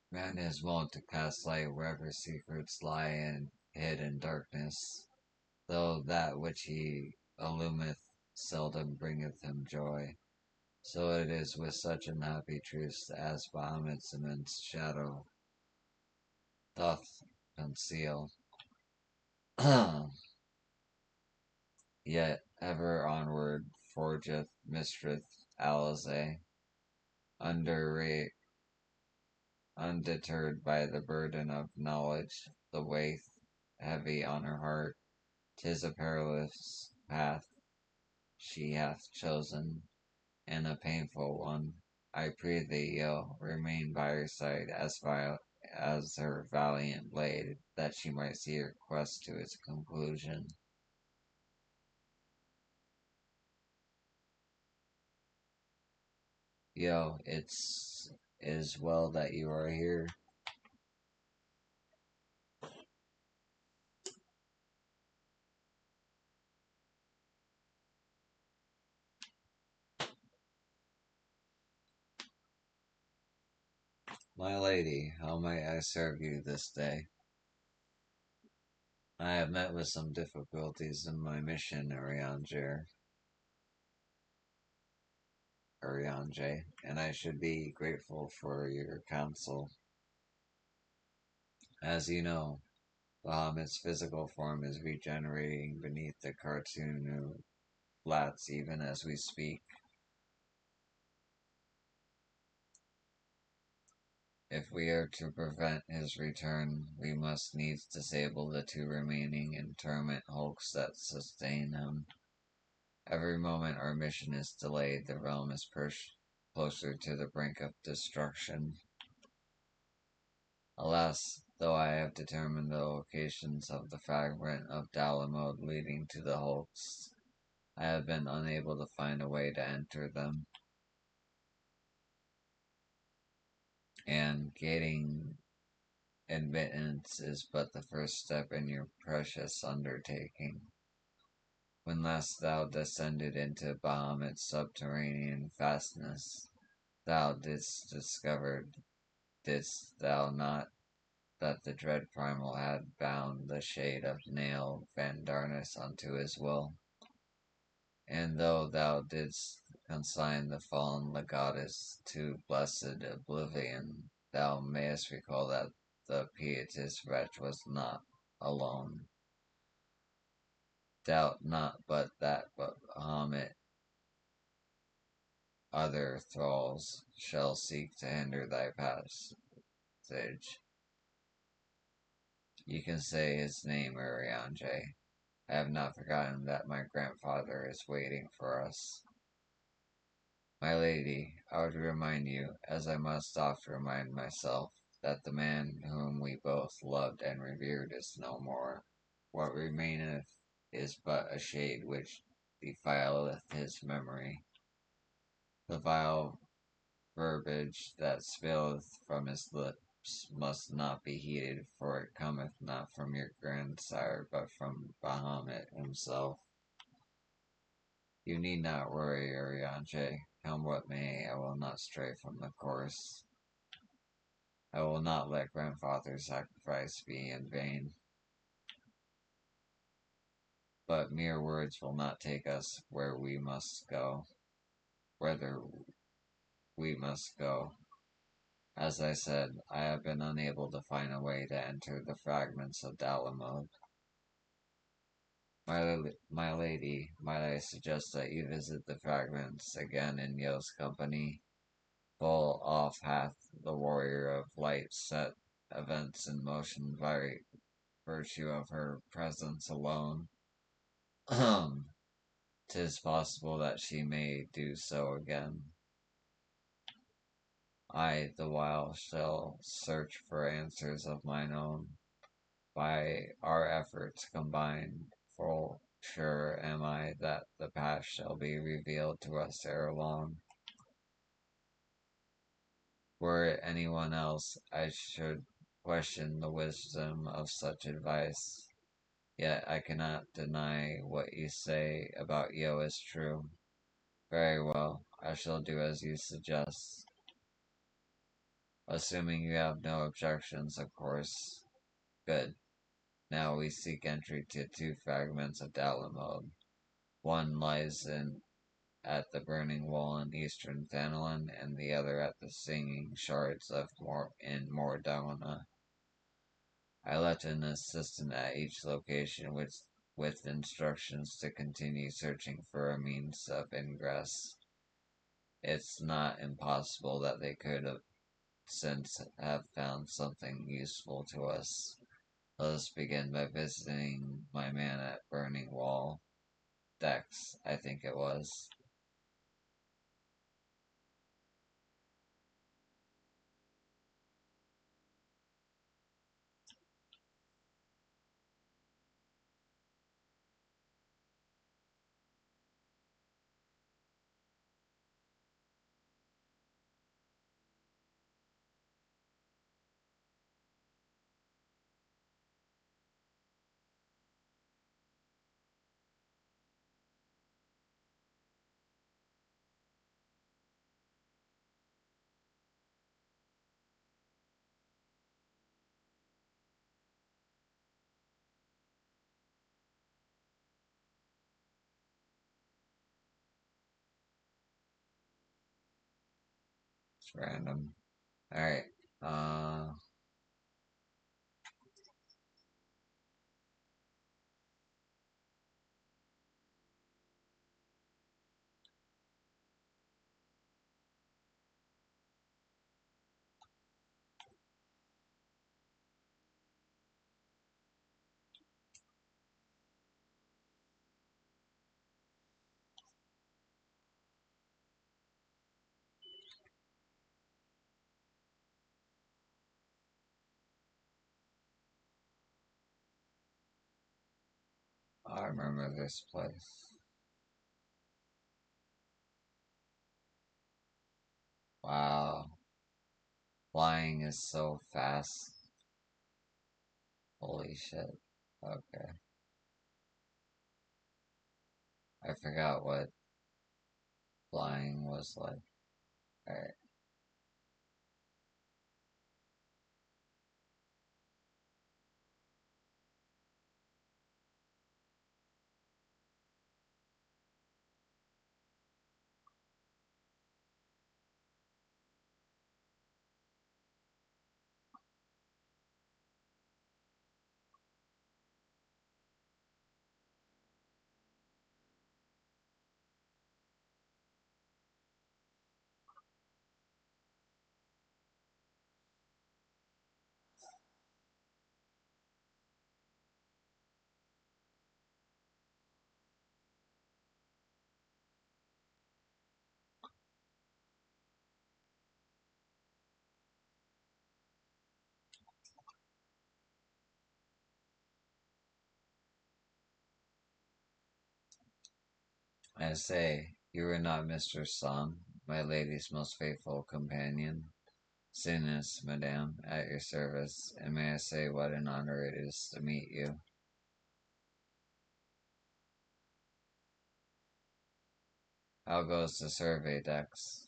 Man is wont to cast light wherever secrets lie and hid in darkness, though that which he illumineth seldom bringeth him joy. So it is with such unhappy truths as Bahamut's immense shadow doth conceal. Yet ever onward forgeth Mistress Alize, undeterred by the burden of knowledge, the weight heavy on her heart. 'Tis a perilous path she hath chosen, and a painful one. I pray thee, Yo, remain by her side as her valiant blade, that she might see her quest to its conclusion. Yo, is well that you are here. My lady, how may I serve you this day? I have met with some difficulties in my mission, Urianger, and I should be grateful for your counsel. As you know, its physical form is regenerating beneath the cartoon flats even as we speak. If we are to prevent his return, we must needs disable the two remaining interment hulks that sustain him. Every moment our mission is delayed, the realm is pushed closer to the brink of destruction. Alas, though I have determined the locations of the fragment of Dalamode leading to the hulks, I have been unable to find a way to enter them. And gaining admittance is but the first step in your precious undertaking. When last thou descended into Bahamut's subterranean fastness, thou didst discover, didst thou not, that the dread primal had bound the shade of Nail Van Darnus unto his will? And though thou didst consign the fallen legatus to blessed oblivion, thou mayest recall that the pietist wretch was not alone. Doubt not but that Bahamut other thralls shall seek to hinder thy passage. You can say his name, Urianger. I have not forgotten that my grandfather is waiting for us. My lady, I would remind you, as I must oft remind myself, that the man whom we both loved and revered is no more. What remaineth is but a shade which defileth his memory. The vile verbiage that spilleth from his lips must not be heeded, for it cometh not from your grandsire, but from Bahamut himself. You need not worry, Urianger. Come what may, I will not stray from the course. I will not let grandfather's sacrifice be in vain. But mere words will not take us where we must go. Whither we must go. As I said, I have been unable to find a way to enter the fragments of Dalamode. My lady, might I suggest that you visit the fragments again in Yo's company? Full oft hath the warrior of light set events in motion by virtue of her presence alone. 'Tis possible that she may do so again. I, the while, shall search for answers of mine own. By our efforts combined, full sure am I that the past shall be revealed to us ere long. Were it anyone else, I should question the wisdom of such advice. Yet I cannot deny what you say about Yo is true. Very well, I shall do as you suggest. Assuming you have no objections, of course. Good. Now we seek entry to two fragments of Dalamode. One lies at the burning wall in eastern Thanalan, and the other at the singing shards of Mordona. I left an assistant at each location with instructions to continue searching for a means of ingress. It's not impossible that they could have since have found something useful to us. Let us begin by visiting my man at Burning Wall. Dex, I think it was. It's random. Alright. I remember this place. Wow. Flying is so fast. Holy shit. Okay. I forgot what flying was like. Alright. I say, you are not Mistress Song, my lady's most faithful companion. Soonest, madame, at your service, and may I say what an honor it is to meet you. How goes the survey, Dex?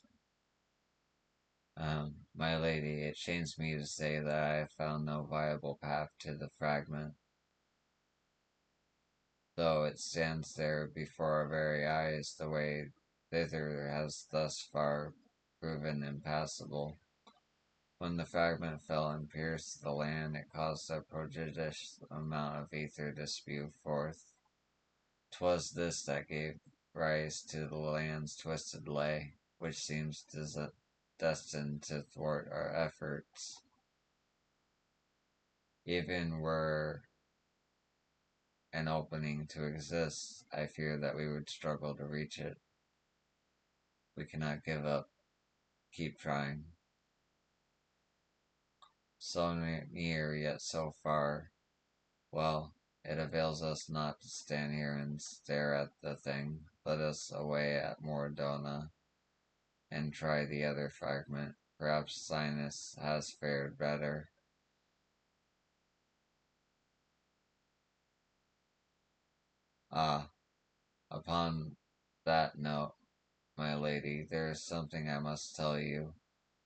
My lady, it shames me to say that I have found no viable path to the fragment, though it stands there before our very eyes. The way thither has thus far proven impassable. When the fragment fell and pierced the land, it caused a prodigious amount of ether to spew forth. 'Twas this that gave rise to the land's twisted lay, which seems destined to thwart our efforts. Even were an opening to exist, I fear that we would struggle to reach it. We cannot give up. Keep trying. So near, yet so far. Well, it avails us not to stand here and stare at the thing. Let us away at Mordona and try the other fragment. Perhaps Sinus has fared better. Ah, upon that note, my lady, there is something I must tell you.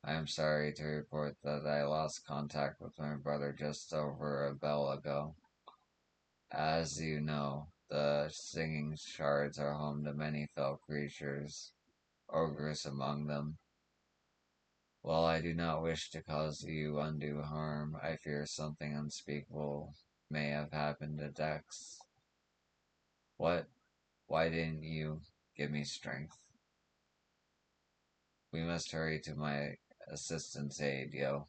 I am sorry to report that I lost contact with my brother just over a bell ago. As you know, the singing shards are home to many fell creatures, ogres among them. While I do not wish to cause you undue harm, I fear something unspeakable may have happened to Dex. What? Why didn't you give me strength? We must hurry to my assistant's aid, yo.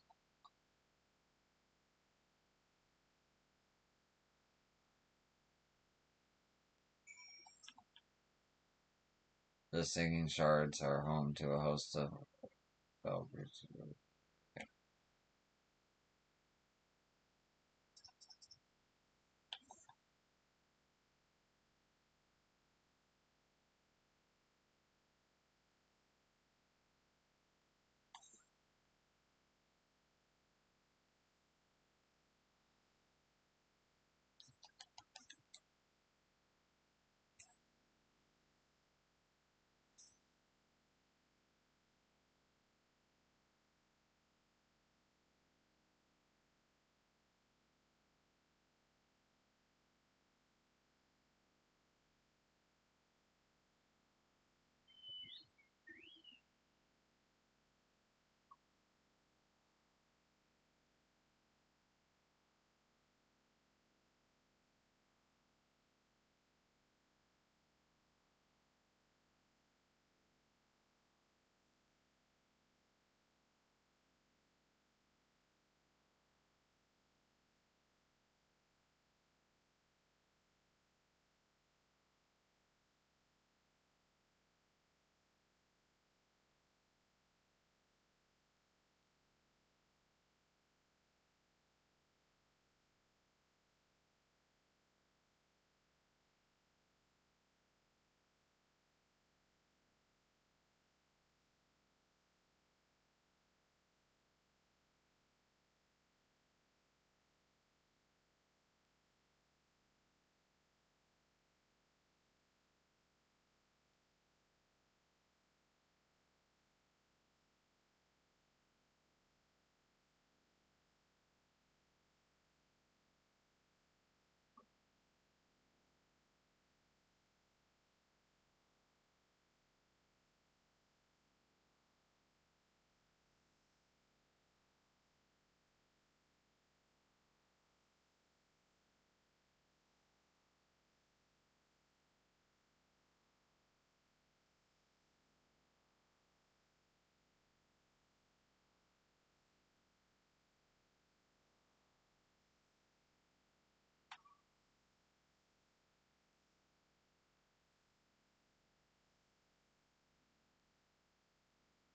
The singing shards are home to a host of fell creatures.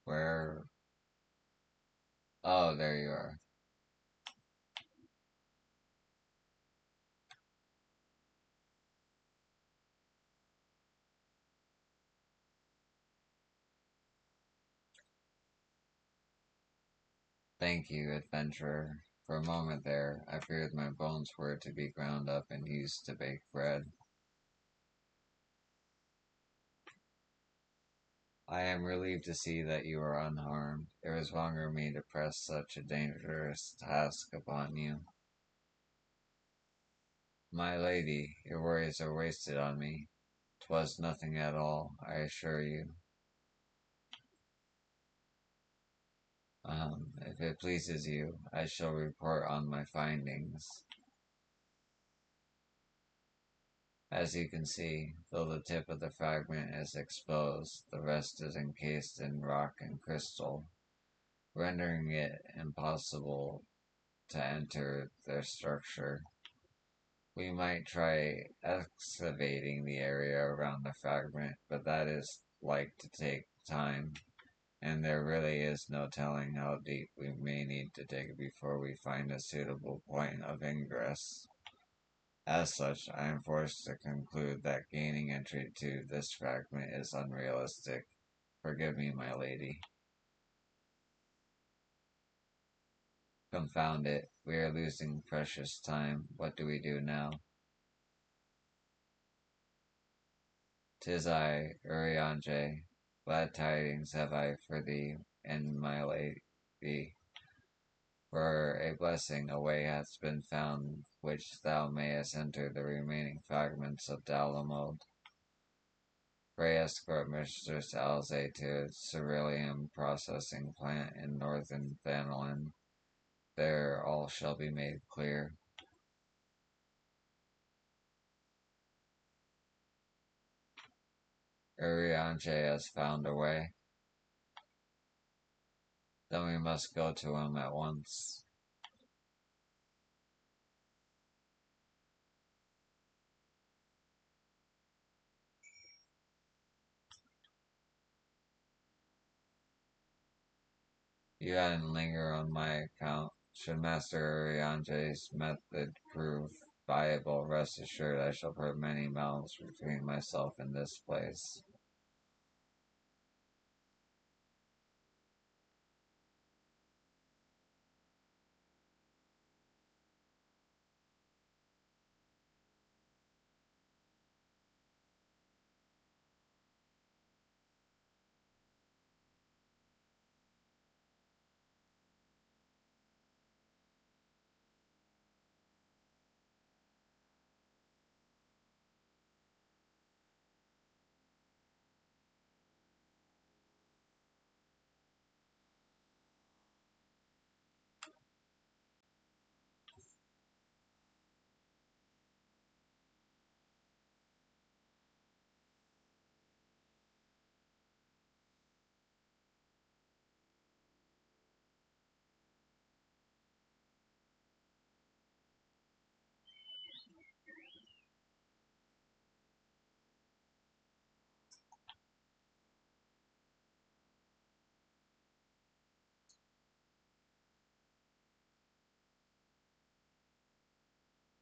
Where? Oh, there you are. Thank you, adventurer. For a moment there, I feared my bones were to be ground up and used to bake bread. I am relieved to see that you are unharmed. It was wrong of me to press such a dangerous task upon you. My lady, your worries are wasted on me. 'Twas nothing at all, I assure you. If it pleases you, I shall report on my findings. As you can see, though the tip of the fragment is exposed, the rest is encased in rock and crystal, rendering it impossible to enter their structure. We might try excavating the area around the fragment, but that is like to take time, and there really is no telling how deep we may need to dig before we find a suitable point of ingress. As such, I am forced to conclude that gaining entry to this fragment is unrealistic. Forgive me, my lady. Confound it, we are losing precious time. What do we do now? 'Tis I, Urianger. Glad tidings have I for thee and my lady. For a blessing, a way hath been found which thou mayest enter the remaining fragments of Dalamode. Pray escort Mistress Alze to cerealium processing plant in northern Thanalan. There all shall be made clear. Urianger has found a way. Then we must go to him at once. You hadn't linger on my account. Should Master Urianger's method prove viable, rest assured I shall put many mouths between myself and this place.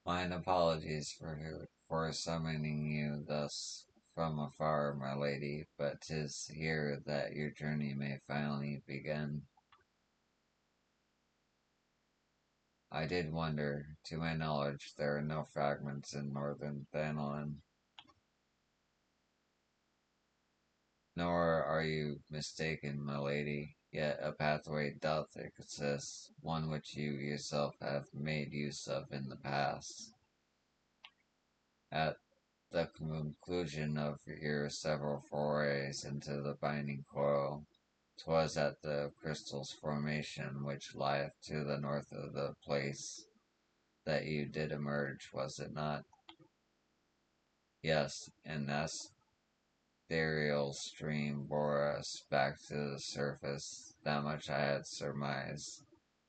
Mine apologies for summoning you thus from afar, my lady, but 'tis here that your journey may finally begin. I did wonder. To my knowledge, there are no fragments in northern Thanalan. Nor are you mistaken, my lady, yet a pathway doth exist, one which you yourself have made use of in the past. At the conclusion of your several forays into the binding coil, 'twas at the crystal's formation, which lieth to the north of the place, that you did emerge, was it not? Yes, and ethereal stream bore us back to the surface. That much I had surmised.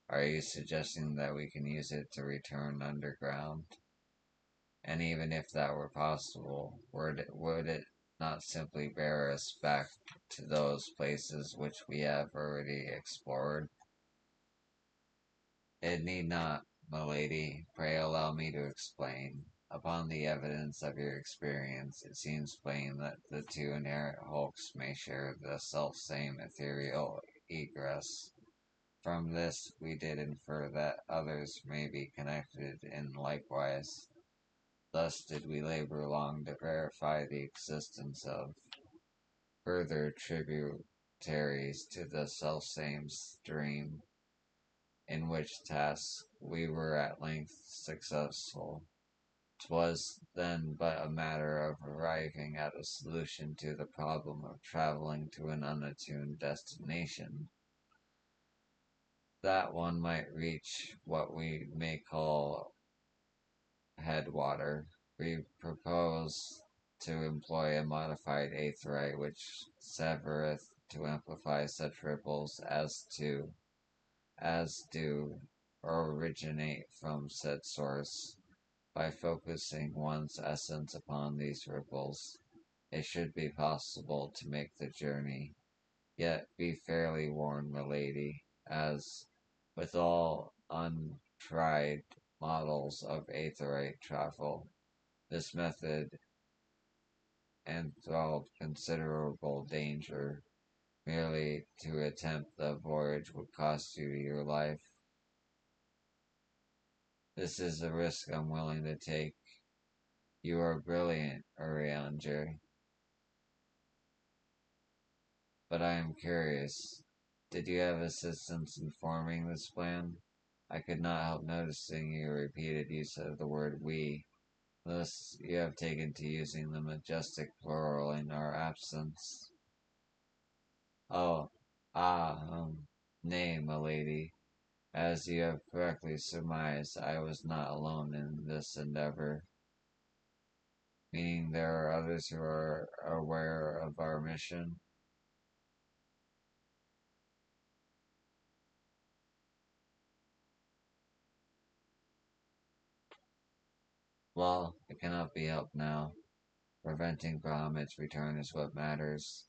Are you suggesting that we can use it to return underground? And even if that were possible, would it not simply bear us back to those places which we have already explored? It need not, my lady. Pray allow me to explain. Upon the evidence of your experience, it seems plain that the two inherent hulks may share the self-same ethereal egress. From this we did infer that others may be connected in likewise. Thus did we labor long to verify the existence of further tributaries to the selfsame stream, in which task we were at length successful. 'Twas then but a matter of arriving at a solution to the problem of traveling to an unattuned destination, that one might reach what we may call headwater. We propose to employ a modified aetheryte which severeth to amplify such ripples as do originate from said source. By focusing one's essence upon these ripples, it should be possible to make the journey. Yet be fairly warned, milady, as with all untried models of aetheryte travel, this method enthralled considerable danger. Merely to attempt the voyage would cost you your life. This is a risk I'm willing to take. You are brilliant, Urianger, but I am curious. Did you have assistance in forming this plan? I could not help noticing your repeated use of the word we. Thus, you have taken to using the majestic plural in our absence. Oh, nay, milady. As you have correctly surmised, I was not alone in this endeavor. Meaning there are others who are aware of our mission. Well, it cannot be helped now. Preventing Bahamut's return is what matters.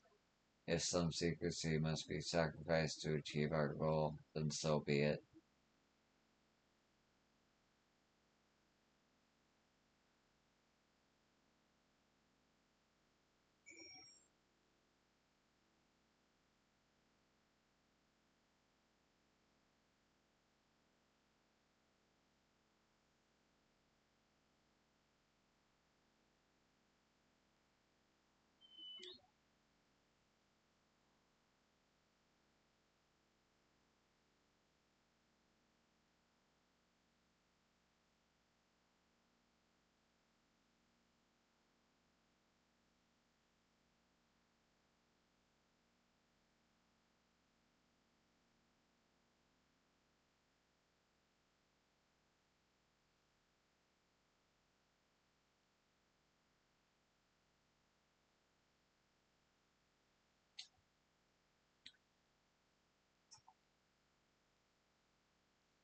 If some secrecy must be sacrificed to achieve our goal, then so be it.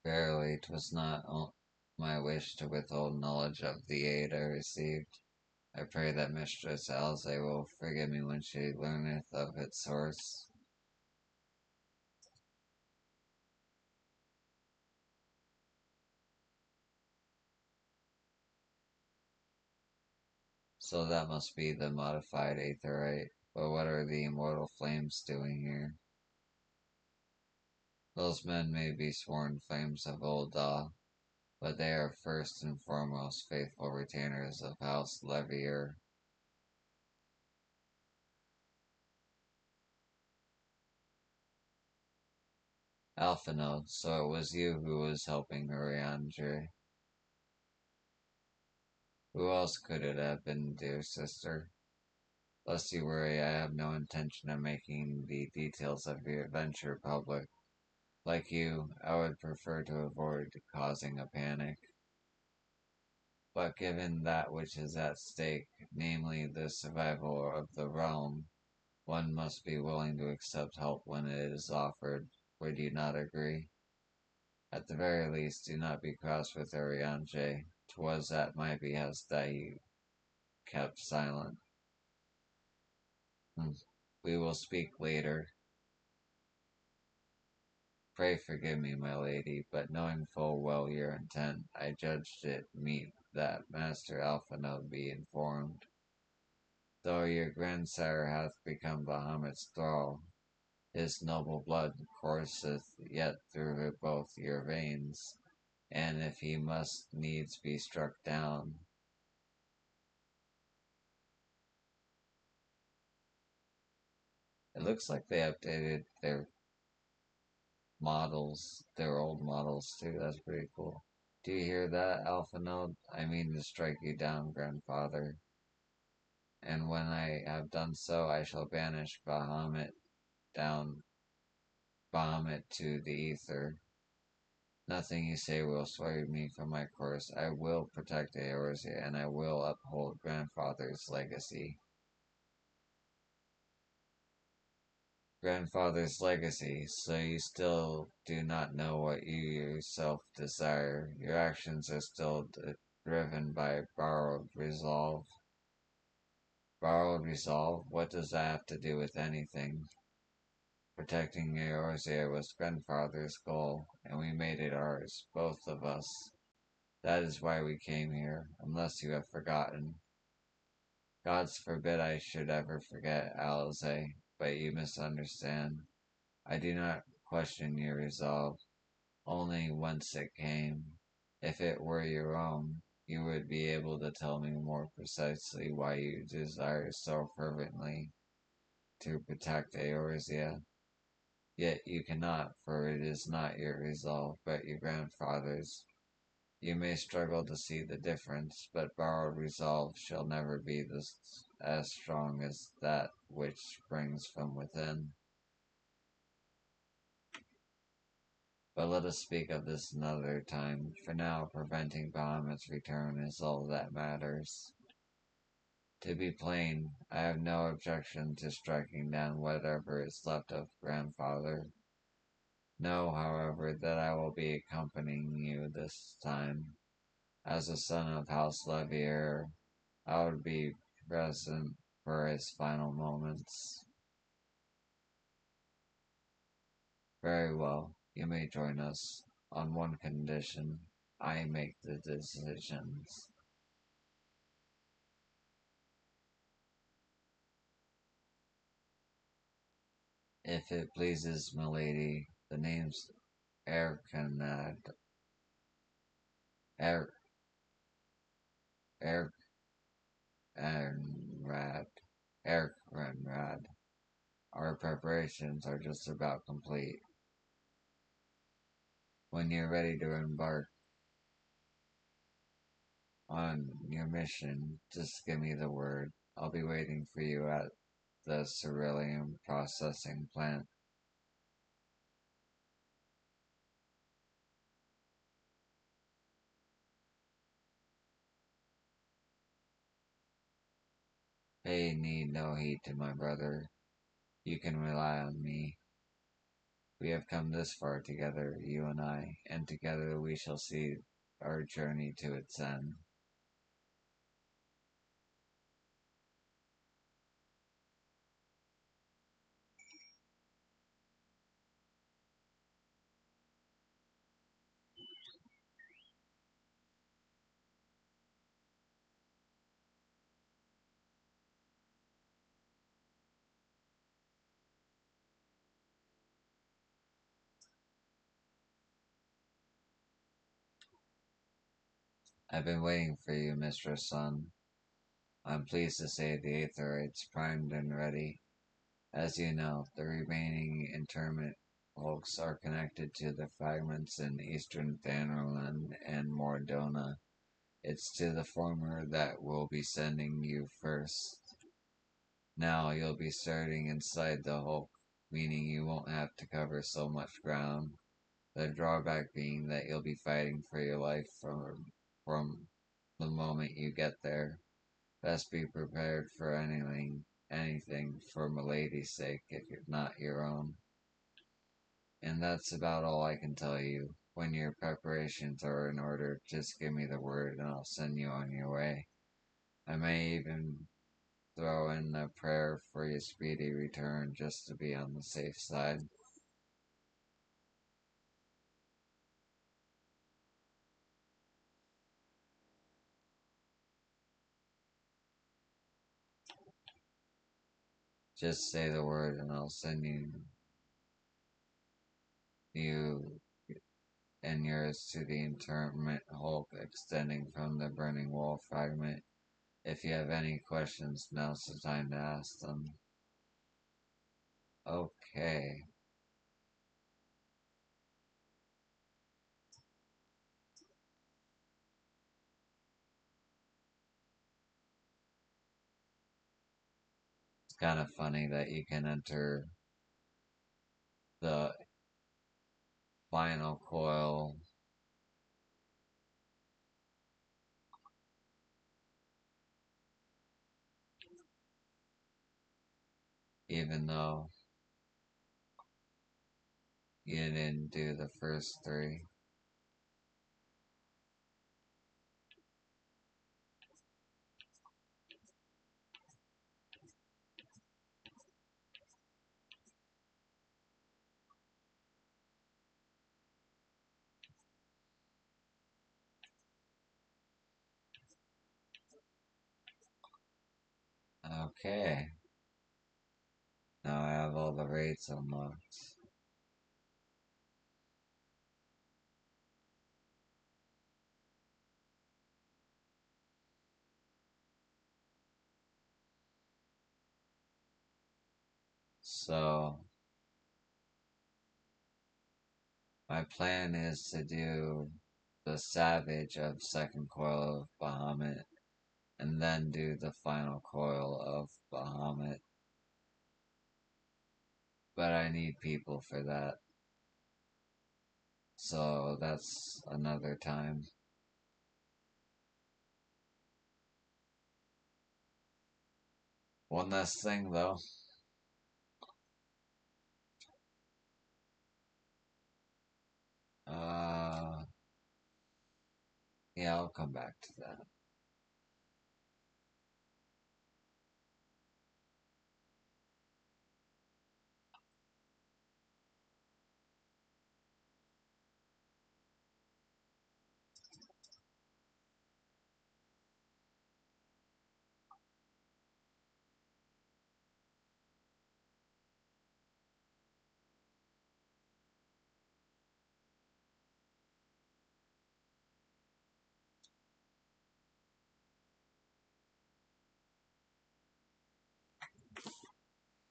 Verily, 'twas not my wish to withhold knowledge of the aid I received. I pray that Mistress Alze will forgive me when she learneth of its source. So that must be the modified aetheryte. But what are the immortal flames doing here? Those men may be sworn flames of Ul'dah, but they are first and foremost faithful retainers of House Levier. Alphinaud, so it was you who was helping Urianger. Who else could it have been, dear sister? Lest you worry, I have no intention of making the details of your adventure public. Like you, I would prefer to avoid causing a panic. But given that which is at stake, namely the survival of the realm, one must be willing to accept help when it is offered. Would you not agree? At the very least, do not be cross with Urianger. 'Twas at my behest that he kept silent. We will speak later. Pray forgive me, my lady, but knowing full well your intent, I judged it meet that Master Alphinaud be informed. Though your grandsire hath become Bahamut's thrall, His noble blood courseth yet through both your veins, and if he must needs be struck down, it looks like they updated their models, their old models too. That's pretty cool. Do you hear that, Alpha Node? I mean to strike you down, grandfather. And when I have done so, I shall banish down Bahamut to the ether. Nothing you say will sway me from my course. I will protect Eorzea, and I will uphold grandfather's legacy. Grandfather's legacy, so you still do not know what you yourself desire. Your actions are still driven by borrowed resolve. Borrowed resolve? What does that have to do with anything? Protecting Eorzea was grandfather's goal, and we made it ours, both of us. That is why we came here, unless you have forgotten. Gods forbid I should ever forget, Alize, but you misunderstand. I do not question your resolve, only whence it came. If it were your own, you would be able to tell me more precisely why you desire so fervently to protect Eorzea. Yet you cannot, for it is not your resolve, but your grandfather's. You may struggle to see the difference, but borrowed resolve shall never be as strong as that which springs from within. But let us speak of this another time. For now, preventing Bahamut's return is all that matters. To be plain, I have no objection to striking down whatever is left of grandfather. Know, however, that I will be accompanying you this time. As a son of House Levier, I would be present for his final moments. Very well, you may join us, on one condition. I make the decisions. If it pleases milady, the name's Erkanad, Er, Erkanrad, Erkanrad. Our preparations are just about complete. When you're ready to embark on your mission, just give me the word. I'll be waiting for you at the cerulean processing plant. Pay need no heed to my brother. You can rely on me. We have come this far together, you and I, and together we shall see our journey to its end. I've been waiting for you, Mistress Sun. I'm pleased to say the Aetherites primed and ready. As you know, the remaining interment hulks are connected to the fragments in eastern Thannerland and Mordona. It's to the former that we'll be sending you first. Now you'll be starting inside the hulk, meaning you won't have to cover so much ground. The drawback being that you'll be fighting for your life from the moment you get there. Best be prepared for anything for Milady's sake, if you're not your own. And that's about all I can tell you. When your preparations are in order, just give me the word and I'll send you on your way. I may even throw in a prayer for your speedy return just to be on the safe side. Just say the word and I'll send you you and yours to the interment hulk extending from the burning wall fragment. If you have any questions, now's the time to ask them. Okay. It's kind of funny that you can enter the final coil even though you didn't do the first three. Okay. Now I have all the rates unlocked. So, my plan is to do the Savage of second coil of Bahamut and then do the final coil of Bahamut. But I need people for that. So that's another time. One last thing though. Uh, yeah, I'll come back to that.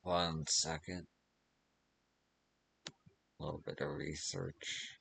One second. A little bit of research.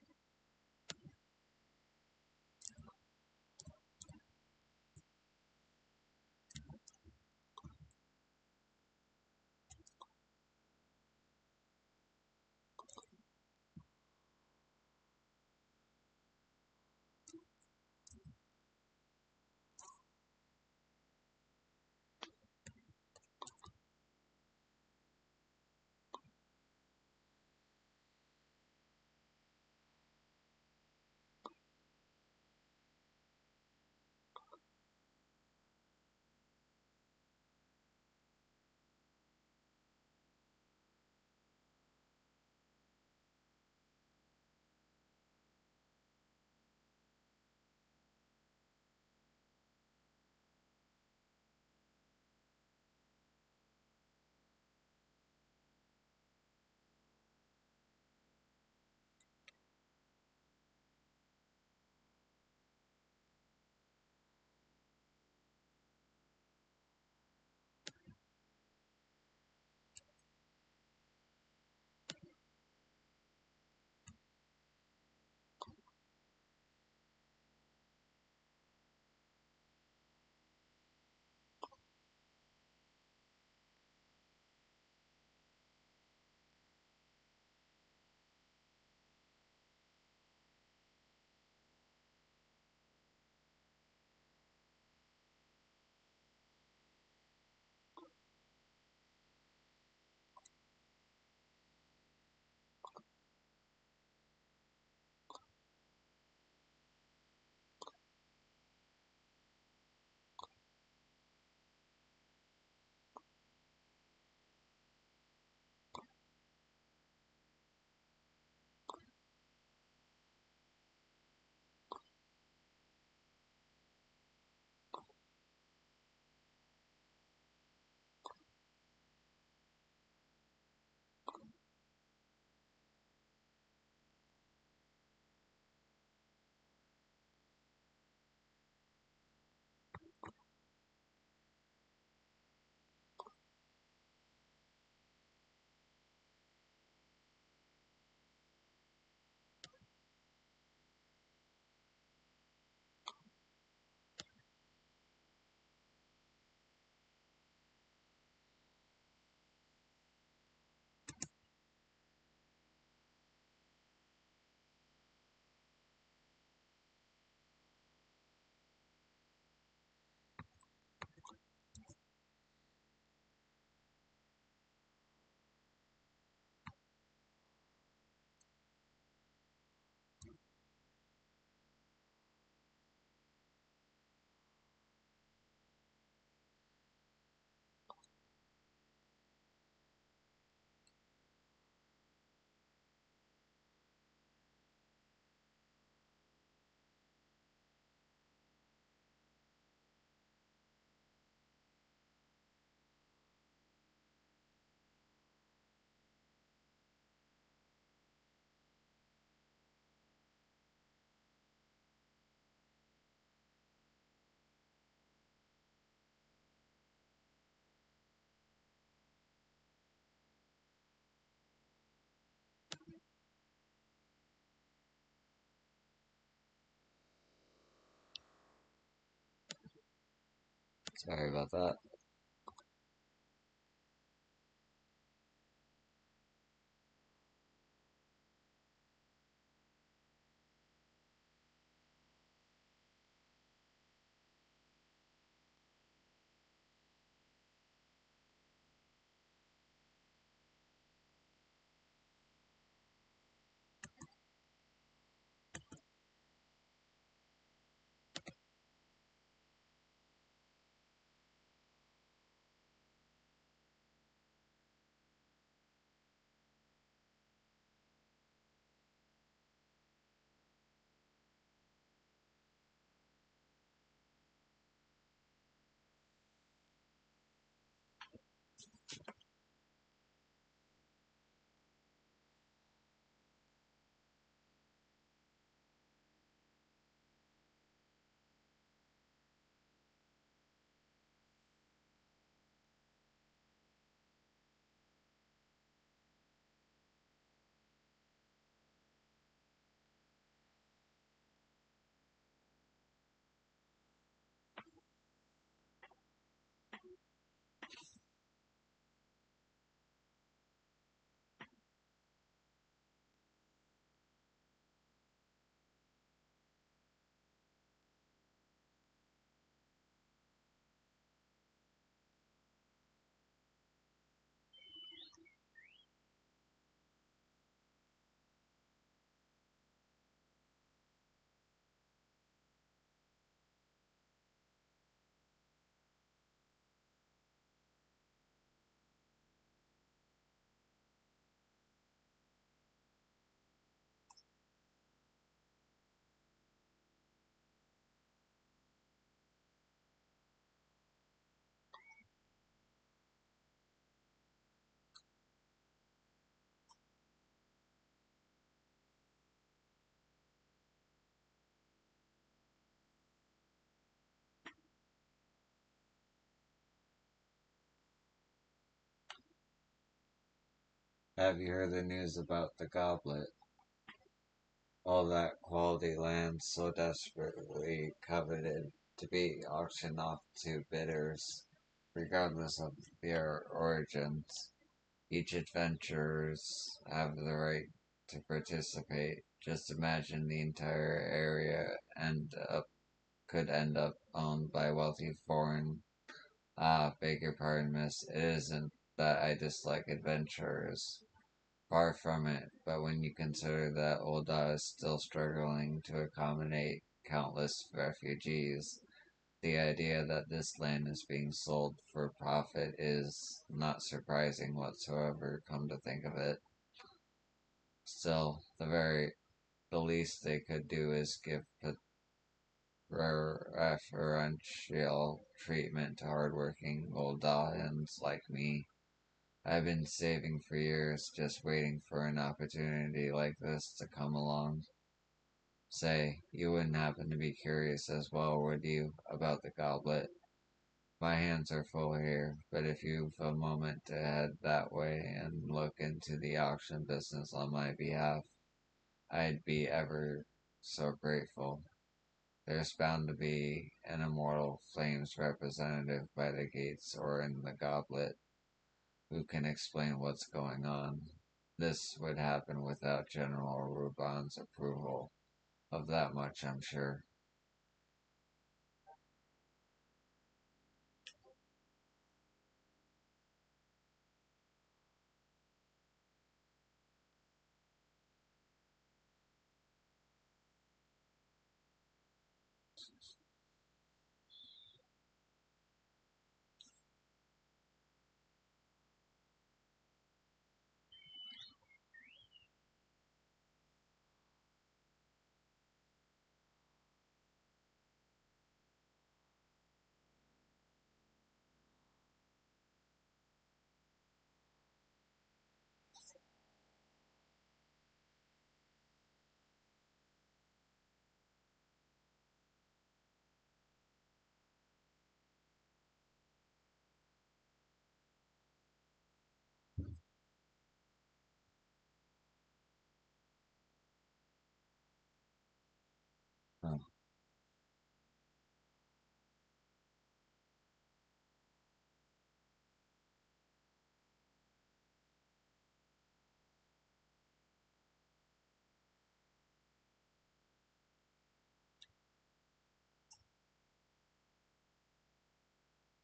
Sorry about that. Have you heard the news about the goblet? All that quality land so desperately coveted to be auctioned off to bidders, regardless of their origins. Each adventurers have the right to participate. Just imagine the entire area could end up owned by wealthy foreign. Beg your pardon, miss. It isn't that I dislike adventurers. Far from it, but when you consider that Ul'dah is still struggling to accommodate countless refugees, the idea that this land is being sold for profit is not surprising whatsoever, come to think of it. Still, the least they could do is give preferential treatment to hardworking Uldahans like me. I've been saving for years, just waiting for an opportunity like this to come along. Say, you wouldn't happen to be curious as well, would you, about the goblet? My hands are full here, but if you've a moment to head that way and look into the auction business on my behalf, I'd be ever so grateful. There's bound to be an immortal flames representative by the gates or in the goblet who can explain what's going on. This would happen without General Ruban's approval. Of that much I'm sure.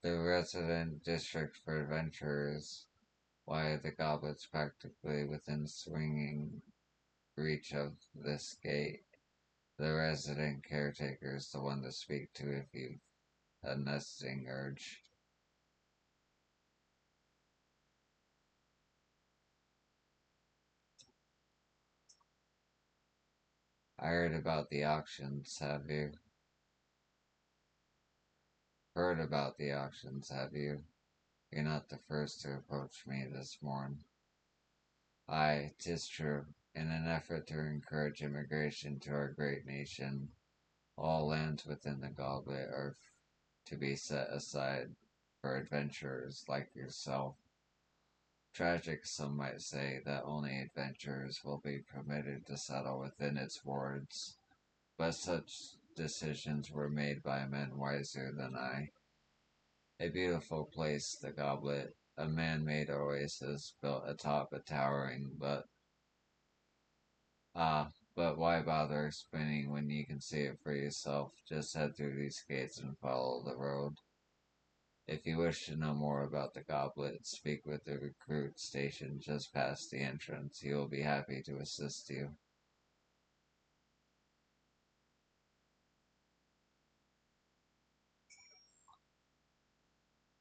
The resident district for adventurers, why the goblet's practically within swinging reach of this gate. The resident caretaker is the one to speak to if you've a nesting urge. I heard about the auctions, have you? Heard about the auctions, have you? You're not the first to approach me this morn. Aye, 'tis true. In an effort to encourage immigration to our great nation, all lands within the goblet are to be set aside for adventurers like yourself. Tragic, some might say, that only adventurers will be permitted to settle within its wards, but such decisions were made by men wiser than I. A beautiful place, the goblet, a man-made oasis built atop a towering but why bother explaining when you can see it for yourself? Just head through these gates and follow the road. If you wish to know more about the goblet, speak with the recruit stationed just past the entrance. He will be happy to assist you.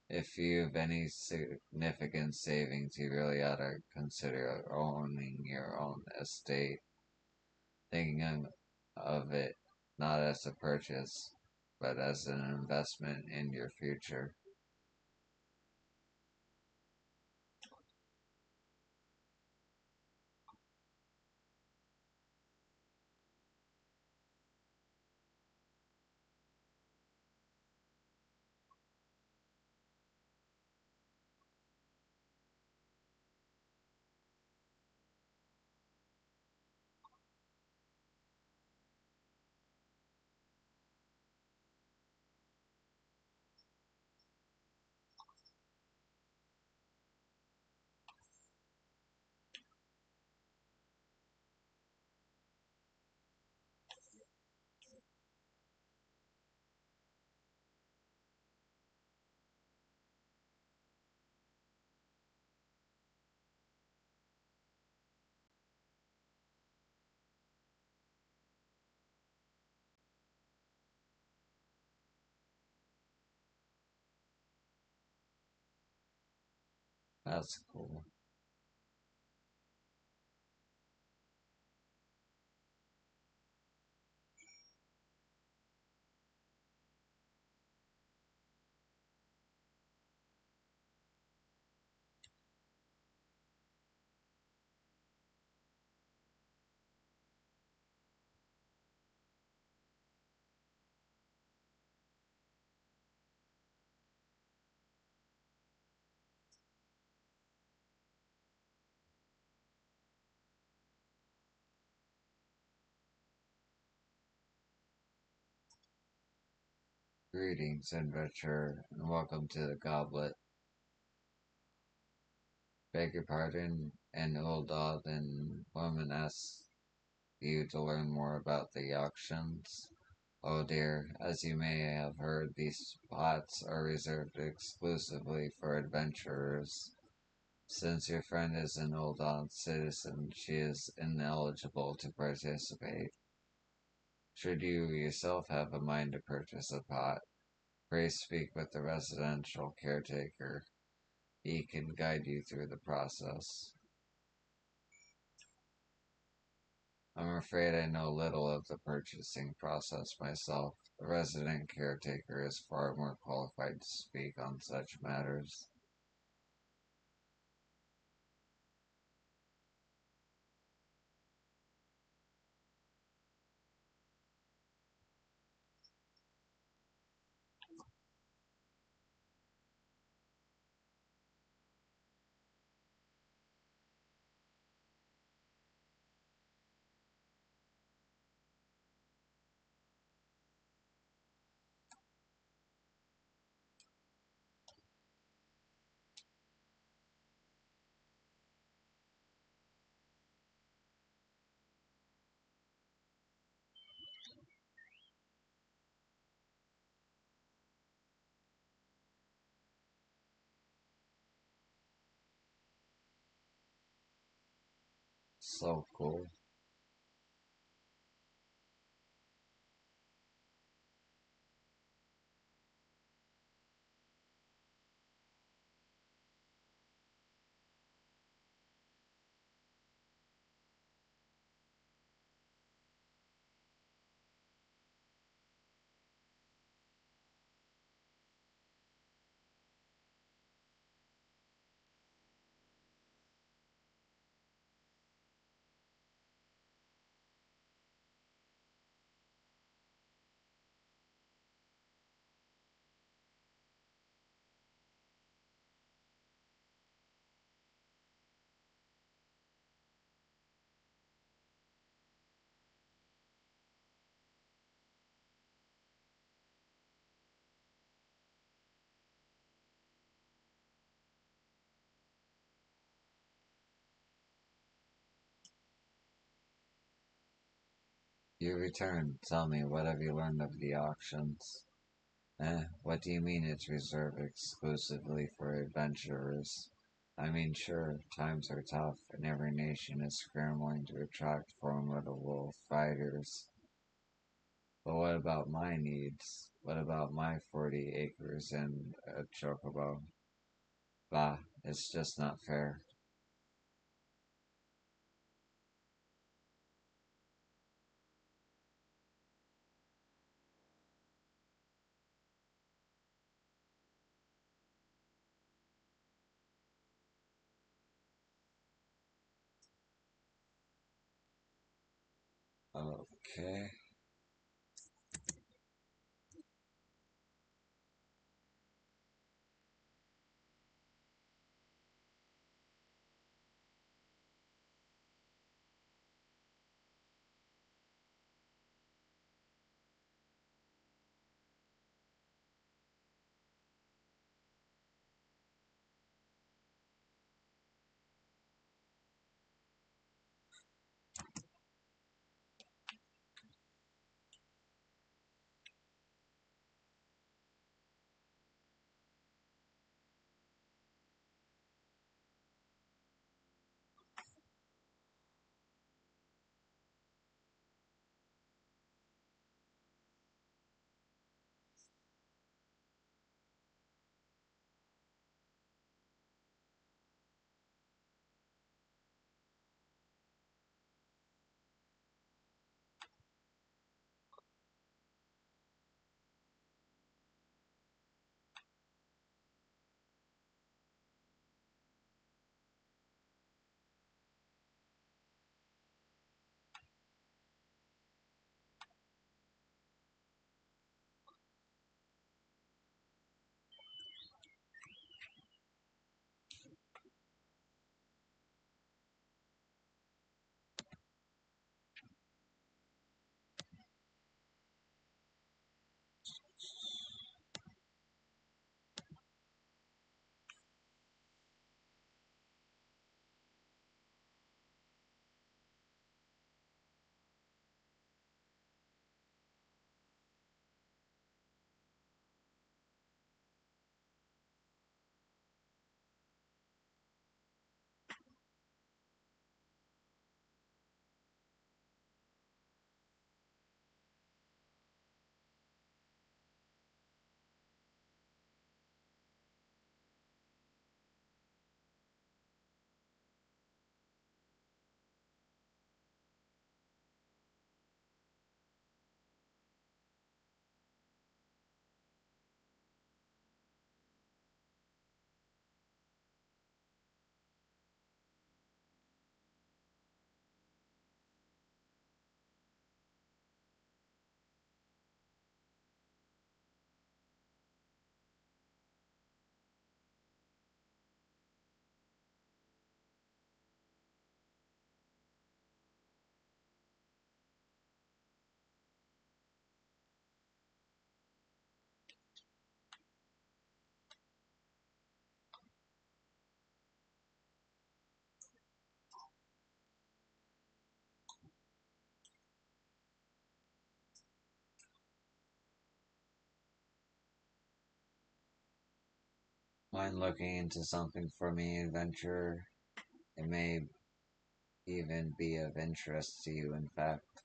If you've any significant savings, you really ought to consider owning your own estate. Thinking of it not as a purchase, but as an investment in your future. That's cool. Greetings, adventurer, and welcome to the goblet. Beg your pardon, an old Alden woman asks you to learn more about the auctions. Oh dear, as you may have heard, these spots are reserved exclusively for adventurers. Since your friend is an old citizen, she is ineligible to participate. Should you yourself have a mind to purchase a pot, pray speak with the residential caretaker. He can guide you through the process. I'm afraid I know little of the purchasing process myself. The resident caretaker is far more qualified to speak on such matters. So cool. You returned. Tell me, what have you learned of the auctions? What do you mean it's reserved exclusively for adventurers? I mean, sure, times are tough, and every nation is scrambling to attract formidable fighters. But what about my needs? What about my 40 acres and a chocobo? Bah, it's just not fair. Okay. Mind looking into something for me, adventurer? It may even be of interest to you. In fact,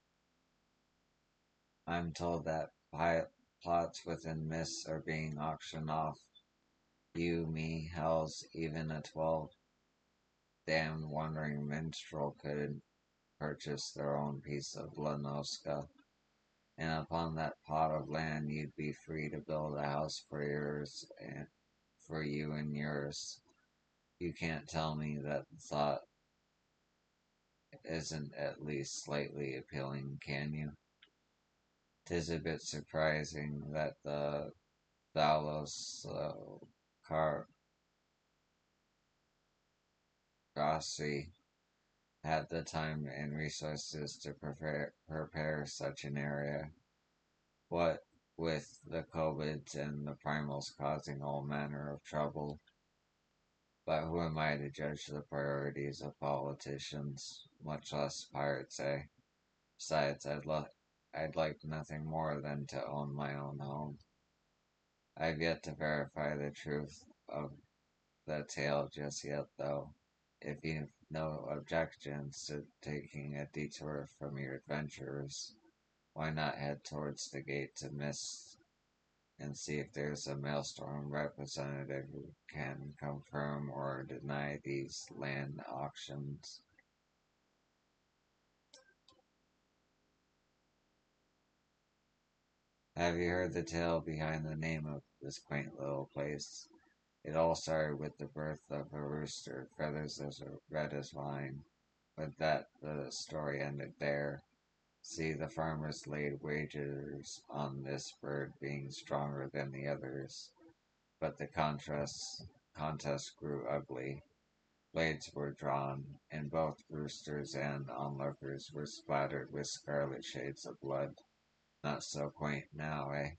I'm told that plots within Mists are being auctioned off. You, me, Hells, even a 12 damned wandering minstrel could purchase their own piece of Lanoska, and upon that plot of land you'd be free to build a house for yours and for you and yours. You can't tell me that the thought isn't at least slightly appealing, can you? 'Tis a bit surprising that the Thalos Cargrossi had the time and resources to prepare such an area. What with the COVIDs and the primals causing all manner of trouble. But who am I to judge the priorities of politicians, much less pirates, eh? Besides, I'd like nothing more than to own my own home. I've yet to verify the truth of the tale just yet, though. If you've no objections to taking a detour from your adventures, why not head towards the gate to Mist and see if there's a Maelstrom representative who can confirm or deny these land auctions? Have you heard the tale behind the name of this quaint little place? It all started with the birth of a rooster, feathers as red as wine. But that the story ended there. See, the farmers laid wagers on this bird being stronger than the others, but the contest grew ugly. Blades were drawn, and both roosters and onlookers were splattered with scarlet shades of blood. Not so quaint now, eh?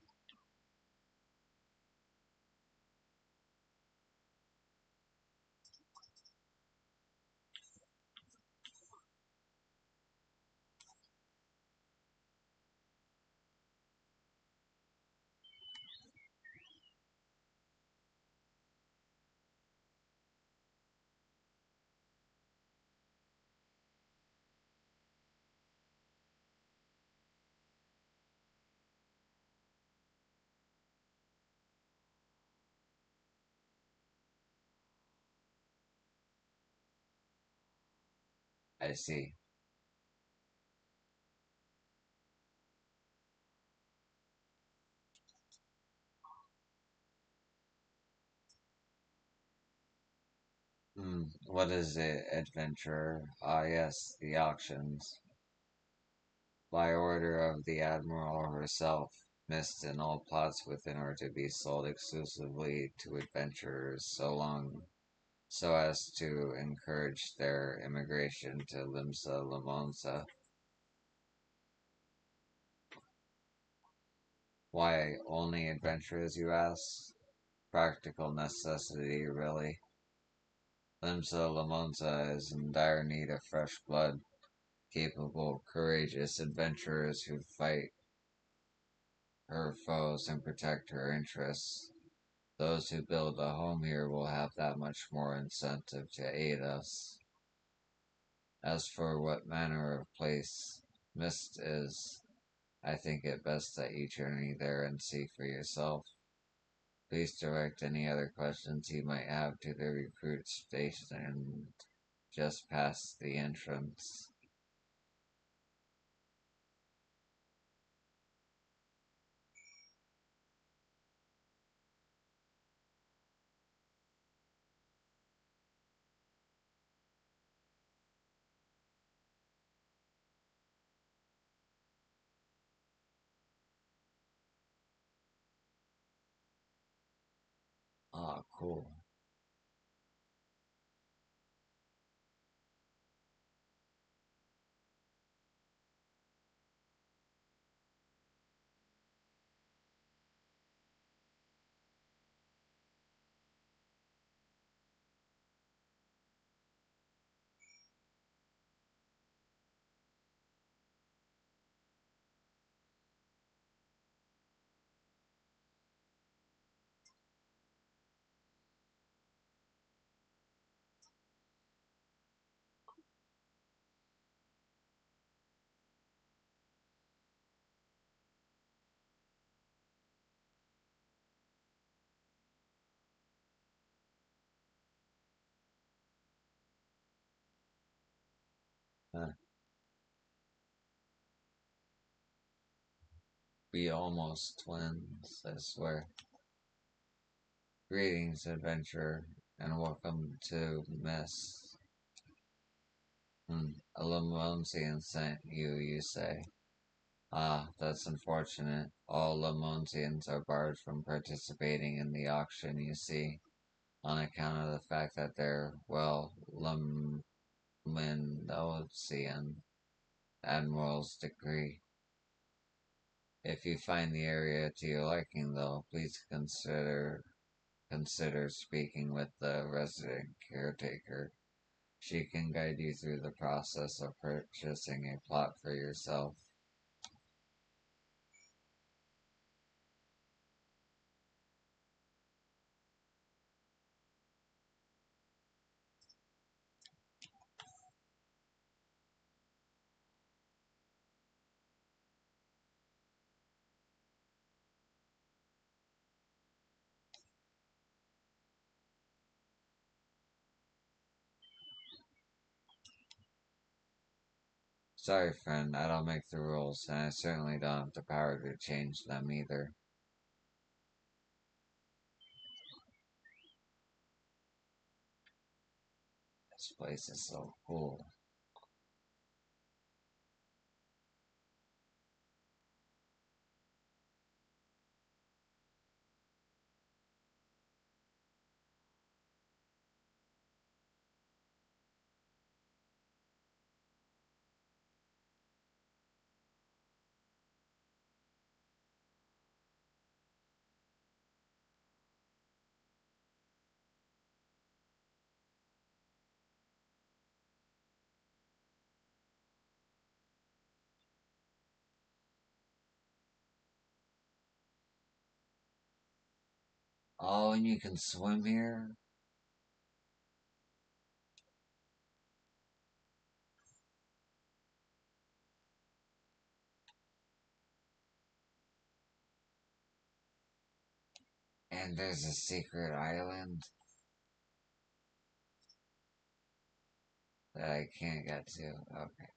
I see. What is it, adventurer? Ah, yes, the auctions. By order of the Admiral herself, Mist and all plots within are to be sold exclusively to adventurers so as to encourage their immigration to Limsa Limonsa. Why only adventurers, you ask? Practical necessity, really. Limsa Limonsa is in dire need of fresh blood, capable, courageous adventurers who fight her foes and protect her interests. Those who build a home here will have that much more incentive to aid us. As for what manner of place Mist is, I think it best that you journey there and see for yourself. Please direct any other questions you might have to the recruit station just past the entrance. Ah, cool. Huh. We almost twins, I swear. Greetings, adventurer, and welcome to Miss. A Lamontian sent you, you say? Ah, that's unfortunate. All Lamontians are barred from participating in the auction, you see, on account of the fact that they're, well, Lamontian Admiral's decree. If you find the area to your liking, though, please consider speaking with the resident caretaker. She can guide you through the process of purchasing a plot for yourself. Sorry, friend, I don't make the rules, and I certainly don't have the power to change them either. This place is so cool. Oh, and you can swim here? And there's a secret island that I can't get to. Okay.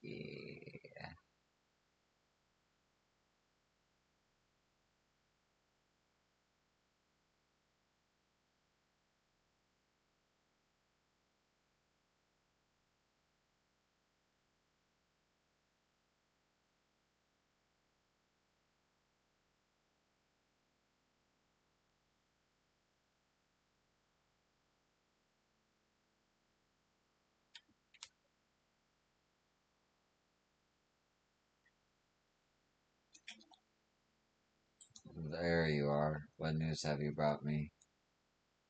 Yeah. There you are. What news have you brought me?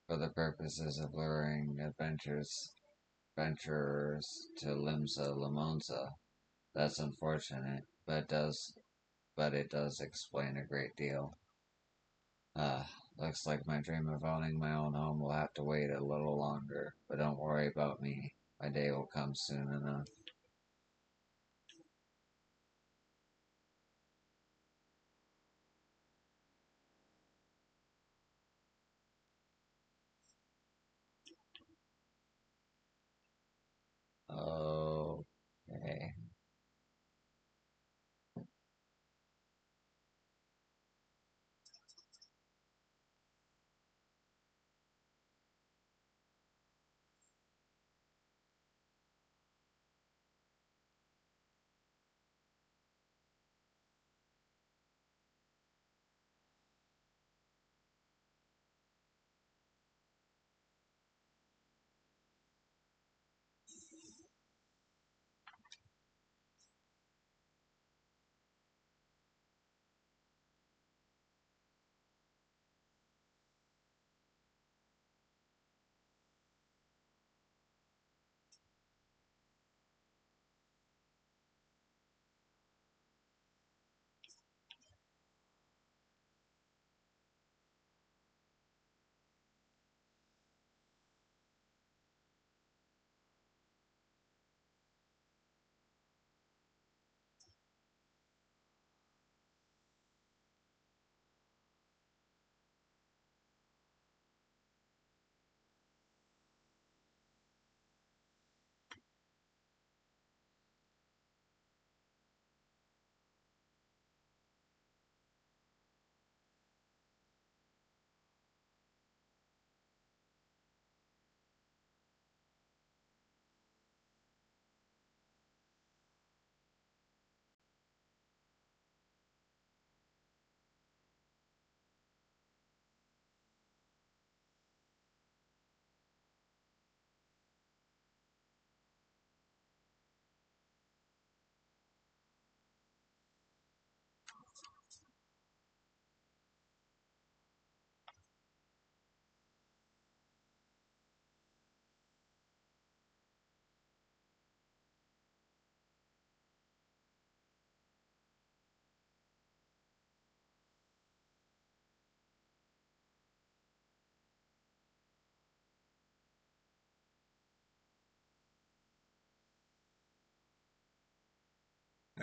For the purposes of luring adventurers to Limsa Limonsa. That's unfortunate, but it does explain a great deal. Looks like my dream of owning my own home will have to wait a little longer, but don't worry about me. My day will come soon enough.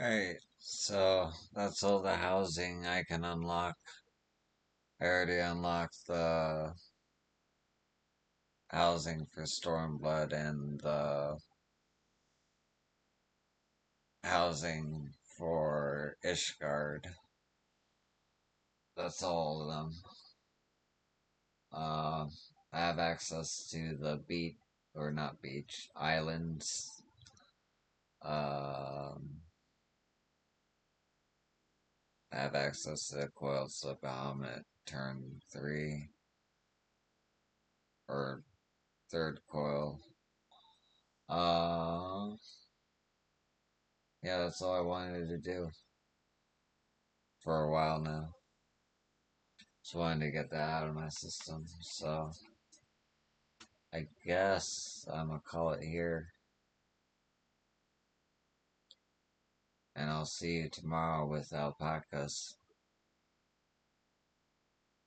Alright, so that's all the housing I can unlock. I already unlocked the housing for Stormblood and the housing for Ishgard. That's all of them. Uh, I have access to the beach, or not beach, islands. I have access to the coiled slip helmet turn 3, or third coil. Uh, yeah, that's all I wanted to do for a while now. Just wanted to get that out of my system, so I guess I'm gonna call it here. And I'll see you tomorrow with alpacas.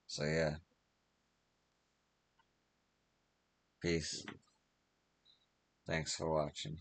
So yeah, peace. Thanks for watching.